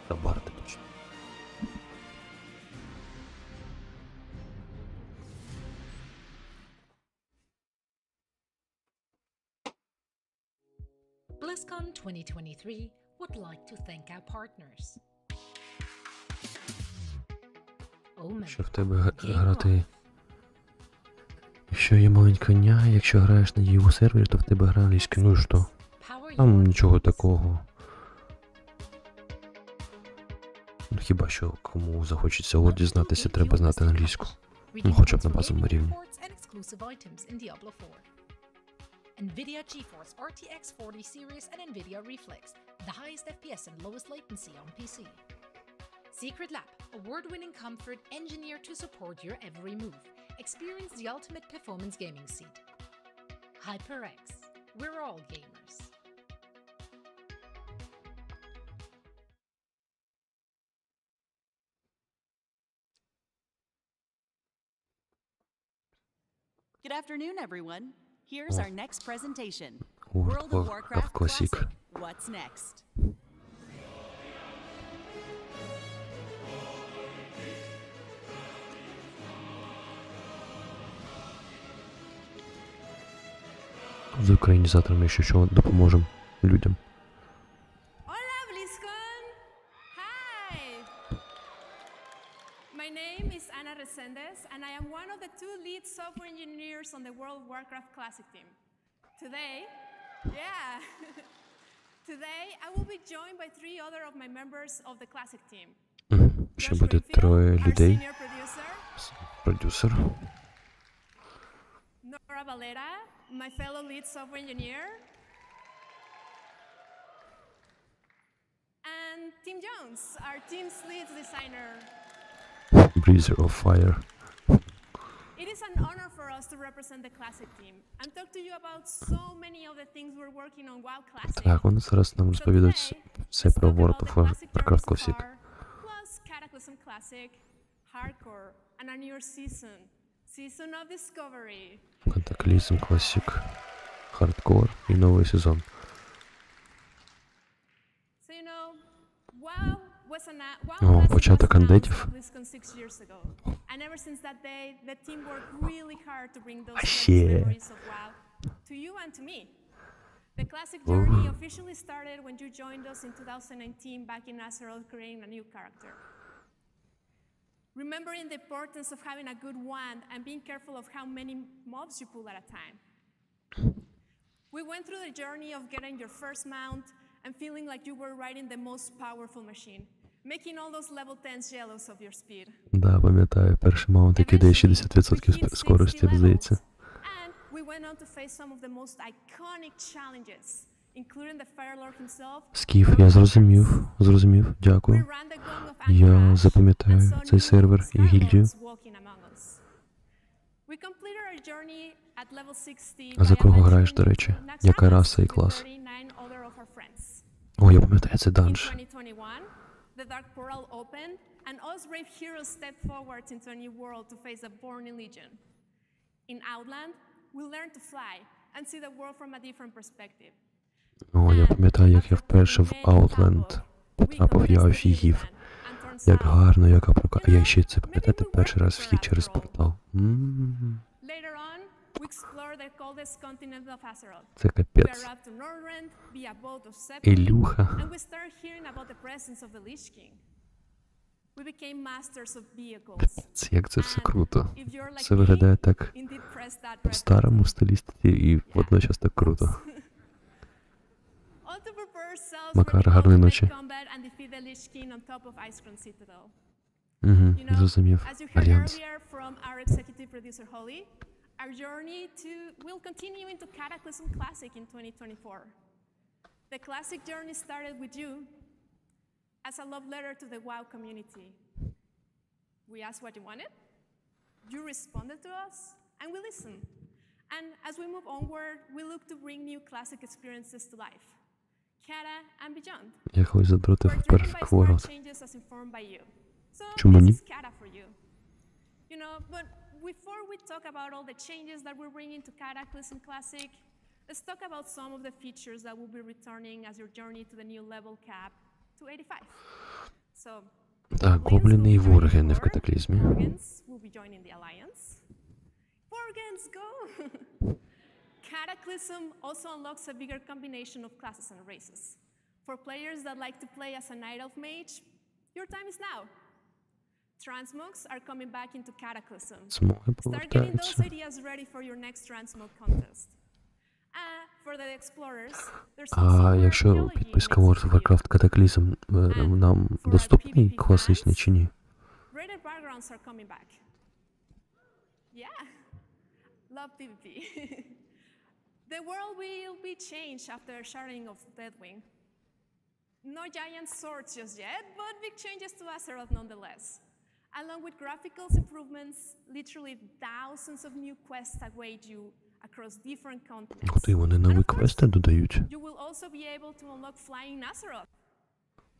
Та барти точно. BlizzCon 2023 would like to thank our partners. Що в тебе грати? Якщо є маленька коня, якщо граєш на його сервері, то в тебе гра англійською. Ну і що? Там нічого такого. Ну, хіба що кому захочеться лор дізнатися, треба знати англійську. Ну, хоча б на базовому рівні. NVIDIA GeForce RTX 40 series and NVIDIA Reflex, the highest FPS and lowest latency on PC. Secret Lab, award-winning comfort engineered to support your every move. Experience the ultimate performance gaming seat. HyperX, we're all gamers. Good afternoon, everyone. Here's our next presentation. World of Warcraft Classic. What's next? З українізаторами, якщо що, допоможемо людям. Hola, BlizzCon! Hi! My name is Ana Resendes, and I am one of the 2 lead software engineers on the World of Warcraft Classic team. Today, I will be joined by 3 other of my members of the Classic team. Ще буде 3 людей. Продюсер. Nora Valera, my fellow lead software engineer. And Tim Jones, our team's lead designer. Breather of Fire. It is an honor for us to represent the Classic team and talk to you about so many of the things we're working on while Classic. Так, вони зараз нам розповідають все про World of Warcraft Classic. Plus Cataclysm Classic, Hardcore, and a newer season, Season of Discovery. Cataclysm Classic, Hardcore і новий сезон. So you know, WoW О, початок андетів. And ever since that day, the team worked really hard to bring those memories of WoW to you and to me. The Classic journey officially started when you joined us in 2019 back in Azeroth, creating a new character. Remembering the importance of having a good wand and being careful of how many mobs you pull at a time. We went through the journey of getting your first mount and feeling like you were riding the most powerful machine, making all those level 10s jealous of your speed. Да, пам'ятаю, перший маунт, який дає 60% скорості, здається. And we went on to face some of the most iconic challenges, including the Fire Lord himself. Скіф, я зрозумів, дякую. Я запам'ятаю цей сервер і гільдію. We completed our journey At level 60, А за кого граєш, до речі? Яка раса і клас? О, я пам'ятаю, це данж. In 2021, the Dark Portal opened, and us brave heroes stepped forward into a new world to face a burning legion. In Outland, we learned to fly and see the world from a different perspective. О, я пам'ятаю, як я вперше в Outland потрапив, я офігів. Як гарно, яка прикольна. А я ще це, пам'ятаєте, перший раз вхід через портал. Later on, we explore the coldest continent of Azeroth. Це We капець. arrived to Northrend via boat of Sephiroth, Ілюха. and we started hearing about the presence of the Lich King. We became masters of vehicles. Капець, як це все круто. If you're like Все виглядає так indeed press that в red старому стилістиці і водночас так круто. All to prepare ourselves Макар, for the гарної ultimate ночі. combat and defeat the Lich King on top of Icecrown Citadel. Зрозумів. As you heard Альянс. earlier from our executive producer Holly, our journey will continue into Cataclysm Classic in 2024. The Classic journey started with you as a love letter to the WoW community. We asked what you wanted, you responded to us, and we listened. And as we move onward, we look to bring new Classic experiences to life, Cata and beyond. Я колись задротив We're driven перший by smart кворот. changes as informed by you. So Чому this ні? is Cata for you. You know, but before we talk about all the changes that we're bringing to Cataclysm Classic, let's talk about some of the features that will be returning as your journey to the new level cap to 85. So, Так, гобліни і ворги не в катаклізмі. Worgens will be joining the Alliance. Worgens, go! Cataclysm also unlocks a bigger combination of classes and races. For players that like to play as a Night Elf mage, your time is now. Transmogs are coming back into Cataclysm. Смоги Start getting those повертаються. ideas ready for your next Transmog contest. For the explorers, there's А also якщо підписка Warcraft Cataclysm нам доступний класичний чи ні? Rated backgrounds are coming back. Yeah, love PvP. The world will be changed after sharding of Deathwing. No giant swords just yet, but big changes to Azeroth nonetheless. Along with graphical improvements, literally thousands of new quests await you across different continents. Куди вони нові квести додають? You will also be able to unlock flying in Azeroth.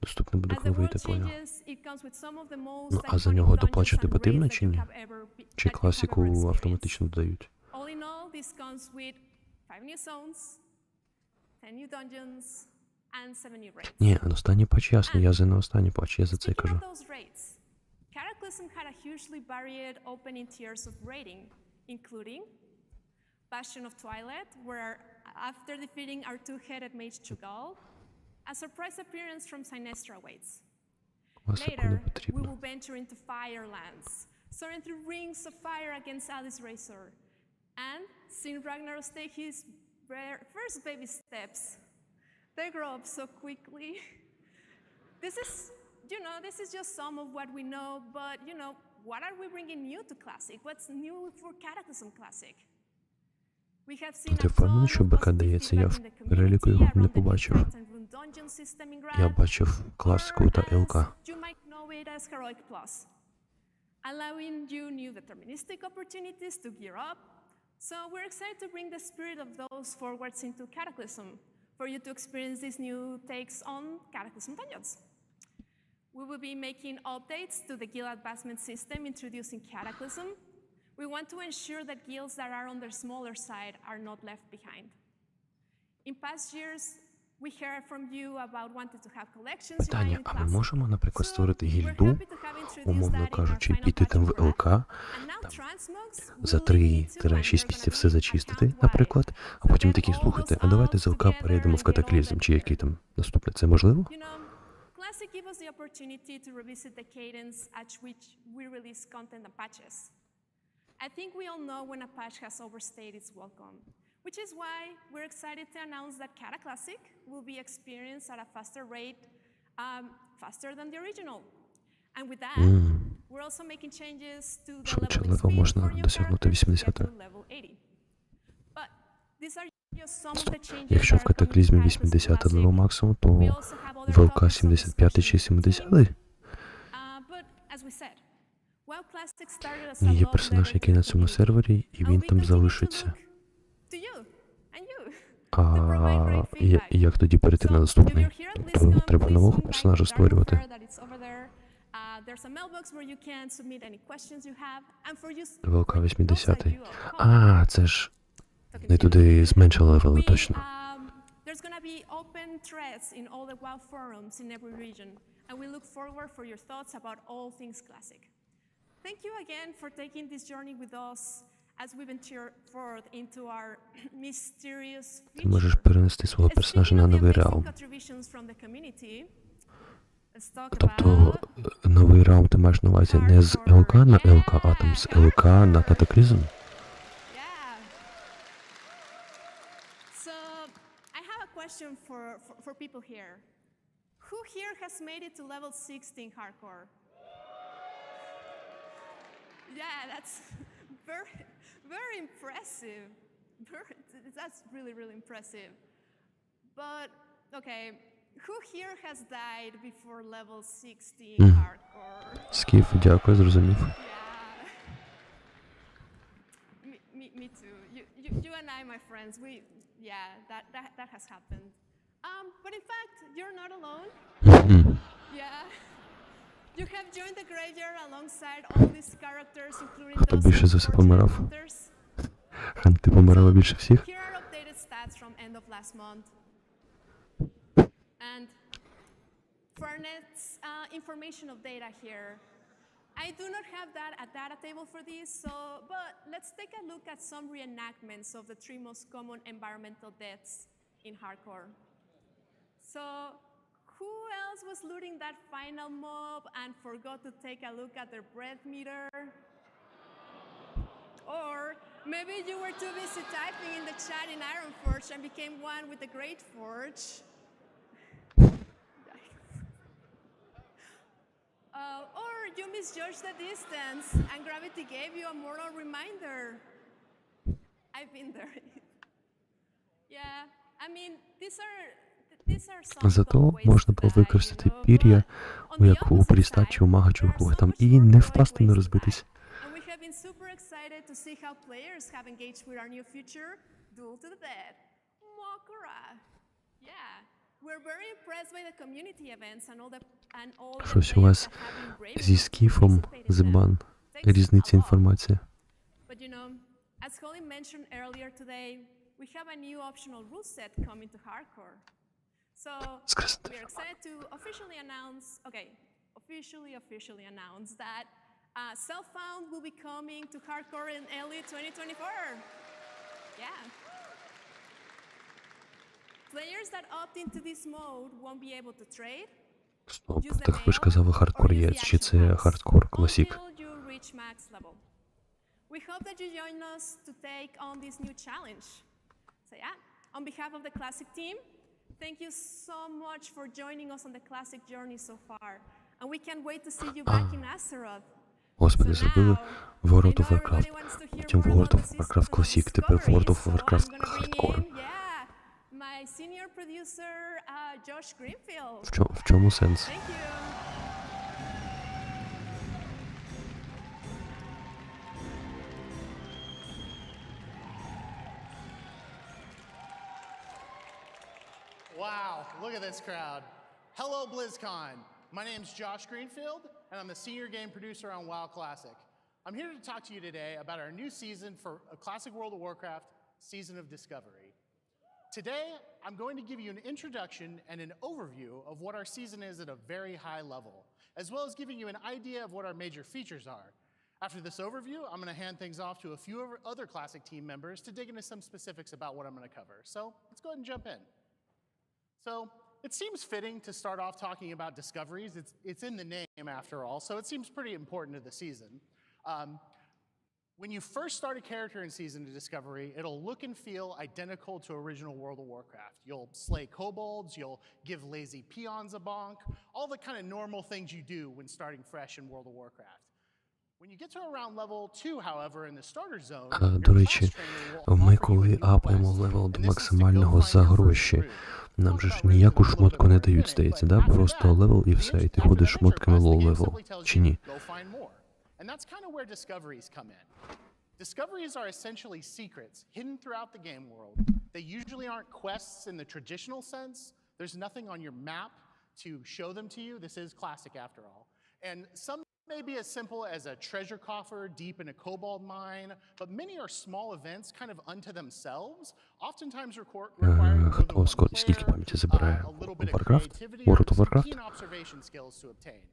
Доступний буде, As the коли вийде, world поняв. changes, it comes with some of the most Ну, а за iconic нього dungeons доплачувати and потрібно raids чи that you ні? have ever Чи that you have ever класику experienced. автоматично додають? All in all, this comes with 5 new zones, 10 new dungeons, and 7 new raids. Ні, останній патч ясно, я за не останній патч, я за це й Speaking кажу. of those raids, Cataclysm had a hugely varied opening tiers of raiding, including Bastion of Twilight, where after defeating our two-headed mage Chugal, a surprise appearance from Sinestra awaits. Класику не Later, we потрібно. will venture into Firelands, soaring through rings of fire against Alice Razor, and seeing Ragnaros take his first baby steps. They grow up so quickly. This is just some of what we know, but what are we bringing new to Classic? What's new for Cataclysm Classic? We have seen Ти впевнений, що БК дається? Я в переліку його не побачив. Я бачив класику та ЛК. You might know it as Heroic Plus, allowing you new deterministic opportunities to gear up. So we're excited to bring the spirit of those forwards into Cataclysm for you to experience these new takes on Cataclysm dungeons. We will be making updates to the guild advancement system introduced in Cataclysm. We want to ensure that guilds that are on the smaller side are not left behind. In past years, we heard from you about wanting to have collections Питання, uniting а ми classes. можемо, наприклад, створити We're гільду, happy to have introduced умовно that in our кажучи, final піти patch там of в ЛК, And now Transmogs за will lead into 3-6 and місяців they're все gonna be зачистити, account-wide. наприклад, а потім Get такі, all слухайте, those а давайте out з ЛК together перейдемо в and get all катаклізм, that чи який together. там наступний. Це можливо? Classic gives us the opportunity to revisit the cadence at which we release content and patches. I think we all know when a patch has overstayed its welcome, which is why we're excited to announce that Cata Classic will be experienced at a faster rate, faster than the original. And with that, we're also making changes to the Швидше leveling левел speed можна for new досягнути characters to get 80. to level 80. But these are just some of the changes Якщо that в are coming to катаклізмі Cataclysm 80 Classic. левел максимум, то We also have other в ЛК topics of 75 чи 70? But as we said, WoW Classic started as a Ні, є love персонаж, letter який to на the цьому community. сервері, і And він we там continue to залишиться. look to you and you. А як тоді перейти на наступний? Тобто треба нового персонажа створювати? ВЛК 80. А, це ж не туди зменшили левели, точно. There's gonna be open threads in all the WoW forums in every region, and we look forward for your thoughts about all things classic. Thank you again for taking this journey with us as we venture forth into our mysterious future. Ти можеш перенести свого персонажа на новий раунд. Тобто новий раунд ти маєш на увазі не з ЛК на ЛК, а там з ЛК на катаклізм? Question for people here. Who here has made it to level 16 hardcore? Yeah, that's very impressive. That's really impressive. But, okay, who here has died before level 16 hardcore? Скіф, дякую, зрозумів. Me too. You and I, my friends, that has happened. But in fact, you're not alone. Yeah. You have joined the graveyard alongside all these characters, including Хто більше за все помирав? Хан, ти помирала більше всіх? Here are updated stats from end of last month. And for our next informational data here, I do not have a data table for this, but let's take a look at some reenactments of the 3 most common environmental deaths in hardcore. So, who else was looting that final mob and forgot to take a look at their breath meter? Or maybe you were too busy typing in the chat in Ironforge and became one with the Great Forge. Or you misjudged the distance and gravity gave you a moral reminder. I've been there. Yeah, I mean, these are some Зато можна було використати пір'я, як у Пріста чи у Мага чи у кого там, і не впасти, не розбитись. And we have been super excited to see how players have engaged with our new feature, Duel to the Dead. Mokora. Yeah. We're very impressed by the community events and all the Щось у вас зі скіфом, Зебан, різниця інформація. But you know, as Holly mentioned earlier today, we have a new optional rule set coming to hardcore. So we're excited to officially announce that Self-Found will be coming to hardcore in early 2024. Yeah. Players that opt into this mode won't be able to trade. Стоп, так ви ж казали хардкор є, чи це хардкор класик? We hope that you join us to take on this new challenge. So yeah, on behalf of the Classic team, thank you so much for joining us on the Classic journey so far. And we can't wait to see you back in Azeroth. Господи, зробили World of Warcraft, потім World of Warcraft Classic, тепер World of Warcraft Hardcore. My senior producer, Josh Greenfield. В чому сенс? Thank you. Wow, look at this crowd. Hello, BlizzCon. My name's Josh Greenfield, and I'm the senior game producer on WoW Classic. I'm here to talk to you today about our new season for Classic World of Warcraft, Season of Discovery. Today, I'm going to give you an introduction and an overview of what our season is at a very high level, as well as giving you an idea of what our major features are. After this overview, I'm going to hand things off to a few other Classic team members to dig into some specifics about what I'm going to cover. So let's go ahead and jump in. So it seems fitting to start off talking about discoveries. It's in the name after all, so it seems pretty important to the season. When you first start a character in Season of Discovery, it'll look and feel identical to original World of Warcraft. You'll slay kobolds, you'll give lazy peons a bonk, all the kind of normal things you do when starting fresh in World of Warcraft. When you get to around level 2, however, in the starter zone, До речі, ми коли апаємо левел до максимального за гроші, нам же ж ніяку шмотку не дають, здається, да? Просто левел і все, і ти ходиш шмотками лоу-левел, чи ні? And that's kind of where discoveries come in. Discoveries are essentially secrets hidden throughout the game world. They usually aren't quests in the traditional sense. There's nothing on your map to show them to you. This is Classic after all. And some may be as simple as a treasure coffer deep in a cobalt mine, but many are small events kind of unto themselves, oftentimes requiring more than one player, a little bit of creativity, or some keen observation skills to obtain.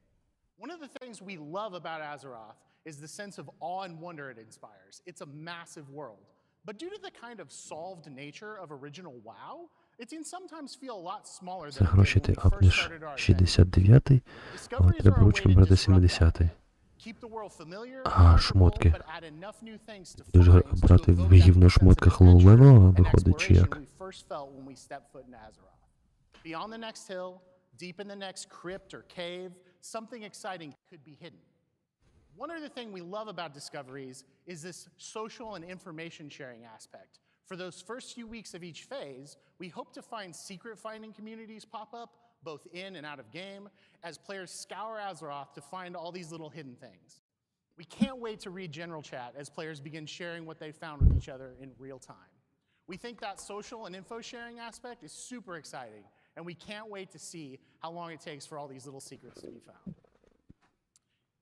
One of the things we love about Azeroth is the sense of awe and wonder it inspires. It's a massive world. But due to the kind of solved nature of original WoW, it can sometimes feel a lot smaller than it did when we first started our adventure. Discoveries are a way to disrupt that. Keep the world familiar, but add enough new things to find to evoke that sense of adventure and exploration we first felt when we stepped foot in Azeroth. Beyond the next hill, deep in the next crypt or cave, something exciting could be hidden. One other thing we love about Discoveries is this social and information sharing aspect. For those first few weeks of each phase, we hope to find secret finding communities pop up, both in and out of game, as players scour Azeroth to find all these little hidden things. We can't wait to read general chat as players begin sharing what they found with each other in real time. We think that social and info sharing aspect is super exciting, and we can't wait to see how long it takes for all these little secrets to be found.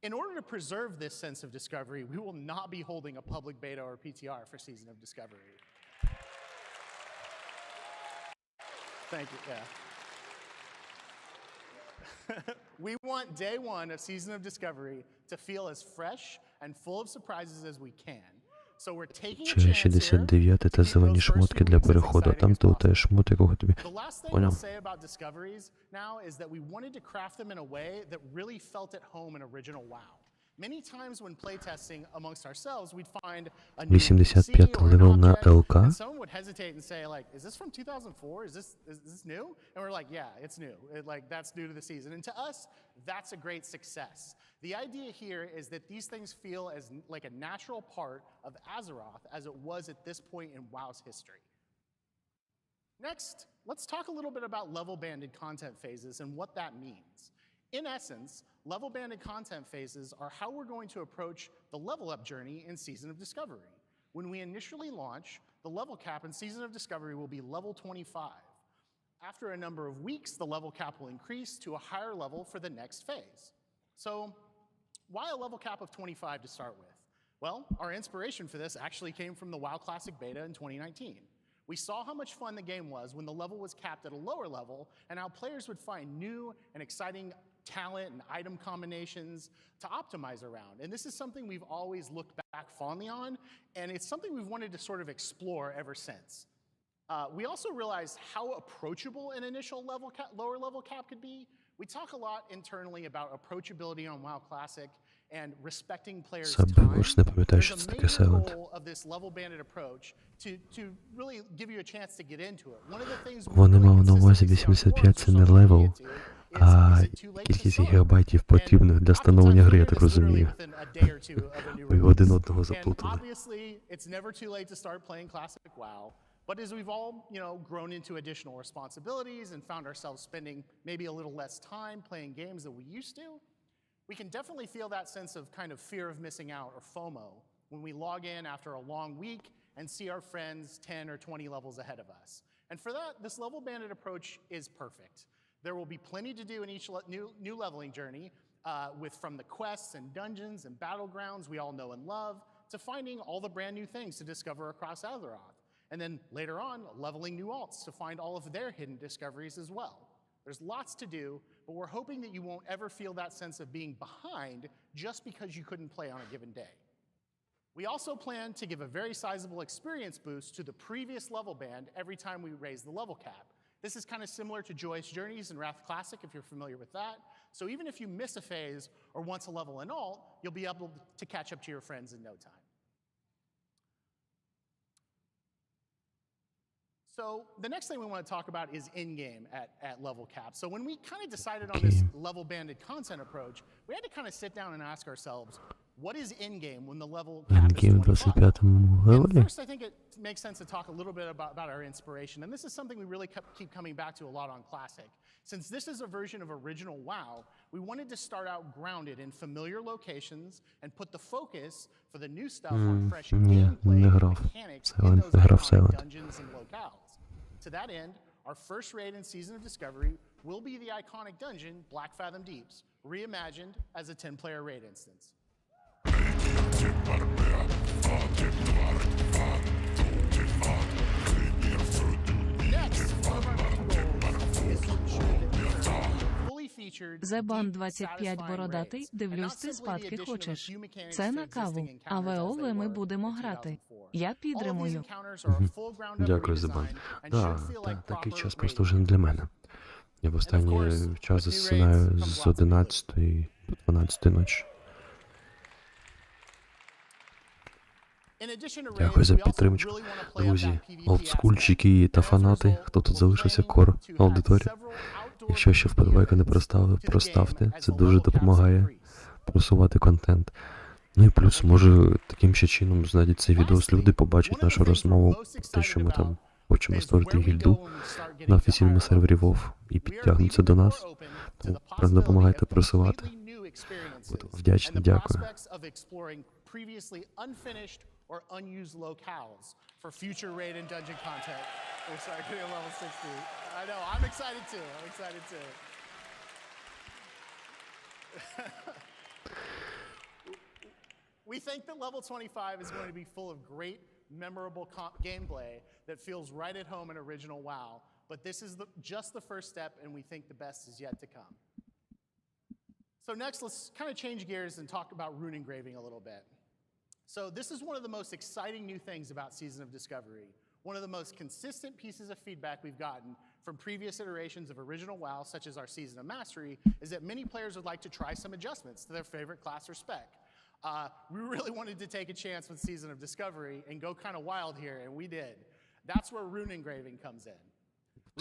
In order to preserve this sense of discovery, we will not be holding a public beta or PTR for Season of Discovery. Thank you, yeah. We want day one of Season of Discovery to feel as fresh and full of surprises as we can. So we're taking a chance here. 69 та зелені шмотки для переходу, а там ти лутаєш шмот, якого тобі. The last thing Поняв. I'll say about Discoveries now is that we wanted to craft them in a way that really felt at home in original WoW. Many times when playtesting amongst ourselves, we'd find a new 85 NPC or an левел на object, ЛК. and someone would hesitate and say, like, is this from 2004? Is this new? And we're like, yeah, it's new. That's new to the season. And to us, that's a great success. The idea here is that these things feel as like a natural part of Azeroth as it was at this point in WoW's history. Next, let's talk a little bit about level-banded content phases and what that means. In essence, level-banded content phases are how we're going to approach the level-up journey in Season of Discovery. When we initially launch, the level cap in Season of Discovery will be level 25. After a number of weeks, the level cap will increase to a higher level for the next phase. So, why a level cap of 25 to start with? Well, our inspiration for this actually came from the WoW Classic beta in 2019. We saw how much fun the game was when the level was capped at a lower level, and how players would find new and exciting talent and item combinations to optimize around. And this is something we've always looked back fondly on, and it's something we've wanted to sort of explore ever since. We also realized how approachable an initial lower level cap could be. We talk a lot internally about approachability on WoW Classic and respecting players' time. There's a main goal of this level-banded approach to really give you a chance to get into it. One of the things Вони мали на увазі 85 це не левел, а кількість гігабайтів потрібних для встановлення гри, я так розумію. Ви один одного заплутали. Obviously, it's never too late to start playing Classic WoW. But as we've all, grown into additional responsibilities and found ourselves spending maybe a little less time playing games than we used to, we can definitely feel that sense of kind of fear of missing out, or FOMO, when we log in after a long week and see our friends 10 or 20 levels ahead of us. And for that, this level-banded approach is perfect. There will be plenty to do in each new leveling journey, from the quests and dungeons and battlegrounds we all know and love, to finding all the brand new things to discover across Azeroth. And then later on, leveling new alts to find all of their hidden discoveries as well. There's lots to do, but we're hoping that you won't ever feel that sense of being behind just because you couldn't play on a given day. We also plan to give a very sizable experience boost to the previous level band every time we raise the level cap. This is kind of similar to Joyous Journeys and Wrath Classic, if you're familiar with that. So even if you miss a phase or once a level in alt, you'll be able to catch up to your friends in no time. So the next thing we want to talk about is in-game at level cap. So when we kind of decided on this level-banded content approach, we had to kind of sit down and ask ourselves, what is in-game when the level cap is 25? And first, I think it makes sense to talk a little bit about our inspiration. And this is something we really keep coming back to a lot on Classic. Since this is a version of original WoW, we wanted to start out grounded in familiar locations and put the focus for the new stuff on fresh gameplay and mechanics in those iconic dungeons and locales. To that end, our first raid in Season of Discovery will be the iconic dungeon, Black Fathom Deeps, reimagined as a 10-player raid instance. Next, one of our main goals is to ensure that we are fully featured. Зебан 25 бородатий, дивлюсь, ти спадки хочеш. Це на каву, а ВОВ ми будемо грати. Я підтримую. Дякую, Зебан. Такий час просто вже не для мене. Я в останній час засинаю з 11 до 12 ночі. Дякую за підтримку. Друзі, олдскульчики та фанати, хто тут залишився, кор, аудиторія. Якщо ще вподобайку не проставили, проставте. Це дуже допомагає просувати контент. Ну і плюс, може, таким ще чином знайдуть цей відео, люди побачать нашу розмову про те, що ми там хочемо створити гільду на офіційному сервері WoW і підтягнуться до нас. Тому допомагайте просувати. Буду вдячний, дякую. Or unused locales for future raid and dungeon content. We're sorry, getting level 60. I know, I'm excited too. I'm excited too. We think that level 25 is going to be full of great, memorable gameplay that feels right at home in original WoW, but this is just the first step, and we think the best is yet to come. So next, let's kind of change gears and talk about rune engraving a little bit. So this is one of the most exciting new things about Season of Discovery. One of the most consistent pieces of feedback we've gotten from previous iterations of original WoW, such as our Season of Mastery, is that many players would like to try some adjustments to their favorite class or spec. We really wanted to take a chance with Season of Discovery and go kind of wild here, and we did. That's where rune engraving comes in.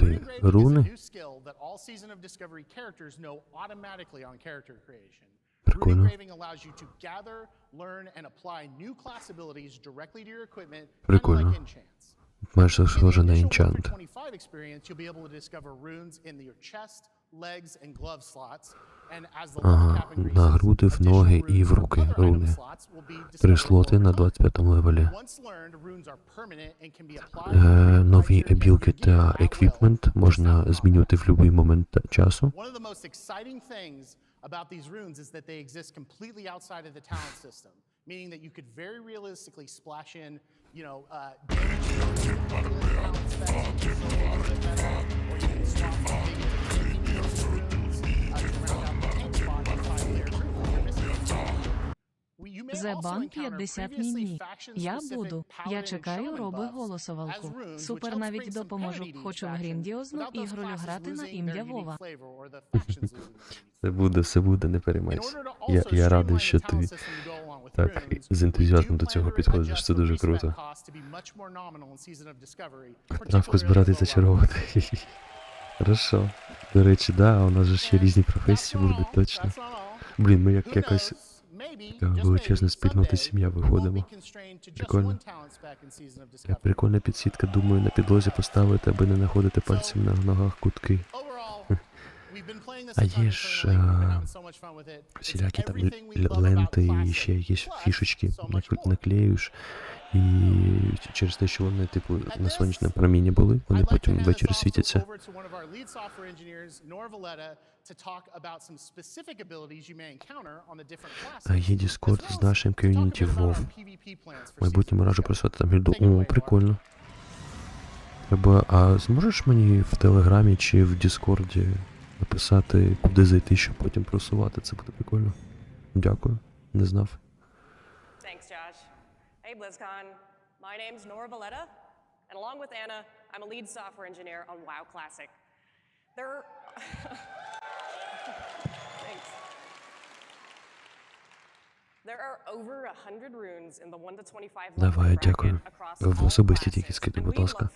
Rune engraving is a new skill that all Season of Discovery characters know automatically on character creation. Rune engraving allows you to gather, learn, and apply new class abilities directly to your equipment, kind of like enchants. Майже схоже на enchant. 25 experience, you'll be able to discover runes in your chest, legs, and glove slots. Ага, на груди, в ноги і в руки руни. 3 слоти на 25-му левелі. Нові абілки та еквіпмент можна змінювати в будь-який момент часу. About these runes is that they exist completely outside of the talent system, meaning that you could very realistically splash in, you know, damage talent specs to a little bit better, or you can swap from maybe to tanking those runes to round out the tank spot and 5-layer rune if you're missing it. Зебан 50 мімі. Я буду. Я чекаю, роби голосовалку. Супер, навіть допоможу. Хочу в грандіозну ігролю грати на ім'я Вова. Все буде, не переймайся. Я радий, що ти так з ентузіазмом до цього підходиш. Це дуже круто. Травку збирати і зачаровувати. Хорошо. До речі, да, у нас же ще різні професії будуть, точно. Блін, ми як якась величезна спільнота, сім'я виходимо. Прикольно. Прикольна підсітка, думаю, на підлозі поставити, аби не знаходити пальцем на ногах кутки. А є ж всілякі там ленти і ще якісь фішечки наклеюєш. І через те, що вони, типу, на сонячному промінні були, вони потім ввечері світяться. Є Discord з нашим ком'юніті WoW. В майбутньому раджу просувати там гільду. О, прикольно. Треба, а зможеш мені в Телеграмі чи в Діскорді написати, куди зайти, щоб потім просувати? Це буде прикольно. Дякую. Не знав. Thanks, Josh. Hey, BlizzCon. My name's Nora Valletta, and along with Anna, I'm a lead software engineer on WoW Classic. There are over 100 runes in the 1 to 25 level Давай, дякую. В особисті тільки скидуй, будь ласка.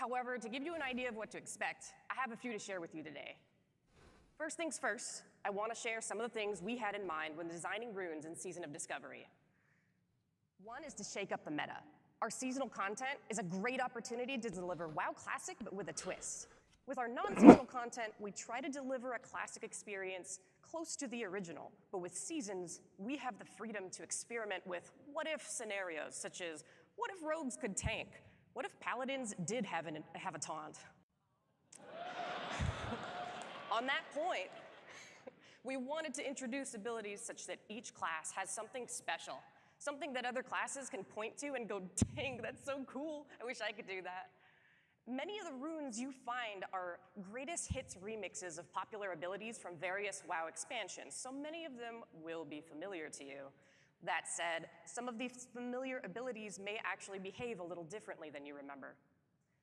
However, to give you an idea of what to expect, I have a few to share with you today. First things first, I want to share some of the things we had in mind when designing runes in Season of Discovery. One is to shake up the meta. Our seasonal content is a great opportunity to deliver WoW Classic, but with a twist. With our non-seasonal content, we try to deliver a classic experience close to the original, but with seasons, we have the freedom to experiment with what-if scenarios, such as, what if rogues could tank? What if paladins did have a taunt? On that point, we wanted to introduce abilities such that each class has something special, something that other classes can point to and go, dang, that's so cool, I wish I could do that. Many of the runes you find are greatest hits remixes of popular abilities from various WoW expansions, so many of them will be familiar to you. That said, some of these familiar abilities may actually behave a little differently than you remember.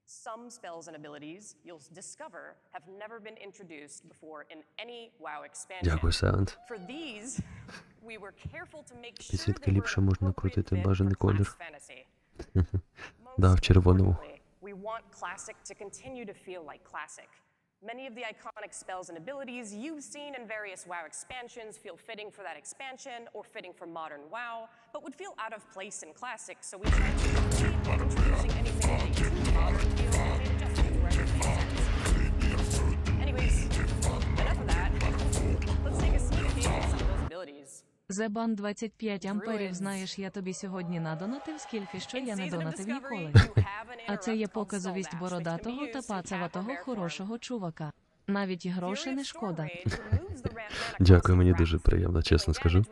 Some spells and abilities you'll discover have never been introduced before in any WoW expansion. Дякую, Саунд. For these, we were careful to make sure Підсвітки they were ліпше можна крутити appropriate бажаний for колір. class fantasy. Да, в червоному. We want Classic to continue to feel like Classic. Many of the iconic spells and abilities you've seen in various WoW expansions feel fitting for that expansion or fitting for modern WoW, but would feel out of place in Classic, so we tried to avoid introducing anything that makes too modern feel and made adjustments wherever it makes sense. Anyways, enough of that. Let's take a sneak peek at some of those abilities. Зебан 25 амперів, знаєш, я тобі сьогодні надонатив скільки, що я не донатив ніколи. А це є показовість бородатого та пацаватого хорошого чувака. Навіть і грошей не шкода. Дякую, мені дуже приємно, чесно скажу.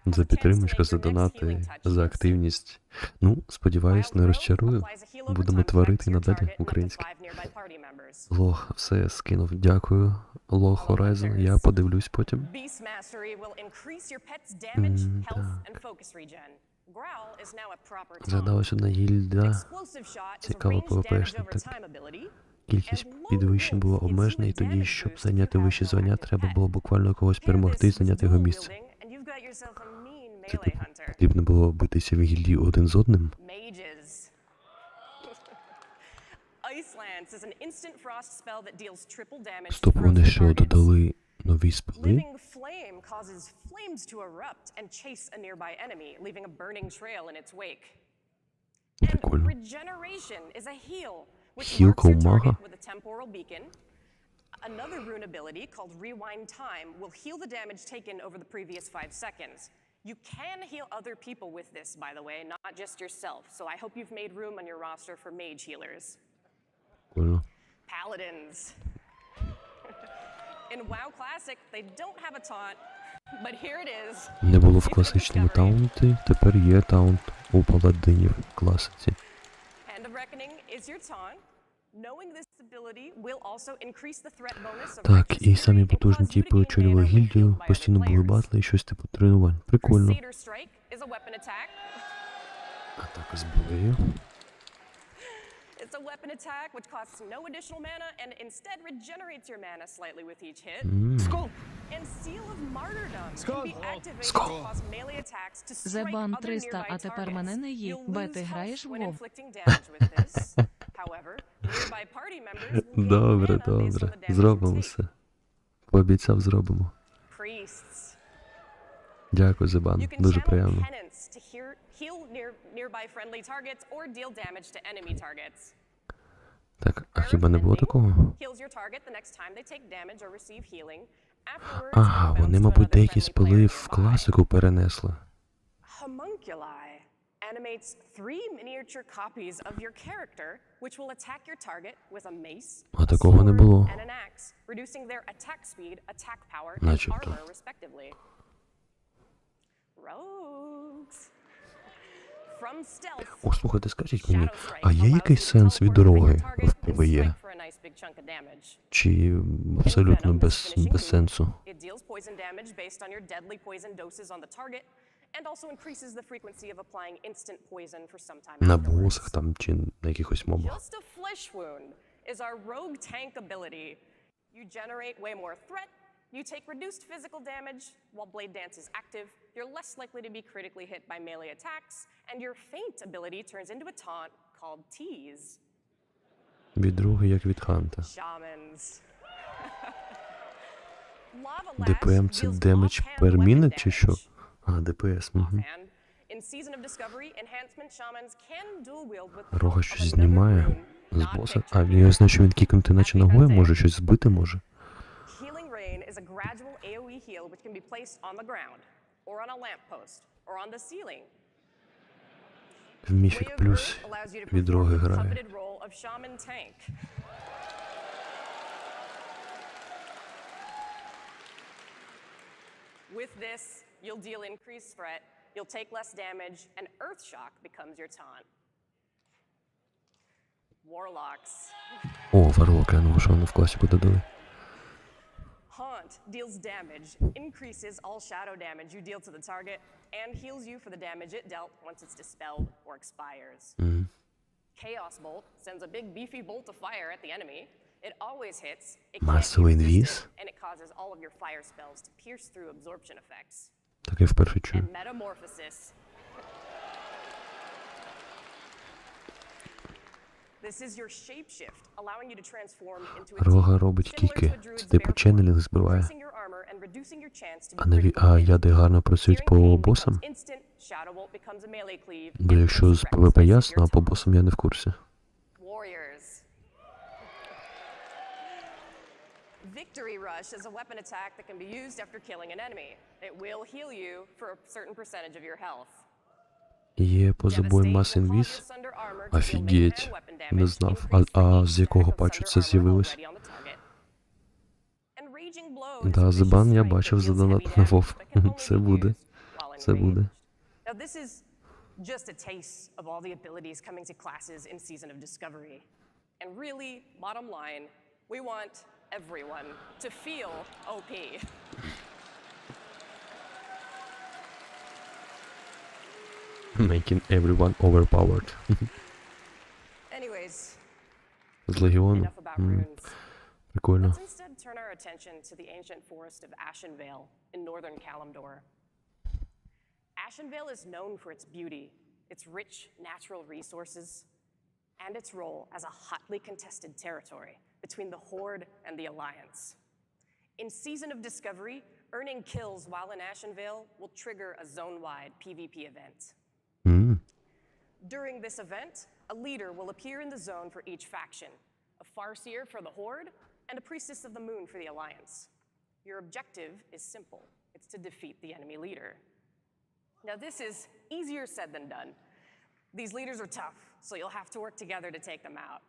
За підтримочку, за донати, за активність. Ну, сподіваюсь, не розчарую. Будемо творити надалі українське. Лох, все, скинув. Дякую. Лох Horizon, я подивлюсь потім. Згадалась одна гільда. Цікаво ПВПшна. Кількість підвищень була обмежена, і тоді, щоб зайняти вищі звання, треба було буквально когось перемогти і зайняти його місце. Типу, потрібно було битися в гільдії один з одним. Стоп, вони що, додали нові спели? Прикольно. Хілка у мага? Another rune ability called Rewind Time will heal the damage taken over the previous 5 seconds. You can heal other people with this, by the way, not just yourself. So I hope you've made room on your roster for mage healers. Paladins. In WoW Classic, they don't have a taunt, but here it is. Не було в класичному таунті, тепер є таунт у паладинів в класиці. Hand of Reckoning is your taunt. Knowing this ability will also increase the threat bonus of Так, і самі потужні типи очолювали гільдію, постійно були батли і щось типу тренувань. Прикольно. Атака зброєю. It's a weapon attack which costs no additional mana and instead regenerates your mana slightly with each hit. SKOL! And Seal of Martyrdom can be activated to cause melee attacks to strike Зебан other 300, а nearby тепер мене не targets. їй, You'll бе ти lose граєш health в when WoW. inflicting damage with this. However, nearby party members will gain Добре, mana based on добре. the damage you Зробимо take. все. Пообіцяв, зробимо. Priests. Дякую, Зебан. You can Дуже channel приємно. penance to heal nearby friendly targets or deal damage to enemy targets. Так, а хіба не було такого? Heals your target the next time they take damage or receive healing. Afterwards, Ага, вони, мабуть, деякі спали в класику перенесли. Homunculi animates 3 miniature copies of your character, which will attack your target with a mace, А такого не було. and an axe, reducing their attack speed, attack power, and Начебто. armor, respectively. Rogues. From stealth. О, слухайте, скажіть мені, а є якийсь сенс від дороги в ПВЕ? Чи абсолютно без сенсу? It deals poison damage based on your deadly poison doses on the target, and also increases the frequency of applying instant poison for some time На afterwards. босах там чи на якихось мобах? Just a flesh wound is our rogue tank ability. You generate way more threat, you take reduced physical damage while Blade Dance is active, you're less likely to be critically hit by melee attacks, and your feint ability turns into a taunt called Tease. Від друга, як від Ханта. Shamans. Lava Lash ДПМ це deals демедж offhand per weapon minute чи damage. що? А, ДПС. Угу. In Season of Discovery, enhancement shamans can dual wield with Рога щось знімає з боса. А я знаю, що він кікнути наче ногою може, щось збити може. Healing Rain is a gradual AoE heal which can be placed on the ground, or on a lamppost, or on the ceiling. В Міфік плюс від Роги грає. Coveted role of Shaman Tank. With this, you'll deal increased threat, you'll take less damage, and Earth Shock becomes your taunt. Warlocks. О, Варлоки, ну що вони в класіку додали. Haunt deals damage, increases all shadow damage you deal to the target, and heals you for the damage it dealt once it's dispelled or expires. Chaos Bolt sends a big beefy bolt of fire at the enemy. It always hits, it can't Масовий be інвіз? resisted, and it causes all of your fire spells to pierce through absorption effects. Так я вперше чую. And Metamorphosis. This is your shapeshift, allowing you to transform into a Рога demon, робить similar to кіки. a druid's Це типу bear ченнелінг form, збиває. increasing your armor and reducing your chance to be А яди гарно працюють по босам? instant. Shadow Bolt becomes a melee cleave. Бо якщо з ПВП ясно, а по босам я не в курсі. Warriors. Victory Rush is a weapon attack that can be used after killing an enemy. It will heal you for a certain percentage of your health. Є поза боєм мас інвіз? Офігеть. Не знав. А з якого патчу це з'явилось? Да, Зебан я бачив за донат на Вов. Це буде. Це буде. Now this is just a taste of all the abilities coming to classes in Season of Discovery. And really, bottom line, we want everyone to feel OP. Making everyone overpowered. Anyways, З Легіону. enough about runes. Прикольно. Let's instead turn our attention to the ancient forest of Ashenvale in northern Kalimdor. Ashenvale is known for its beauty, its rich natural resources, and its role as a hotly contested territory between the Horde and the Alliance. In Season of Discovery, earning kills while in Ashenvale will trigger a zone-wide PvP event. During this event, a leader will appear in the zone for each faction, a Farseer for the Horde, and a Priestess of the Moon for the Alliance. Your objective is simple. It's to defeat the enemy leader. Now this is easier said than done. These leaders are tough, so you'll have to work together to take them out.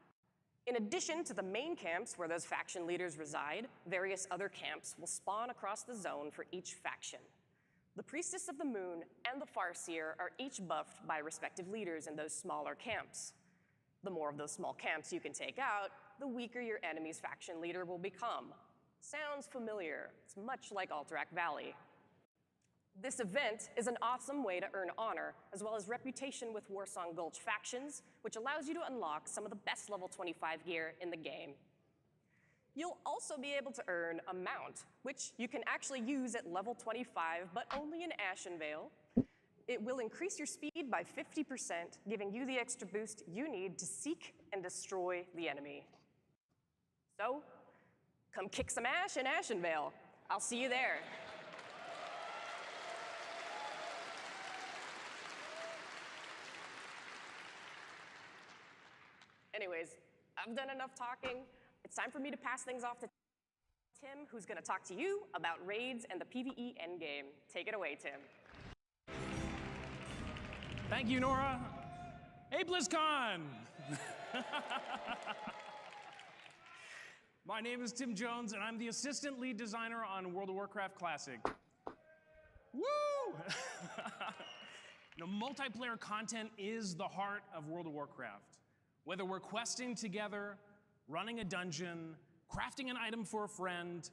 In addition to the main camps where those faction leaders reside, various other camps will spawn across the zone for each faction. The Priestess of the Moon and the Farseer are each buffed by respective leaders in those smaller camps. The more of those small camps you can take out, the weaker your enemy's faction leader will become. Sounds familiar. It's much like Alterac Valley. This event is an awesome way to earn honor, as well as reputation with Warsong Gulch factions, which allows you to unlock some of the best level 25 gear in the game. You'll also be able to earn a mount, which you can actually use at level 25, but only in Ashenvale. It will increase your speed by 50%, giving you the extra boost you need to seek and destroy the enemy. So, come kick some ash in Ashenvale. I'll see you there. Anyways, I've done enough talking. It's time for me to pass things off to Tim, who's going to talk to you about raids and the PvE endgame. Take it away, Tim. Thank you, Nora. Hey, BlizzCon! My name is Tim Jones, and I'm the assistant lead designer on World of Warcraft Classic. Woo! Multiplayer content is the heart of World of Warcraft. Whether we're questing together, running a dungeon, crafting an item for a friend,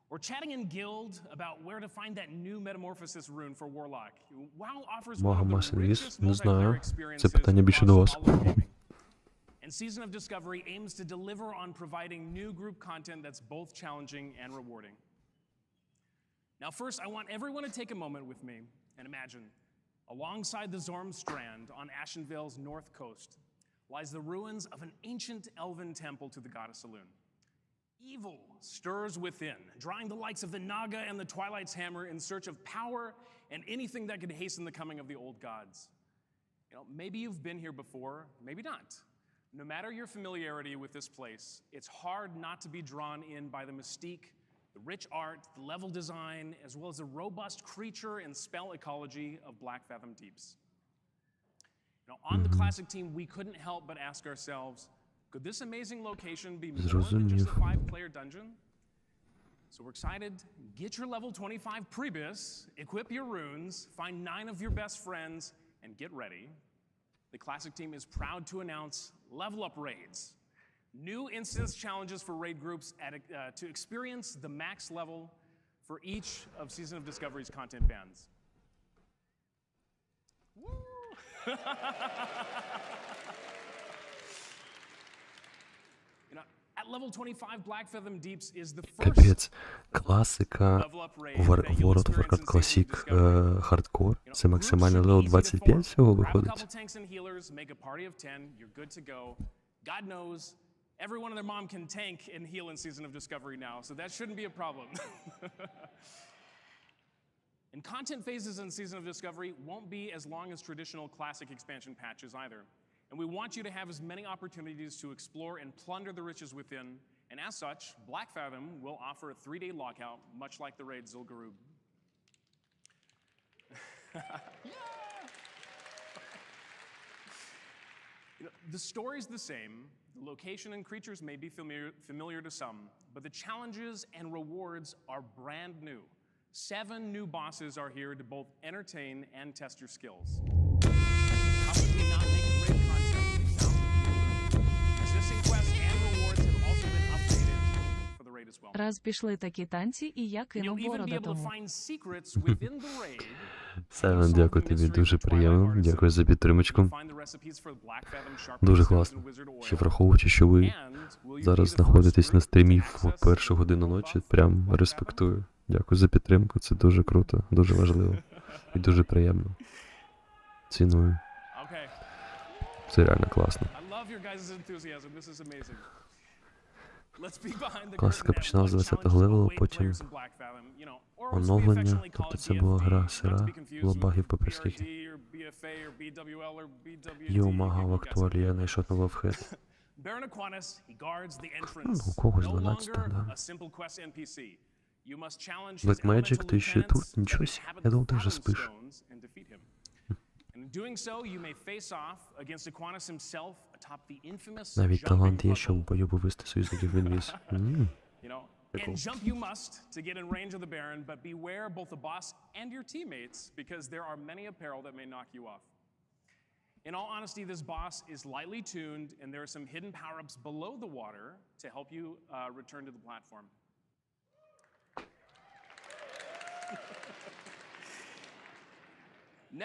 or chatting in guild about where to find that new metamorphosis rune for Warlock, WoW offers one of the richest multiplayer experiences across all of gaming. And Season of Discovery aims to deliver on providing new group content that's both challenging and rewarding. Now first, I want everyone to take a moment with me and imagine, alongside the Zorm Strand on Ashenvale's north coast, lies the ruins of an ancient elven temple to the goddess Elune. Evil stirs within, drawing the likes of the Naga and the Twilight's hammer in search of power and anything that could hasten the coming of the old gods. Maybe you've been here before, maybe not. No matter your familiarity with this place, it's hard not to be drawn in by the mystique, the rich art, the level design, as well as the robust creature and spell ecology of Black Fathom Deeps. On the Classic team, we couldn't help but ask ourselves, could this amazing location be more than just a 5-player dungeon? So we're excited. Get your level 25 prebis, equip your runes, find 9 of your best friends, and get ready. The Classic team is proud to announce Level Up Raids. New instance challenges for raid groups to experience the max level for each of Season of Discovery's content bands. Woo! At level 25, Black Fathom Deeps is the first Капець. Класика World of Warcraft Classic Hardcore. Це максимальний левел 25 всього виходить. God knows everyone and their mom can tank and heal in Season of Discovery now, so that shouldn't be a problem. And content phases in Season of Discovery won't be as long as traditional Classic expansion patches either. And we want you to have as many opportunities to explore and plunder the riches within. And as such, Black Fathom will offer a 3-day lockout, much like the raid Zul'Gurub. The story's the same, the location and creatures may be familiar to some, but the challenges and rewards are brand new. 7 new bosses are here to both entertain and test your skills. How could we not make great content? Existing quests and rewards have also been updated for the raid as well. Раз пішли такі танці, і я кинув You'll even be able to бородатому. find secrets within the raid. Саймон, дякую тобі, дуже приємно. Дякую за підтримочку. Дуже класно. Ще враховуючи, що ви зараз знаходитесь на стрімі в 1 годину ночі, прям респектую. Дякую за підтримку, це дуже круто, дуже важливо і дуже приємно. Ціную. Це реально класно. Класика починала з 20-го левелу, потім оновлення, тобто це була гра сира, було багів по скільки. Йо, мага, в актуалі я знайшов на лавхед. У когось 12-го, да. Black Magic, ти ще тут? Нічого сі. Я думав, ти вже спиш. Навіть талант є, щоб у бою вивести союзників в інвіз. And jump you must to get in range of the Baron, but beware both the boss and your teammates, because there are many a peril that may knock you off. In all honesty, this boss is lightly tuned, and there are some hidden power-ups below the water to help you return to the platform.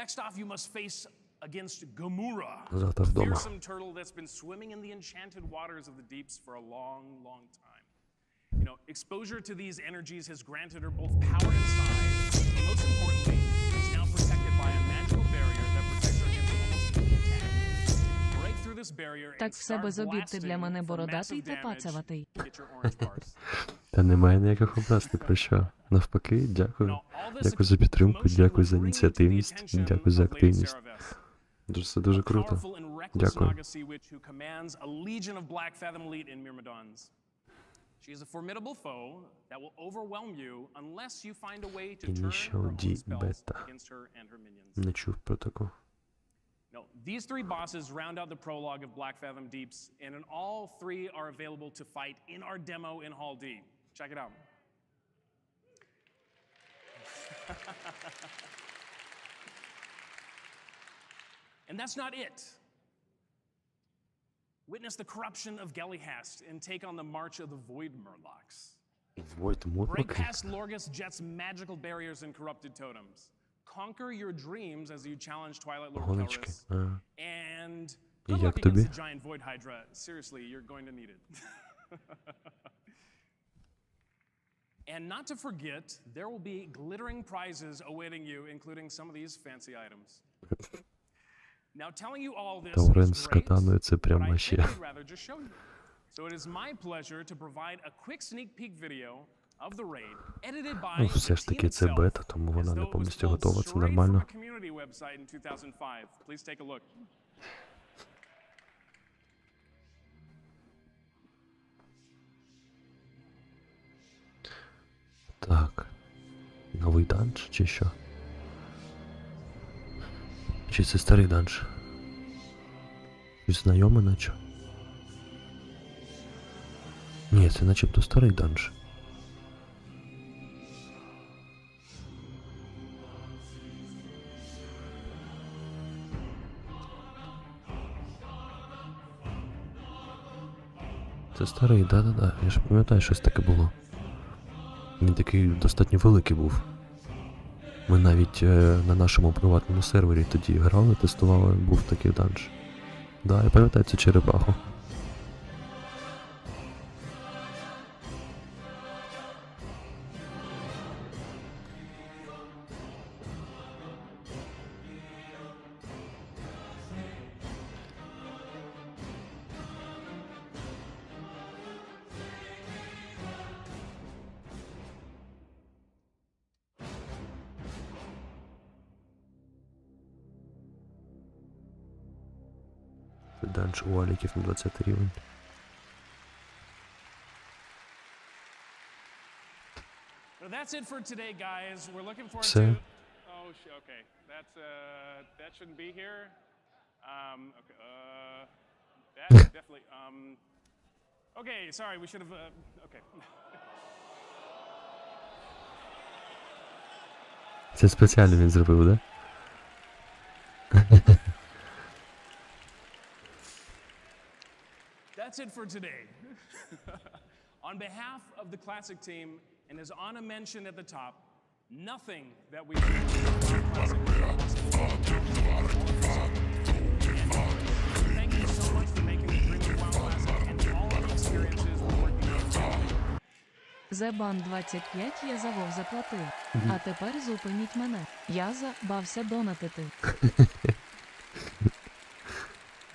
Next off, you must face against Gamura, a fearsome turtle that's been swimming in the enchanted waters of the deeps for a long, long time. Exposure to these energies has granted her both power and size, but most importantly, she's now protected by a magical barrier that protects her against almost any attack. Break through this barrier and Так все без обід ти для мене бородатий та пацаватий. get your orange bars. Та немає ніяких образ, ти про що? Навпаки, дякую. Дякую за підтримку, дякую за ініціативність, дякую за активність. Це дуже круто. Дякую. She is a formidable foe that will overwhelm you unless you find a way to turn her own spells against her and her minions. Не чув про таку. These 3 bosses round out the prologue of Black Fathom Deeps, and all 3 are available to fight in our demo in Hall D. Check it out. And that's not it. Witness the corruption of Gelihast and take on the march of the Void Murlocs. Break past Lorgus Jet's magical barriers and corrupted totems. Conquer your dreams as you challenge Twilight Lord Taurus. And good luck against the giant Void Hydra. Seriously, you're going to need it. And not to forget, there will be glittering prizes awaiting you, including some of these fancy items. Now, telling you all this Таурен is з great, катаною це but прям I'd вообще. rather just show you. So it is my pleasure to provide a quick sneak peek video of the raid, edited by Ну, все ж таки це бета, тому вона не повністю готова, це нормально. community website in 2005. Please take a look. Так. Новий данж чи що? Чи це старий данж? Щось знайоме наче? Ні, це начебто старий данж. Це старий, да-да-да, я ж пам'ятаю, щось таке було. Він такий достатньо великий був. Ми навіть на нашому приватному сервері тоді грали, тестували, був такий данж. Да, я пам'ятаю цю черепаху. Данж у аліків на 20 рівень. So that's it for today, guys. We're looking forward Все. to... Oh, okay. That shouldn't be here. Okay, that definitely... Okay, sorry, we should have... Okay. Це спеціально він зробив, да? That's it for today. On behalf of the Classic team, and as Anna mentioned at the top, nothing that we do on Classic and thank you so much for making the dream of WoW Classic and all of the experiences we're working on. Зебан 25 я за Вов заплатив. А тепер зупиніть мене. Я забався донатити.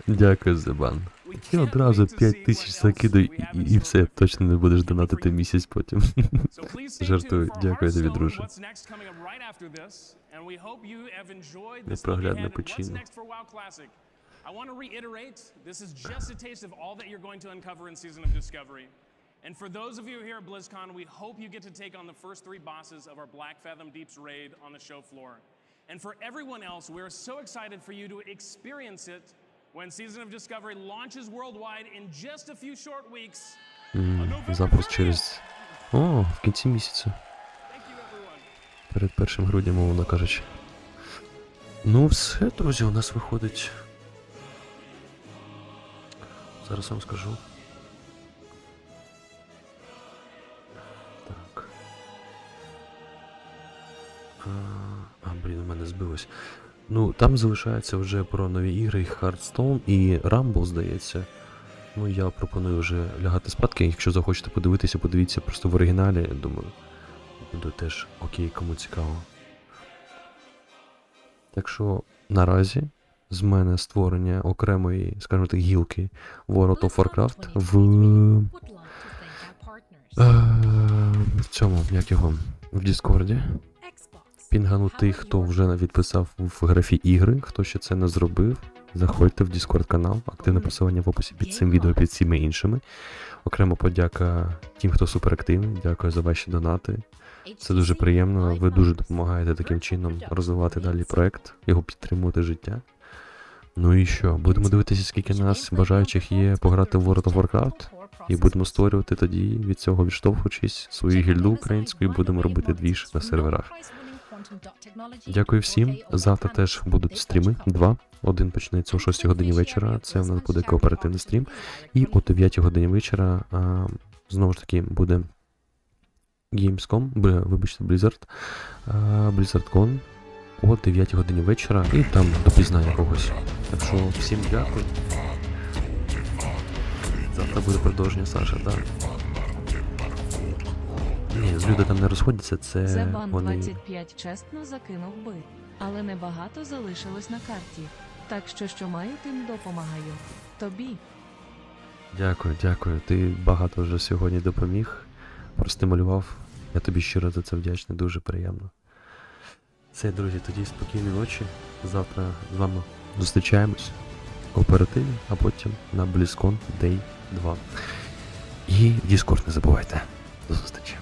Дякую за бан. І одразу 5000 закидай і все, точно не будеш донатити місяць потім. Жартую, дякую тобі, друже. Непроглядне печіння. I want to reiterate, this is just a taste of all that you're going to uncover in Season of Discovery. And for those of you here at BlizzCon, we hope you get to take on the first 3 bosses of our Black Fathom Deeps raid on the show floor. And for everyone else, we're so excited for you to experience it when Season of Discovery launches worldwide in just a few short weeks. Запуск через... О, в кінці місяця. Перед 1 грудня, мовно кажучи. Ну все, друзі, у нас виходить... Зараз вам скажу. Так. Блін, у мене збилось. Ну, там залишається вже про нові ігри, Hearthstone і Rumble, здається. Ну, я пропоную вже лягати спадки. Якщо захочете подивитися, подивіться просто в оригіналі. Я думаю, буде теж окей, кому цікаво. Так що, наразі, з мене створення окремої, скажімо так, гілки World of Warcraft в цьому, як його, в Діскорді. Пінгану тих, хто вже відписав в графі ігри, хто ще це не зробив, заходьте в Discord канал, активне посилання в описі під цим відео, під всіма іншими. Окремо подяка тим, хто суперактивний, дякую за ваші донати. Це дуже приємно, ви дуже допомагаєте таким чином розвивати далі проект, його підтримувати життя. Ну і що, будемо дивитися, скільки нас бажаючих є пограти в World of Warcraft, і будемо створювати тоді, від цього відштовхуючись, свою гільду українську, і будемо робити двіж на серверах. Дякую всім. Завтра теж будуть стріми. 2. Один почнеться о 6 годині вечора. Це у нас буде кооперативний стрім. І о 9 годині вечора знову ж таки буде Gamescom, вибачте, BlizzCon о 9 годині вечора. І там допізнає когось. Так що всім дякую. Завтра буде продовження, Саша, так. Ні, люди там не розходяться, це Зебан вони... 25 чесно закинув би, але небагато залишилось на карті. Так що маю, тим допомагаю. Тобі. Дякую. Ти багато вже сьогодні допоміг, простимулював. Я тобі щиро за це вдячний, дуже приємно. Все, друзі, тоді спокійної ночі. Завтра з вами зустрічаємось в кооперативі, а потім на BLIZZCON Day 2. І в Discord не забувайте. До зустрічі.